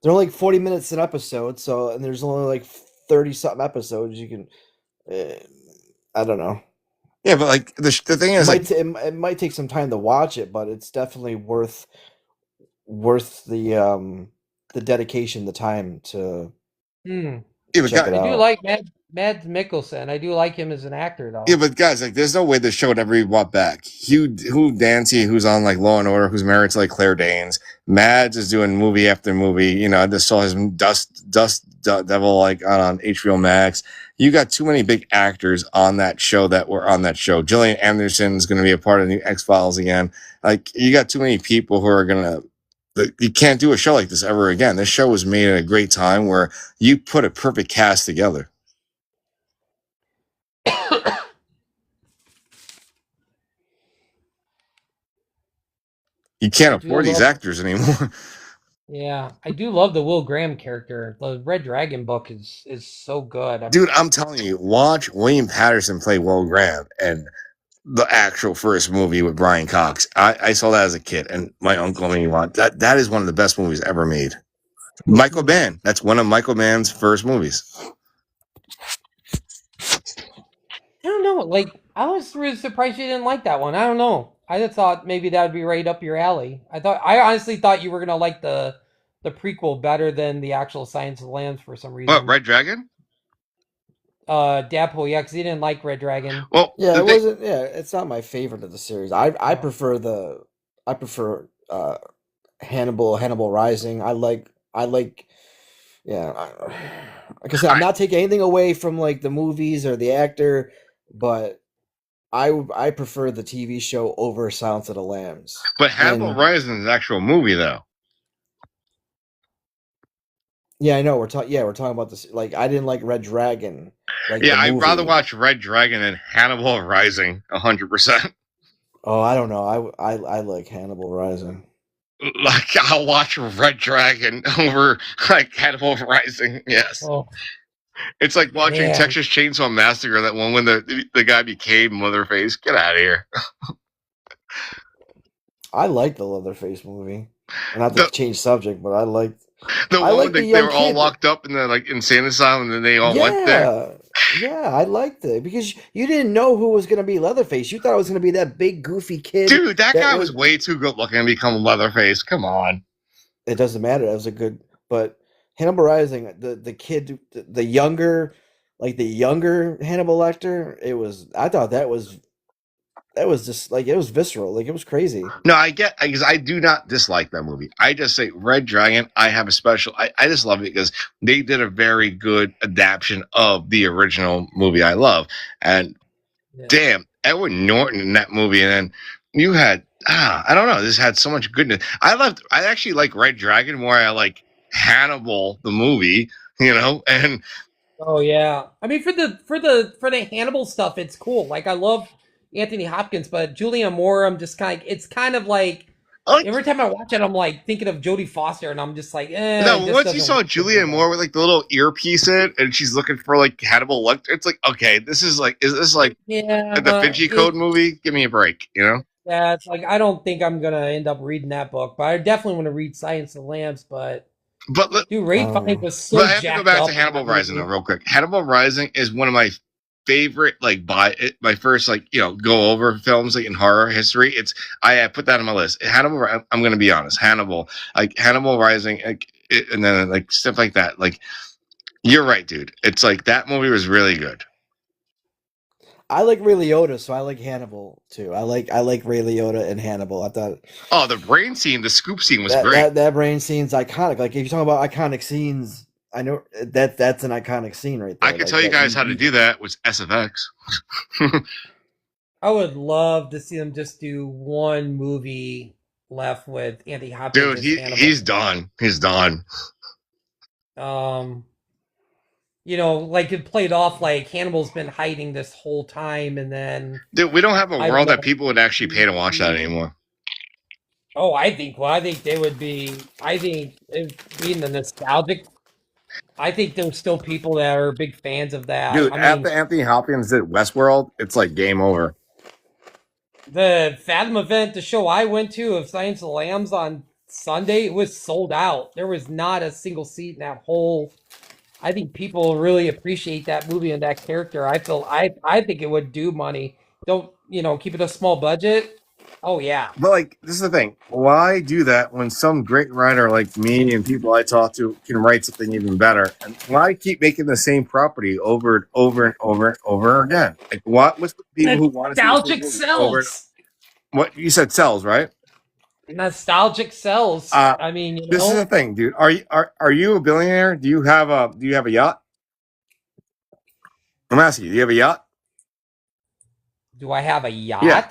they're only like 40 minutes an episode, so and there's only like 30 something episodes. You can, I don't know. Yeah, but like the thing is, like, It might take some time to watch it, but it's definitely worth the dedication, the time to Hmm. yeah, but check it I do out. like Mads Mikkelsen. I do like him as an actor, yeah, though. but guys, like, there's no way the show would ever be brought back. Hugh Dancy, who's on like Law and Order, who's married to like Claire Danes. Mads is doing movie after movie. You know, I just saw his Dust Devil like on HBO Max. You got too many big actors on that show that were on that show. Gillian Anderson is going to be a part of the new X Files again. Like, you got too many people who are gonna. You can't do a show like this ever again. This show was made at a great time where you put a perfect cast together. You can't I do afford these love, actors anymore. yeah, I do love the Will Graham character. The Red Dragon book is so good. Dude, I'm telling you, watch William Patterson play Will Graham and the actual first movie with Brian Cox. I saw that as a kid, and my uncle made me watch that. That is one of the best movies ever made. Michael Mann. That's one of Michael Mann's first movies. I don't know. Like, I was really surprised you didn't like that one. I don't know. I just thought maybe that would be right up your alley. I honestly thought you were gonna like the prequel better than the actual Science of the Lambs for some What, reason. Red Dragon? Dapple, yeah, because he didn't like Red Dragon. Well, Yeah, the it thing, wasn't. Yeah, it's not my favorite of the series. I Oh, prefer Hannibal Rising. I like yeah. Like I said, I'm I, not taking anything away from like the movies or the actor, but I prefer the TV show over Silence of the Lambs. but Hannibal And Rising is an actual movie, though. yeah, I know we're talking about this. Like I didn't like Red Dragon, like Yeah, the I'd rather movie. watch Red Dragon than Hannibal Rising, 100%. Oh, I don't know. I like Hannibal Rising. Like, I'll watch Red Dragon over like Hannibal Rising. Yes. oh It's like watching man, Texas Chainsaw Massacre, that one when the guy became Leatherface. Get out of here. I like the Leatherface movie. Not to The change subject, but the I one like when the they young were all kid. locked up in the like insane asylum, and then they all went there. Yeah, yeah, I liked it because you didn't know who was gonna be Leatherface. You thought it was gonna be that big goofy kid Dude, that that guy was. was way too good looking to become Leatherface. Come on. It doesn't matter. That was a good, but Hannibal Rising, the kid, the younger, like the younger Hannibal Lecter. It was. I thought that was just like it was visceral. Like it was crazy. No, I get because I do not dislike that movie. I just say Red Dragon. I have a special. I just love it because they did a very good adaptation of the original movie. I love, and yeah. damn, Edward Norton in that movie, and then you had I don't know, this had so much goodness. I actually like Red Dragon more. I like Hannibal the movie, and Oh yeah. I mean, for the Hannibal stuff, it's cool. Like I love Anthony Hopkins, but Julianne Moore, I'm just it's kind of like I like. every time I watch it, I'm like thinking of Jodie Foster, and I'm just like, it No, just once you doesn't saw work for me. Julianne Moore with like the little earpiece in, and she's looking for like Hannibal Lecter, it's like, okay, is this like the Da Yeah, Vinci Code movie? Give me a break, yeah, it's like I don't think I'm gonna end up reading that book, but I definitely want to read Science of the Lambs. But But dude, Ray Fiennes Um, was But so I have to go jacked back to up in Hannibal that Rising though, movie. real quick. Hannibal Rising is one of my favorite, like, my first, like, go over films like in horror history. I put that on my list. Hannibal. I'm gonna be honest. Hannibal Rising, and then like stuff like that. Like, you're right, dude. It's like that movie was really good. I like Ray Liotta, so I like Hannibal too. I like Ray Liotta and Hannibal. I thought Oh, the brain scene, the scoop scene was that great. that brain scene's iconic. Like if you talk about iconic scenes, I know that's an iconic scene right I there. could Like tell you that guys how to do that with SFX. I would love to see them just do one movie left with Anthony Hopkins Dude, as he's Hannibal. done. He's done. Um, like it played off like Hannibal's been hiding this whole time, and then Dude, we don't have a I don't world that know. people would actually pay to watch that anymore. Oh, I think. Well, I think they would be. I think being the nostalgic I think there's still people that are big fans of that. Dude, I mean, after Anthony Hopkins did Westworld, it's like game over. the Fathom event, the show I went to of Science of the Lambs on Sunday, it was sold out. There was not a single seat in that whole. I think people really appreciate that movie and that character. I think it would do money. Don't keep it a small budget. Oh yeah. But like, this is the thing. Why do that when some great writer like me and people I talk to can write something even better? And why keep making the same property over and over and over and over again? Like, what was the people who want to see the same Nostalgic movie over and sells. what you said sells, right? Nostalgic sells. I mean, this is the thing, dude. Are you a billionaire? Do you have a yacht? I'm asking you. Do you have a yacht? Do I have a yacht? Yeah.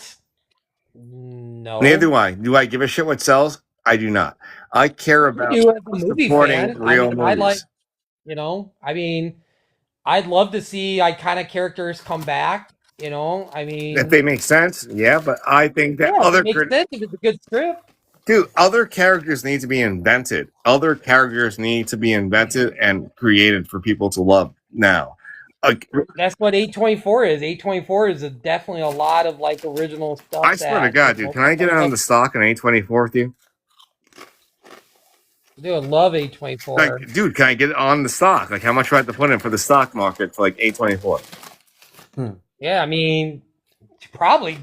No. Neither do I. Do I give a shit what sells? I do not. I care about supporting real movies. I mean, I'd love to see iconic characters come back. I mean, if they make sense, yeah. But I think that it makes sense if it's a good script. Dude, other characters need to be invented. Other characters need to be invented and created for people to love now. That's what A24 is. A24 is definitely a lot of like original stuff. I swear to God, dude, can I get on the stock in A24 with you? Dude, I love A24. Like, dude, can I get on the stock? Like, how much do I have to put in for the stock market for like A24? Yeah, I mean, probably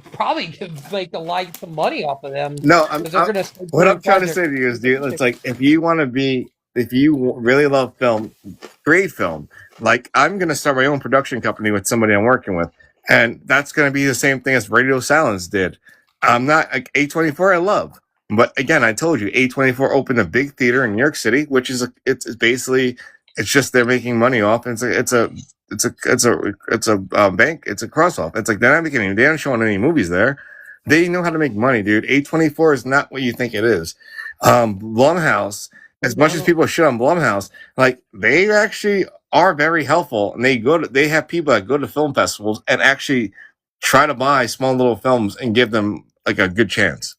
could make some money off of them. No, what I'm trying to say to you is, dude, it's like if you really love film, create film. Like, I'm gonna start my own production company with somebody I'm working with, and that's gonna be the same thing as Radio Silence did. I'm not like A24. I love, but again, I told you, A24 opened a big theater in New York City, which is it's basically it's just they're making money off. And it's a bank. It's a cross off. It's like they're not showing any movies there. They know how to make money, dude. A24 is not what you think it is. Blumhouse, as much as people shit on Blumhouse, like they actually are very helpful, and they have people that go to film festivals and actually try to buy small little films and give them like a good chance.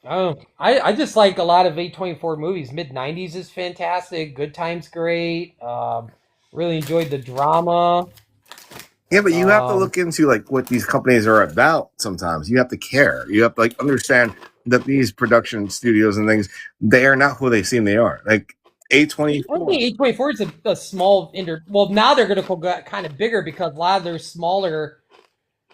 Oh, I just like a lot of A24 movies. Mid-90s is fantastic. Good Time's great. Really enjoyed the drama. Yeah, but you have to look into like what these companies are about sometimes. You have to care. You have to like understand that these production studios and things, they are not who they seem they are. Like A24. I think A24 is a small well, now they're going to go kind of bigger because a lot of their smaller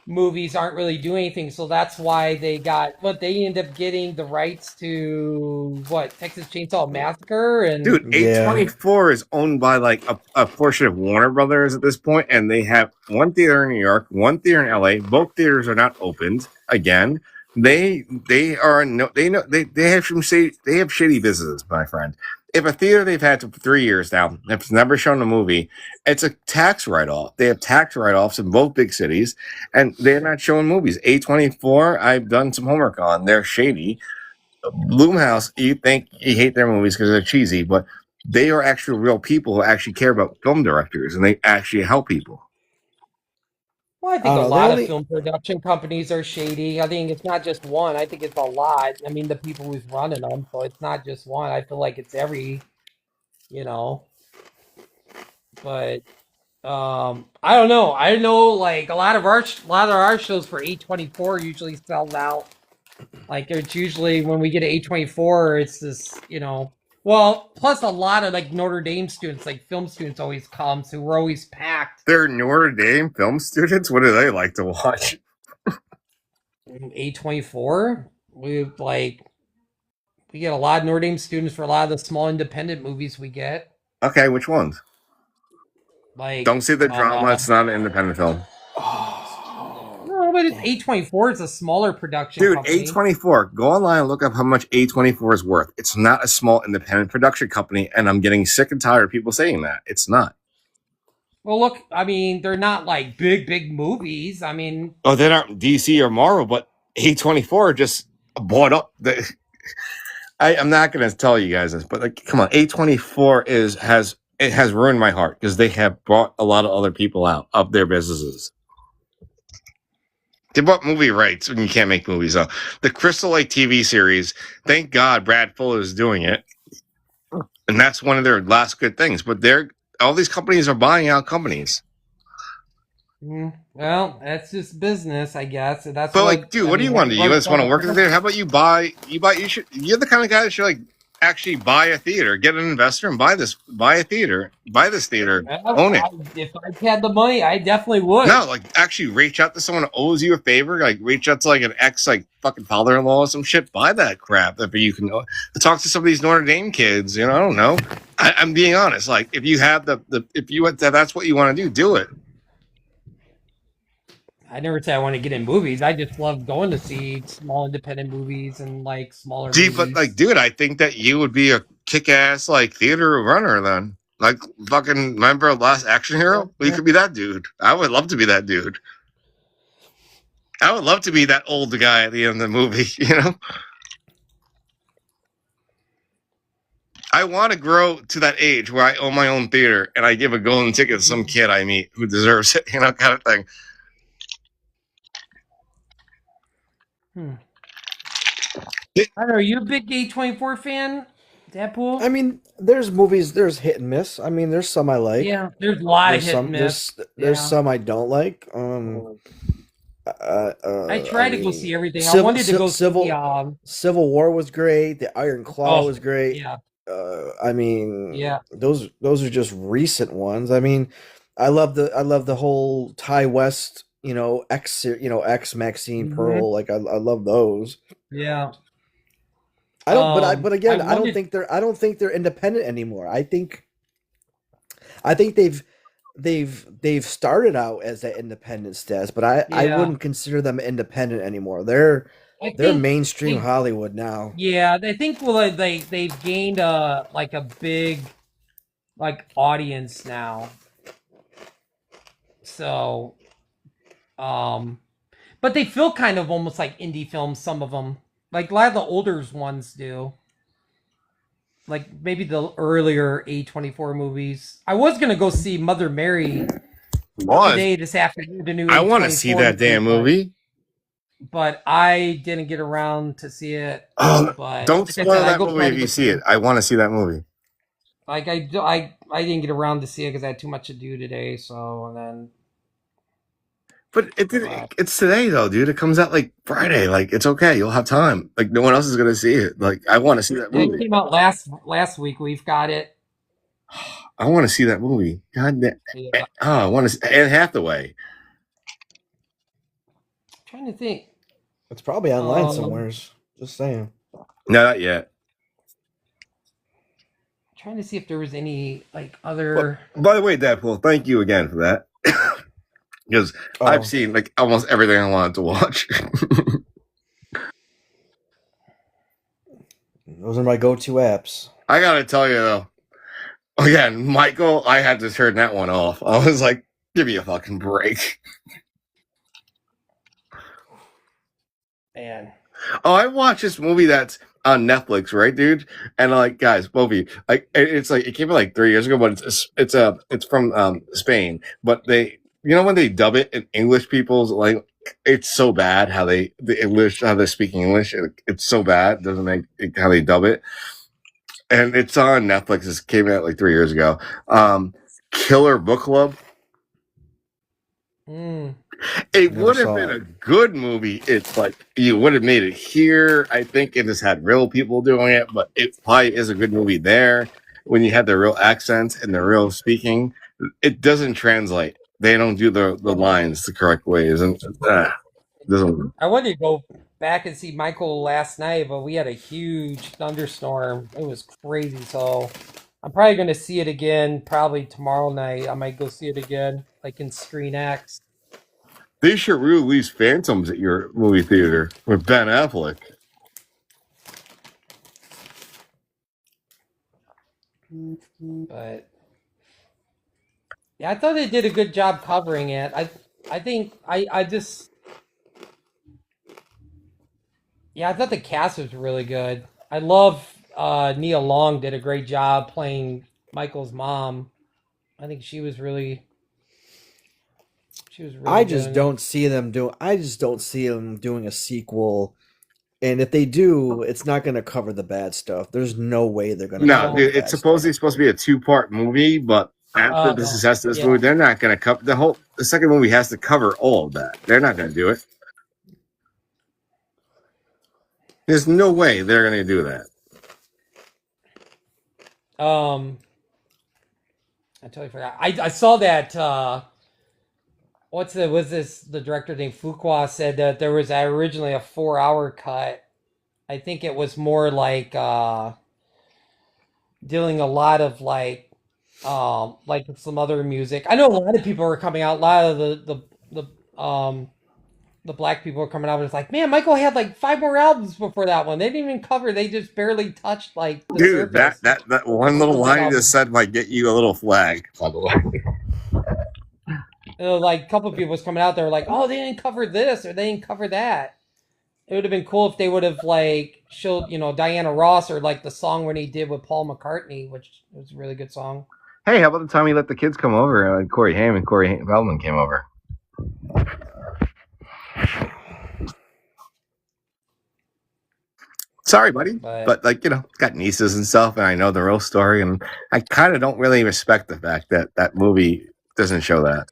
movies aren't really doing anything, so that's why they end up getting the rights to Texas Chainsaw Massacre. And dude, A24 is owned by like a portion of Warner Brothers at this point, and they have one theater in New York, one theater in LA. Both theaters are not opened again. They have shitty business, my friend. If a theater they've had for 3 years now, if it's never shown a movie, it's a tax write-off. They have tax write-offs in both big cities, and they're not showing movies. A24, I've done some homework on. They're shady. Blumhouse, you hate their movies because they're cheesy, but they are actual real people who actually care about film directors, and they actually help people. Well, I think a lot of film production companies are shady. I think it's not just one. I think it's a lot. I mean, the people who's running them, so it's not just one. I feel like it's every, But I don't know. I know like a lot of our shows for A24 usually sells out. Like it's usually when we get to A24, it's this, well, plus a lot of like Notre Dame students, like film students always come, so we're always packed. They're Notre Dame film students? What do they like to watch? A24? We get a lot of Notre Dame students for a lot of the small independent movies we get. Okay, which ones? Like don't see the drama, it's not an independent film. No, but it's A24. It's a smaller production company. Dude, A24. Go online and look up how much A24 is worth. It's not a small independent production company, and I'm getting sick and tired of people saying that. It's not. Well, look, I mean, they're not like big movies. I mean... Oh, they're not DC or Marvel, but A24 just bought up the... I'm not going to tell you guys this, but like, come on, A24 has ruined my heart because they have brought a lot of other people out of their businesses. They bought movie rights when you can't make movies. So the Crystal Lake TV series, thank God Brad Fuller is doing it. and that's one of their last good things. But all these companies are buying out companies. Well, that's just business, I guess. That's But what dude, what do you want to do? You just want to work in the theater? How about you buy? You're the kind of guy that should actually buy a theater, get an investor, and buy this theater, Well, own it. If I had the money, I definitely would. No, actually reach out to someone who owes you a favor. Reach out to an ex fucking father-in-law or some shit. Buy that crap. That you can talk to some of these Notre Dame kids. I don't know. I'm being honest. If you have that's what you want to do it. I never said I want to get in movies. I just love going to see small independent movies and smaller Deep, movies. but dude, I think that you would be a kick-ass theater runner then. Fucking remember Last Action Hero? You could be that dude. I would love to be that dude. I would love to be that old guy at the end of the movie, I want to grow to that age where I own my own theater and I give a golden ticket to some kid I meet who deserves it, kind of thing. I don't know. Are you a big A24 fan, Deadpool? I mean, there's movies, there's hit and miss. I mean, there's some I like. Yeah, there's a lot of hit and miss. There's some I don't like. I tried to go see everything. I wanted to go see Civil War was great. The Iron Claw was great. Yeah. I mean, yeah, those are just recent ones. I mean, I love the whole Ty West, X Maxine Pearl. I love those. Yeah. I don't, but again, I don't think they're independent anymore. I think they've started out as that independent status, but I wouldn't consider them independent anymore. They're mainstream Hollywood now. Yeah, I think they've gained a big audience now. So, but they feel kind of almost like indie films. Some of them, a lot of the older ones do. Maybe the earlier A24 movies. I was gonna go see Mother Mary this afternoon. The new I want to see that damn movie, but I didn't get around to see it. But don't spoil that movie if you see it. I want to see that movie. I didn't get around to see it because I had too much to do today. So and then. But it's today though, dude. It comes out Friday. It's okay. You'll have time. No one else is gonna see it. I want to see that movie. It came out last week. We've got it. I want to see that movie. God damn. Yeah. Oh, I want to. Anne Hathaway. I'm trying to think. It's probably online somewhere. Just saying. No, not yet. I'm trying to see if there was any other. Well, by the way, Deadpool, thank you again for that. Because I've seen almost everything I wanted to watch. Those are my go-to apps. I gotta tell you though, again, Michael, I had to turn that one off. I was like, give me a fucking break. Man. Oh, I watched this movie that's on Netflix, right, dude? And guys, both of you, it's it came out 3 years ago, but it's from Spain, but they. When they dub it in English, people's it's so bad how the English, how they're speaking English. It's so bad. It doesn't make it, how they dub it. And it's on Netflix. It came out 3 years ago. Killer Book Club. It would have been a good movie. It's you would have made it here. I think it just had real people doing it, but it probably is a good movie there when you have the real accents and the real speaking. It doesn't translate. They don't do the lines the correct ways, and doesn't. I wanted to go back and see Michael last night, but we had a huge thunderstorm. It was crazy, so I'm probably going to see it again. Probably tomorrow night. I might go see it again, in Screen X. They should release Phantoms at your movie theater with Ben Affleck. But. Yeah, I thought they did a good job covering it. I think I just I thought the cast was really good. I love Nia Long did a great job playing Michael's mom. I think she was really I just don't see them doing a sequel And if they do, it's not going to cover the bad stuff. There's no way they're going to No, cover the it's bad stuff. supposed to be a 2-part movie, but after the success of this movie, they're not going to cover the second movie has to cover all of that. They're not going to do it. There's no way they're going to do that. I totally forgot. I saw that. Was this the director named Fuqua said that there was originally a 4-hour cut. I think it was more like dealing a lot of like some other music. I know a lot of people were coming out. A lot of the black people were coming out and it's like, man, Michael had like 5 more albums before that one. They didn't even cover. They just barely touched like the surface. That one little line you just said might get you a little flag. By the way. Like a couple of people was coming out there like, oh, they didn't cover this or they didn't cover that. It would have been cool if they would have like showed, Diana Ross or like the song when he did with Paul McCartney, which was a really good song. Hey, how about the time he let the kids come over? Corey Haim and Corey Feldman came over. Sorry, buddy, but got nieces and stuff, and I know the real story, and I kind of don't really respect the fact that that movie doesn't show that.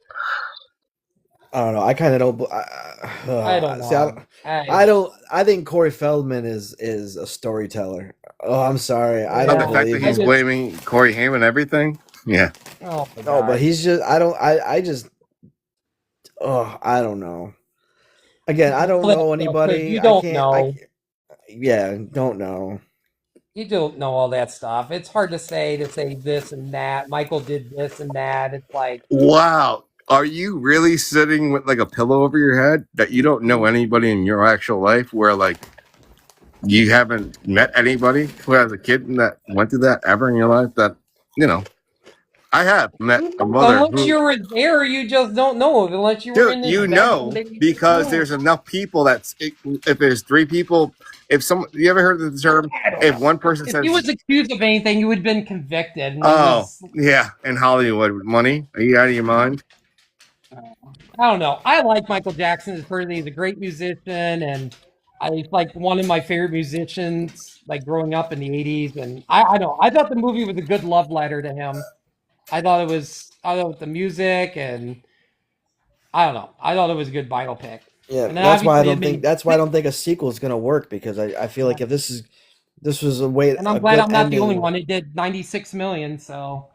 I don't know. I kind of don't. I don't know. I don't. I think Corey Feldman is a storyteller. Oh, I'm sorry. I don't the fact that he's blaming Corey Haim and everything. Yeah. Oh, but he's just. I don't. I just. Oh, I don't know. Again, I don't know anybody. You don't know. Don't know. You don't know all that stuff. It's hard to say this and that. Michael did this and that. It's like, wow. Are you really sitting with like a pillow over your head that you don't know anybody in your actual life where like you haven't met anybody who has a kid that went through that ever in your life? That I have met a mother. Unless you were there, you just don't know. Unless you were in this because there's enough people if there's 3 people, if someone, you ever heard of the term? If one person says he was accused of anything, you would have been convicted. Yeah, in Hollywood with money. Are you out of your mind? I don't know. I like Michael Jackson as a person. He's a great musician, and he's like one of my favorite musicians, like growing up in the '80s. And I know. I thought the movie was a good love letter to him. I thought the music, and I don't know. I thought it was a good biopic. Yeah, that's why I don't think. That's why I don't think a sequel is going to work, because I feel like if this was a way. And I'm glad I'm not the only one. It did 96 million, so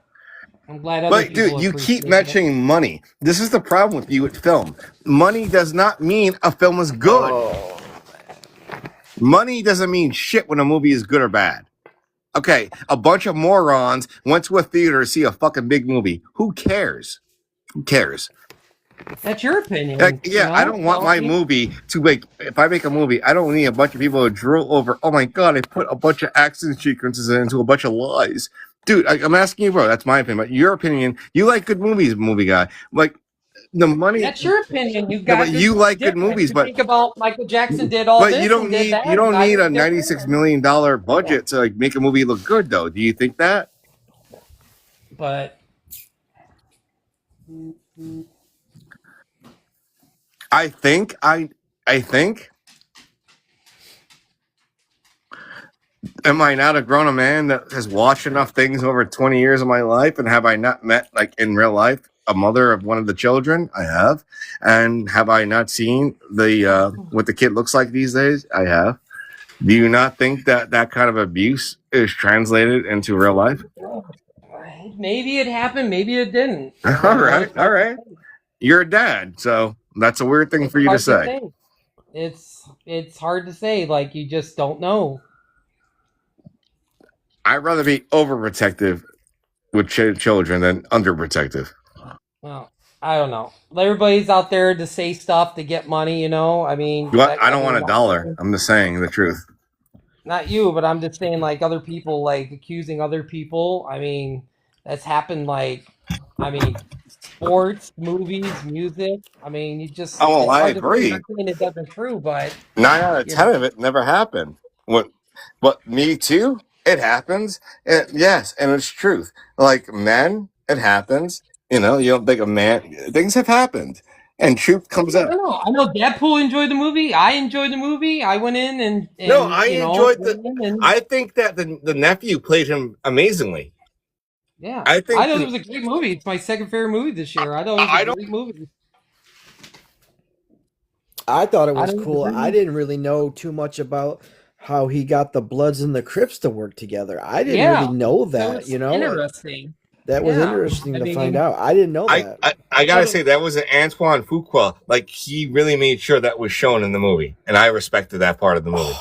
I'm glad other people. But dude, you keep mentioning money. This is the problem with you with film. Money does not mean a film is good. Oh. Money doesn't mean shit when a movie is good or bad. Okay, a bunch of morons went to a theater to see a fucking big movie. Who cares? Who cares? That's your opinion. I don't want my movie to make. If I make a movie, I don't need a bunch of people to drool over. Oh my god, I put a bunch of action sequences into a bunch of lies, dude. I'm asking you, bro. That's my opinion. But your opinion, you like good movies, movie guy. Like the money. That's your opinion. You like good movies, but think about Michael Jackson did all this. But you don't need a $96 million budget to like make a movie look good, though. Do you think that? But I think. Am I not a grown man that has watched enough things over 20 years of my life? And have I not met, like in real life, a mother of one of the children? I have. And have I not seen what the kid looks like these days? I have. Do you not think that kind of abuse is translated into real life? Maybe it happened. Maybe it didn't. All right. You're a dad, so that's a weird thing for you to say. It's hard to say. Like, you just don't know. I'd rather be overprotective with children than underprotective. Well, I don't know. Everybody's out there to say stuff to get money, I mean... I don't want $1. I'm just saying the truth. Not you, but I'm just saying, like, other people, like, accusing other people. I mean, that's happened, sports, movies, music. I mean, you just... Oh, I agree. I'm saying it doesn't true, but... 9 out of 10 of it never happened. But Me Too, it happens. Yes, and it's truth. Like men, it happens. You don't think a man. Things have happened. and truth comes I out. don't know. I know Deadpool enjoyed the movie. I enjoyed the movie. I went in No, and I you know enjoyed went in and I think that the nephew played him amazingly. yeah. I I think thought it was a great movie. It's my second favorite movie this year. I thought it was a I don't. great movie. I thought it I was don't cool. I agree. didn't really know too much about how he got the Bloods and the Crips to work together. I didn't really Yeah, know that that, was like interesting. that was Yeah, interesting I to find mean, out. I didn't know I, that. I, I thought gotta say that was an Antoine Fuqua. Like he really made sure that was shown in the movie, and I respected that part of the movie.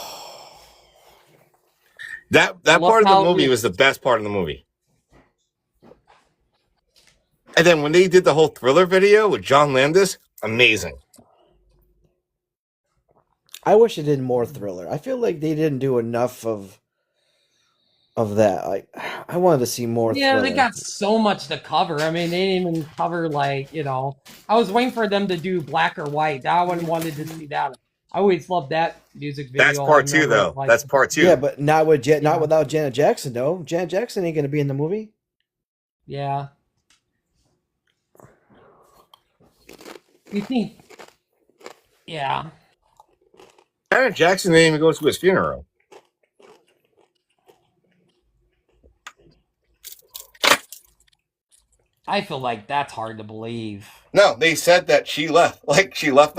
That look part of the how movie was the best part of the movie. And then when they did the whole Thriller video with John Landis, amazing. I wish it did more Thriller. I feel like they didn't do enough of that. Like I wanted to see more yeah, they Thriller. got so much to cover. I mean, they didn't even cover like I was waiting for them to do Black or White. That one wanted to see that. I always loved that music That's video. I part two, remember though. like That's part Yeah, two. but not with not yeah, without Janet Jackson though. Janet Jackson ain't gonna be in the movie. yeah. You think? Yeah. Janet Jackson didn't even go to his funeral. I feel like that's hard to believe. No, they said that she left. Like she left.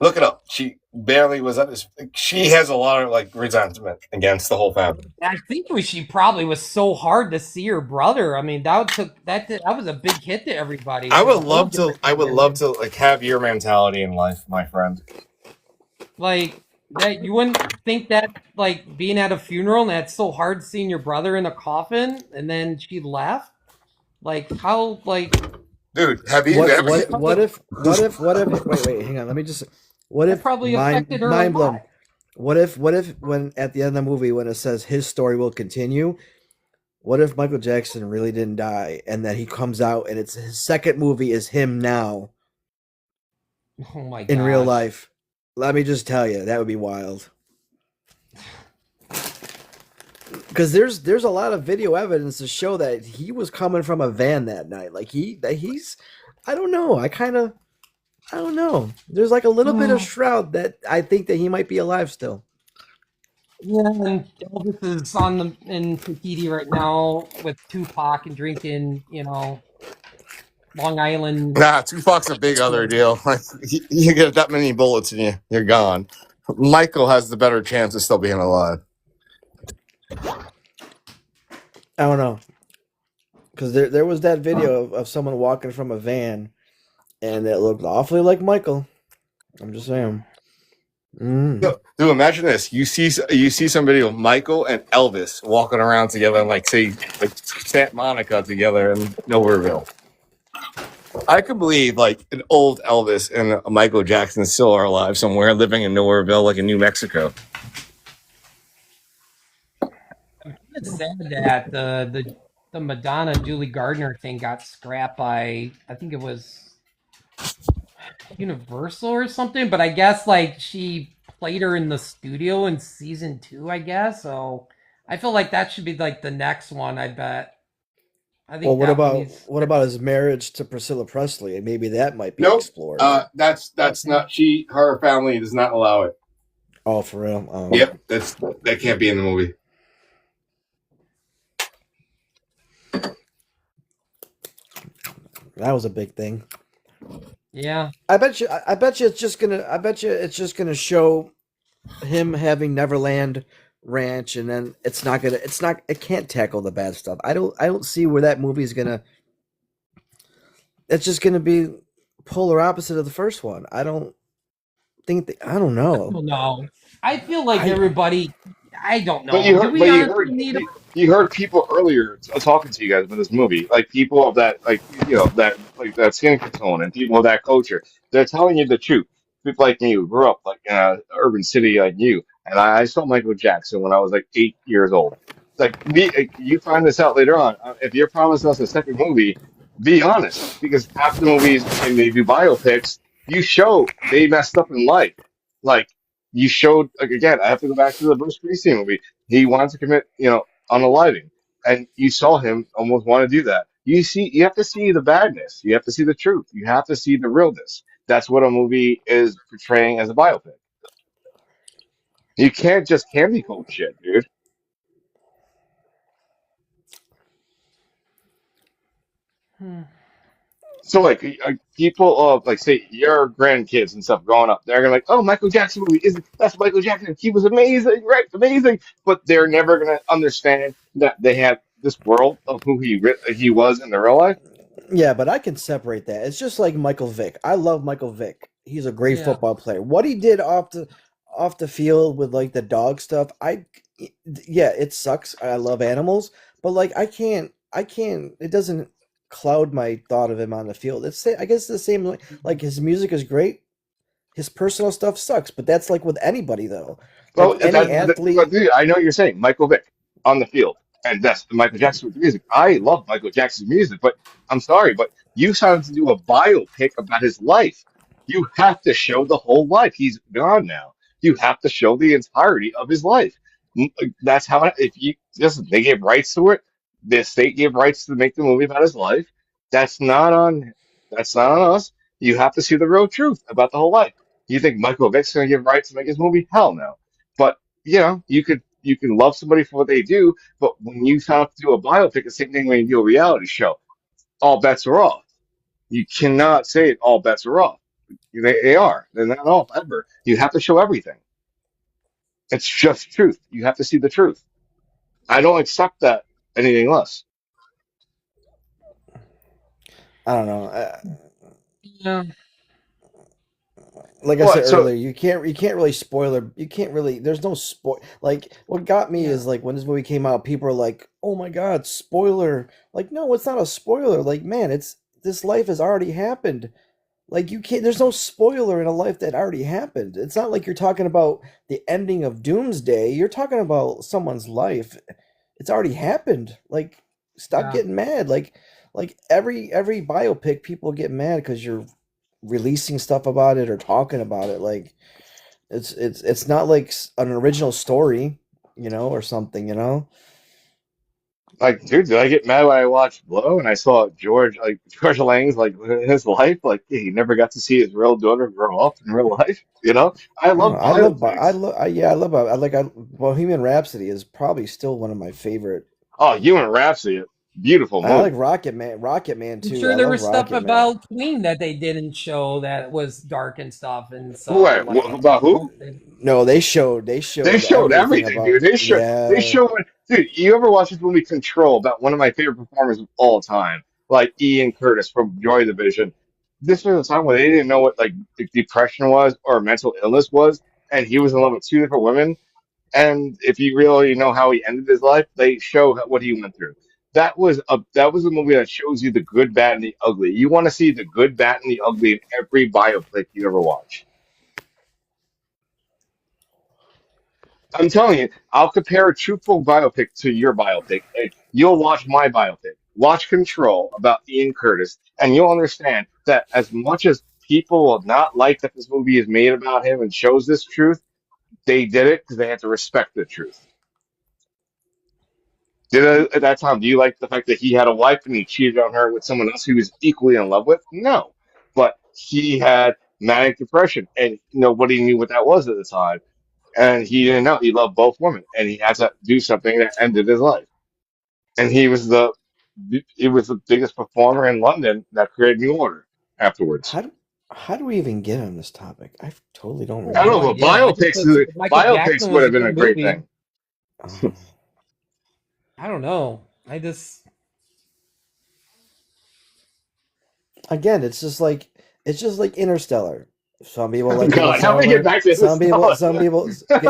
Look it up. She barely was at his. She has a lot of like resentment against the whole family. I think she probably was so hard to see her brother. I mean, that was a big hit to everybody I for would the whole love to. I would love generation. to like have your mentality in life, my friend. Like that, you wouldn't think that like being at a funeral and that's so hard seeing your brother in a coffin and then she left. Like how like Dude, have you What ever what seen? what if wait, hang on, let me just what that if probably affected her a mind blown. lot. What if when at the end of the movie when it says his story will continue, what if Michael Jackson really didn't die and that he comes out and it's his second movie is him now Oh my in real gosh. life? Let me just tell you, that would be wild. Because there's a lot of video evidence to show that he was coming from a van that night. Like he's I don't know. I don't know. There's like a little bit of shroud that I think that he might be alive still. Yeah, and Elvis is on the in Tahiti right now with Tupac and drinking, Long Island. Nah, Tupac's a big other deal. Like you get that many bullets and you're gone. Michael has the better chance of still being alive. I don't know. Because there was that video of someone walking from a van and it looked awfully like Michael. I'm just saying. Dude, imagine this: you see some video of Michael and Elvis walking around together, and like say like Santa Monica together in Nowhereville. I could believe like an old Elvis and a Michael Jackson still are alive somewhere, living in Nowhereville, like in New Mexico. It's sad that the Madonna Julie Gardner thing got scrapped by I think it was Universal or something, but I guess like she played her in the studio in season 2, I guess. So I feel like that should be like the next one, I bet. I Well, think that one needs what about his marriage to Priscilla Presley? Maybe that might be Nope. explored. That's not her family does not allow it. Oh, for real? Yep, that can't be in the movie. That was a big thing. Yeah. I bet you it's just gonna show him having Neverland Ranch, and then it can't tackle the bad stuff. I don't see where that movie is gonna. It's just gonna be polar opposite of the first one. I don't know. No. I feel like everybody I don't know. But you Do heard, we but honestly need a you heard people earlier talking to you guys about this movie, like people of that, like that like that skin tone and people of that culture. They're telling you the truth. People like me who grew up like in an urban city like you, and I saw Michael Jackson when I was like 8 years old. Like you find this out later on. If you're promising us a second movie, be honest, because half the movies when they do biopics, you show they messed up in life. Like you showed like again, I have to go back to the Bruce Springsteen movie. He wanted to commit, unaliving, and you saw him almost want to do that. You have to see the badness. You have to see the truth. You have to see the realness. That's what a movie is portraying as a biopic. You can't just candy coat shit, dude. Hmm. So like people like say your grandkids and stuff growing up, they're gonna like, oh, Michael Jackson movie is that's Michael Jackson. He was amazing, right? Amazing, but they're never gonna understand that they have this world of who he was in the real life. Yeah, but I can separate that. It's just like Michael Vick. I love Michael Vick. He's a great Yeah. football player. What he did off the field with like the dog stuff, yeah, it sucks. I love animals, but like I can't it doesn't cloud my thought of him on the field. I guess the same like his music is great. His personal stuff sucks, but that's like with anybody though. Well, Like any but athlete, dude, I know what you're saying, Michael Vick on the field, and that's Michael Jackson with the music. I love Michael Jackson's music, but I'm sorry, but you decided to do a biopic about his life. You have to show the whole life. He's gone now. You have to show the entirety of his life. That's how. If you listen, they gave rights to it. The state gave rights to make the movie about his life. That's not on. That's not on us. You have to see the real truth about the whole life. You think Michael Vick's going to give rights to make his movie? Hell no. But you can love somebody for what they do, but when you have to do a biopic, the same thing when you do a reality show. All bets are off. You cannot say all bets are off. They are. They're not off ever. You have to show everything. It's just truth. You have to see the truth. I don't accept that anything less. I don't know. Yeah. Like I said What? So earlier, you can't really spoiler. You can't really. There's no spoil. Like what got me Yeah. is like when this movie came out, people were like, "Oh my god, spoiler!" Like, no, it's not a spoiler. Like, man, it's this life has already happened. Like you can't. There's no spoiler in a life that already happened. It's not like you're talking about the ending of Doomsday. You're talking about someone's life. It's already happened. Like, stop Yeah. getting mad. Like every biopic, people get mad because you're releasing stuff about it or talking about it. Like it's not like an original story, or something. like, dude, did I get mad when I watched Blow and I saw George Lang's like his life? Like, yeah, he never got to see his real daughter grow up in real life. I I don't know. love I love. I biopics. love. Yeah, I love. I like. Bohemian Rhapsody is probably still one of my favorite. Oh, Human Rhapsody, beautiful I like movie. Rocket Man. Rocket Man I'm too. sure I there love was stuff Rocket Man. about Queen that they didn't show that was dark and stuff, and so What? like, About who? No, they They showed showed everything everything, about. dude. They Yeah. showed, dude. You ever watch this movie Control about one of my favorite performers of all time, like Ian Curtis from Joy Division? This was a time where they didn't know what like depression was or mental illness was, and he was in love with two different women. And if you really know how he ended his life, they show what he went through. That was a movie that shows you the good, bad, and the ugly. You want to see the good, bad, and the ugly in every biopic you ever watch. I'm telling you, I'll compare a truthful biopic to your biopic, and you'll watch my biopic. Watch Control about Ian Curtis, and you'll understand that as much as people will not like that this movie is made about him and shows this truth, they did it because they had to respect the truth. At that time, do you like the fact that he had a wife and he cheated on her with someone else he was equally in love with? No. But he had manic depression, and nobody knew what that was at the time. And he didn't know. He loved both women, and he had to do something that ended his life. And he was the biggest performer in London that created New Order afterwards. How do how do we even get on this topic? I totally don't I have I no don't remember. know, but idea. I just said Michael biopics Jackson would was a have been good a great movie. thing. Oh. I don't know. I just Again, it's just like Interstellar. Some people like God, how do we get Interstellar. back to this stuff?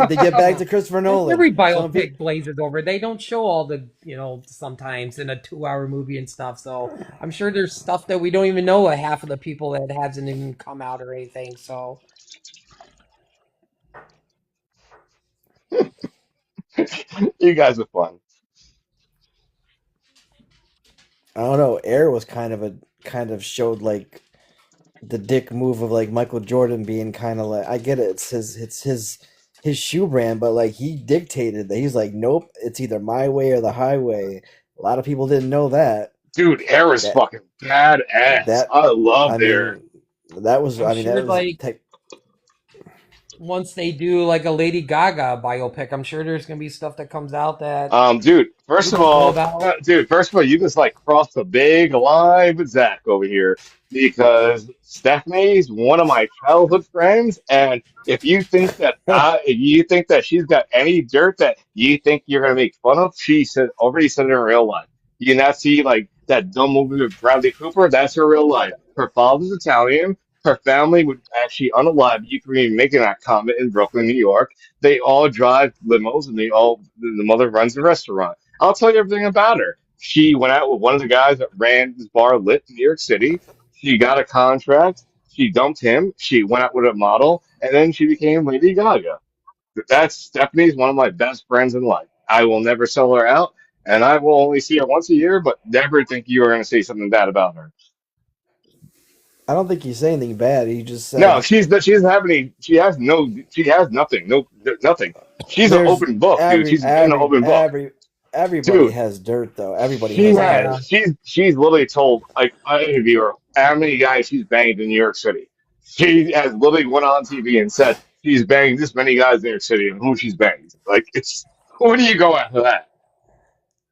They get back to well, Christopher like Nolan. every Some people biopic blazes over. They don't show all the sometimes in a 2 hour movie and stuff. So I'm sure there's stuff that we don't even know half of the people that hasn't even come out or anything. So You guys are fun. I don't know. Air was kind of showed like the dick move of like Michael Jordan being kind of like, I get it, it's his shoe brand, but like he dictated that. He's like, nope, it's either my way or the highway. A lot of people didn't know that. Dude, Air was That fucking badass. that I loved I Air. mean that was I'm I mean sure that was like once they do like a Lady Gaga biopic, I'm sure there's gonna be stuff that comes out that Dude, we don't know about. first of all, you just like crossed a big line with Zach over here because Stephanie's one of my childhood friends, and if you think that she's got any dirt that you think you're gonna make fun of, she said already said it in real life. You not see like that dumb movie with Bradley Cooper? That's her real life. Her father's Italian. Her family would actually unalive you for even making that comment in Brooklyn, New York. They all drive limos, and the mother runs the restaurant. I'll tell you everything about her. She went out with one of the guys that ran this bar lit in New York City. She got a contract. She dumped him. She went out with a model, and then she became Lady Gaga. That's Stephanie's one of my best friends in life. I will never sell her out, and I will only see her once a year, but never think you are going to say something bad about her. I don't think he said anything bad. He just No, said she doesn't have any. She has nothing. No, nothing. She's an there's open book, dude. She's been an open book, everybody dude. has dirt though. Everybody She has Yeah. dirt. has. She's literally told like I interview her how many guys she's banged in New York City. She has literally went on TV and said she's banged this many guys in New York City and who she's banged. Like it's where do you go after that?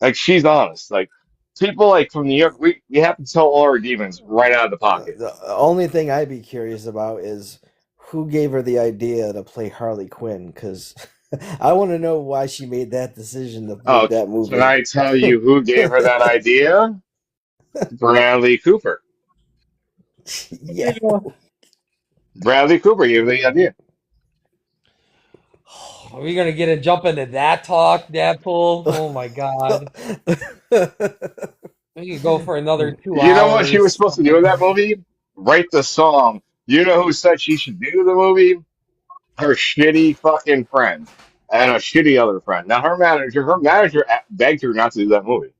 Like she's honest. Like people like from New York, we have to tell all our demons right out of the pocket. The only thing I'd be curious about is who gave her the idea to play Harley Quinn, because I want to know why she made that decision to make Oh, that can movie. I tell you who gave her that idea? Bradley Cooper. Yeah. Bradley Cooper gave her the idea. Are we gonna get a jump into that talk, Deadpool? Oh my god. We could go for another two You know what she was hours. supposed to do in that movie? Write the song. You know who said she should do the movie? Her shitty fucking friend and a shitty other friend. Now her manager begged her not to do that movie.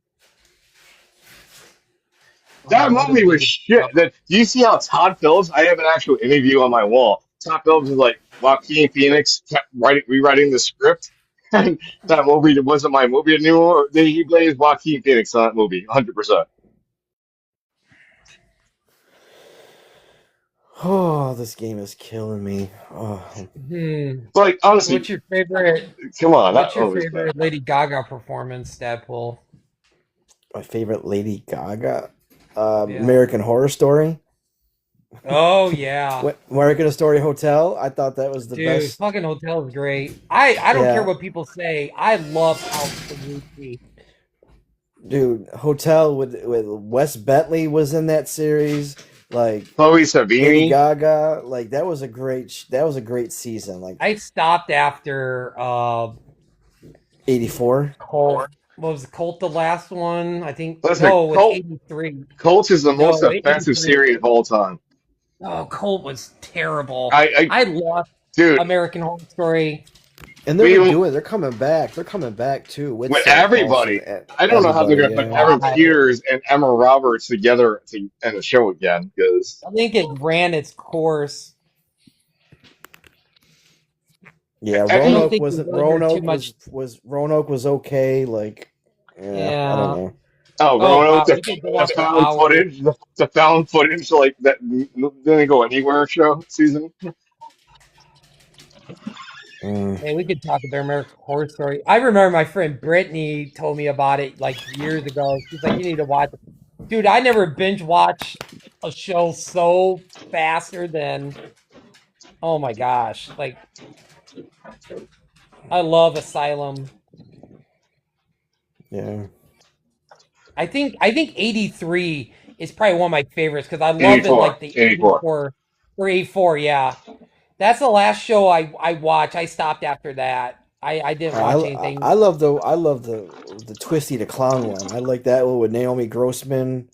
That What did movie we was do? shit. That do you see how Todd Phillips? I have an actual interview on my wall. Todd Phillips is like Joaquin Phoenix kept rewriting the script, and that movie wasn't my movie anymore. Then he plays Joaquin Phoenix on that movie, 100%. Oh, this game is killing me. Oh, Hmm. Like honestly, What's your favorite? come on, that What's your movie's bad. favorite Lady Gaga performance, Deadpool? my favorite Lady Gaga, Yeah. American Horror Story, Oh yeah, American Story Hotel. I thought that was the dude, best. fucking hotel is great. I don't care Yeah, what people say. I love House Kabuki. dude, Hotel with Wes Bentley was in that series. Like Chloe Lady Savini. Gaga, like that was a great season. Like I stopped after 84. Colt. What was Colt the last one? I think Listen, no, it was 83. Colt is the most No, offensive 83. series of all time. Oh, Colt was terrible. I I love dude, American Horror Story. And they're we redoing. They're coming back. They're coming back too with with Sarah Paulson. everybody. I don't know how they're Everybody, gonna put yeah, Evan I, Peters and Emma Roberts together to end the show again because I think it ran its course. yeah. I don't any Roanoke think it wasn't. was there too Roanoke much. was Roanoke was okay. Like, yeah, I don't Yeah. know. Oh Roanoke wow, we could go the on for found hours. footage the found footage like that didn't go anywhere show season. Mm. Man, we could talk about American Horror Story. I remember my friend Brittany told me about it like years ago. She's like, "You need to watch it." Dude, I never binge watch a show so faster than oh my gosh. Like I love Asylum. Yeah. I think 83 is probably one of my favorites because I love it 84, like the 84. 84 or 84, yeah. That's the last show I watched. I stopped after that. I didn't watch anything. I love the Twisty the Clown one. I like that one with Naomi Grossman.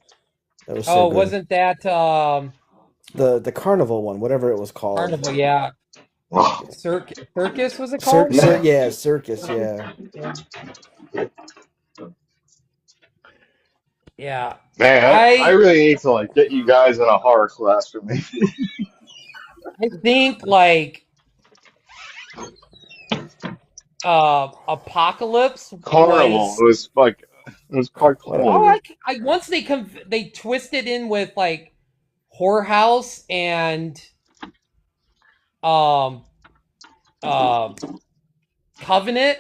That was so Oh, good. wasn't that The Carnival one, whatever it was called. Carnival, yeah. Oh, Circus was it called? man, Yeah, Circus. Yeah. Yeah. Yeah. I I really need to like get you guys in a horror class for me. I think like Apocalypse Carnival. It was was like It was quite Oh, quality. I once they twisted in with like whorehouse and um uh Covenant.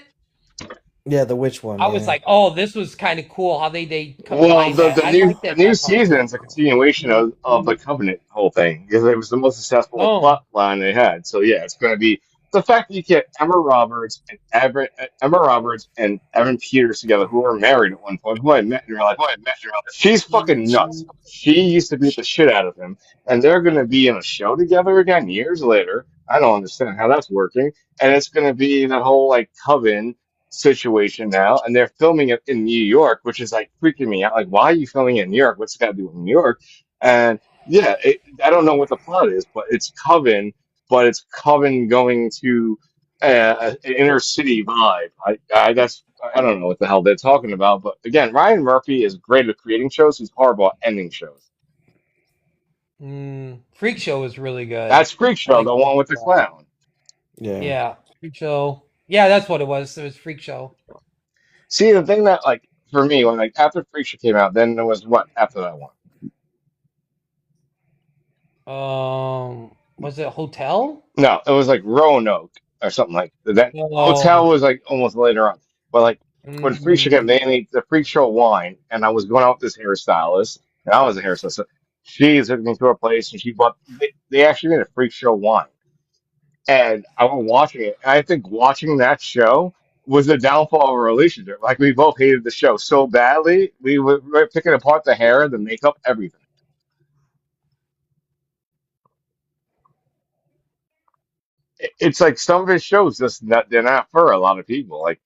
Yeah, the witch one. I was Yeah. like, oh, this was kind of cool how they Well, combined that. I liked the that new that part. season's a continuation of the Covenant whole thing because it was the most successful Oh, plot line they had. So yeah, it's going to be the fact that you get Emma Roberts and Evan Peters together, who were married at one point, who I met in real life. She's fucking nuts. She used to beat the shit out of him, and they're going to be in a show together again years later. I don't understand how that's working, and it's going to be that whole like coven situation now, and they're filming it in New York, which is like freaking me out. Like, why are you filming it in New York? What's it got to do with New York? And yeah, I don't know what the plot is, but it's Coven, but it's Coven going to an inner city vibe. I don't know what the hell they're talking about, but again, Ryan Murphy is great at creating shows. He's horrible at ending shows. Freak Show was really good. That's Freak I Show, like the Freak one with the Show. clown. Yeah. Yeah, Freak Show. Yeah, that's what it was. It was Freak Show. See, the thing that like for me, when like after Freak Show came out, then there was what after that one. Was it Hotel? No, it was like Roanoke or something like that. That Hotel Oh, was like almost later on. But like when Freak Show came, mm, they made the Freak Show wine, and I was going out with this hairstylist, and I was a hairstylist. So she took me to her place, and she bought. They actually made a Freak Show wine, and I was watching it, and I think watching that show was the downfall of our relationship. Like we both hated the show so badly, we were picking apart the hair, the makeup, everything. It's like some of his shows just not they're not for a lot of people. Like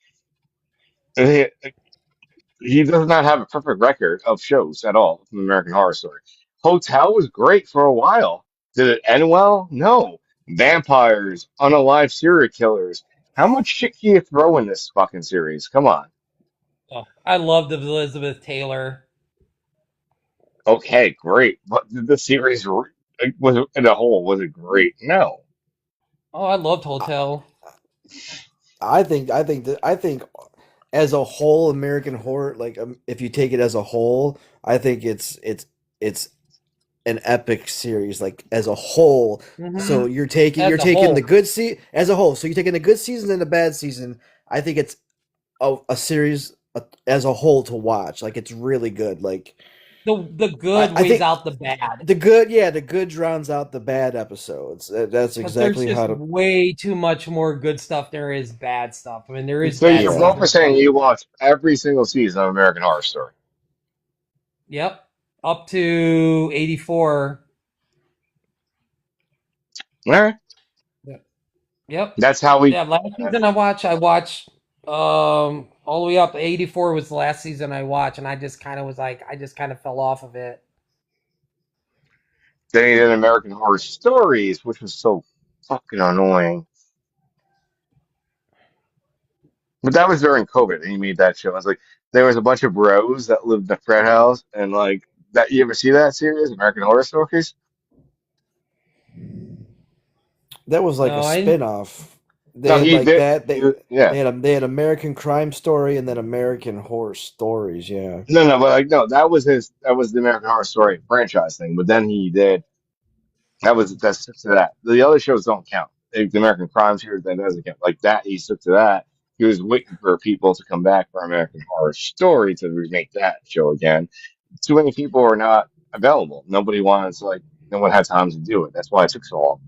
he does not have a perfect record of shows at all from American Horror Story. Hotel was great for a while. Did it end well? No. Vampires, unalive serial killers. How much shit can you throw in this fucking series? Come on. oh, I loved Elizabeth Taylor. Okay, great. But the series was in a whole was it great? No. Oh, I loved I, Hotel. I think as a whole, American Horror, like if you take it as a whole, I think it's an epic series, like as a whole. So Hmm. you're As a taking the whole, good as a whole. So you're taking the good season and the bad season. I think it's a series as a whole to watch. Like it's really good. Like the good I weighs think out the bad. the good drowns out the bad episodes. That's Because there's exactly just how to. way too much more good stuff than there is bad stuff. I mean, there is So bad you're Yeah. both for seasons, saying but you watch every single season of American Horror Story. yep, up to 84. All right. Yep. Yep. That's how we Yeah, last season I watched all the way up. 84 was the last season I watched, and I just kind of was like, I just kind of fell off of it. They did American Horror Stories, which was so fucking annoying. But that was during COVID, and he made that show. I was like, there was a bunch of bros that lived in a frat house, and like that. You ever see that series, American Horror Stories? That was like a No, I spin-off. They No, had he like did. that. Yeah, They had American Crime Story and then American Horror Stories. Yeah. no, but like no, that was his. That was the American Horror Story franchise thing. But then he did. That's to that. The other shows don't count. Like, the American Crime Series that doesn't count. Like that, he stuck to that. He was waiting for people to come back for American Horror Story to remake that show again. Too many people were not available. Nobody wanted to like. No one had time to do it. That's why it took so long.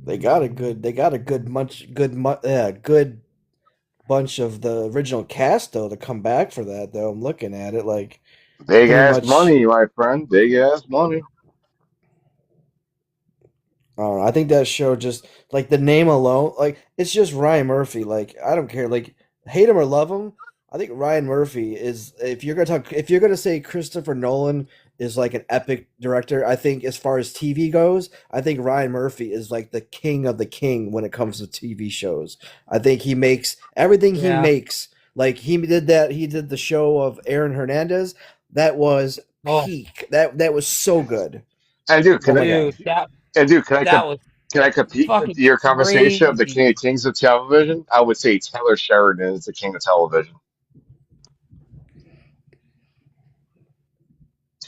They got a good bunch of the original cast though to come back for that though. I'm looking at it like Big pretty ass much. money, my friend. Big ass money. I don't know. I think that show just like the name alone, like it's just Ryan Murphy. Like I don't care, like hate him or love him. I think Ryan Murphy is. If you're gonna say Christopher Nolan is like an epic director, I think as far as TV goes, I think Ryan Murphy is like the king of the king when it comes to TV shows. I think he makes everything he yeah. makes. Like he did that. He did the show of Aaron Hernandez. That was Oh, peak. That was so good. And dude, Oh can my I? god. dude, that And dude, that was can I compete with fucking your conversation of the King crazy. of Kings of television? I would say Taylor Sheridan is the king of television.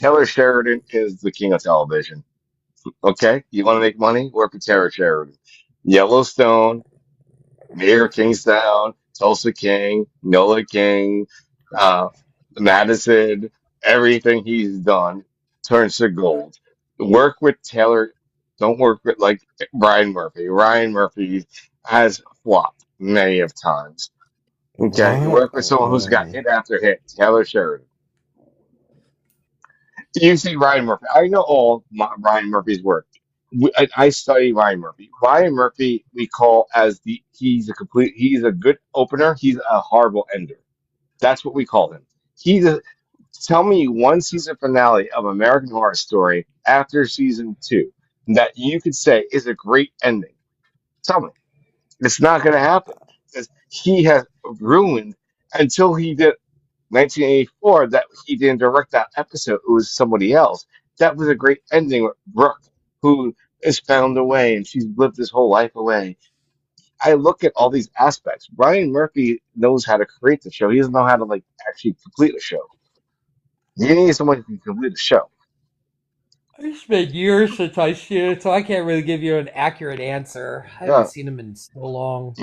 Taylor Sheridan is the king of television. Okay, you want to make money? Work with Taylor Sheridan. Yellowstone, Mayor of Kingstown, Tulsa King, Nola King, uh, Madison, everything he's done turns to gold. Work with Taylor. Don't work with like Ryan Murphy. Ryan Murphy has flopped many of times. Okay, you What? work with someone who's got hit after hit. Taylor Sheridan. You see Ryan Murphy. I know all Ryan Murphy's work. I study Ryan Murphy. Ryan Murphy we call as he's a good opener. He's a horrible ender. That's what we call him. Tell me one season finale of American Horror Story after season 2 that you could say is a great ending. Tell me. It's not going to happen because he has ruined until he did 1984 that he didn't direct that episode. It was somebody else. That was a great ending with Brooke, who is found away and she's lived this whole life away. I look at all these aspects. Ryan Murphy knows how to create the show. He doesn't know how to like actually complete a show. You need someone who can complete a show. It's been years since I've seen it, so I can't really give you an accurate answer. I haven't Yeah. seen him in so long.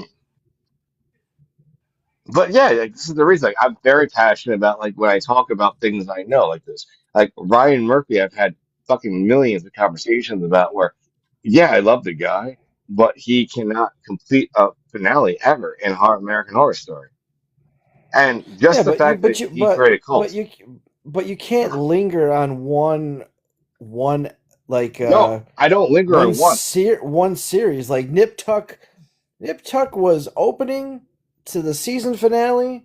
But yeah, like, this is the reason. Like, I'm very passionate about like when I talk about things I know like this. Like Ryan Murphy, I've had fucking millions of conversations about where, yeah, I love the guy, but he cannot complete a finale ever in American Horror Story. And just Yeah, the fact that he created cult. but you can't linger on one like No, I don't linger on one. one series like Nip Tuck. Nip Tuck was opening to the season finale,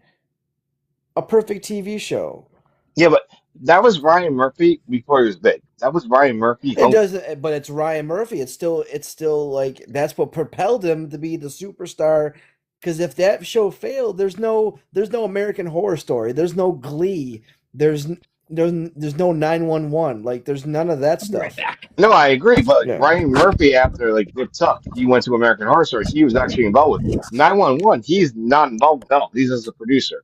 a perfect TV show. Yeah, but that was Ryan Murphy before he was big. That was Ryan Murphy. It doesn't, but it's Ryan Murphy. It's still like that's what propelled him to be the superstar. Because if that show failed, there's no American Horror Story. There's no Glee. There's no 911. Like there's none of that stuff. No, I agree, but like, Yeah. Ryan Murphy, after like Nip Tuck, he went to American Horror Story. He was actually involved with 911. He's not involved at all. He's just a producer.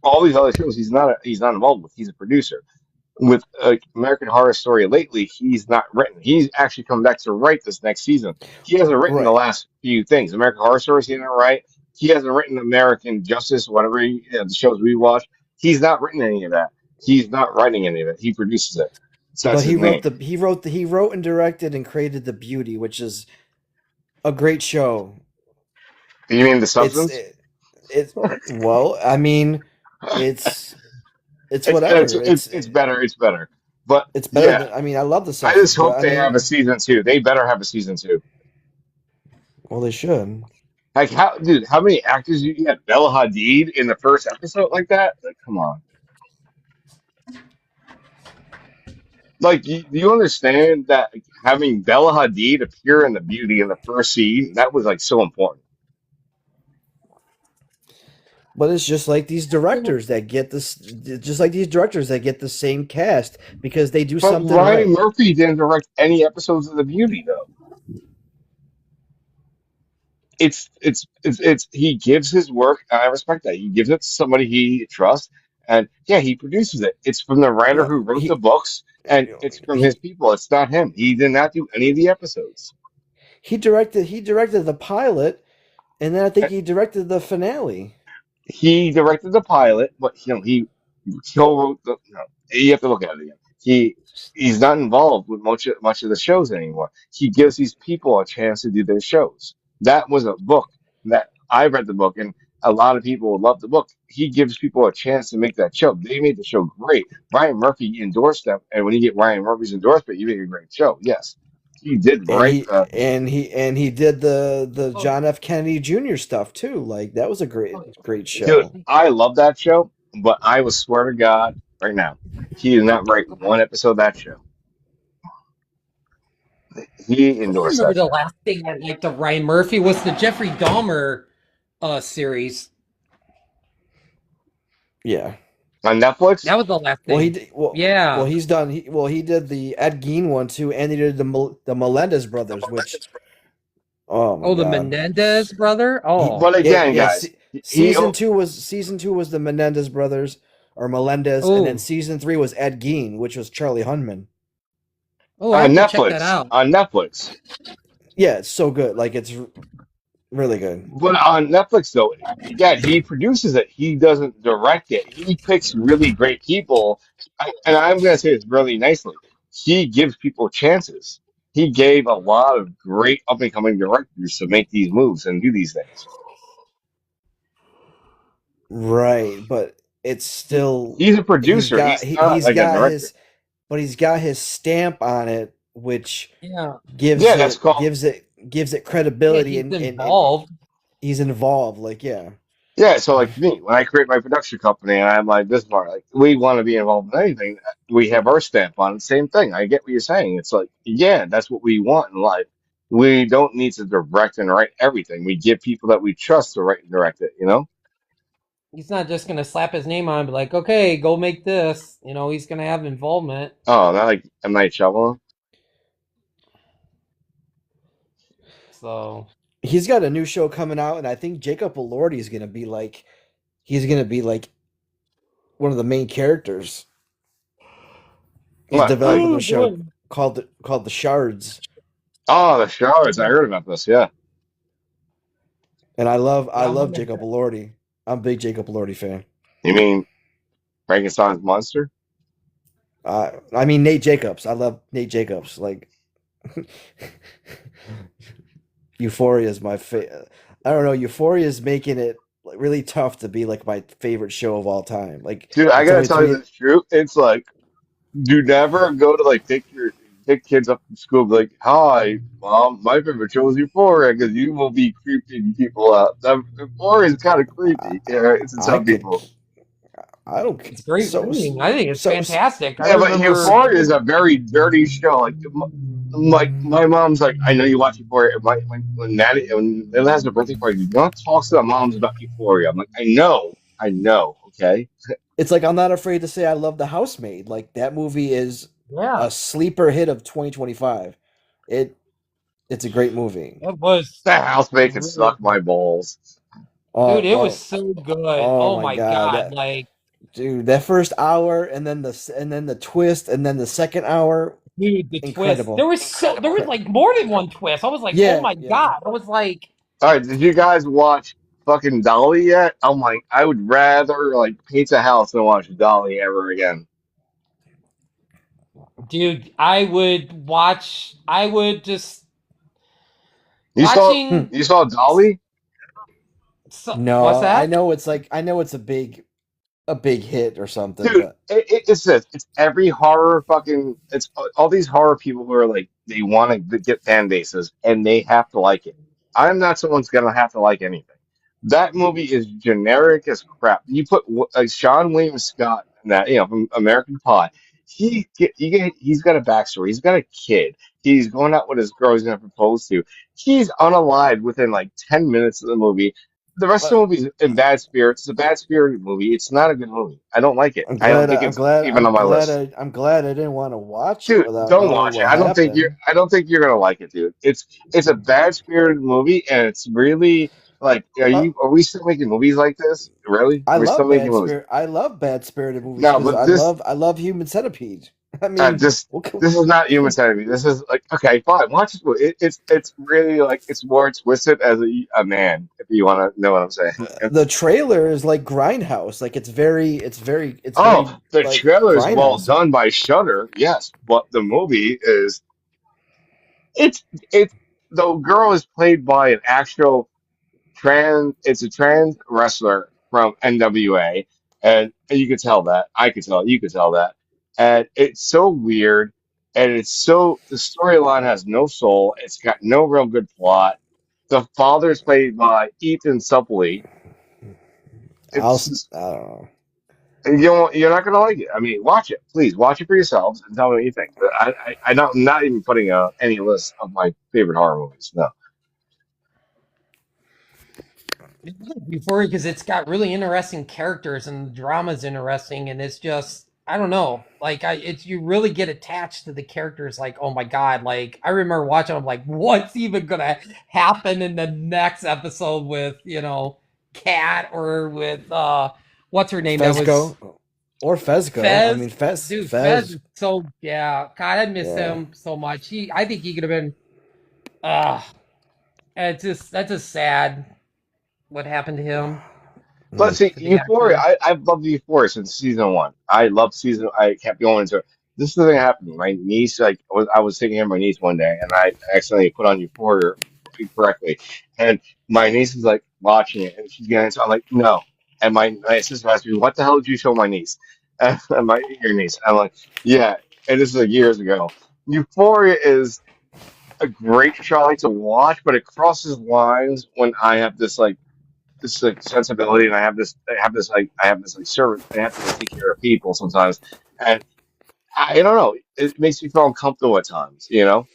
All these other shows, he's not involved with. He's a producer. With American Horror Story lately, he's not written. He's actually come back to write this next season. He hasn't written the Right. last few things. American Horror Story, he didn't write. He hasn't written American Justice, whatever the shows we watch. He's not written any of that. He's not writing any of it. He produces it. So that's But his name. he wrote and directed and created The Beauty, which is a great show. You mean The It's Substance? it's well, I mean, it's whatever. It's better. It's better. But It's better yeah, than I mean, I love The I just Substance, but hope I they have a mean, season 2. They better have a season 2. well, they should. Like how many actors you had Bella Hadid in the first episode like that? Like, come on. Like, do you understand that like, having Bella Hadid appear in the Beauty in the first scene that was like so important. But it's just like these directors that get this, just like these directors that get the same cast because they do But something Ryan right. Murphy didn't direct any episodes of the Beauty though. It's he gives his work. I respect that. He gives it to somebody he trusts, and yeah, he produces it. It's from the writer No, who wrote the books, and it's from his people. It's not him. He did not do any of the episodes. he directed the pilot, and then I think he directed the finale. He directed the pilot, but he co-wrote the. No, you have to look at it again. He's not involved with much of the shows anymore. He gives these people a chance to do their shows. That was a book that I read the book, and a lot of people would love the book. He gives people a chance to make that show. They made the show great. Ryan Murphy endorsed them, and when you get Ryan Murphy's endorsement, you make a great show. Yes, he did And write. he did the John F. Kennedy Jr. stuff too. Like that was a great Dude, show. I love that show, but I will swear to God right now, he did not write one episode of that show. He I endorsed remember that the show. last thing I liked of Ryan Murphy was the Jeffrey Dahmer series. Yeah. On Netflix? That was the last thing. Well, he did, Yeah. he did the Ed Gein one too, and he did the Melendez brothers, which oh my the god. Menendez brother. Oh, But again, guys, he season two was the Menendez brothers. or Melendez, and then Oh, season 3 was Ed Gein, which was Charlie Hunman. oh, I have to check that Netflix. out. On Netflix. Yeah, it's so good. Like it's really good. But on Netflix, though, again, he produces it. He doesn't direct it. He picks really great people. And I'm going to say this really nicely. He gives people chances. He gave a lot of great up and coming directors to make these moves and do these things. Right, but it's still He's a producer. He's not he's like a got director. his but he's got his stamp on it, which Yeah, Yeah, that's called. gives it yeah, credibility, he's and involved. he's involved. Like yeah, Yeah, so like me, when I create my production company and I'm like this part, like we want to be involved in anything, we have our stamp on it. Same thing. I get what you're saying. It's like, yeah, that's what we want in life. We don't need to direct and write everything. We get people that we trust to write and direct it, you know? He's not just gonna slap his name on and be like, okay, go make this. You know, he's gonna have involvement. Oh, not like M. Night Shyamalan. So he's got a new show coming out, and I think Jacob Elordi is he's gonna be like one of the main characters. He's What? Like, developing a oh show boy, called The Shards, oh, the Shards. I heard about this. Yeah. and I yeah, I'm love gonna. Jacob Elordi. I'm a big Jacob Elordi fan. You mean Frankenstein's monster? I mean Nate Jacobs. I love Nate Jacobs. Like Euphoria is my favorite. I don't know. Euphoria is making it like really tough to be like my favorite show of all time. Like Dude, I it's gotta only tell you three. the truth. It's like, do never go to like take kids up from school. Be like, hi, mom, my favorite show is Euphoria because you will be creeping people out. That Euphoria is kind of I, creepy. Yeah, it's in I some could. people. I don't. It's great So writing. I think it's so fantastic. I Yeah, but remember. Euphoria is a very dirty show. Like my mom's like, I know you watch Euphoria. When Maddie when it has a birthday party, do not talk to the moms about Euphoria. I'm like, I know, okay. it's like I'm not afraid to say I love The Housemaid. Like that movie is Yeah, a sleeper hit of 2025. It it's a great movie. it was That housemaid can really suck my balls. dude. It was Oh, so good. oh Oh my my god, god, that like dude, that first hour and then the twist and then the second hour, dude, the twist. incredible. There was like more than one twist. I was like, oh Yeah, my yeah. god. I was like, All right, did you guys watch fucking Dolly yet? Oh my, I would rather like paint a house than watch Dolly ever again. dude, I would watch. I would just You saw Hmm. watching. you saw Dolly? What's No, that? I know it's a big hit or something, Dude, but it's this. It's every horror fucking. It's all these horror people who are like they want to get fan bases and they have to like it. I'm not someone's gonna have to like anything. That movie is generic as crap. You put Sean William Scott in that, from American Pie. He's got a backstory. He's got a kid. He's going out with his girl. He's gonna propose to. He's unalived within like 10 minutes of the movie. The rest of the but movie is in bad spirits. It's a bad spirited movie. It's not a good movie. I don't like it. I don't think it's even on my list. I'm glad I didn't want to watch it Dude, without don't knowing watch it. what happened. I don't think you're gonna like it, dude. It's a bad spirited movie and it's really like Uh, are we still making movies like this? Really? We're still making movies. I love bad spirited movies No, because but this I love Human Centipede. I uh, mean, this what can, this is not human centipede. This is like okay, fine. Watch this movie. It's really like it's more twisted as a man, if you want to know what I'm saying. the trailer is like Grindhouse. Like it's very Oh, the like trailer is well Grindhouse. done by Shudder, yes, but the movie is it's it's the girl is played by an actual it's a trans wrestler from NWA, and you could tell that. I could tell, you could tell that. And it's so weird, and the storyline has no soul, it's got no real good plot. The father is played by Ethan Suplee. It's I don't know. you're not gonna like it. I mean, watch it, please. Watch it for yourselves and tell me what you think. But I'm not even putting any list of my favorite horror movies. No. Euphoria because it's got really interesting characters and the drama's interesting and it's just I don't know like it's you really get attached to the characters like oh my god like I remember watching I'm like what's even gonna happen in the next episode with Kat or with what's her name that was Fezco. Or Fezco. I mean, Dude, Fez Fez. is so yeah. God, I miss Yeah. him so much. I think he could have been. Uh that's just sad. What happened to him But see, with the Euphoria, actor? I've loved Euphoria since season one. I love season. I kept going into it. This is the thing that happened. My niece, like, I was taking care of my niece one day, and I accidentally put on Euphoria incorrectly, and my niece is like watching it, and she's getting into. I'm like, no, and my sister asked me, "What the hell did you show my niece?" And your niece. I'm like, yeah, and this is like years ago. Euphoria is a great show to watch, but it crosses lines when I have this like sensibility, and I have this like service. I have to like take care of people sometimes, and I don't know. It makes me feel uncomfortable at times. You know?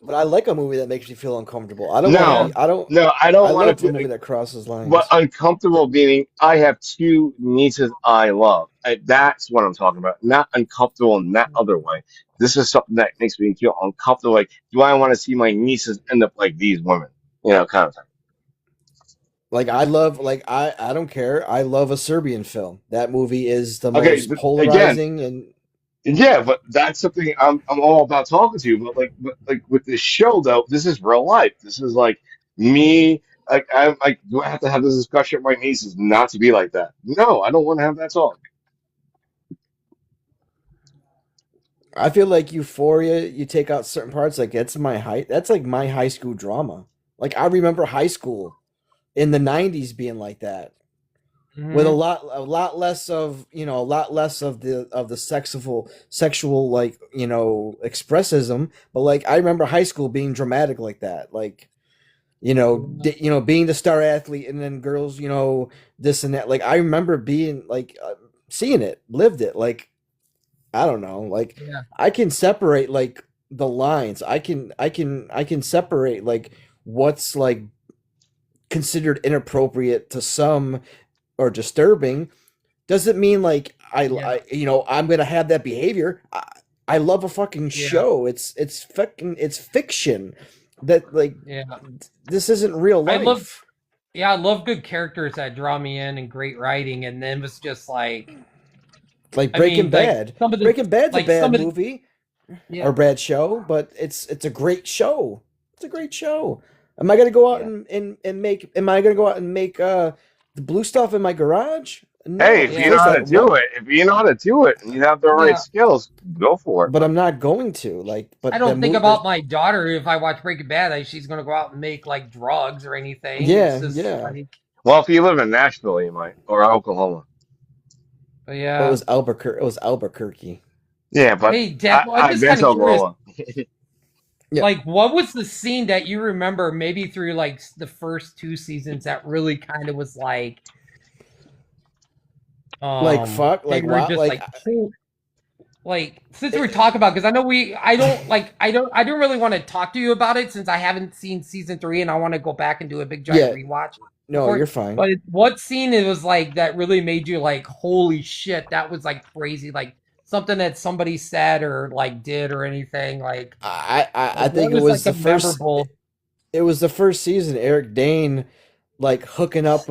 But I like a movie that makes me feel uncomfortable. I don't want to No, Yeah, be. I don't. no, I don't I want to love a feel. movie that crosses But lines. uncomfortable meaning I have two nieces I love. That's what I'm talking about. Not uncomfortable in that other way. This is something that makes me feel uncomfortable. Like, do I want to see my nieces end up like these women? You know, kind of thing. Like I love. Like I don't care. I love a Serbian film. That movie is the Okay, most again, polarizing and yeah, but that's something I'm all about talking to you. But like with this show though, this is real life. This is like me. Like I'm like, do I have to have this discussion with my nieces not to be like that? No, I don't want to have that talk. I feel like Euphoria, you take out certain parts, like that's like my high school drama. Like I remember high school in the '90s being like that, with hmm a lot less of a lot less of the sexual like expressism. But like I remember high school being dramatic like that, like being the star athlete, and then girls, this and that. Like I remember being like seeing it, lived it, like I don't know. Like yeah, I can separate like the lines. I can separate like what's like considered inappropriate to some or disturbing. Doesn't mean like yeah, I'm gonna have that behavior. I love a fucking yeah, show. It's fiction. That like yeah. this isn't real I love, life. yeah, I love good characters that draw me in and great writing. And then it was just like, Like I mean, like some of the, Breaking Bad's a like bad some of the, movie or yeah, bad show, but it's a great show. It's a great show. Am I gonna go out Yeah. and make? Am I gonna go out and make the blue stuff in my garage? Hey, No, if you yeah, know first how I to do what? it, if you know how to do it, and you have the right yeah. skills, go for it, But man. I'm not going to like. I But the don't think move, about my daughter if I watch Breaking Bad. Like she's gonna go out and make like drugs or anything. It's yeah, just yeah. like, Well, if you live in Nashville, you might, or Oklahoma. but Well, yeah. It was Albuquerque. Yeah, but Hey, Dad, well, I'm I've just been kind to of curious. Oklahoma. Yeah, Like, what was the scene that you remember maybe through like the first two seasons that really kind of was like, like fuck, they like were what, just like like, like since we're it, talking about, because I know I don't really want to talk to you about it since I haven't seen season three and I want to go back and do a big giant yeah. rewatch No, before you're it. fine. But what scene it was like that really made you like, holy shit, that was like crazy, like something that somebody said or like did or anything I like think what it was was like the a first. memorable It was the first season. Eric Dane, like hooking up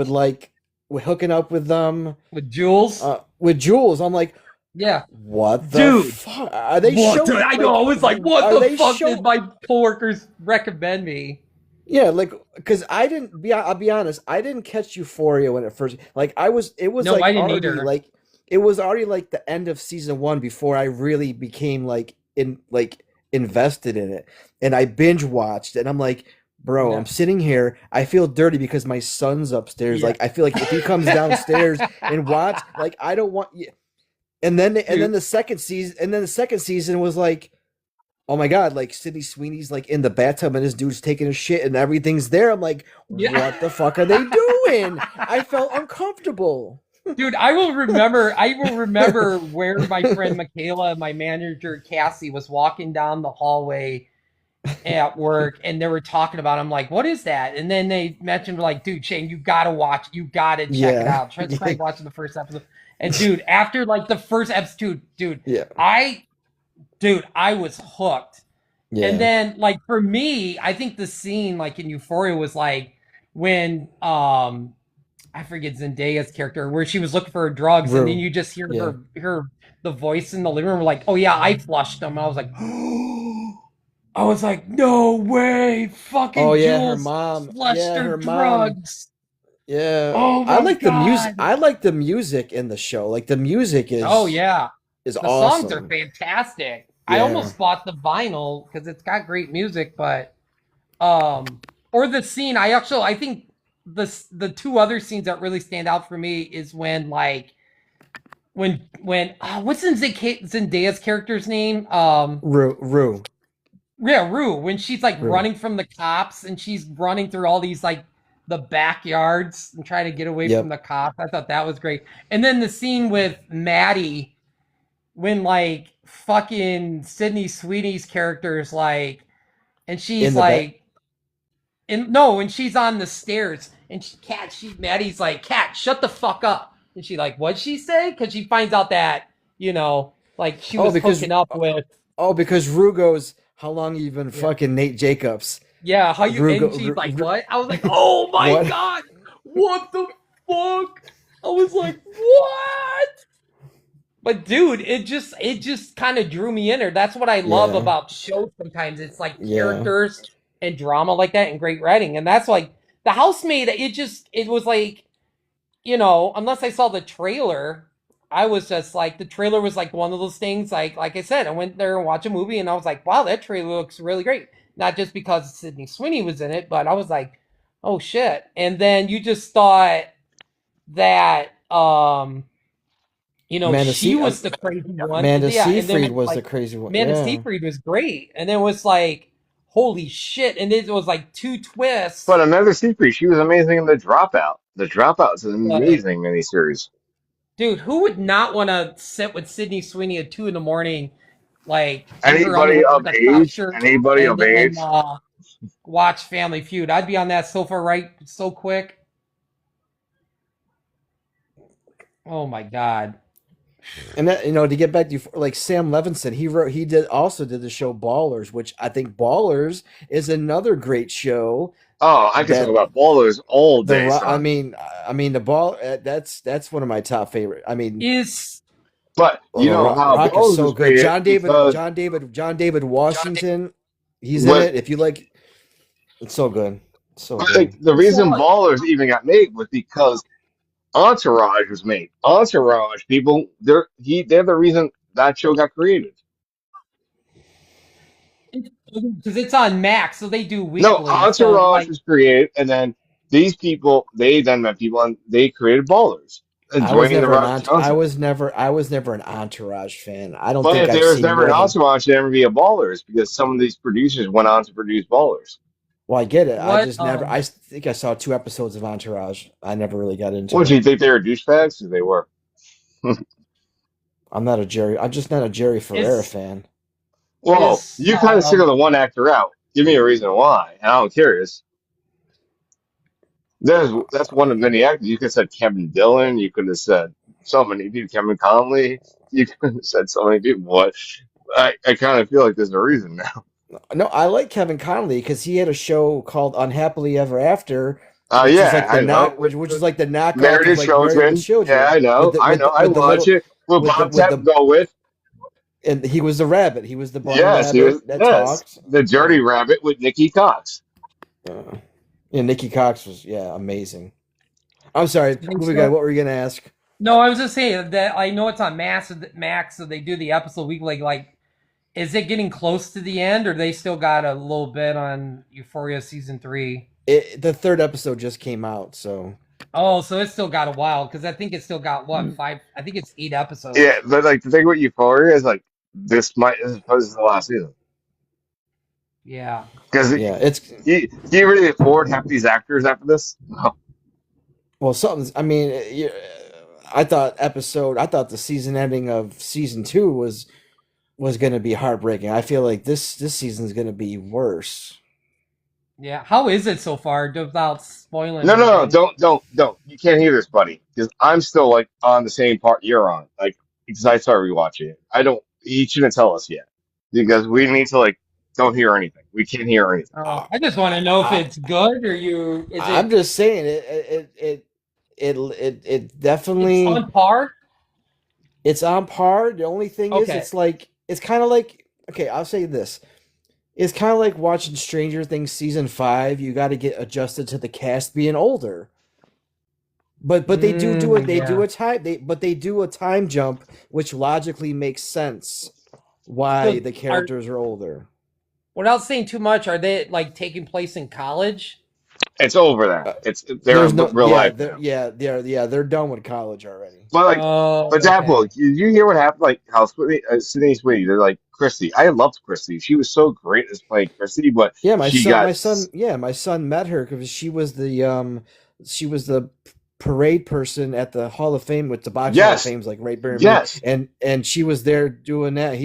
with Jules? with Jules. I'm like, Yeah. what the Dude, fuck are they what the, showing? I know, Like, I was like, what are the they fuck did show? my coworkers recommend me? Yeah, like because I didn't be. I'll be honest. I didn't catch Euphoria when it first. Like I was. It was No, like I didn't already either. like it was already like the end of season one before I really became like invested in it, and I binge watched, and I'm like, bro, I'm Yeah. sitting here. I feel dirty because my son's upstairs. Yeah. Like I feel like if he comes downstairs and watch, like I don't want. And then Dude. the second season was like, oh my god, like Sydney Sweeney's like in the bathtub and this dude's taking a shit and everything's there. I'm like, Yeah. what the fuck are they doing? I felt uncomfortable. Dude, I will remember where my friend Michaela and my manager Cassie was walking down the hallway at work and they were talking about it. I'm like, what is that? And then they mentioned like, dude, Shane, you gotta check it Yeah. out. Try watching the first episode. And dude, after like the first episode, Yeah. I I was hooked. And Yeah. then like for me, I think the scene like in Euphoria was like when I forget Zendaya's character, where she was looking for her drugs, and then you just hear the voice in the living room, like, "Oh yeah, I flushed them." I was like, I was like, "No way, Oh fucking yeah, her Jules mom. flushed Yeah, her her mom. drugs." Yeah, Oh I my like the music. god. I like the music in the show. Like the music Oh yeah, is the songs are awesome. fantastic. I Yeah, almost bought the vinyl because it's got great music, but or the scene. I think the two other scenes that really stand out for me is when like when what's Zendaya's character's name? Rue. Yeah, Rue. When she's like Rue. running from the cops and she's running through all these like the backyards and trying to get away from Yep. the cops. I thought that was great. And then the scene with Maddie when like fucking Sydney Sweeney's character is like, and In she's the back. like, and no, when she's on the stairs and Maddie's like, Cat, shut the fuck up. And she like, what'd she say? Because she finds out that, like she Oh, was because hooking up with, Rue goes, "How long you been yeah, fucking Nate Jacobs?" yeah, how you, Rue, and she's like, Rue what? I was like, oh my what? God, what the fuck? I was like, what? But dude, it just kind of drew me in there. That's what I love Yeah. about shows sometimes. It's like Yeah. characters and drama like that and great writing. And that's like The Housemaid, it was like, unless I saw the trailer, I was just like the trailer was like one of those things like I said, I went there and watched a movie and I was like, wow, that trailer looks really great. Not just because Sydney Sweeney was in it, but I was like, oh shit. And then you just thought that Amanda she Se- was the crazy one. Amanda Yeah, and then Seyfried it's was the like crazy one. Amanda Yeah. Seyfried was great, and then it was like, holy shit! And it was like two But twists. Amanda Seyfried, she was amazing in The Dropout. The Dropout's an But amazing miniseries. dude, who would not want to sit with Sydney Sweeney at 2 a.m, like in her Anybody underwear of with a cuff age, shirt, anybody and of then age. watch Family Feud? I'd be on that sofa right so quick. Oh my god! And that, to get back to like Sam Levinson, he did the show Ballers, which I think Ballers is another great show. Oh, I could talk That about ballers all day, I son. mean the ball that's one of my top favorite. I mean, Is But you know how Rock is ballers so was good. created because John David Washington, he's in what it. If you like, it's so good, so but like good. the reason so ballers even got made was because Entourage was made. Entourage people, they're the reason that show got created. because it's on Max, so they do No, weekly. So Entourage like, was created, and then these people they then met people and they created ballers. And Dwayne the Rock Johnson. I was never an Entourage fan. I don't But think if I've there was seen never an more than. Entourage, there'd never be a ballers because some of these producers went on to produce ballers. Well, I get it. I what just never. I think I saw 2 episodes of Entourage. I never really got into What do it. you think they were douchebags? They were. I'm just not a Jerry Ferrera is fan. Well, is you kind of single the one actor out. Give me a reason why, and I'm curious. That's one of many actors. You could have said Kevin Dillon. You could have said so many people. Kevin Conley. You could have said so many people. What? I kind of feel like there's a reason now. No, I like Kevin Connolly because he had a show called Unhappily Ever After, Oh yeah, I know. which is like the knockoff of Married like Married with Children. Yeah, Children I know. I know. I with the watch little it. Will Bob with Tep the go with? and he was the rabbit. He was the blind Yes, he was. rabbit that Yes, talked. the Dirty Rabbit with Nikki Cox. Uh, yeah, Nikki Cox was amazing. I'm sorry, think movie guy. so? What were you gonna ask? No, I was just saying that I know it's on Max, so they do the episode weekly. Like, is it getting close to the end, or they still got a little bit on Euphoria season 3? The third episode just came out, so Oh, so it's still got a while because I think it's still got what 5? I think it's 8 episodes. Yeah, but like the thing with Euphoria is like this is the last season Yeah. because yeah, it's do you really afford half these actors after this? No. well, something's. I mean, I thought the season ending of season 2 was going to be heartbreaking. I feel like this season is going to be worse. Yeah. How is it so far without spoiling No, anything? don't. You can't hear this, buddy, because I'm still like on the same part you're on. Like because I started rewatching it. I don't. He shouldn't tell us yet because we need to like don't hear anything. We can't hear anything. I just want to know if I, it's good or is I'm it just saying it It's definitely on par. it's on par. The only thing is, Okay. it's like it's kind of like okay. I'll say this: it's kind of like watching Stranger Things season 5. You got to get adjusted to the cast being older. But they do it. They do Yeah. a time. They do a time jump, which logically makes sense why So the are characters are older. without saying too much, are they like taking place in college? It's over now. Uh, They're there's in no real life now. they're done with college already. But like, Oh, but that okay. book, you hear what happened? Like how Sydney Sweeney, they're like Christy. I loved Christy. She was so great as playing Christy, but Yeah, she got my son met her because she was the parade person at the Hall of Fame with the boxing Hall of yes, Fame's like right there me, yes, and she was there doing that.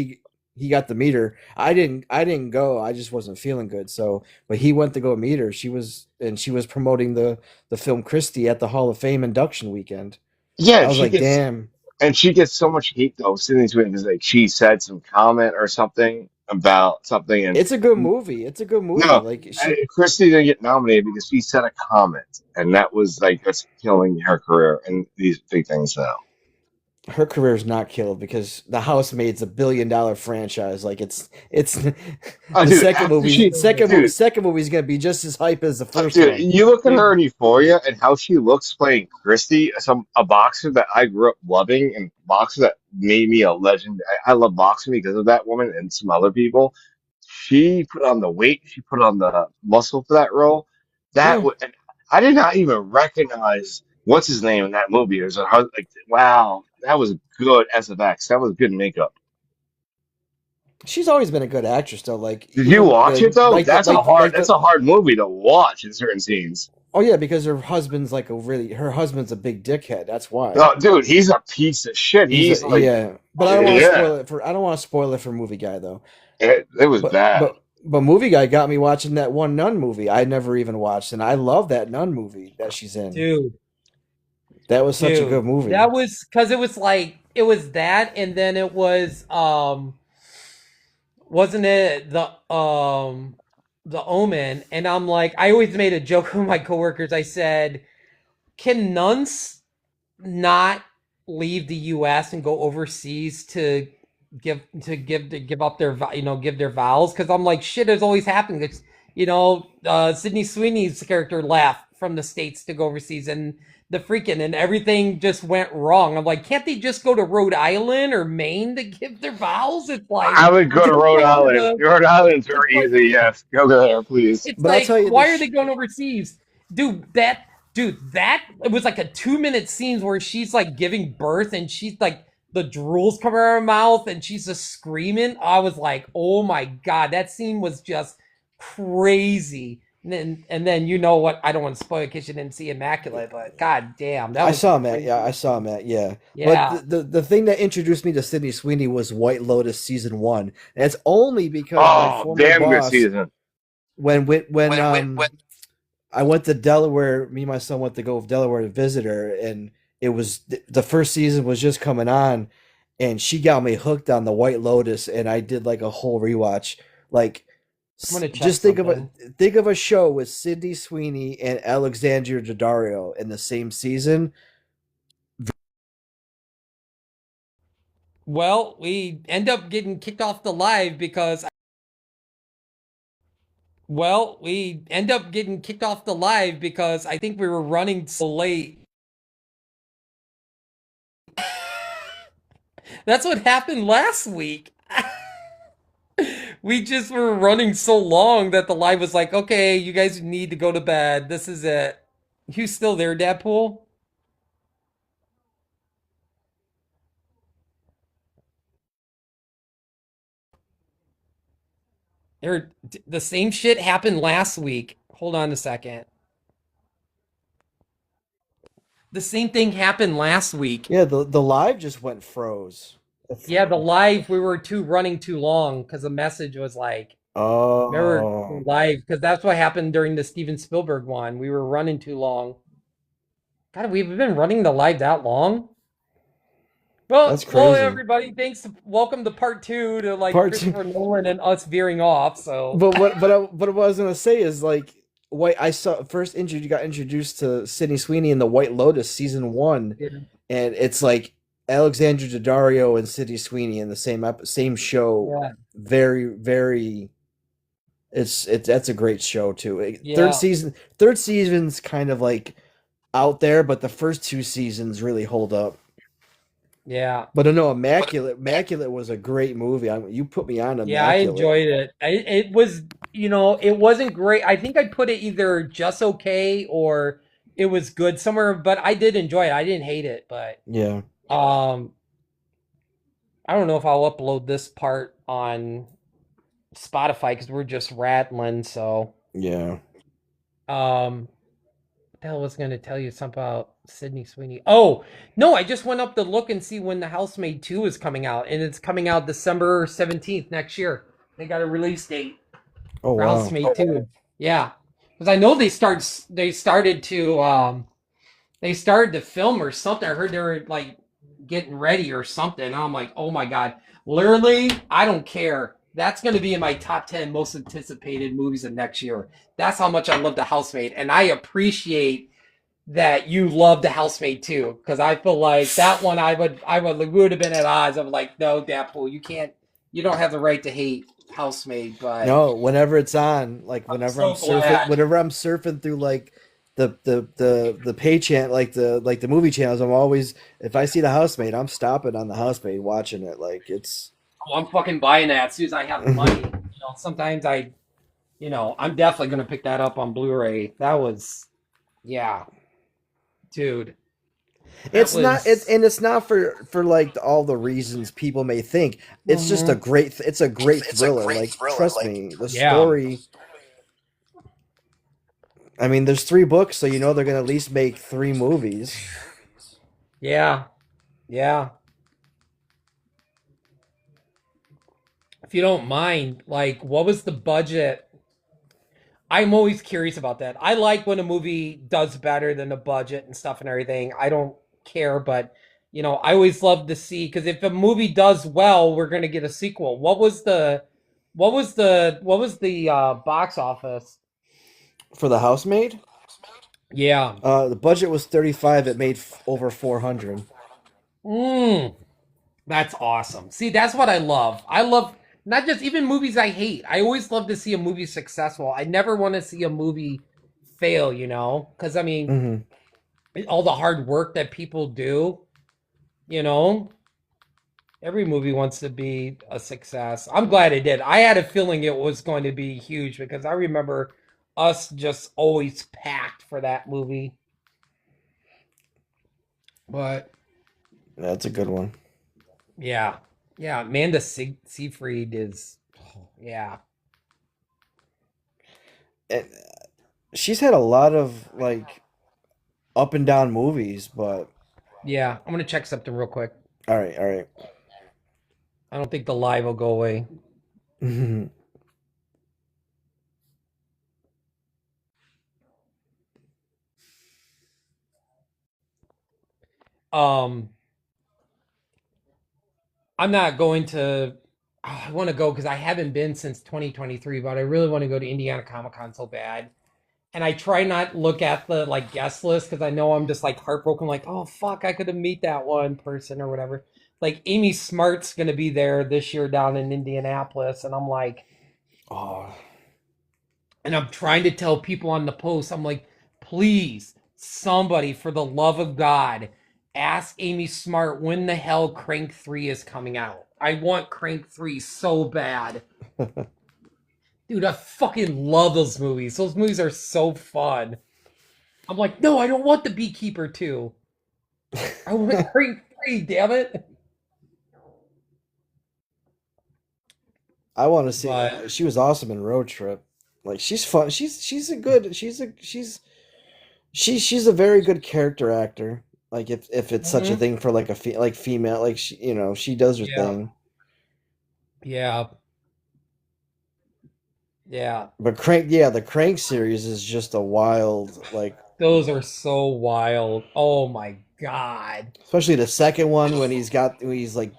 He got to meet her. I didn't go. I just wasn't feeling good. So, but he went to go meet her. She was promoting the film Christie at the Hall of Fame induction weekend. yeah. I was like, damn. She gets so much hate though. Sydney Sweeney because like she said some comment or something about something, and It's a good movie. It's a good movie. no, Like she Christy didn't get nominated because she said a comment, and that was like that's killing her career and these big things now. her career is not killed because The Housemaid's $1 billion franchise. Like it's Oh, the dude, after she, dude, second movie is gonna be just as hype as the first dude, one. you look at her Dude, in Euphoria and how she looks playing Christy, a boxer that I grew up loving and boxer that made me a legend. I love boxing because of that woman and some other people. She put on the weight, she put on the muscle for that role. Yeah, And I did not even recognize what's his name in that movie. It was like, wow, that was good SFX. That was good makeup. she's always been a good actress though. Like Did you even watch it though? like That's the a hard movie to watch in certain scenes. oh yeah, because her husband's a big dickhead. That's why. Oh, dude, he's a piece of shit. He's He's a like, yeah, but yeah, I don't want to spoil it for movie guy though. it was But bad. but but movie guy got me watching that one nun movie I never even watched, and I love that nun movie that she's in. dude, That was such a good movie. that was because it was like it was that, and then it was wasn't it the Omen? And I'm like, I always made a joke with my coworkers. I said, can nuns not leave the U.S. and go overseas to give up their give their vows? Because I'm like, shit is always happening. It's Sydney Sweeney's character left from the States to go overseas, and the freaking and everything just went wrong. I'm like, can't they just go to Rhode Island or Maine to give their vows? It's like I would go to just Rhode go to Island. the. Rhode Island's It's very like easy. Yes, go there, please. it's But I'll like, tell you why this. are they going overseas? That it was like a 2 minute scenes where she's like giving birth and she's like the drool's coming out of her mouth and she's just screaming. I was like, oh my god, that scene was just crazy. And then you know what? I don't want to spoil it because you didn't see Immaculate, but god damn, that I was saw him at crazy. yeah, I saw him at yeah. But Yeah. the thing that introduced me to Sydney Sweeney was White Lotus season 1. And it's only because my Oh, former damn good boss season. when I went to Delaware, me and my son went to go to Delaware to visit her, and it was the first season was just coming on, and she got me hooked on the White Lotus, and I did like a whole rewatch. Like, I'm gonna check just something. think of a show with Sydney Sweeney and Alexandria Daddario in the same season. Well, we end up getting kicked off the live because I think we were running so late. That's what happened last week. We just were running so long that the live was like, okay, you guys need to go to bed. This is it. You still there, Deadpool? The same shit happened last week. Hold on a second. The same thing happened last week. Yeah, the live just went froze. Yeah, the live we were running too long because the message was like, remember Oh, live because that's what happened during the Steven Spielberg one. We were running too long. God, we've been running the live that long. that's Well, crazy. everybody, thanks. Welcome to part two to like Part two. Christopher Nolan and us veering off. So, But what I was gonna say is like White. I saw first you got introduced to Sydney Sweeney in the White Lotus season 1, Yeah. and it's like Alexandra Daddario and Sydney Sweeney in the same show. Yeah. Very very. It's that's a great show too. Yeah. Third season's kind of like out there, but the first 2 seasons really hold up. Yeah. But no, Immaculate was a great movie. You put me on Yeah, I Immaculate. enjoyed it. It was, it wasn't great. I think I put it either just okay or it was good somewhere, but I did enjoy it. I didn't hate it, but Yeah, um I don't know if I'll upload this part on Spotify because we're just rattling, so yeah. um what the hell was gonna tell you something about Sydney Sweeney. Oh, no, I just went up to look and see when The Housemaid 2 is coming out, and it's coming out December 17th next year. They got a release date. Oh wow. Housemate too. Yeah, because I know they started to film or something. I heard they were like getting ready or something. And I'm like, oh my god, literally, I don't care. That's going to be in my top 10 most anticipated movies of next year. That's how much I love The Housemaid, and I appreciate that you love The Housemaid too, because I feel like that one we would have been at odds. I'm like, no, Deadpool, you don't have the right to hate Housemaid, but No, whenever it's on, like I'm whenever I'm so surfing, glad. whenever I'm surfing through like the pay channel, like the movie channels, I'm always if I see The Housemaid, I'm stopping on The Housemaid watching it. Like it's Oh, I'm fucking buying that as soon as I have the money. Sometimes I'm definitely gonna pick that up on Blu-ray. That was, yeah, dude. That it's not was. it's not for like all the reasons people may think. It's just Mhm. it's a great thriller. Like trust me, the Yeah, story. I mean, there's 3 books, so you know they're gonna at least make 3 movies. yeah, yeah. If you don't mind, like, what was the budget? I'm always curious about that. I like when a movie does better than the budget and stuff and everything. I don't care, but I always love to see because if a movie does well, we're gonna get a sequel. What was the box office? For The Housemaid, Yeah. the budget was 35. It made over 400. Mm, that's awesome. See, that's what I love. I love not just even movies I hate. I always love to see a movie successful. I never want to see a movie fail, because I mean, Hmm. all the hard work that people do, you know, every movie wants to be a success. I'm glad it did. I had a feeling it was going to be huge because I remember us just always packed for that movie. But That's a good one. yeah, yeah, Amanda Seyfried is, yeah, And she's had a lot of like up and down movies, but yeah. I'm gonna check something real quick. all right, all right. I don't think the live will go away. Um, I'm not going to. I want to go because I haven't been since 2023, but I really want to go to Indiana Comic Con so bad. And I try not look at the like guest list because I know I'm just like heartbroken, like, oh fuck, I could have meet that one person or whatever. Like Amy Smart's gonna be there this year down in Indianapolis, and I'm like, Oh, and I'm trying to tell people on the post, I'm like, please, somebody, for the love of God, ask Amy Smart when the hell Crank 3 is coming out. I want Crank 3 so bad. Dude, I fucking love those movies. Those movies are so fun. I'm like, no, I don't want the Beekeeper 2. I want Crank 3, damn it. I want to see. But, She was awesome in Road Trip. Like she's fun. She's a good. She's a very good character actor. Like if it's such a mhm, thing for like like female, like she does her yeah, thing. yeah, yeah. But Crank, yeah, the Crank series is just a wild, like Those are so wild. Oh my God. especially the second one when he's like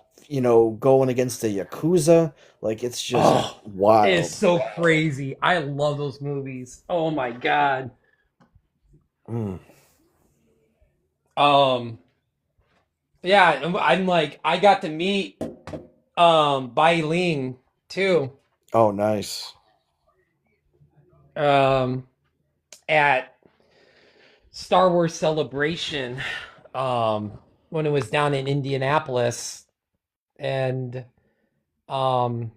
going against the Yakuza. Like it's just Oh, it is wild. so crazy. I love those movies. Oh my god. Mm. Um, yeah, I'm like I got to meet Bai Ling too. Oh, nice. Um, at Star Wars Celebration, when it was down in Indianapolis, and um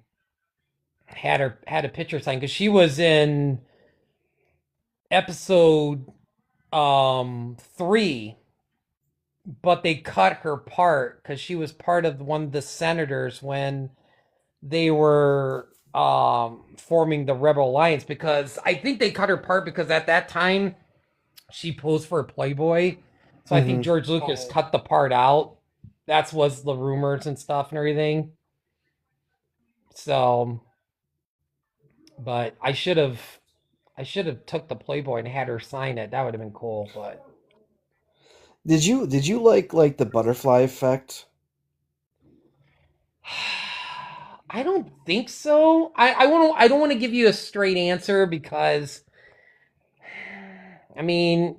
had a picture signed because she was in episode 3, but they cut her part because she was part of one of the senators when they were forming the Rebel Alliance, because I think they cut her part because at that time she posed for a Playboy. So I think Hmm. George Lucas cut the part out. That's was the rumors and stuff and everything. So, but I should have took the Playboy and had her sign it. That would have been cool, but Did you like the butterfly effect? I don't think so. I don't want to give you a straight answer because I mean,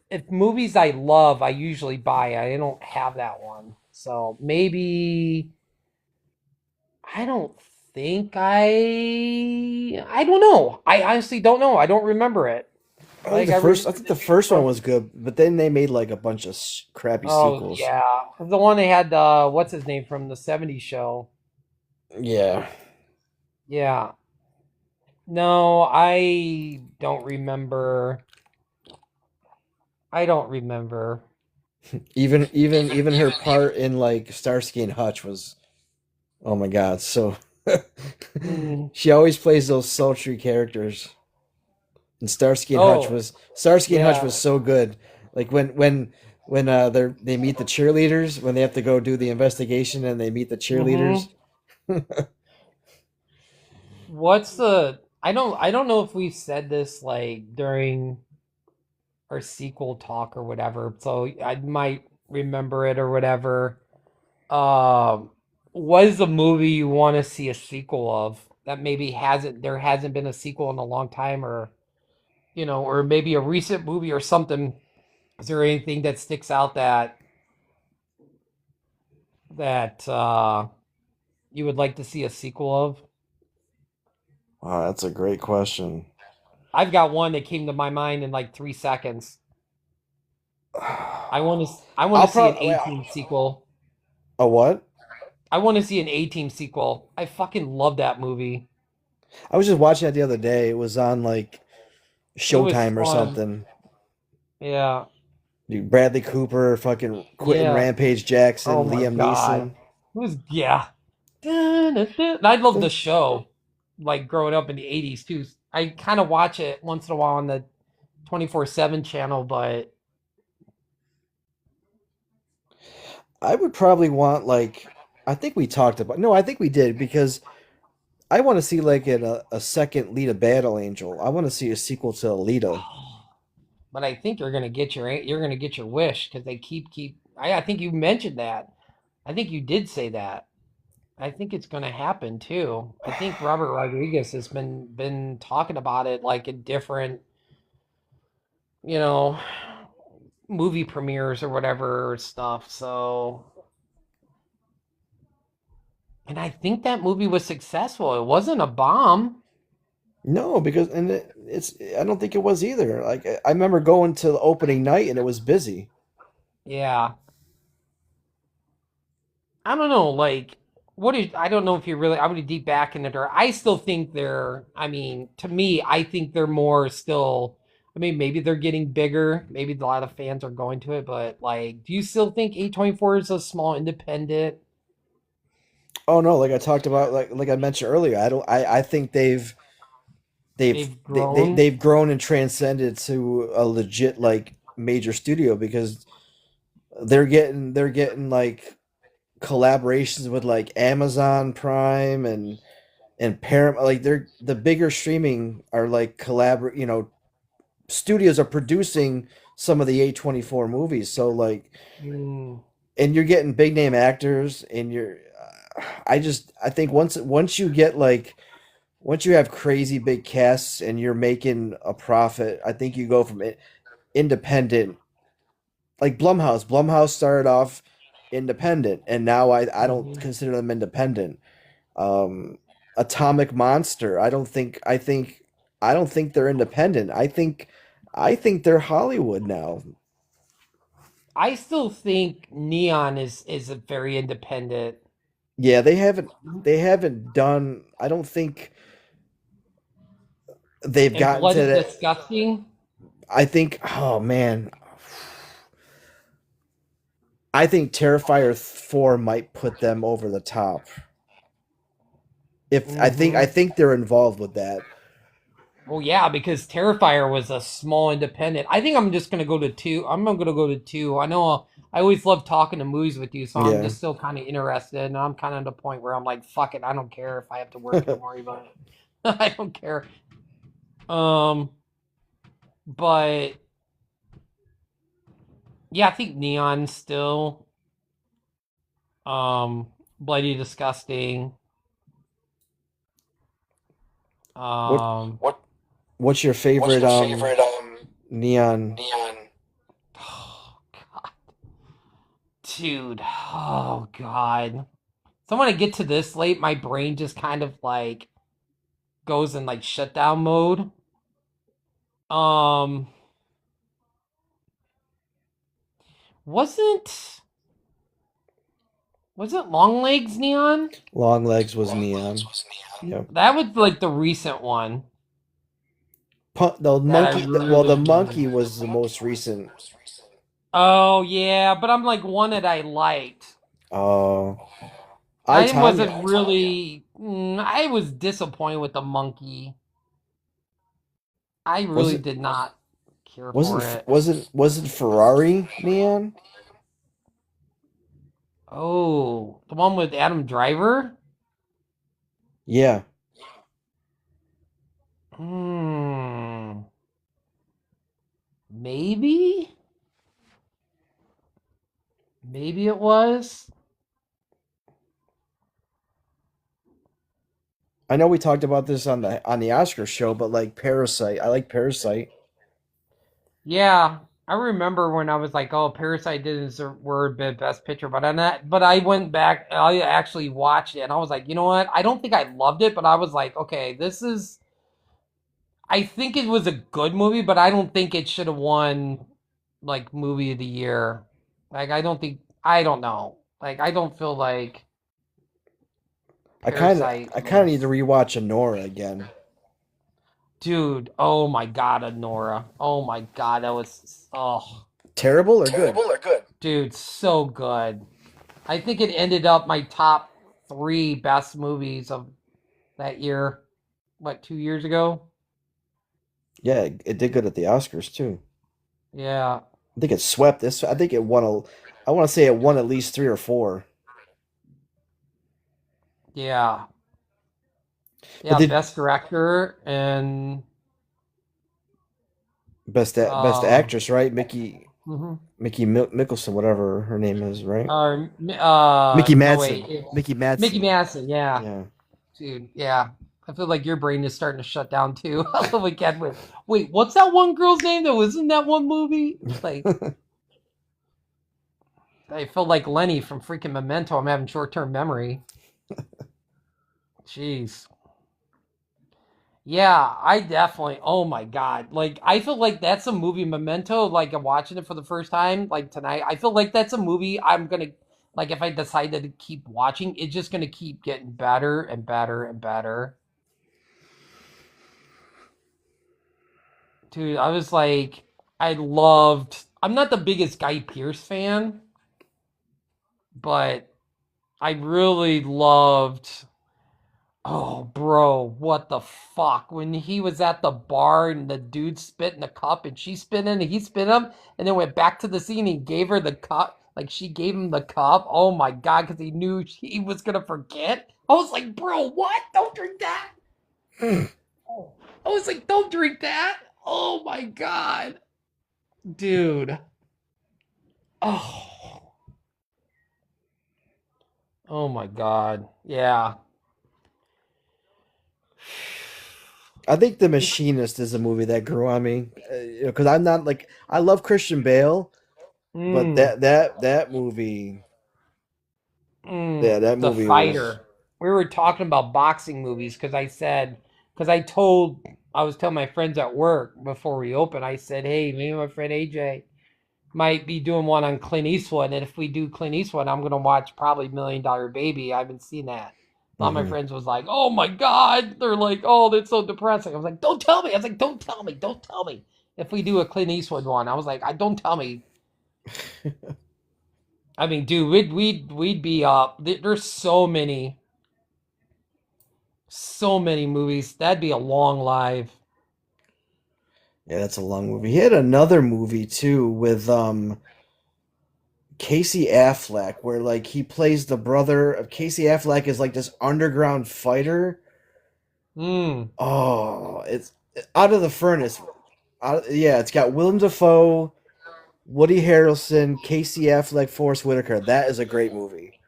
if movies I love, I usually buy. I don't have that one. So maybe I don't think I don't know. I honestly don't know. I don't remember it. Like I I remember think the the scene first one from was good, but then they made like a bunch of crappy oh sequels. yeah, the one they had what's his name from the '70s show. Yeah. Yeah. No, I don't remember. I don't remember. Even her part in like Starsky and Hutch was, oh my god, so Mm. she always plays those sultry characters. And Oh, Starsky and Hutch yeah. was so good. Like when they meet the cheerleaders, when they have to go do the investigation and they meet the cheerleaders. Mm-hmm. What's the I don't know if we've said this like during our sequel talk or whatever, so I might remember it or whatever. Um, what is a movie you want to see a sequel of that maybe hasn't been a sequel in a long time, or or maybe a recent movie or something? Is there anything that sticks out that you would like to see a sequel of? Wow, that's a great question. I've got one that came to my mind in like 3 seconds. I want to I'll see an probably A Team sequel. a what? I want to see an A Team sequel. I fucking love that movie. I was just watching that the other day. It was on like It was Showtime or fun. something. Yeah. Dude, Bradley Cooper, fucking Quentin Yeah. Rampage Oh Jackson, my Liam god. Neeson. It was yeah. And I love the show. Like growing up in the '80s too. I kind of watch it once in a while on the 24/7 channel, but I would probably want like I think we talked about no, I think we did because I want to see like a second Lita Battle Angel. I want to see a sequel to Alita. but I think you're gonna get your wish because they keep. I think you mentioned that. I think you did say that. I think it's gonna happen too. I think Robert Rodriguez has been talking about it like in different, you know, movie premieres or whatever stuff. So, and I think that movie was successful. It wasn't a bomb. No, because it's I don't think it was either. Like I remember going to the opening night and it was busy. Yeah, I don't know. Like, I don't know if you really. I'm gonna deep back into it. I still think they're. I mean, to me, I think they're more still. I mean, maybe they're getting bigger. Maybe a lot of fans are going to it, but like, do you still think A24 is a small independent? Oh no, like I talked about like I mentioned earlier, I think They've grown. they've grown and transcended to a legit like major studio because they're getting like collaborations with like Amazon Prime and Paramount. Like they're the bigger streaming are like studios are producing some of the A24 movies. So like Mm. and you're getting big name actors, and I think once you get like once you have crazy big casts and you're making a profit, I think you go from independent, like Blumhouse. Blumhouse started off independent, and now I don't consider them independent. Um, Atomic Monster. I don't think they're independent. I think they're Hollywood now. I still think Neon is a very independent. Yeah, they haven't done. I don't think they've And gotten to Bloody that. Disgusting. I think. Oh man, I think Terrifier 4 might put them over the top. If I think they're involved with that. Well, yeah, because Terrifier was a small independent. I think I'm just gonna go to 2. I'm gonna go to 2. I know I always love talking to movies with you, so I'm Yeah. just still kind of interested. And I'm kind of at the point where I'm like, fuck it, I don't care if I have to work and worry about it. I don't care. But yeah, I think Neon still. Bloody Disgusting. What Um, what's your favorite neon? oh god, dude. Oh god. So when I get to this late, my brain just kind of like goes in like shutdown mode. Um, wasn't was it Long Legs Neon? Long Legs was neon. Yep. That was like the recent one The that I monkey. Well, the really. monkey was the most recent. Oh yeah, but I'm like one that I liked. Oh, I I Tonya. wasn't really. I was disappointed with the monkey. I Was really it did not care for it. wasn't Ferrari neon? Oh, the one with Adam Driver? Yeah. Hmm. Maybe? Maybe it was? I know we talked about this on the Oscar show, but like Parasite, I like Parasite. Yeah. I remember when I was like, oh, Parasite didn't deserve word best picture, but I went back, I actually watched it, and I was like, you know what? I don't think I loved it, but I was like, okay, this is I think it was a good movie, but I don't think it should have won like movie of the year. Like I don't know. Like I don't feel like Parasite I kind of need to was. rewatch Anora again. Dude, oh my god, Honora. Oh my god, that was Terrible or good? dude, so good. I think it ended up my top 3 best movies of that year. What, 2 years ago? Yeah, it did good at the Oscars too. Yeah. I think it swept this. I think it won a. I want to say it won at least 3 or 4. Yeah. But Yeah, did best director and best uh actress, right? mhm. Mickey Mickelson, whatever her name is, right? Mickey No Madsen. wait, Mickey Mickey Madsen. Madsen, yeah, Yeah. dude, yeah. I feel like your brain is starting to shut down too. We can't wait. What's that one girl's name that was in that one movie? Like, I feel like Lenny from freaking Memento. I'm having short-term memory. Jeez. Yeah, I definitely. Oh my god! Like, I feel like that's a movie, Memento. Like, I'm watching it for the first time, like tonight. I feel like that's a movie I'm gonna like. If I decided to keep watching, it's just gonna keep getting better and better and better. Dude, I was like, I loved. I'm not the biggest Guy Pearce fan, but I really loved. Oh, bro, what the fuck? When he was at the bar and the dude spit in the cup and she spit in and he spit him and then went back to the scene and gave her the cup, like she gave him the cup. Oh my god, because he knew he was gonna forget. I was like, bro, what? Don't drink that. Oh. I was like, don't drink that. Oh my god, dude. Oh, Oh my god. Yeah. I think The Machinist is a movie that grew on me, because I'm not like I love Christian Bale, but Mm, that movie, yeah, that The movie was. Fighter. We were talking about boxing movies because I was telling my friends at work before we opened, I said, hey, me and my friend AJ might be doing one on Clint Eastwood. And if we do Clint Eastwood, I'm going to watch probably $1 Million Baby. I haven't seen that. A lot of my Mhm. friends was like, oh my God. They're like, oh, that's so depressing. I was like, don't tell me. I was like, don't tell me. Don't tell me. If we do a Clint Eastwood one, I was like, I don't tell me. I mean, dude, we'd be up. There's so many movies. That'd be a long live. Yeah, that's a long movie. He had another movie too with Casey Affleck, where like he plays the brother of Casey Affleck is like this underground fighter. Mm. Oh, it's Out of the Furnace. Yeah, it's got Willem Dafoe, Woody Harrelson, Casey Affleck, Forrest Whitaker. That is a great movie.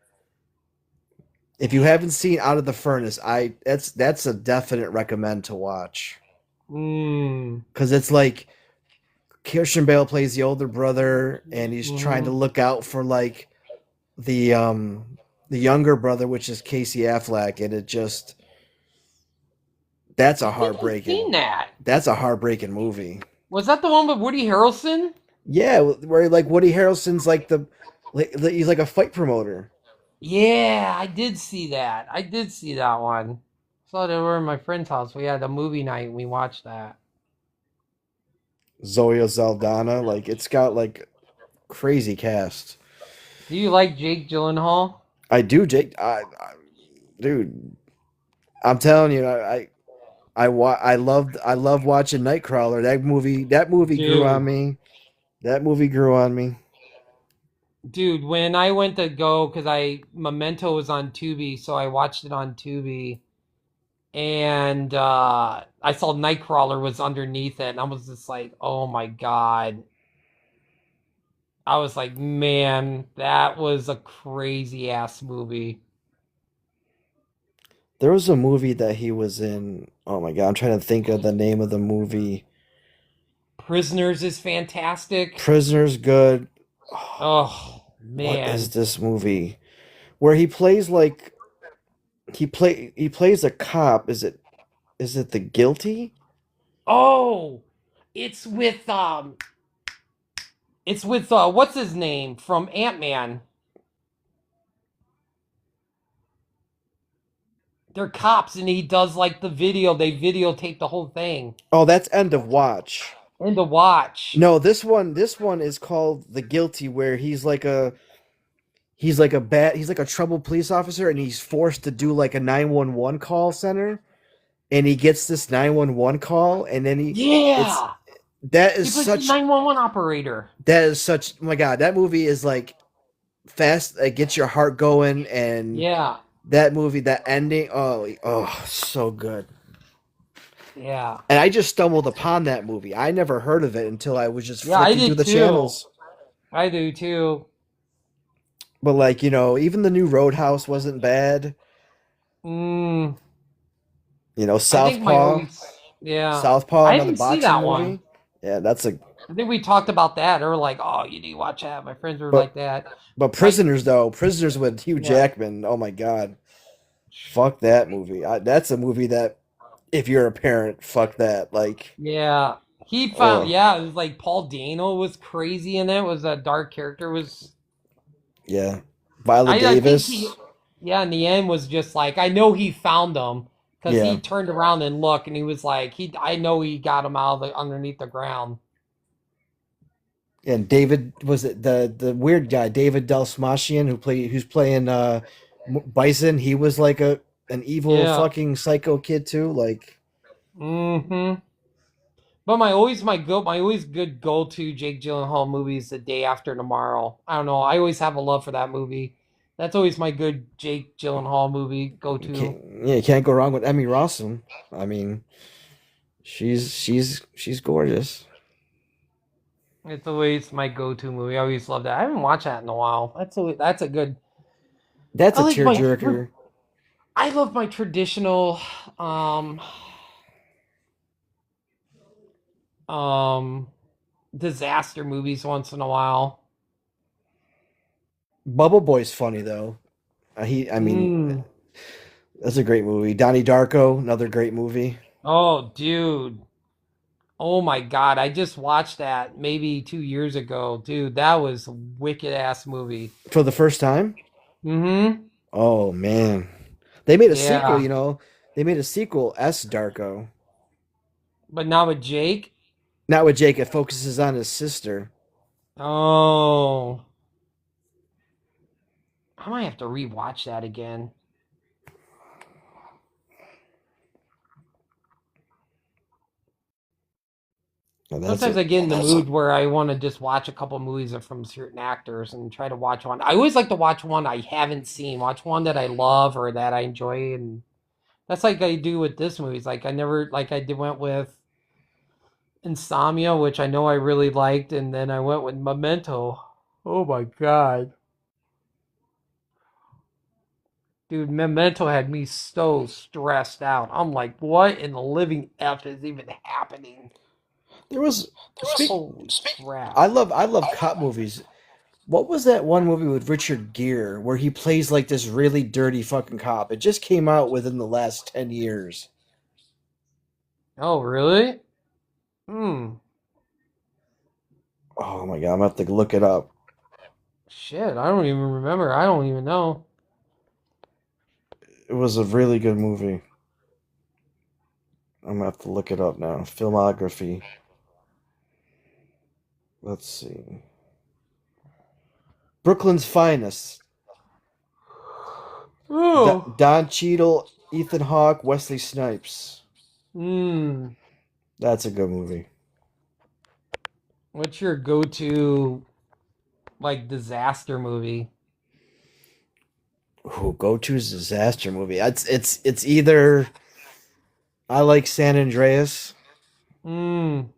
If you haven't seen Out of the Furnace, that's a definite recommend to watch. Mm. Because it's like Christian Bale plays the older brother, and he's trying to Mm-hmm. look out for like the younger brother, which is Casey Affleck, and it just that's I a think I've seen heartbreaking that. that's a heartbreaking movie. Was that the one with Woody Harrelson? Yeah, where like Woody Harrelson's like he's like a fight promoter. Yeah, I did see that. I did see that one. Saw they were in my friend's house. We had a movie night and we watched that. Zoe Saldana, like it's got like crazy cast. Do you like Jake Gyllenhaal? I do, Jake. Dude, I'm telling you, I love watching Nightcrawler. That movie grew on Dude. me. That movie grew on me. Dude, when I went to go, because Memento was on Tubi, so I watched it on Tubi, and I saw Nightcrawler was underneath it, and I was just like, oh my God. I was like, man, that was a crazy ass movie. There was a movie that he was in. Oh my god, I'm trying to think of the name of the movie. Prisoners is fantastic. Prisoner's good. Oh, What is man. this movie? Where he plays like he plays a cop. Is it The Guilty? Oh, it's with what's his name from Ant-Man. They're cops and he does like they videotape the whole thing. Oh, that's End of Watch. And to watch. No, this one is called The Guilty, where he's like a troubled police officer, and he's forced to do like a 911 call center, and he gets this 911 call, and then it's Yeah. that He is plays the such 911 operator. oh my god, that movie is like fast, it gets your heart going, and Yeah. that movie, that ending, so good. Yeah. And I just stumbled upon that movie. I never heard of it until I was just Yeah, I flicking through did the too. channels. I do too. But like, even the new Roadhouse wasn't bad. Mm, I think my Southpaw, always yeah. Southpaw, I another didn't see boxing that one. movie. Yeah, that's a I think we talked about that. They were like, "Oh, you need to watch that." My friends were but like that. but My Prisoners with Hugh yeah, Jackman. Oh my god, fuck that movie. That's a movie that if you're a parent, fuck that. Like, yeah. He found oh yeah. It was like Paul Dano was crazy in it. Was a dark character. Was yeah, Viola I think he Davis. yeah. In the end, was just like I know he found them because Yeah, he turned around and looked and he was like he. I know he got him out of the underneath the ground. and David, was it the weird guy David Delsmatian who's playing Bison? He was like an evil Yeah. fucking psycho kid too. Like, Mm-hmm. But my always good go to Jake Gyllenhaal movie is The Day After Tomorrow. I don't know. I always have a love for that movie. That's always my good Jake Gyllenhaal movie go to. you can't go wrong with Emmy Rossum. I mean, she's gorgeous. It's always my go to movie. I always love that. I haven't watched that in a while. That's a good. That's I a like my tearjerker. I love my traditional um disaster movies once in a while. Bubble Boy's funny though. I mean, Mm. that's a great movie. Donnie Darko, another great movie. Oh, dude. Oh my God. I just watched that maybe 2 years ago. Dude, that was a wicked ass movie. For the first time? Mm-hmm. Oh man. They made a sequel, Yeah. They made a sequel, S Darko. But not with Jake. Not with Jake, it focuses on his sister. Oh. I might have to rewatch that again. Oh, that's Sometimes a I get in the mood where I want to just watch a couple movies from certain actors and try to watch one. I always like to watch one I haven't seen, watch one that I love or that I enjoy, and that's like I do with this movie. It's like I never like I did went with Insomnia, which I know I really liked, and then I went with Memento. Oh my God. Dude, Memento had me so stressed out. I'm like, what in the living F is even happening? there was speak Holy crap. I love cop movies. What was that one movie with Richard Gere where he plays like this really dirty fucking cop? It just came out within the last 10 years. Oh, really? Hmm. Oh my god, I'm gonna have to look it up. Shit, I don't even remember. I don't even know. It was a really good movie. I'm gonna have to look it up now. Filmography. Let's see. Brooklyn's Finest. Oh. Don Cheadle, Ethan Hawke, Wesley Snipes. Hmm. That's a good movie. What's your go-to like disaster movie? Ooh, go-to disaster movie. It's either I like San Andreas, Hmm.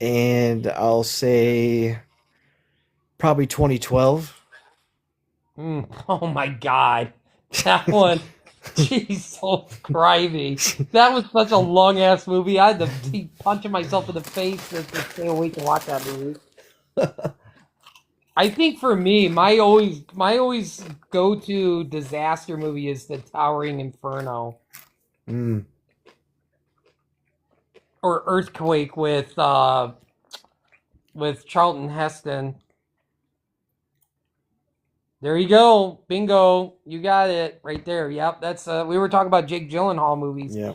and I'll say probably 2012. Hmm. Oh my God. That one. Jesus Christ. That was such a long ass movie. I had to keep punching myself in the face just to stay awake and watch that movie. I think for me, my always go to disaster movie is the Towering Inferno Mm. or Earthquake with Charlton Heston. There you go, bingo, you got it right there. Yep, that's we were talking about Jake Gyllenhaal movies. Yeah.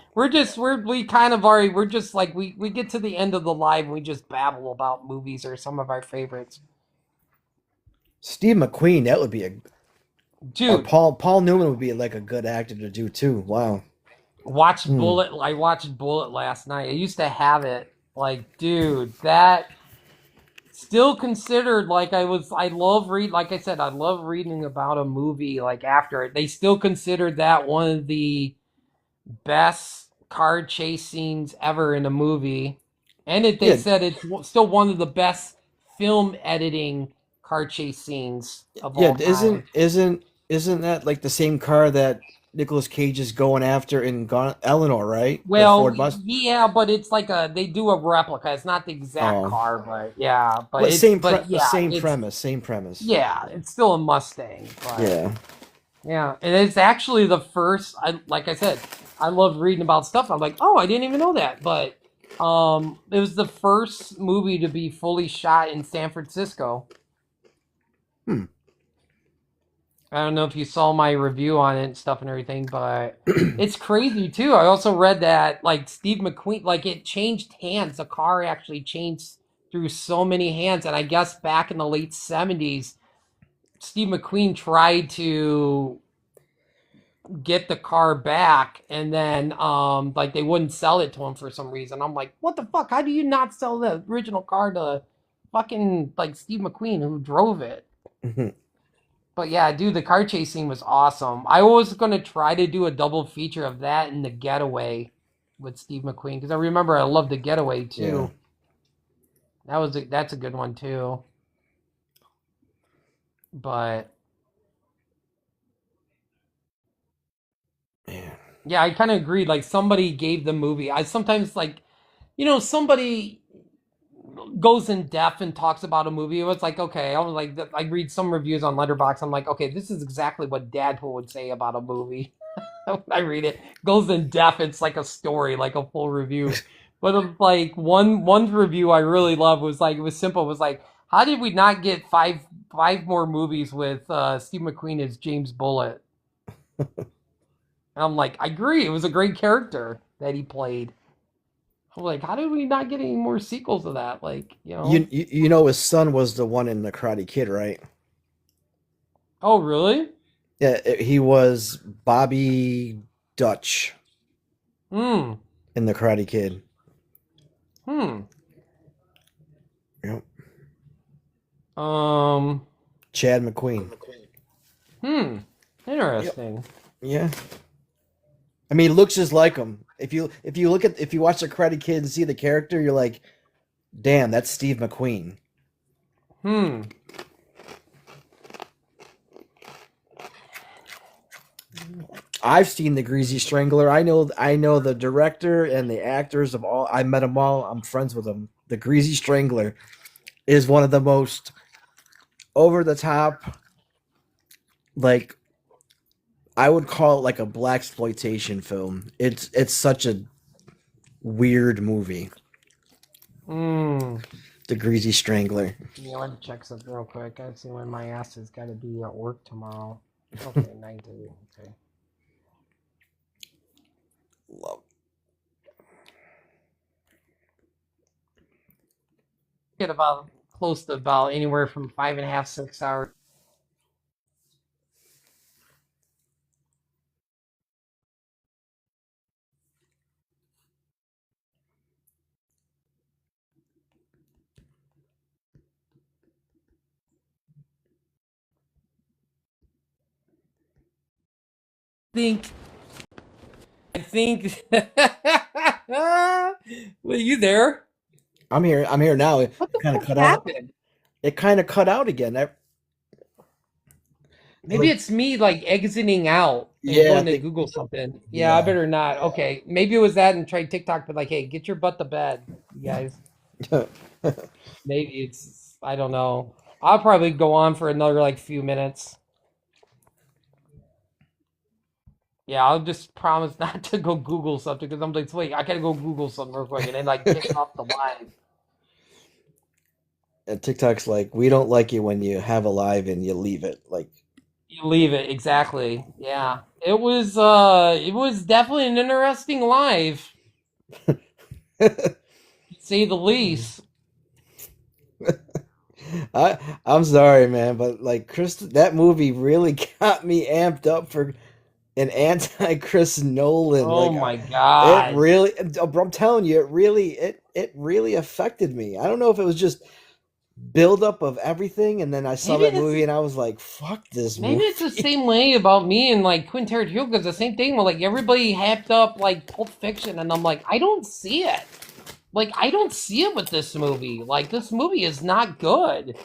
We kind of already we're just like we get to the end of the live and we just babble about movies or some of our favorites. Steve McQueen, that would be or Dude, Paul Newman would be like a good actor to do too. Wow. watched Hmm. Bullet. I watched Bullet last night. I used to have it. Like, dude, that still considered like I love read like I said, I love reading about a movie like after it. They still considered that one of the best car chase scenes ever in a movie. And they Yeah, said it's still one of the best film editing car chase scenes of yeah. all time. Isn't that like the same car that Nicolas Cage is going after in Eleanor, right? The Well, Ford Must. yeah, but it's like they do a replica. It's not the exact Oh, car, but yeah, well, but yeah, same it's premise, same premise. yeah, it's still a Mustang, but Yeah. yeah, and it's actually the first. I like I said, I love reading about stuff. I'm like, oh, I didn't even know that, but it was the first movie to be fully shot in San Francisco. Hmm. I don't know if you saw my review on it and stuff and everything, but it's crazy too. I also read that like Steve McQueen, like it changed hands. The car actually changed through so many hands, and I guess back in the late '70s, Steve McQueen tried to get the car back, and then like they wouldn't sell it to him for some reason. I'm like, what the fuck? How do you not sell the original car to fucking like Steve McQueen who drove it? But yeah, dude, the car chasing was awesome. I was gonna try to do a double feature of that and The Getaway with Steve McQueen because I remember I loved The Getaway Yeah. too. That's a good one too. But Yeah, I kind of agreed. Like somebody gave the movie. I sometimes like, somebody goes in depth and talks about a movie. It was like, okay, I was like, I read some reviews on Letterboxd. I'm like, okay, this is exactly what Deadpool would say about a movie. When I read it, goes in depth. It's like a story, like a full review. But like one review I really love was like, it was simple. It was like, how did we not get five more movies with Steve McQueen as James Bullitt? And I'm like, I agree. It was a great character that he played. I'm like, how did we not get any more sequels of that? Like, You know his son was the one in the Karate Kid, right? Oh, really? Yeah, he was Bobby Dutch Hmm. in the Karate Kid. Hmm. Yep. Chad McQueen. Interesting. Yep. Yeah. I mean, he looks just like him. If you watch the Karate Kid and see the character, you're like, damn, that's Steve McQueen. I've seen The Greasy Strangler. I know the director and the actors of all. I met them all. I'm friends with them. The Greasy Strangler is one of the most over the top, like, I would call it like a blaxploitation film. It's such a weird movie. The Greasy Strangler. Yeah, let me check something real quick. I see when my ass has got to be at work tomorrow. Okay, 90. Okay. Love. Get about close to about anywhere from 5.5, 6 hours. I think. Well, you there? I'm here. I'm here now. It What the kind of fuck cut out. happened? It kind of cut out again. Maybe it's me like exiting out and Yeah, going to Google something. Yeah, I better not. Okay, maybe it was that and try TikTok, but like, hey, get your butt to bed, you guys. Maybe it's I don't know. I'll probably go on for another like few minutes. Yeah, I'll just promise not to go Google something because I'm like, wait, I gotta go Google something real quick and then like get off the live. And TikTok's like, we don't like you when you have a live and you leave it. Like, You leave it exactly. Yeah, it was definitely an interesting live, to say the least. I'm sorry, man, but like that movie really got me amped up for an anti-Chris Nolan. Oh Like, my it god. really. I'm telling you, it really affected me. I don't know if it was just buildup of everything, and then I saw Maybe that it's movie and I was like, "Fuck this maybe movie." it's the same way about me and like Quentin Tarantino because the same thing where like everybody hyped up like Pulp Fiction and I'm like I don't see it. Like I don't see it with this movie. Like this movie is not good.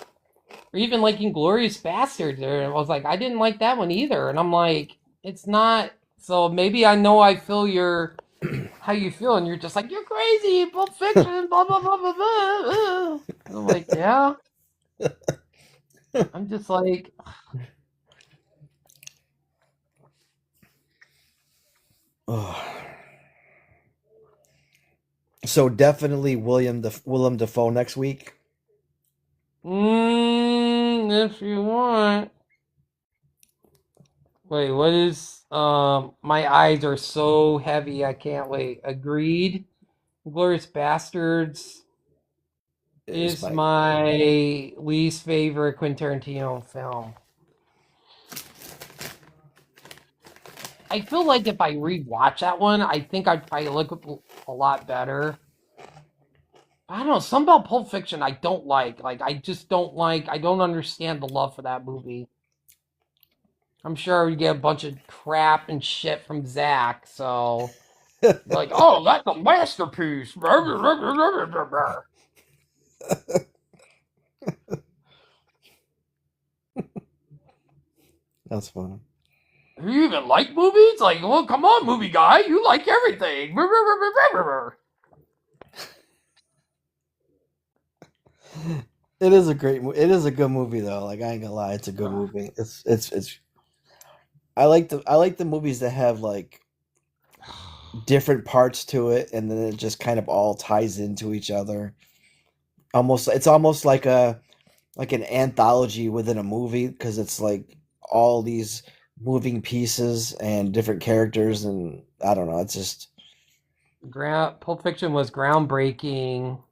Or even like Inglorious Bastards. Or I was like I didn't like that one either. And I'm like it's not. So maybe I know I feel how you feel and you're just like you're crazy. Pulp Fiction. Blah blah blah blah blah. And I'm like yeah. I'm just like So definitely Willem Dafoe next week. If you want. Wait, what is my eyes are so heavy I can't wait. Agreed. Glorious Bastards Is is my my least favorite Quentin Tarantino film. I feel like if I rewatch that one, I think I'd probably look a lot better. I don't know, some about Pulp Fiction I don't like. Like I just don't like I don't understand the love for that movie. I'm sure we get a bunch of crap and shit from Zach, so like, oh, that's a masterpiece. That's funny. You even like movies? Like, well, come on, movie guy, you like everything. It is a great. It is a good movie though. Like I ain't gonna lie, it's a good movie. It's. I like the movies that have like different parts to it, and then it just kind of all ties into each other. It's almost like an anthology within a movie because it's like all these moving pieces and different characters, and I don't know. It's just Pulp Fiction was groundbreaking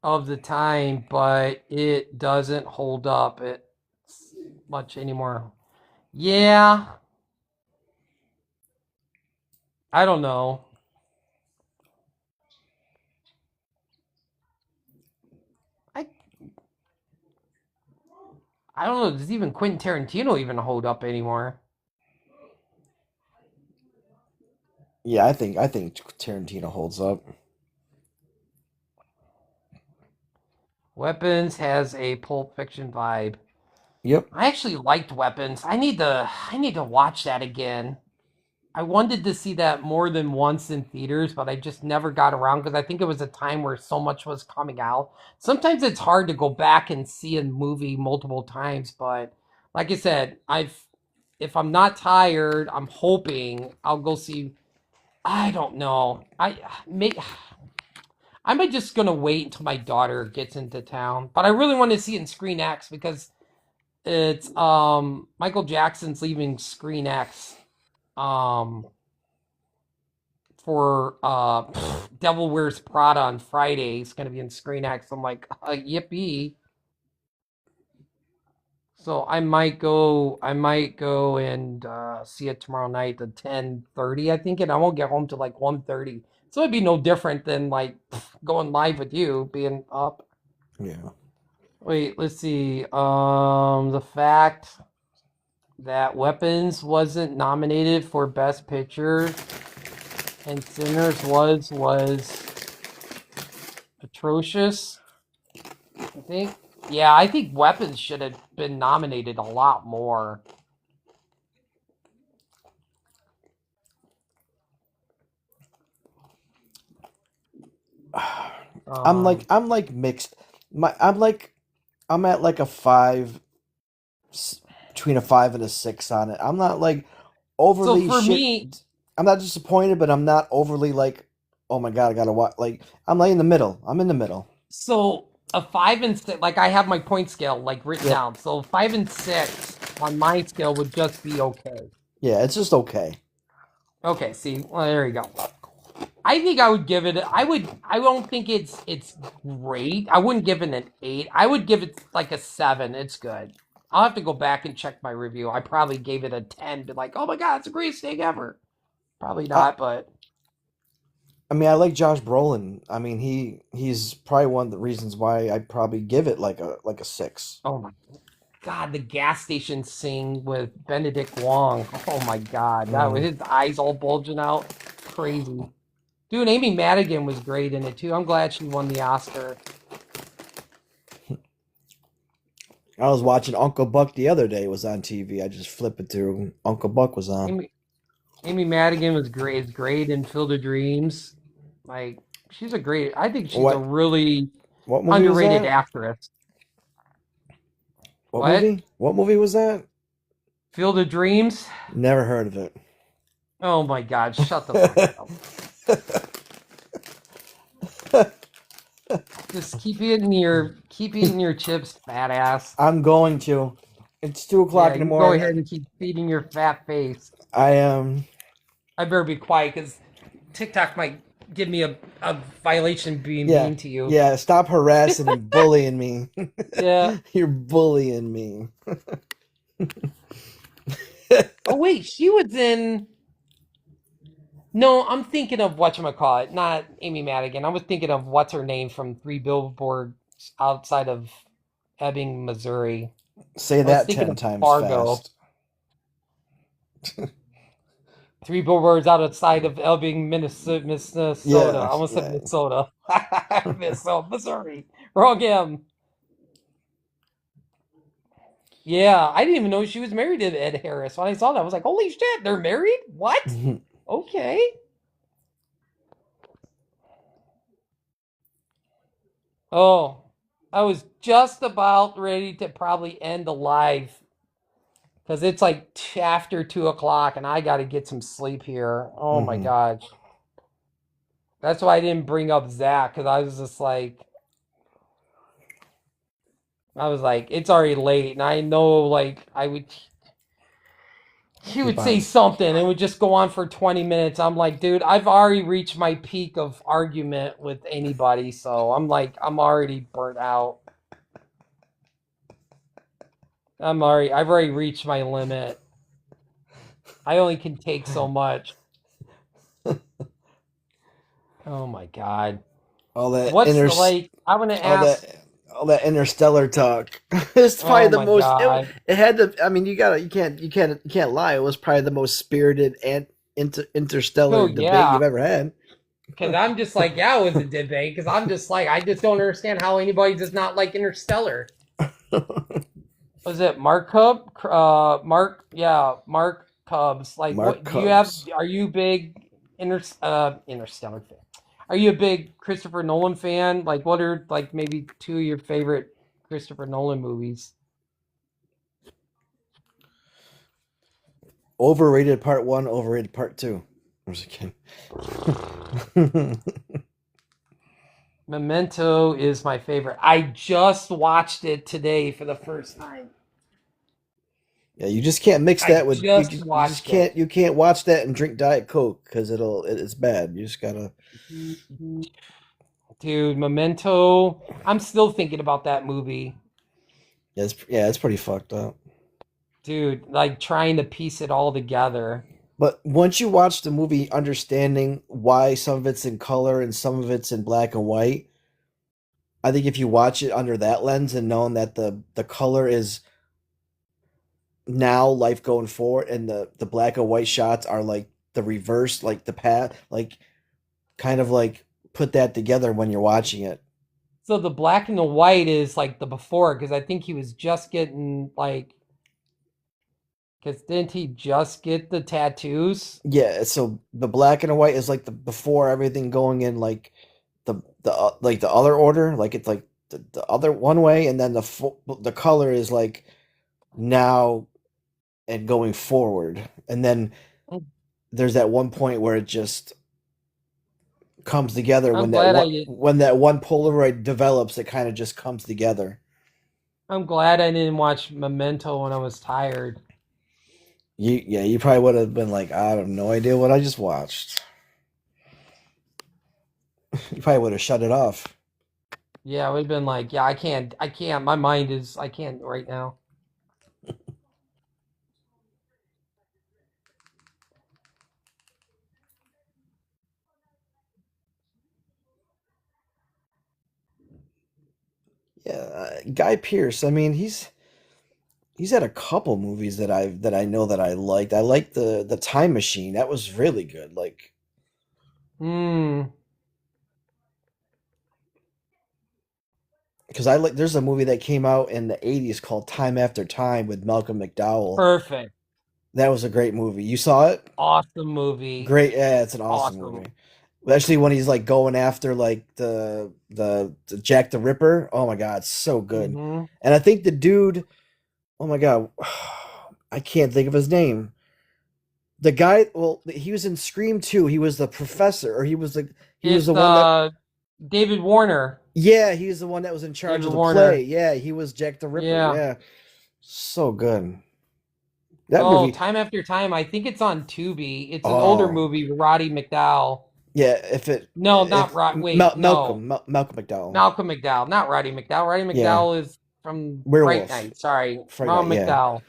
of the time, but it doesn't hold up it much anymore. Yeah, I don't know. I I don't know. Does even Quentin Tarantino even hold up anymore? yeah. I think Tarantino holds up. Weapons has a Pulp Fiction vibe. Yep. I actually liked Weapons. I need to watch that again. I wanted to see that more than once in theaters, but I just never got around because I think it was a time where so much was coming out. Sometimes it's hard to go back and see a movie multiple times, but like I said, if I'm not tired, I'm hoping I'll go see. I don't know. I might just gonna wait until my daughter gets into town, but I really want to see it in Screen X because it's Michael Jackson's leaving Screen X um for Devil Wears Prada on Friday. It's gonna be in Screen X. I'm like, yippee. So I might go and see it tomorrow night at 10:30, I think, and I won't get home till like 1:30. So it'd be no different than like going live with you being up. Yeah. Wait, let's see. The fact that Weapons wasn't nominated for Best Picture and Sinners was atrocious, I think. Yeah, I think Weapons should have been nominated a lot more. I'm like mixed. I'm at like a five, between a 5 and a 6 on it. I'm not like overly So for shit. me, I'm not disappointed, but I'm not overly like, oh my god, I gotta watch. Like I'm like in the middle. I'm in the middle. so a 5 and 6, like I have my point scale like written Yep. down. So 5 and 6 on my scale would just be okay. Yeah, it's just okay. Okay, see, well, there you go. I think I would give it. I don't think it's great. I wouldn't give it an 8. I would give it like a 7. It's good. I'll have to go back and check my review. I probably gave it a 10. Be like, oh my god, it's the greatest thing ever. Probably I, not, but I mean, I like Josh Brolin. I mean, he's probably one of the reasons why I probably give it like a 6. oh my god, the gas station scene with Benedict Wong. Oh my god, that was his eyes all bulging out. Crazy. Dude, Amy Madigan was great in it too. I'm glad she won the Oscar. I was watching Uncle Buck the other day. It was on TV. I just flip it through. Uncle Buck was on. Amy Madigan was great. Is great in Field of Dreams. Like she's a great. I think she's a really What movie underrated was that? actress. What movie? What movie was that? Field of Dreams. Never heard of it. Oh my god! Shut the fuck up. Just keep eating your chips, fat ass. I'm going to. It's 2 o'clock in the morning. Go ahead and keep feeding your fat face. I am. I better be quiet because TikTok might give me a violation being mean to you. Yeah, stop harassing and bullying me. Yeah. You're bullying me. Oh wait, she was in. No, I'm thinking of whatchamacallit, not Amy Madigan. I was thinking of what's her name from Three Billboards Outside of Ebbing, Missouri. Say that 10 times Fargo. fast. Three Billboards Outside of Ebbing, Minnesota. Yeah, I almost said Minnesota. Missouri. Wrong him. Yeah, I didn't even know she was married to Ed Harris. When I saw that, I was like, holy shit, they're married? What? Okay. Oh, I was just about ready to probably end the live because it's like after 2 o'clock and I got to get some sleep here. Oh my gosh. That's why I didn't bring up Zach because I was just like, it's already late, and I know like he would say something and it would just go on for 20 minutes. I'm like, dude, I've already reached my peak of argument with anybody, so I'm like, I'm already burnt out. I've already reached my limit. I only can take so much. Oh my god. All that I want to ask. All that interstellar talk. It's probably Oh the my most. god. It had to. I mean, you can't lie. It was probably the most spirited and interstellar debate you've ever had. Because I'm just like, yeah, it was a debate. Because I'm just like, I just don't understand how anybody does not like Interstellar. Was it Mark Cub? Mark Cubs. Like, Mark what Cubs. do you have? Are you big Interstellar fan? Are you a big Christopher Nolan fan? Like, what are like maybe two of your favorite Christopher Nolan movies? Overrated part 1, overrated part 2. I was kidding. Memento is my favorite. I just watched it today for the first time. Yeah, you just can't mix that with. You just can't. It. You can't watch that and drink Diet Coke because it's bad. You just gotta. Dude, Memento. I'm still thinking about that movie. It's pretty fucked up. Dude, like trying to piece it all together. But once you watch the movie, understanding why some of it's in color and some of it's in black and white, I think if you watch it under that lens and knowing that the color is now life going forward and the black and white shots are like the reverse, like the path, like kind of like put that together when you're watching it. So the black and the white is like the before, because I think he was just getting like, because didn't he just get the tattoos? Yeah, so the black and the white is like the before everything going in like the other order, like it's like the other one way, and then the color is like now and going forward, and then there's that one point where it just comes together when that one Polaroid develops. It kind of just comes together. I'm glad I didn't watch Memento when I was tired. You probably would have been like, I have no idea what I just watched. You probably would have shut it off. Yeah, it would have been like, yeah, I can't. My mind is, I can't right now. Yeah, Guy Pearce. I mean, he's had a couple movies that I know that I liked. I liked the Time Machine. That was really good. Like, because there's a movie that came out in the 80s called Time After Time with Malcolm McDowell. Perfect. That was a great movie. You saw it? Awesome movie. Great. Yeah, it's an awesome movie. Especially when he's like going after like the Jack the Ripper. Oh my god, it's so good. And I think the dude, oh my god, I can't think of his name. The guy, well, he was in Scream 2. He was the professor, or he was the one that David Warner. Yeah, he's the one that was in charge of the play. Yeah, he was Jack the Ripper. Yeah. So good. That movie, Time After Time. I think it's on Tubi. It's an older movie with Roddy McDowell. Yeah, Malcolm McDowell. Malcolm McDowell, not Roddy McDowell. Roddy McDowell is from Werewolf. Fright Night. Sorry, Malcolm McDowell.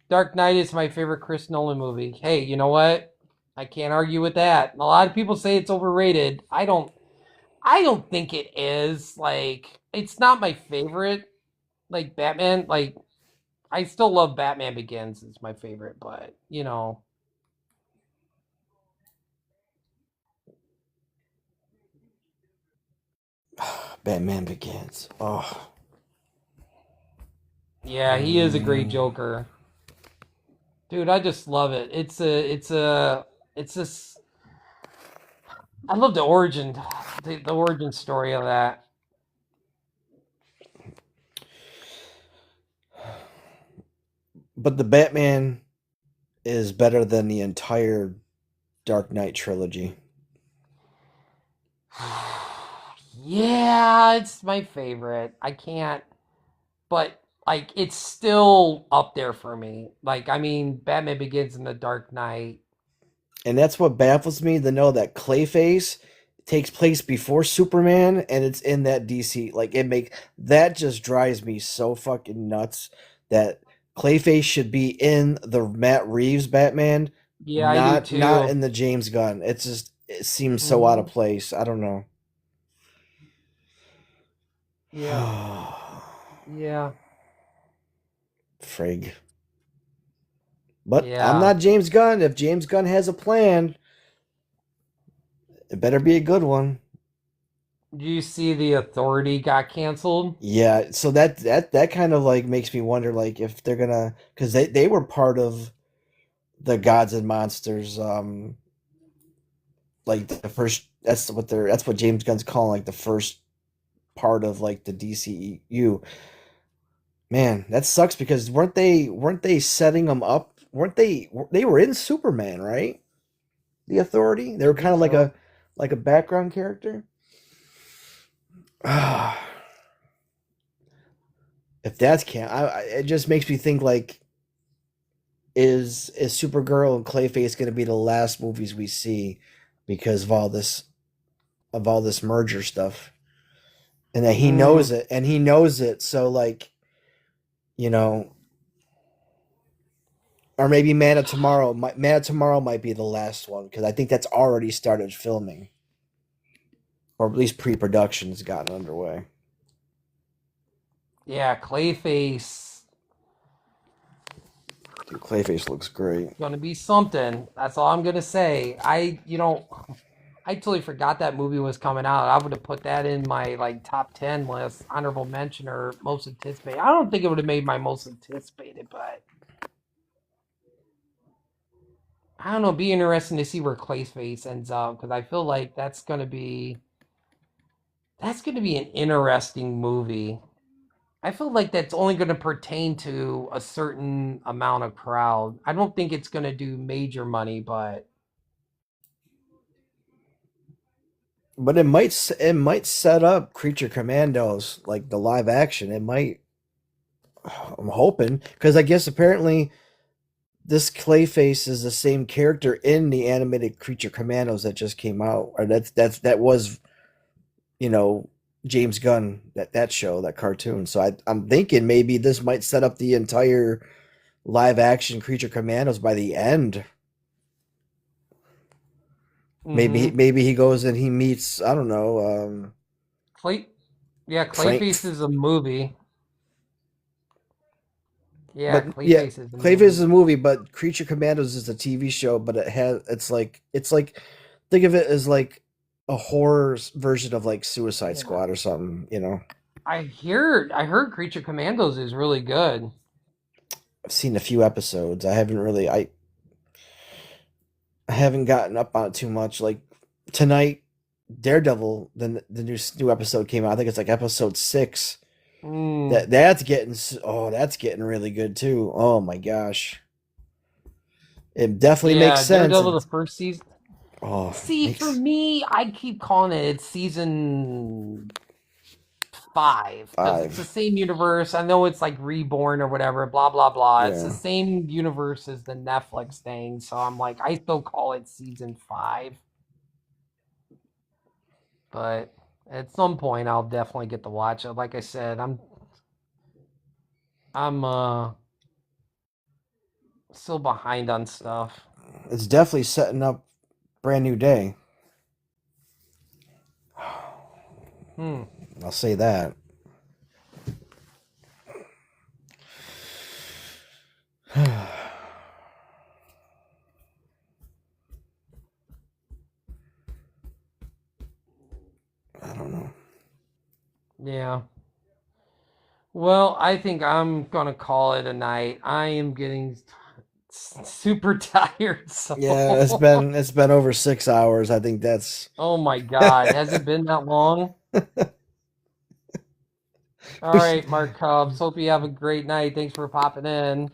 Dark Knight is my favorite Chris Nolan movie. Hey, you know what? I can't argue with that. A lot of people say it's overrated. I don't think it is. Like, it's not my favorite. Like Batman, like I still love Batman Begins. It's my favorite, but you know. Batman Begins. Oh. Yeah, he is a great Joker. Dude, I just love it. It's this. I love the origin, the origin story of that. But the Batman is better than the entire Dark Knight trilogy. Yeah, it's my favorite. I can't, but like it's still up there for me. Like I mean, Batman Begins and The Dark Knight. And that's what baffles me to know that Clayface takes place before Superman and it's in that DC. Like that just drives me so fucking nuts that Clayface should be in the Matt Reeves Batman, Yeah, I do not too. in the James Gunn. It seems so out of Hmm. place. I don't know. Yeah, yeah, Frig. But I'm yeah. not James Gunn. If James Gunn has a plan, it better be a good one. Do you see The Authority got canceled? Yeah, so that kind of like makes me wonder like if they're gonna because they were part of the Gods and Monsters like the first that's what James Gunn's calling like the first part of like the DCU. Man, that sucks because weren't they setting them up? Weren't they were in Superman, right? The Authority? They I were kind think of so. like a background character. If that's can't it just makes me think like is Supergirl and Clayface going to be the last movies we see because of all this merger stuff, and that he knows Mm, it, so like you know, or maybe Man of Tomorrow might be the last one because I think that's already started filming, or at least pre-production's gotten underway. yeah, Clayface Dude, Clayface looks great. gonna be something. That's all I'm gonna say. I totally forgot that movie was coming out. I would have put that in my like top 10 list, honorable mention or most anticipated. I don't think it would have made my most anticipated, but I don't know. It'd be interesting to see where Clayface ends up because I feel like that's gonna be an interesting movie. I feel like that's only going to pertain to a certain amount of crowd. I don't think it's going to do major money, but But it might set up Creature Commandos like the live action. It might. I'm hoping because I guess apparently this Clayface is the same character in the animated Creature Commandos that just came out, or that was you know James Gunn that show that cartoon. So I'm thinking maybe this might set up the entire live action Creature Commandos by the end. mm-hmm. Maybe he goes and he meets I don't know Clay, yeah, Frank. Clayface is a movie. Yeah, But yeah, Clayface is a Clayface is movie. a movie, but Creature Commandos is a TV show. But it's like think of it as like a horror version of like Suicide Yeah, Squad or something. You know, I heard Creature Commandos is really good. I've seen a few episodes. I haven't gotten up on it too much. Like tonight, Daredevil, the new episode came out. I think it's like episode 6. Mm, That's getting really good too. Oh my gosh, it definitely makes yeah, sense. Daredevil the first season. Oh, See, for makes me, I keep calling it season 5 because it's the 5. same universe. I know it's like reborn or whatever, blah blah blah. It's the Yeah. same universe as the Netflix thing, so I'm like, I still call it season 5. But at some point, I'll definitely get to watch it. Like I said, I'm still behind on stuff. It's definitely setting up brand new day. Hmm. I'll say that. I don't know. Yeah. Well, I think I'm gonna call it a night. I am getting super tired. So. Yeah, it's been over 6 hours. I think that's. Oh my God, has it been that long? All right, Mark Cubs. Hope you have a great night. Thanks for popping in.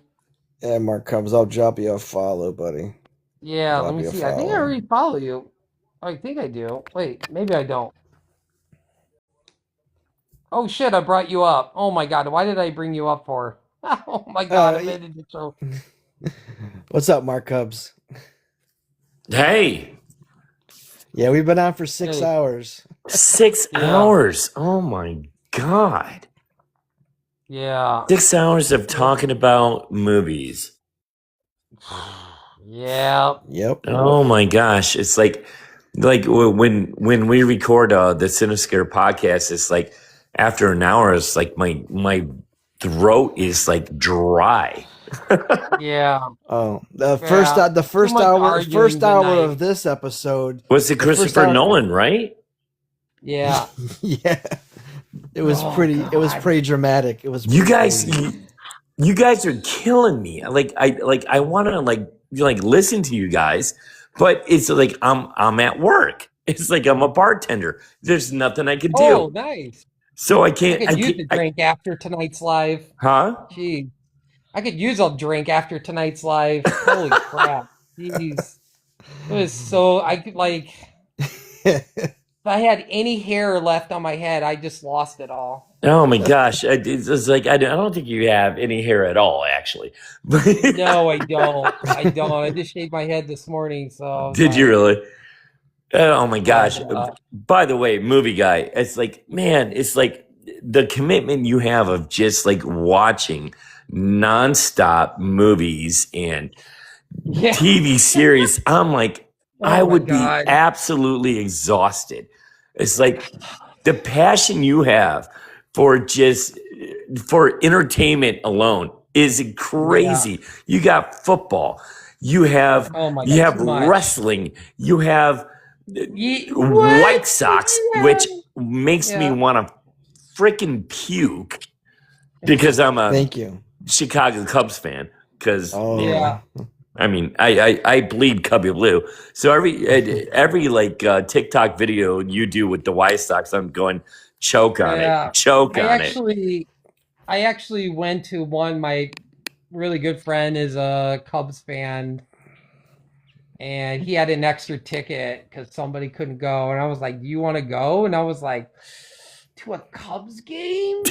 Yeah, Mark Cubs. I'll drop you a follow, buddy. Yeah, let me see. I think I already follow you. I think I do. Wait, maybe I don't. Oh shit, I brought you up. Oh my God, why did I bring you up for? Oh my God, I made it so. What's up, Mark Cubs? Hey. Yeah, we've been on for 6 hours. 6 hours. Oh my God. Yeah. 6 hours of talking about movies. Yeah. Yep. Oh my gosh. It's like when we record the Cinescare podcast, it's like after an hour, it's like my throat is like dry. Yeah. Oh, the first hour of this episode was it Christopher Nolan, right? Yeah. Yeah. It was pretty dramatic. It was you guys are killing me. I want to listen to you guys, but it's like I'm at work. It's like I'm a bartender. There's nothing I can do. Oh, nice. So I can't. I could use a drink after tonight's live. Huh? Jeez. I could use a drink after tonight's live. Holy crap. Jeez. It was so, I could if I had any hair left on my head, I just lost it all. Oh my gosh. It's like, I don't think you have any hair at all, actually. No, I don't. I just shaved my head this morning. So did you really? Oh my gosh. By the way, movie guy, it's like, man, it's like the commitment you have of just like watching nonstop movies and TV series. I'm like, I would be absolutely exhausted. It's like the passion you have for entertainment alone is crazy. Yeah. You got football, you have wrestling, you have White Sox, which makes me want to freaking puke because I'm a Chicago Cubs fan. Because I mean, I bleed Cubby Blue. So every TikTok video you do with the White Sox, I'm going choke on it. I actually went to one. My really good friend is a Cubs fan, and he had an extra ticket because somebody couldn't go, and I was like, "Do you want to go?" And I was like, "To a Cubs game?"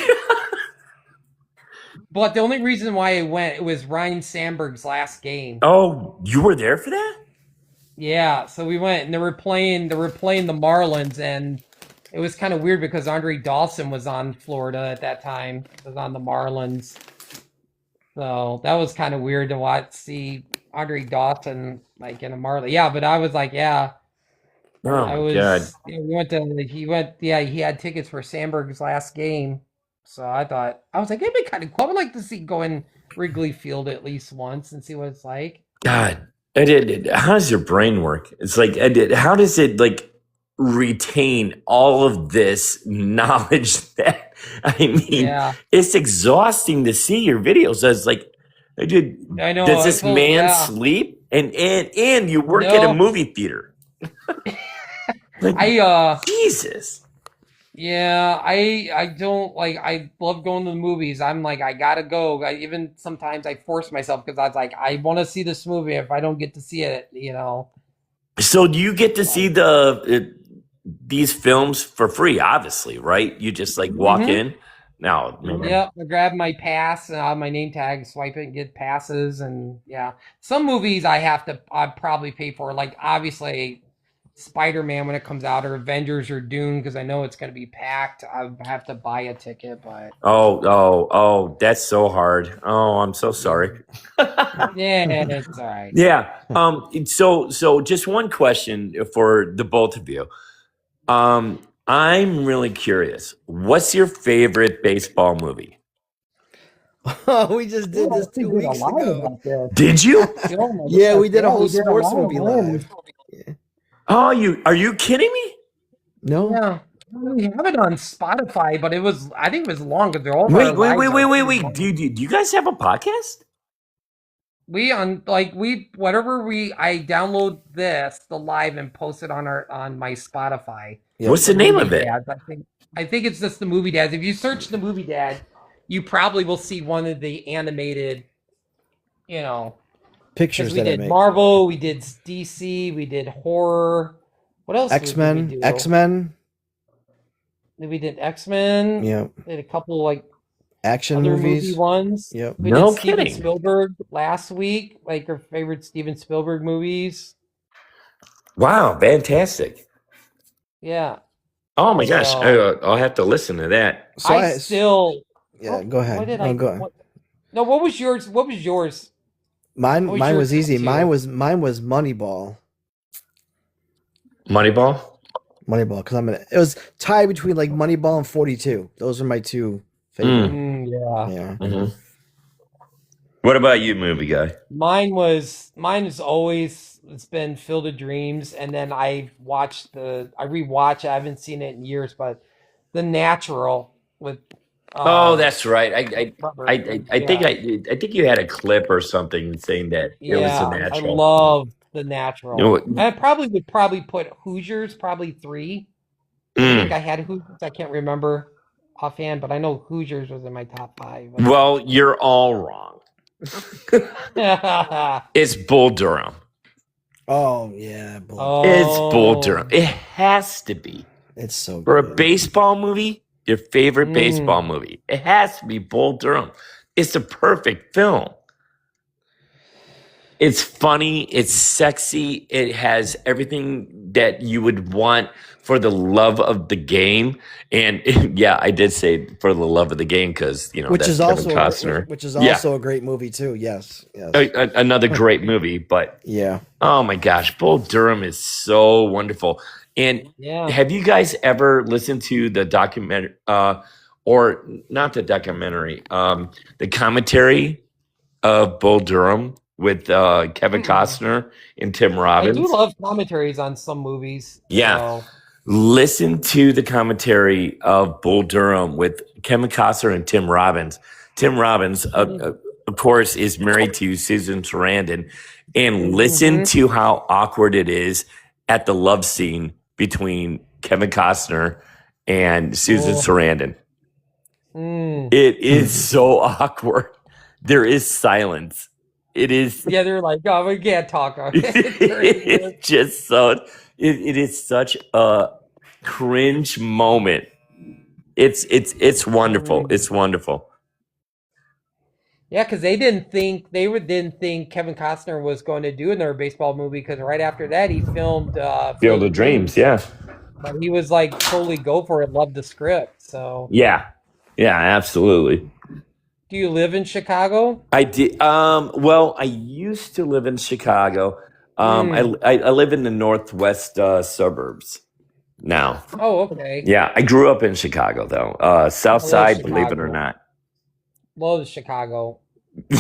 But the only reason why I went, it was Ryan Sandberg's last game. Oh, you were there for that? Yeah, so we went, and they were playing the Marlins, and it was kind of weird because Andre Dawson was on Florida at that time. He was on the Marlins. So that was kind of weird to see Andre Dawson in a Marlin. Yeah, but I was like, yeah. Oh my God. He had tickets for Sandberg's last game. So I was like, it'd be kind of cool. I would like to see go in Wrigley Field at least once and see what it's like. God, how does your brain work? It's like, how does it retain all of this knowledge that, it's exhausting to see your videos. I was like, I know. Does this man sleep? And you work at a movie theater. Jesus. Yeah, I don't I love going to the movies. I'm like, I gotta go. Even sometimes I force myself because I was like, I want to see this movie. If I don't get to see it, So do you get to see these films for free? Obviously, right? You just walk in. No. Yep, I grab my pass and my name tag, swipe it, and get passes, and some movies I'd probably pay for. Obviously, Spider-Man when it comes out, or Avengers or Dune, because I know it's going to be packed. I have to buy a ticket, but oh, that's so hard. Oh, I'm so sorry. Yeah, it's all right. Yeah. So just one question for the both of you. I'm really curious. What's your favorite baseball movie? Oh, we just did this 2 weeks ago. Did you? Yeah, we did a whole sports movie live. Oh, are you kidding me? No. We have it on Spotify, but I think it was long because all of our lives are wait. Do you guys have a podcast? I download the live and post it on my Spotify. Yep. What's the name of it? Dads. I think it's just the Movie Dads. If you search the Movie Dad, you probably will see one of the animated, pictures we that I did make. Marvel, we did DC, we did horror. What else X-Men, did we do? X-Men. We did X-Men. Yep. Did a couple action other movies. movie ones. Yep. We No did Steven kidding. Spielberg last week, like our favorite Steven Spielberg movies. Wow, fantastic. Yeah. Oh my gosh, I'll have to listen to that. So go ahead. What did I? Go ahead. No, what was yours? What was yours? Mine was easy. Too? Mine was Moneyball. Moneyball, because it was tied between like Moneyball and 42. Those are my two favorite. Yeah. Mm-hmm. What about you, movie guy? Mine is always, it's been Field of Dreams, and then I rewatch. I haven't seen it in years, but The Natural with. That's right. I think you had a clip or something saying that it was The Natural. I love The Natural. And I would probably put Hoosiers, probably 3. I think I had Hoosiers. I can't remember offhand, but I know Hoosiers was in my top 5. Well, you're all wrong. It's Bull Durham. Oh yeah, It's Bull Durham. It has to be. It's so for good. A baseball movie. Your favorite baseball movie. It has to be Bull Durham. It's the perfect film. It's funny. It's sexy. It has everything that you would want for the love of the game. And yeah, I did say for the love of the game because, which is Kevin Costner. Which is also a great movie too. Yes. Another great movie. But yeah. Oh my gosh. Bull Durham is so wonderful. And have you guys ever listened to the documentary, or not the documentary, the commentary of Bull Durham with Kevin Costner and Tim Robbins? I do love commentaries on some movies. Yeah. Listen to the commentary of Bull Durham with Kevin Costner and Tim Robbins. Tim Robbins, of course, is married to Susan Sarandon. And listen to how awkward it is at the love scene between Kevin Costner and Susan Sarandon. It is so awkward. There is silence. It is. Yeah, they're like, oh, we can't talk. It's just so. It is such a cringe moment. It's wonderful. It's wonderful. Yeah, because they didn't think Kevin Costner was going to do another baseball movie because right after that he filmed Field of Dreams. Yeah, but he was like totally go for it, loved the script. So yeah, absolutely. Do you live in Chicago? I did. Well, I used to live in Chicago. I live in the northwest suburbs now. Oh, okay. Yeah, I grew up in Chicago though. South Side, believe it or not. Love Chicago.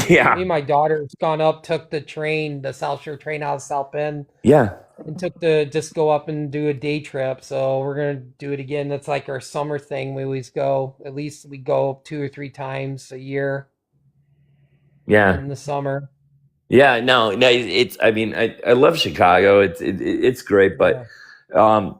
Yeah. Me and my daughter's gone up, took the South Shore train out of South Bend. Yeah. And just go up and do a day trip. So we're gonna do it again. That's like our summer thing. We always go. At least we go 2 or 3 times a year. Yeah. In the summer. Yeah. No. It's. I mean, I love Chicago. It's great, but God.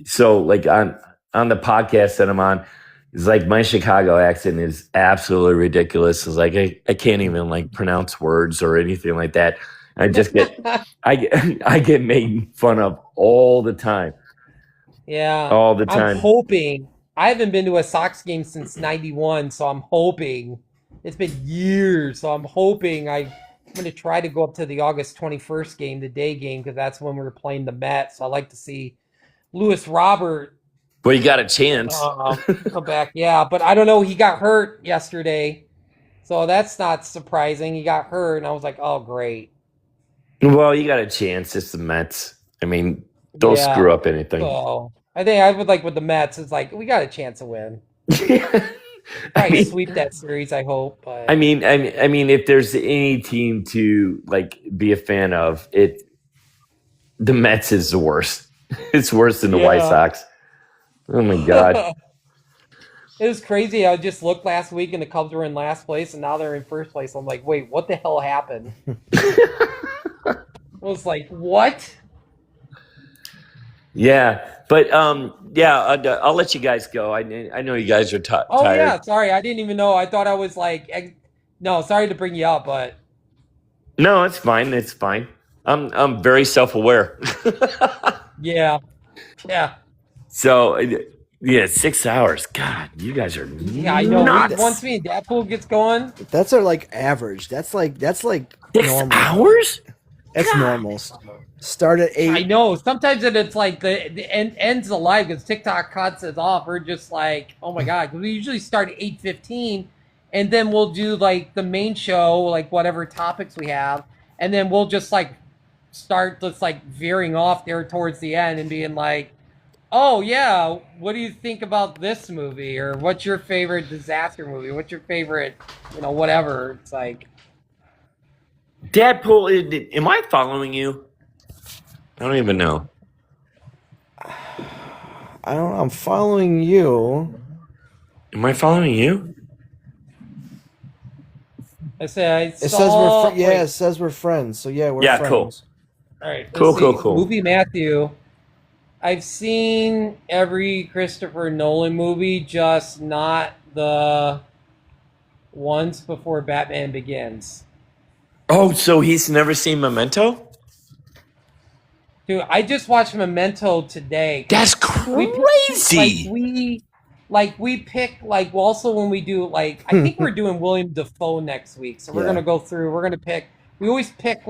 So like on the podcast that I'm on. It's like my Chicago accent is absolutely ridiculous. It's like I can't even like pronounce words or anything like that. I just get I get made fun of all the time. Yeah, all the time. I'm hoping. I haven't been to a Sox game since '91, so I'm hoping. It's been years, so I'm hoping I'm going to try to go up to the August 21st game, the day game, because that's when we were playing the Mets. So I like to see Lewis Robert. Well, you got a chance. Come back, yeah, but I don't know. He got hurt yesterday, so that's not surprising. He got hurt, and I was like, "Oh, great." Well, you got a chance. It's the Mets. I mean, don't screw up anything. So I think I would like with the Mets. It's like we got a chance to win. Probably sweep that series. I hope. But... I mean, if there's any team to like be a fan of, the Mets is the worst. It's worse than the White Sox. Oh my God. It was crazy. I just looked last week and the Cubs were in last place and now they're in first place. I'm like, wait, what the hell happened? I was like, what? Yeah, but yeah, I'll let you guys go. I know you guys are tired. Oh yeah, sorry, I didn't even know. I thought I was like, no, sorry to bring you up, but no, it's fine. It's fine. I'm very self-aware. yeah. So yeah, 6 hours. God, you guys are Yeah, I know. nuts. Once me and Deadpool gets going, that's our like average. That's like 6 normal. hours. That's normal. Start at 8. I know. Sometimes it's like the ends alive because TikTok cuts it off. We're just like, oh my god. Because we usually start at 8:15, and then we'll do like the main show, like whatever topics we have, and then we'll just like start just like veering off there towards the end and being like, oh yeah, what do you think about this movie? Or what's your favorite disaster movie? What's your favorite, whatever? It's like, Deadpool, am I following you? I don't even know. I'm following you. Am I following you? It says we're friends. So yeah, we're friends. Cool. All right. Cool. Movie Matthew. I've seen every Christopher Nolan movie, just not the ones before Batman Begins. Oh, so he's never seen Memento? Dude, I just watched Memento today. That's crazy. We pick also when we do I think we're doing William Dafoe next week. So we're gonna go through. We're gonna pick. We always pick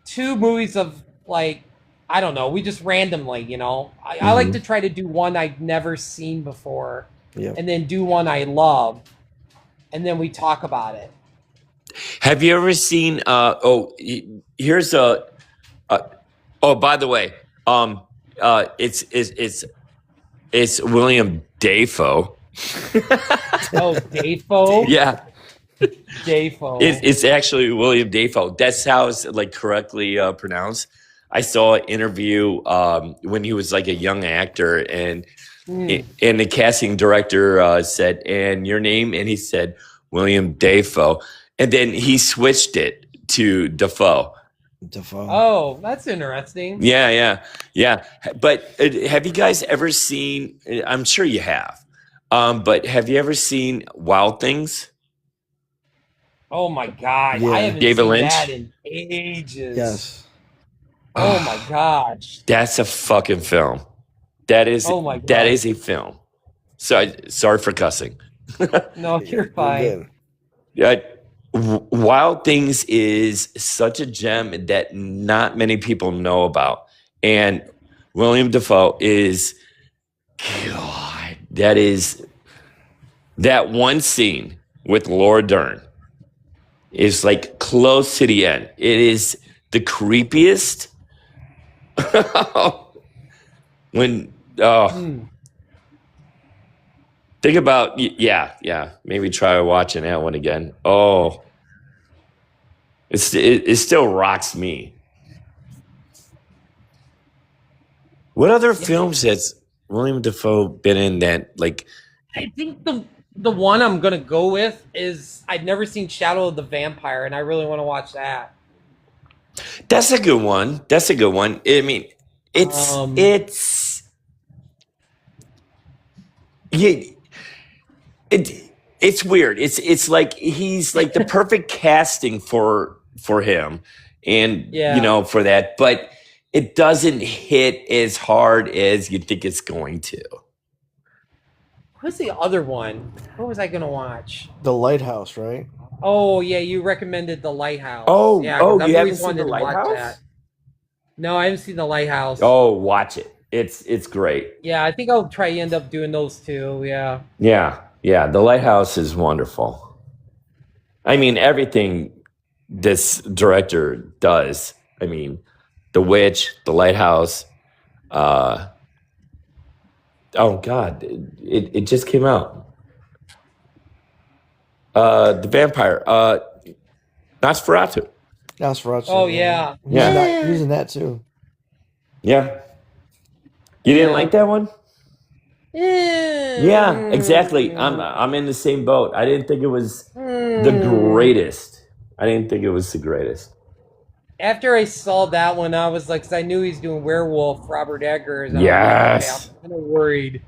2 movies of I don't know. We just randomly, I like to try to do one I've never seen before, and then do one I love, and then we talk about it. Have you ever seen? Here's a. By the way, it's William Dafoe. Oh, Dafoe. Yeah. Dafoe. It's actually William Dafoe. That's how it's correctly pronounced. I saw an interview when he was a young actor, and the casting director said, "And your name?" And he said, "William Dafoe," and then he switched it to Dafoe. Oh, that's interesting. Yeah. But have you guys ever seen? I'm sure you have. But have you ever seen Wild Things? Oh my god, I haven't David seen Lynch? that in ages. Yes. Oh my gosh. That's a fucking film. That is. Oh my god. That is a film. Sorry for cussing. No, you're fine. Wild Things is such a gem that not many people know about, and William Dafoe is. God, that one scene with Laura Dern is close to the end. It is the creepiest. When think about maybe try watching that one again. Oh, it still rocks me. What other films has William Dafoe been in that I think the one I'm gonna go with is I've never seen Shadow of the Vampire, and I really want to watch that. That's a good one. I mean, it's weird. It's like he's the perfect casting for him, and for that, but it doesn't hit as hard as you think it's going to. What's the other one? What was I gonna watch? The Lighthouse, right? Oh yeah, you recommended The Lighthouse. Oh, yeah, you haven't seen The Lighthouse? No, I haven't seen The Lighthouse. Oh, watch it. It's great. Yeah, I think I'll try to end up doing those 2. Yeah. Yeah. The Lighthouse is wonderful. I mean, everything this director does. I mean, The Witch, The Lighthouse. Oh God, it just came out. The Vampire. Nosferatu. Nosferatu. Oh yeah. He's in that too. Yeah. You didn't like that one? Yeah, exactly. I'm in the same boat. I didn't think it was the greatest. I didn't think it was the greatest. After I saw that one, I was like, because I knew he's doing Werewolf, Robert Eggers. And Yes. I'm kind of worried.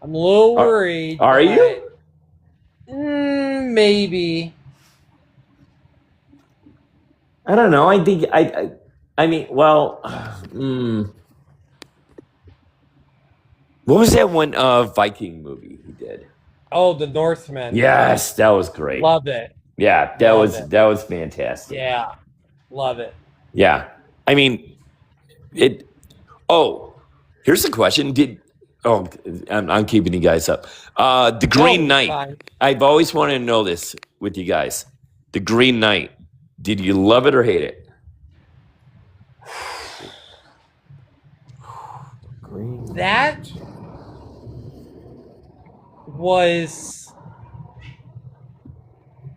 I'm a little worried. Are you? Maybe. I don't know. I think I mean, well, what was that one Viking movie he did? Oh, The Northman. Yes, that was great. Love it. Yeah, that was fantastic. Yeah, love it. Yeah, I mean, it. Oh, here's the question: I'm keeping you guys up. The Green Knight. Fine. I've always wanted to know this with you guys. The Green Knight. Did you love it or hate it? That was.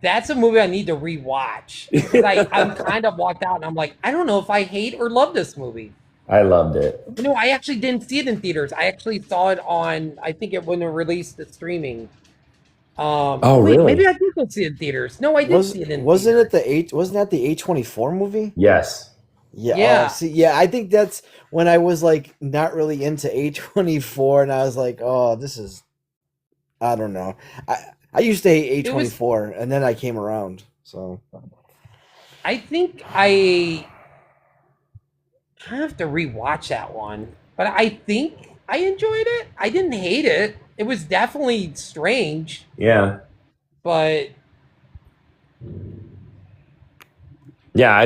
That's a movie I need to rewatch. I'm kind of walked out and I'm like, I don't know if I hate or love this movie. I loved it. No, I actually didn't see it in theaters. I actually saw it on. I think it when it released the streaming. Really? Maybe I did go see it in theaters. No, I did see it in. Wasn't that the A24 movie? Yes. Yeah. Yeah. I think that's when I was like not really into A24, and I was like, oh, this is. I don't know. I used to hate A24, and then I came around. So I think I have to rewatch that one, but I think I enjoyed it. I didn't hate it. It was definitely strange. Yeah. But yeah, I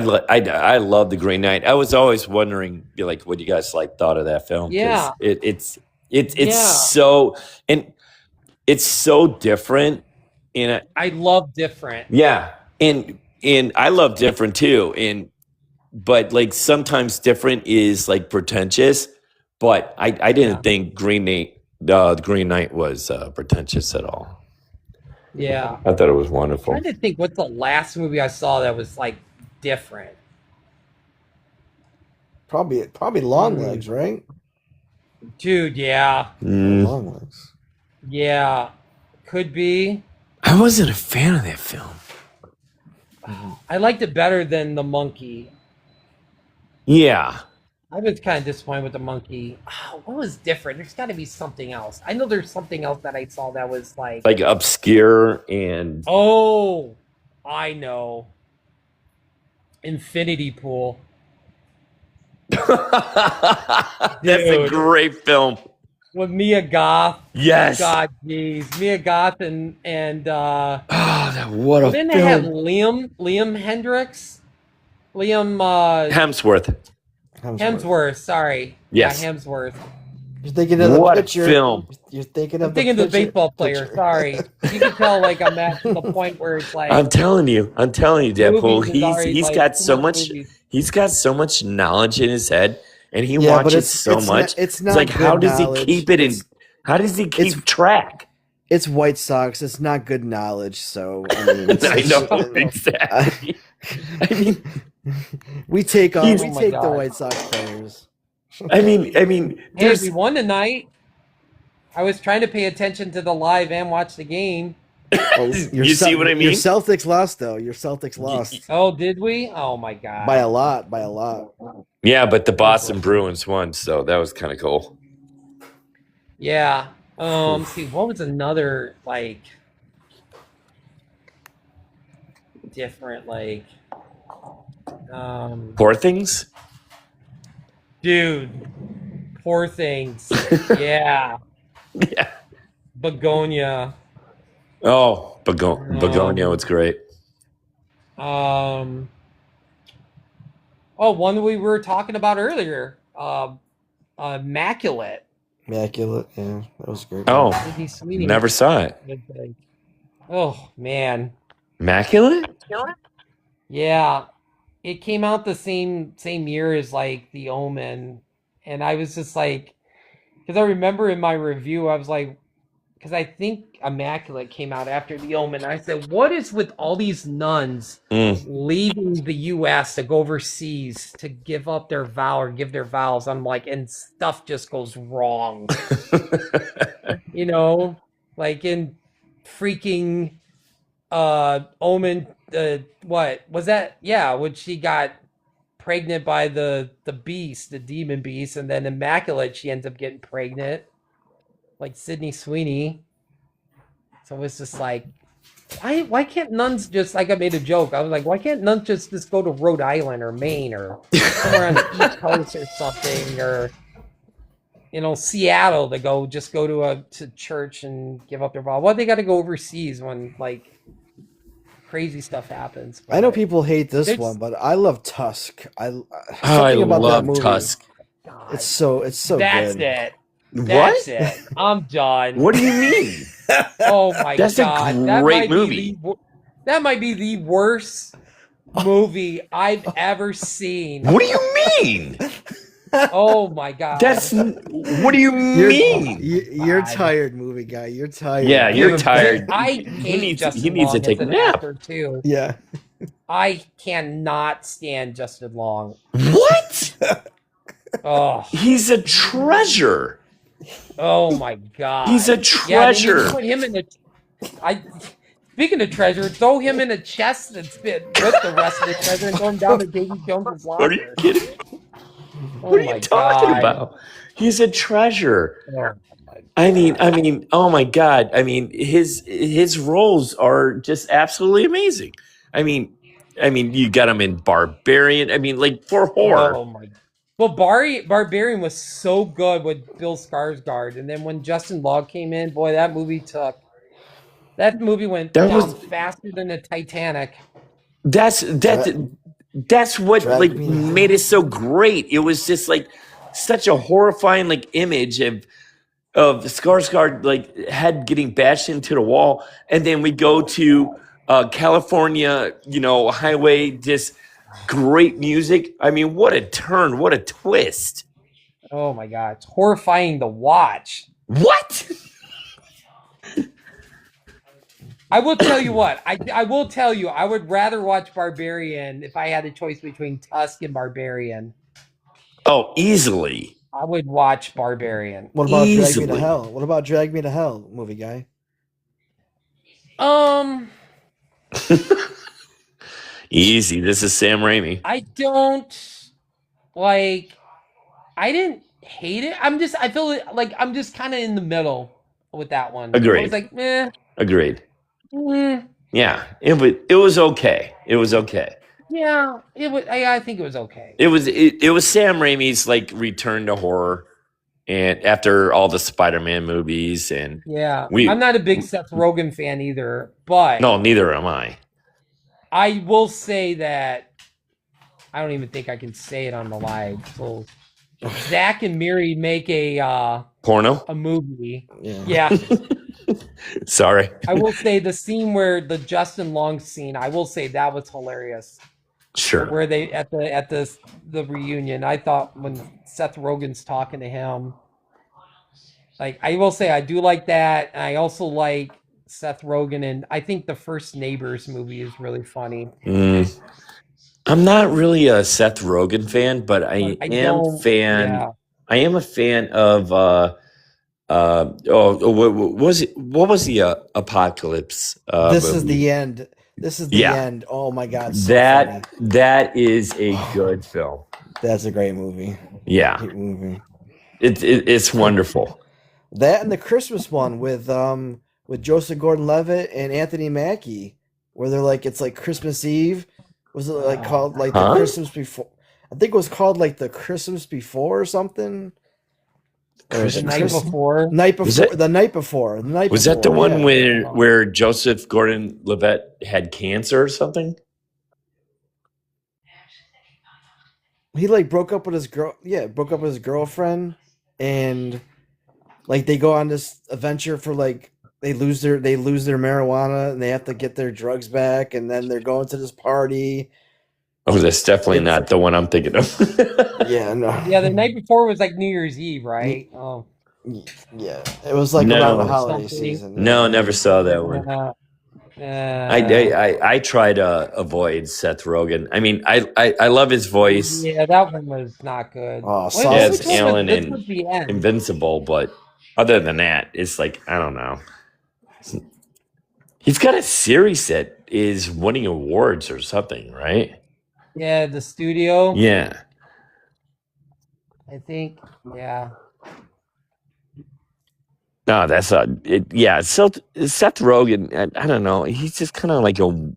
love The Green Knight. I was always wondering, like, what you guys thought of that film. Yeah, it's so and it's so different. I love different. Yeah, and I love different too. But like sometimes different is like pretentious. But I didn't think the Green Knight was pretentious at all. Yeah, I thought it was wonderful. I'm trying to think what's the last movie I saw that was like different. Probably Longlegs, right? Dude, yeah. Longlegs. Yeah, could be. I wasn't a fan of that film. I liked it better than The Monkey. Yeah. I was kind of disappointed with The Monkey. What was different? There's got to be something else. I know there's something else that I saw that was like obscure and. Oh, I know. Infinity Pool. That's a great film. With Mia Goth. Yes. God, jeez. Mia Goth and what a didn't film. it have Liam Hendricks? Hemsworth, sorry. Yes. Yeah, Hemsworth. You're thinking of the what picture. Film. You're thinking of the baseball player. Sorry. You can tell like I'm at the point where it's like I'm telling you, Deadpool. He's like, got so much movies. he's got so much knowledge in his head and he watches so much. It's not like how does knowledge. He keep it in how does he keep track? It's White Sox. It's not good knowledge, so I mean I know exactly. I mean we take the White Sox players. I mean hey, we won tonight. I was trying to pay attention to the live and watch the game. You see what I mean? Your Celtics lost, though. Your Celtics lost. Oh, did we? Oh my god! By a lot. Yeah, but the Boston Bruins won, so that was kind of cool. Yeah. See, what was another like different like? Poor Things. Dude, Poor Things. Yeah. Yeah. Begonia. Oh, Begonia was great. One we were talking about earlier. Immaculate. Immaculate, yeah, that was great. Oh, never saw it. Oh man. Immaculate? Yeah. It came out the same year as like The Omen. And I was just like, because I remember in my review, I was like, because I think Immaculate came out after The Omen. I said, what is with all these nuns leaving the U.S. to go overseas to give up their vow or give their vows? I'm like, and stuff just goes wrong. You know, like in freaking Omen. What was that? Yeah, when she got pregnant by the beast, the demon beast, and then Immaculate, she ends up getting pregnant, like Sydney Sweeney. So it's just like, why can't nuns just, like I made a joke. I was like, why can't nuns just go to Rhode Island or Maine or somewhere on the East Coast or something, or Seattle to go to church and give up their vow? Why they got to go overseas when like crazy stuff happens? I know people hate this one, but I love Tusk. I love Tusk. God. It's so That's good. it. What? That's it. I'm done. What do you mean? Oh my That's God. a great movie. That might be the worst movie I've ever seen. What do you mean? Oh my God. What do you mean? You're tired, movie guy. You're tired. Yeah, you're tired. I hate Justin Long to take as a an nap. actor too. Yeah. I cannot stand Justin Long. What? Oh, he's a treasure. Oh my God. He's a treasure. Yeah, put him in speaking of treasure, throw him in a chest that's fit with the rest of the treasure and throw him down to Davy Jones' locker. Are you kidding? Oh what are you talking about? He's a treasure. Oh, I mean, oh my God. I mean, his roles are just absolutely amazing. I mean, you got him in Barbarian. I mean, like, for horror. Oh my. Well, Barbarian was so good with Bill Skarsgård, and then when Justin Long came in, boy, that movie went down faster than the Titanic. That's what like made it so great. It was just like such a horrifying like image of Skarsgård like head getting bashed into the wall, and then we go to California, highway, just great music. I mean, what a turn, what a twist. Oh my God, it's horrifying to watch. What? I will tell you what. I will tell you, I would rather watch Barbarian if I had a choice between Tusk and Barbarian. Oh, easily. I would watch Barbarian. What about Drag Me to Hell? What about Drag Me to Hell, movie guy? Easy. This is Sam Raimi. I didn't hate it. I feel like I'm just kind of in the middle with that one. Agreed. I was like, meh. Agreed. Yeah, it was okay. It was okay. Yeah, it was. I think it was okay. It was Sam Raimi's like return to horror, and after all the Spider-Man movies, and yeah, I'm not a big Seth Rogen fan either, but no, neither am I. I will say that I don't even think I can say it on the live. So Zach and Miri make a porno, a movie. Yeah. Sorry. I will say the scene where the Justin Long scene, I will say that was hilarious. Sure. Where they at the reunion, I thought when Seth Rogen's talking to him, like I will say I do like that. And I also like Seth Rogen, and I think the first Neighbors movie is really funny. I'm not really a Seth Rogen fan, but I am a fan of what was the Apocalypse? This movie? Is the End. This is the end. Oh my God! So that is a good film. That's a great movie. Yeah, great movie. It's wonderful. That and the Christmas one with Joseph Gordon-Levitt and Anthony Mackie, where they're like it's like Christmas Eve. Was it like called like the Christmas before? I think it was called like the Christmas before or something. The night before. The night before. Was that the one where Joseph Gordon-Levitt had cancer or something? He like broke up with his girlfriend, and like they go on this adventure for like they lose their marijuana and they have to get their drugs back, and then they're going to this party. Oh, that's definitely not the one I'm thinking of. Yeah, no. Yeah, the night before was like New Year's Eve, right? Oh. Yeah, it was like around the holiday season. No, never saw that one. I try to avoid Seth Rogen. I mean, I love his voice. Yeah, that one was not good. Oh, As Alan this and was the end. Invincible, but other than that, it's like I don't know. He's got a series that is winning awards or something, right? Yeah, the studio. Yeah. I think. Yeah. No, that's it. Yeah, so Seth Rogen, I don't know. He's just kind of like a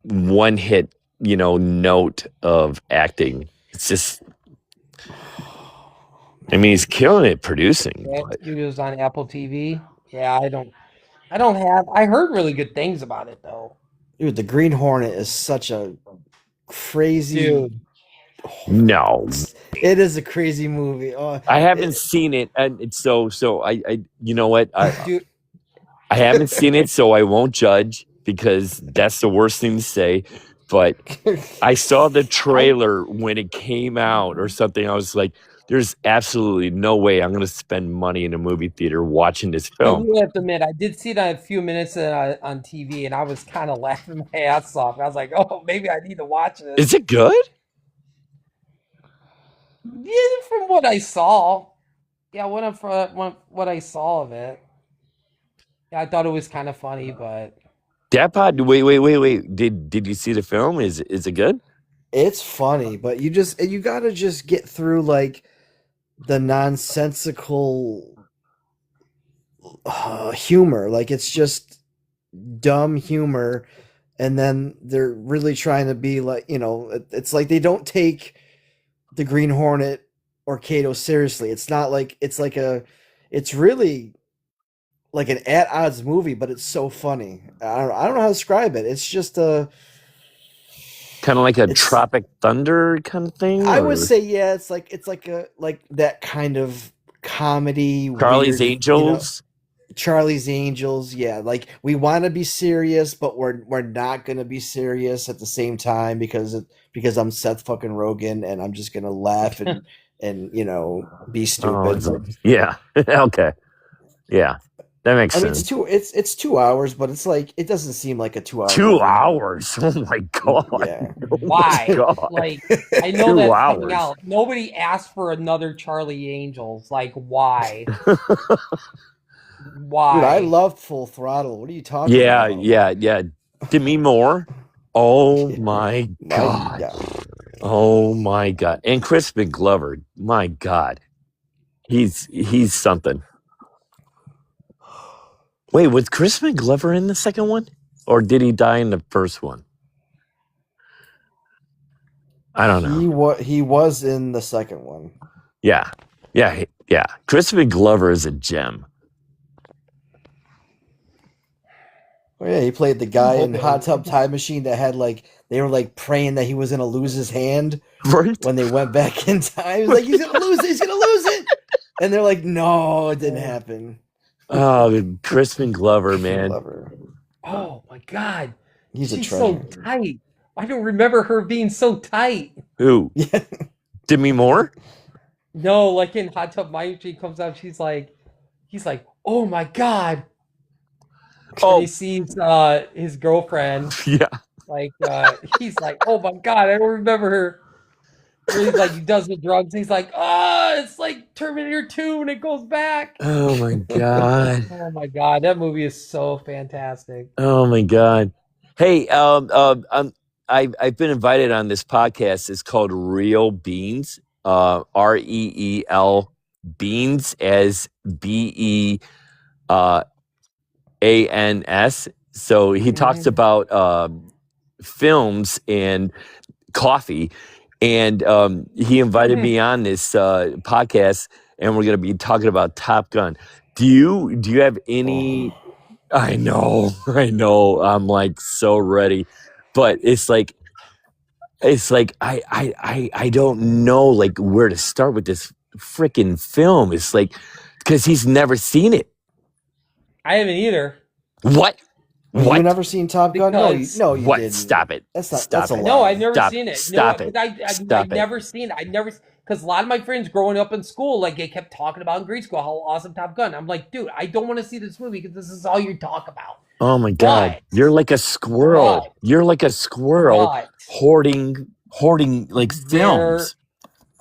one-hit, note of acting. It's just, I mean, he's killing it producing. Yeah, studios on Apple TV. Yeah, I don't have. I heard really good things about it though. Dude, the Green Hornet is such a crazy. Dude. No, it is a crazy movie. Oh, I haven't seen it, and so I you know what? Dude. I haven't seen it, so I won't judge because that's the worst thing to say. But I saw the trailer when it came out or something. I was like, there's absolutely no way I'm going to spend money in a movie theater watching this film. I have to admit, I did see that a few minutes on TV, and I was kind of laughing my ass off. I was like, oh, maybe I need to watch this. Is it good? Yeah, from what I saw. Yeah, what I saw of it. Yeah, I thought it was kind of funny, but Dad wait. Did you see the film? Is it good? It's funny, but you gotta just get through like the nonsensical humor. Like it's just dumb humor, and then they're really trying to be like, it's like they don't take the Green Hornet or Kato seriously. It's not like it's really like an at odds movie, but it's so funny. I don't know how to describe it. It's just a kind of like a Tropic Thunder kind of thing. I would say, yeah, it's like that kind of comedy. Charlie's Angels. Charlie's Angels, yeah. Like we want to be serious, but we're not gonna be serious at the same time because I'm Seth fucking Rogen and I'm just gonna laugh and be stupid. Yeah. Okay. Yeah. That makes sense. It's 2 hours, but it's like it doesn't seem like a 2 hour. 2 hours. Oh my god. Yeah. Why? God. Like I know that's coming out. Nobody asked for another Charlie Angels. Like why? Why? Dude, I love Full Throttle. What are you talking about? Yeah. Demi Moore. Oh my god. Oh my god. And Christopher Glover. My god. He's something. Wait, was Christopher Glover in the second one? Or did he die in the first one? I don't know. He was in the second one. Yeah. Christopher Glover is a gem. Oh yeah, he played the guy in Hot Tub Time Machine that had they were praying that he was gonna lose his hand when they went back in time. He was like, he's gonna lose it, and they're like, no, it didn't happen. Oh, Crispin Glover, man. Oh my god, she's so tight. I don't remember her being so tight. Who? Demi Moore? No, like in Hot Tub Time Machine comes out, he's like, oh my god. Oh, he sees his girlfriend. Yeah. He's like, oh my god, I don't remember her. He's like, he does the drugs. He's like, it's like Terminator 2 and it goes back. Oh my god. Oh my god, that movie is so fantastic. Oh my god. Hey, I've been invited on this podcast. It's called Real Beans. REEL Beans as BEANS. So he talks about films and coffee, and he invited me on this podcast, and we're going to be talking about Top Gun. Do you have any? I know. I'm like so ready, but it's like I don't know like where to start with this freaking film. It's like because he's never seen it. I haven't either. What? You never seen Top Gun? No, you what? didn't. Stop it. That's not. Stop that's a it. lie. No, I've never Stop seen it. Stop No, it. I've never seen it. Because a lot of my friends growing up in school, like they kept talking about in grade school how awesome Top Gun. I'm like, dude, I don't want to see this movie because this is all you talk about. Oh my God. You're like a squirrel. You're like a squirrel hoarding like films.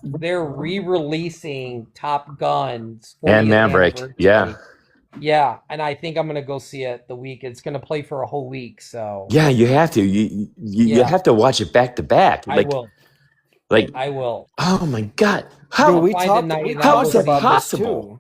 They're re-releasing Top Gun's 40th And Maverick. anniversary. Yeah. Yeah, and I think I'm gonna go see it the week. It's gonna play for a whole week, so yeah, you have to. You have to watch it back to back. I will. I will. Oh my God! How we talked about this too.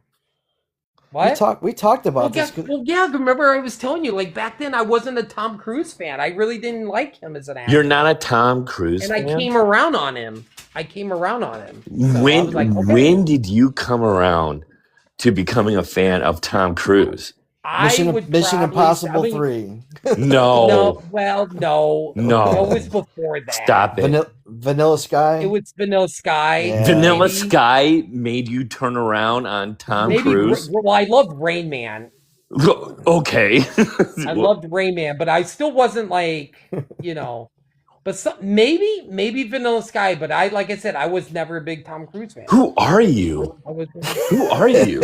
What? We talked about this. Well, yeah. Remember, I was telling you, like back then, I wasn't a Tom Cruise fan. I really didn't like him as an actor. You're not a Tom Cruise fan? And I came around on him. So when did you come around to becoming a fan of Tom Cruise? Mission Impossible 3. No. No. It was before that. Stop it. Vanilla Sky? It was Vanilla Sky. Yeah. Vanilla Sky made you turn around on Tom Cruise? Well, I loved Rain Man. Okay. I loved Rain Man, but I still wasn't like, but maybe Vanilla Sky, but like I said, I was never a big Tom Cruise fan. Who are you? Who are you?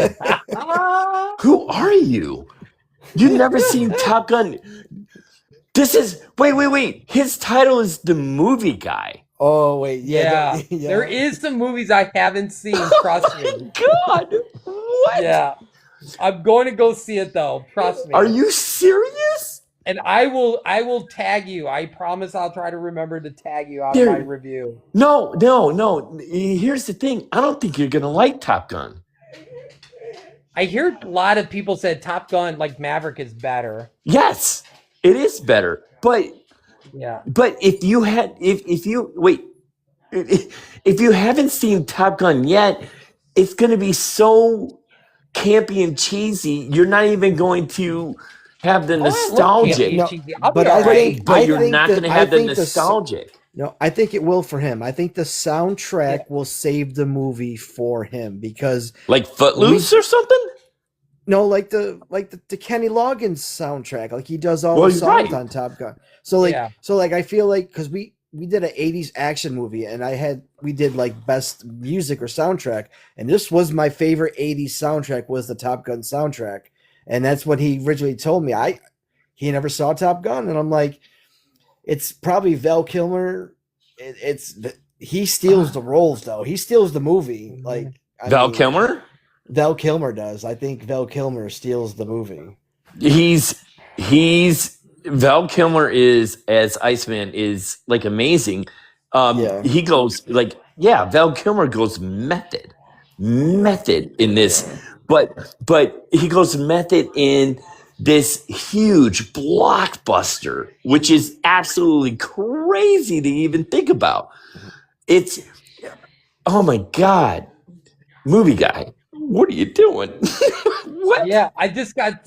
Who are you? You've never seen Top Gun. This is wait. His title is The Movie Guy. Oh wait, yeah. There is some movies I haven't seen. Trust me. Oh my God, what? Yeah, I'm going to go see it though. Trust me. Are you serious? And I will tag you. I promise I'll try to remember to tag you out of my review. No. Here's the thing. I don't think you're gonna like Top Gun. I hear a lot of people said Top Gun, like Maverick, is better. Yes, it is better. But if you haven't seen Top Gun yet, it's gonna be so campy and cheesy. You're not even going to have the nostalgic. But you're not going to have the nostalgic. No, I think it will for him. I think the soundtrack will save the movie for him because, like Footloose or something. No, like the Kenny Loggins soundtrack. Like he does all the songs on Top Gun. So I feel like because we did an 80s action movie and we did like best music or soundtrack, and this was my favorite 80s soundtrack was the Top Gun soundtrack. And that's what he originally told me. He never saw Top Gun, and I'm like, it's probably Val Kilmer. He steals the roles though. He steals the movie. Like Val Kilmer. Val Kilmer does. I think Val Kilmer steals the movie. Val Kilmer is as Iceman is like amazing. He goes Val Kilmer goes method in this. But he goes method in this huge blockbuster, which is absolutely crazy to even think about. It's, oh my God, Movie Guy, what are you doing? What? Yeah, I just got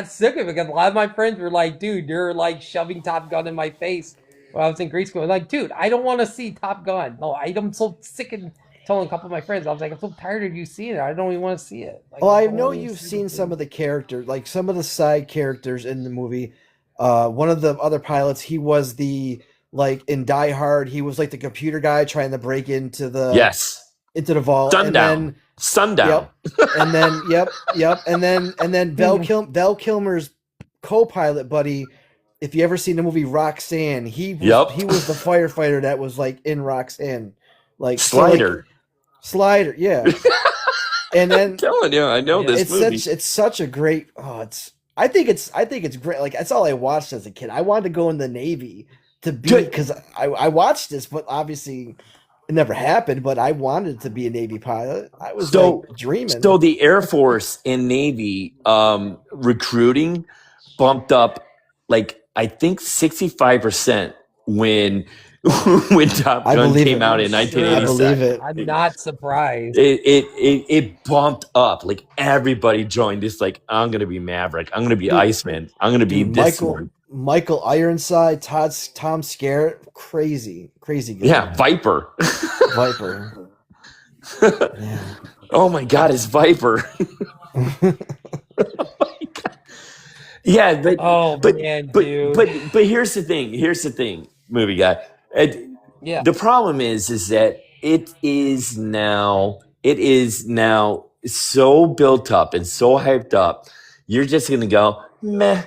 sick of it because a lot of my friends were like, dude, you're like shoving Top Gun in my face when I was in grade school. I'm like, dude, I don't want to see Top Gun. No, I'm so sick of telling a couple of my friends, I was like, I'm so tired of you seeing it. I don't even want to see it. Like, I know you've seen some of the characters, like some of the side characters in the movie. One of the other pilots, he was like in Die Hard, he was like the computer guy trying to break into the vault. Sundown. Yep. And then and then Val Kilmer's co-pilot buddy. If you ever seen the movie Roxanne, he was the firefighter that was like in Roxanne, like Slider, yeah. And then I'm telling you, I know this movie. It's such a great. I think it's great. Like that's all I watched as a kid. I wanted to go in the Navy because I watched this, but obviously it never happened. But I wanted to be a Navy pilot. I was dreaming. So the Air Force and Navy recruiting bumped up like I think 65% when Top Gun came out in 1987. I believe it. I'm not surprised. It bumped up. Like everybody joined this. Like I'm gonna be Maverick. I'm gonna be Iceman. I'm gonna be this one. Michael Ironside, Tom Skerritt, crazy good. Yeah, Viper. Viper. Yeah. Oh my God, it's Viper. Oh my God. Yeah, but man, but dude. but here's the thing. Here's the thing, movie guy. Yeah. The problem is that it is now so built up and so hyped up. You're just gonna go meh.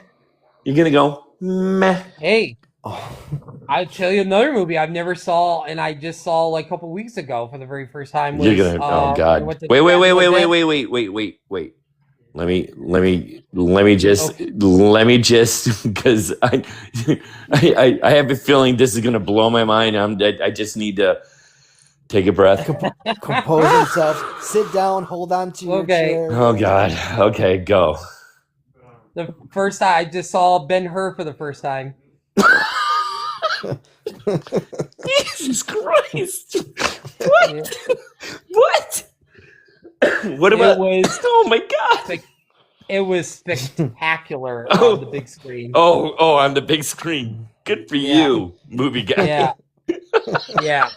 You're gonna go meh. Hey, I'll tell you another movie I've never saw, and I just saw like a couple weeks ago for the very first time. You're Was gonna oh when I god. went to the Wait. National Lampoon. Wait. Let me just because I have a feeling this is gonna blow my mind. I just need to take a breath. Compose himself. Sit down. Hold on to your chair. Oh God. Okay, go. The first time I just saw Ben-Hur for the first time. Jesus Christ! What? Yeah. What? What about? It was Oh my God! it was spectacular on the big screen. Oh, on the big screen. Good for you, movie guy. Yeah.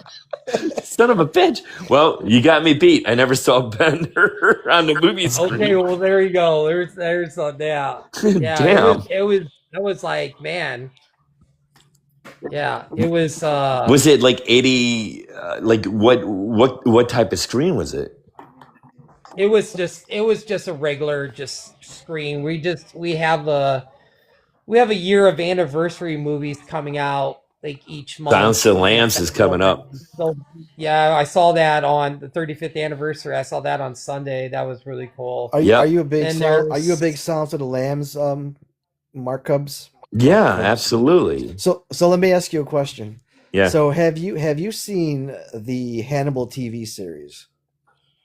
Son of a bitch. Well, you got me beat. I never saw Ben-Hur on the movie screen. Okay, well there you go. There's yeah. Damn. It was like, man. Yeah, it was Was it like 80 like what type of screen was it? it was just a regular just screen. We have a year of anniversary movies coming out like each month. Silence of the Lambs is coming up. So yeah, I saw that on the 35th anniversary. I saw that on Sunday. That was really cool. Are you a big Silence of the Lambs Mark Cubs? Yeah, absolutely. So let me ask you a question. Yeah. So have you seen the Hannibal TV series?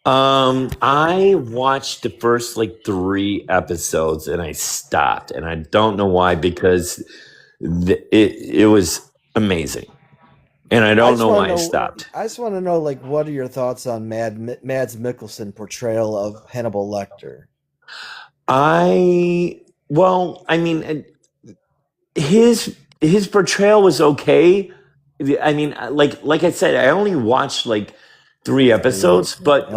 I watched the first like 3 episodes and I stopped, and I don't know why, because it was amazing, and I don't know why I stopped. I just want to know, like, what are your thoughts on Mads Mikkelsen portrayal of Hannibal Lecter? I mean, his portrayal was okay. I mean, like I said, I only watched like 3 episodes, but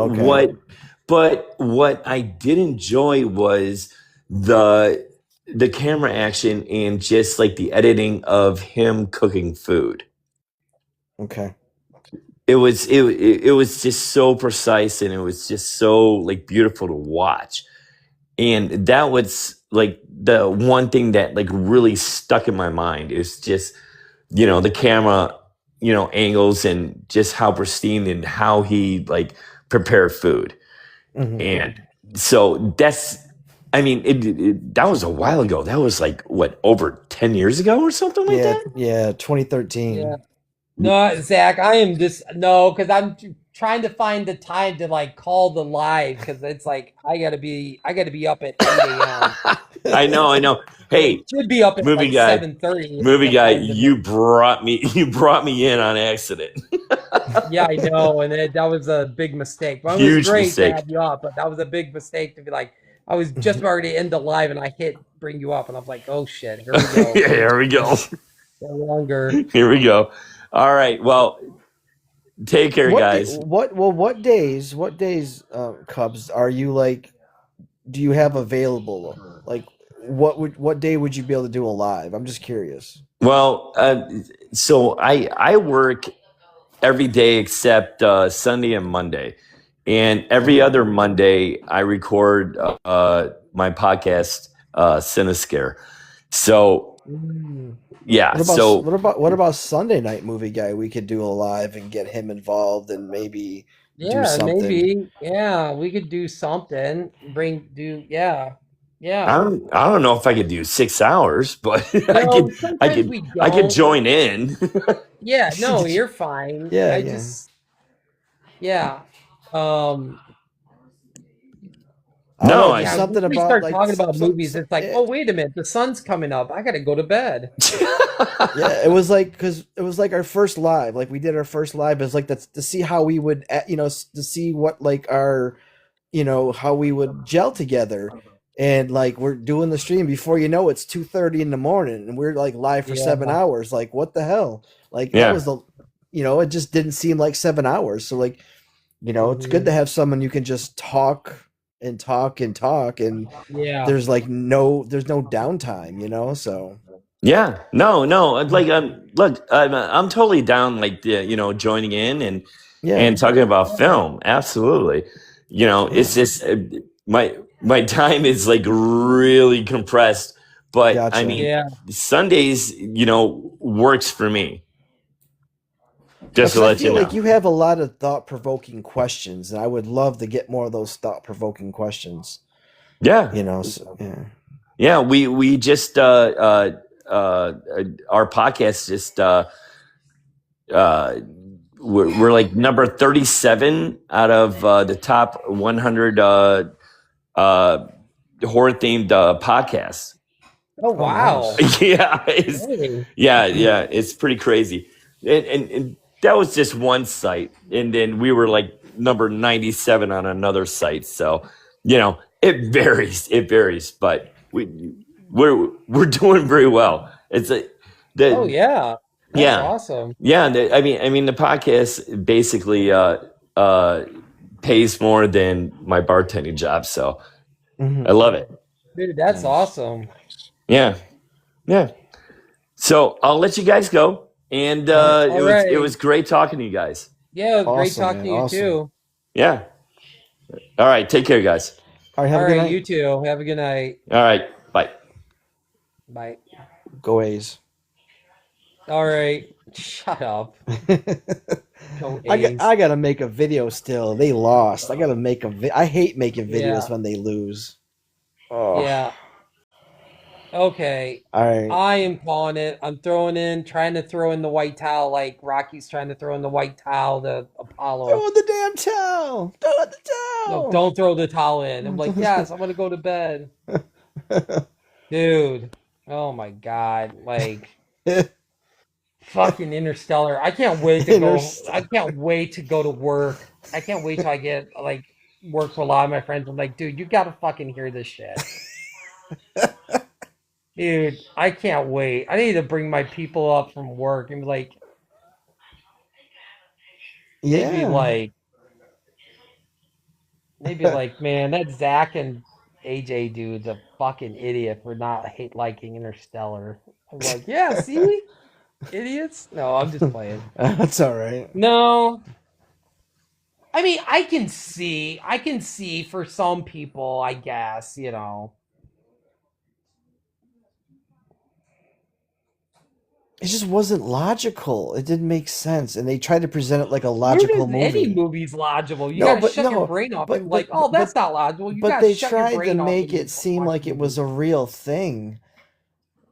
what I did enjoy was the camera action and just like the editing of him cooking food. Okay. It was just so precise, and it was just so like beautiful to watch. And that was like the one thing that like really stuck in my mind, is just, the camera, angles, and just how pristine and how he like prepared food. Mm-hmm. And so that was a while ago. That was like what, over 10 years ago or something like that? Yeah, 2013. Yeah. No, Zach, I am just because I'm trying to find the time to like call the live, because it's like I gotta be up at 8 a.m. I know. Hey, should be up at movie like guy, 7:30. Movie guy, you brought me in on accident. Yeah, I know, and that was a big mistake. But it was great to have you up, but that was a big mistake to be like, I was just about to end the live and I hit bring you up, and I was like, oh shit, here we go. Yeah, here we go. No longer. Here we go. All right. Well, take care, guys. What days, Cubs, are you like? Do you have available? Like, what day would you be able to do a live? I'm just curious. Well, so I work every day except Sunday and Monday, and every other Monday I record my podcast, Cinescare. So. Yeah. What about Sunday night, movie guy? We could do a live and get him involved, and maybe do something. Maybe we could do something. Yeah. I don't know if I could do 6 hours, but I could join in. Yeah. No, you're fine. Yeah. Something we about start like talking about movies. It's like, oh wait a minute, the sun's coming up. I gotta go to bed. Yeah, it was like, because it was like our first live. Like, we did our first live. It was like, that's to see how we would, to see what like our, how we would gel together. And like, we're doing the stream, before you know, it's 2:30 in the morning, and we're like live for 7 hours. Like, what the hell? Like, that was the, it just didn't seem like 7 hours. So like, it's good to have someone you can just talk and talk and talk, and Yeah. there's no downtime, so. Yeah, no, like look, I'm totally down, like joining in and talking about film. Absolutely, it's just my time is like really compressed, but I Gotcha. mean, Yeah. Sundays, works for me. Just to Because I let you feel like know. you have a lot of thought-provoking questions, and I would love to get more of those thought-provoking questions. Yeah, So, yeah. yeah. We just our podcast just we're like number 37 out of the top 100 horror themed podcasts. Oh wow. Nice. Yeah, Hey. it's pretty crazy. And that was just one site, and then we were like number 97 on another site. So it varies, but we're doing very well. It's a Oh the yeah. That's yeah. awesome. Yeah, I mean, the podcast basically pays more than my bartending job, so I love it. Dude, that's Nice. awesome. Yeah, yeah. So I'll let you guys go, and All right. it was great talking to you guys. Yeah, it was great Awesome, talking man. to you Awesome. too. Yeah. All right. Take care, guys. All right, have a All good right, night. you too. Have a good night. All right. Bye. Bye. Go A's. All right. Shut up. Go I A's. gotta make a video still. They lost. I gotta make I hate making videos Yeah. when they lose. Oh. Yeah. Okay. All right. I am calling it. I'm trying to throw in the white towel like Rocky's trying to throw in the white towel to Apollo. Throw in the damn towel. Throw in the No, towel. don't throw the towel in. I'm like, yes, I'm gonna go to bed. Dude. Oh my God. Like fucking Interstellar. I can't wait to go. I can't wait to go to work. I can't wait till I get like work for a lot of my friends. I'm like, dude, you gotta fucking hear this shit. Dude, I can't wait. I need to bring my people up from work and be like, maybe Yeah. like, man, that Zach and AJ dude's a fucking idiot for not liking Interstellar. I'm like, yeah, see? Idiots? No, I'm just playing. That's all right. No. I mean, I can see for some people, I guess, It just wasn't logical. It didn't make sense, and they tried to present it like a Where logical does any movie. movie's logical? You No, gotta but shut your no, brain off but and but like, oh, that's but not logical. You but gotta they shut your tried to brain off make and it seem watch like the it was movie. a real thing,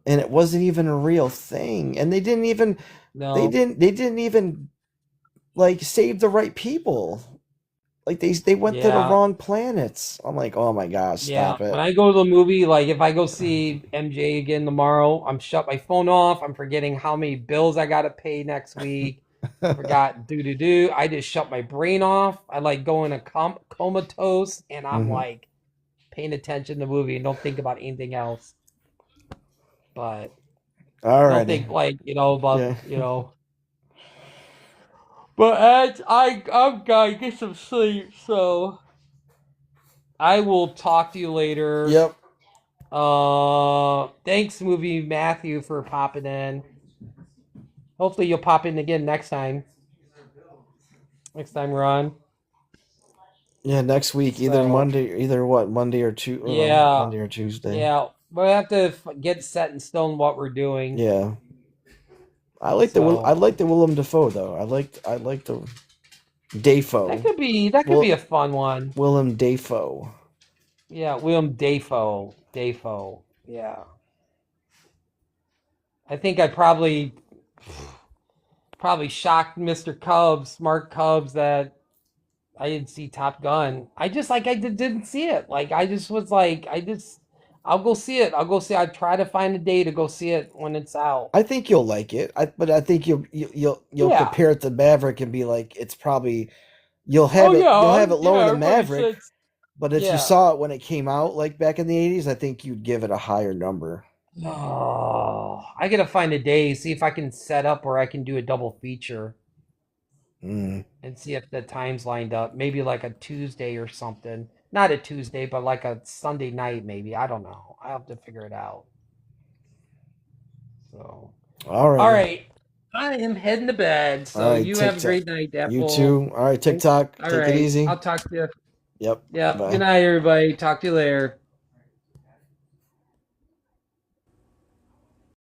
and it wasn't even a real thing. And they didn't even No. they didn't even like save the right people. Like they went to the Yeah. wrong planets. I'm like, oh my gosh, Yeah. stop it. When I go to the movie, like if I go see MJ again tomorrow, I'm shut my phone off. I'm forgetting how many bills I gotta pay next week. Forgot do. I just shut my brain off. I like go in a comatose and I'm like paying attention to the movie and don't think about anything else. But All don't right. think like, about Yeah. But I'm gonna get some sleep, so I will talk to you later. Yep. Thanks, movie Matthew, for popping in. Hopefully you'll pop in again next time. Next time we're on. Yeah, next week, either So, Monday, Monday or yeah, Monday or Tuesday. yeah. We'll have to get set in stone what we're doing. Yeah. I like the Willem Dafoe though. I like the Dafoe. That could be a fun one. Willem Dafoe. Yeah, Willem Dafoe. Yeah. I think I probably shocked Mr. Cubs, Mark Cubs, that I didn't see Top Gun. I just didn't see it. Like I just was like I'll go see it. I'll try to find a day to go see it when it's out. I think you'll like it. But I think you'll compare it to Maverick and be like, it's probably you'll have it lower than Maverick. But if you saw it when it came out, like back in the 80s, I think you'd give it a higher number. Oh, I gotta find a day, see if I can set up where I can do a double feature. And see if the time's lined up. Maybe like a Tuesday or something. not a Tuesday, but like a Sunday night, maybe. I don't know. I have to figure it out. So, all right. I am heading to bed. So you have a great night, Apple. You too. All right, TikTok. Take it easy. I'll talk to you. Yep. Yep. Bye. Good night, everybody. Talk to you later.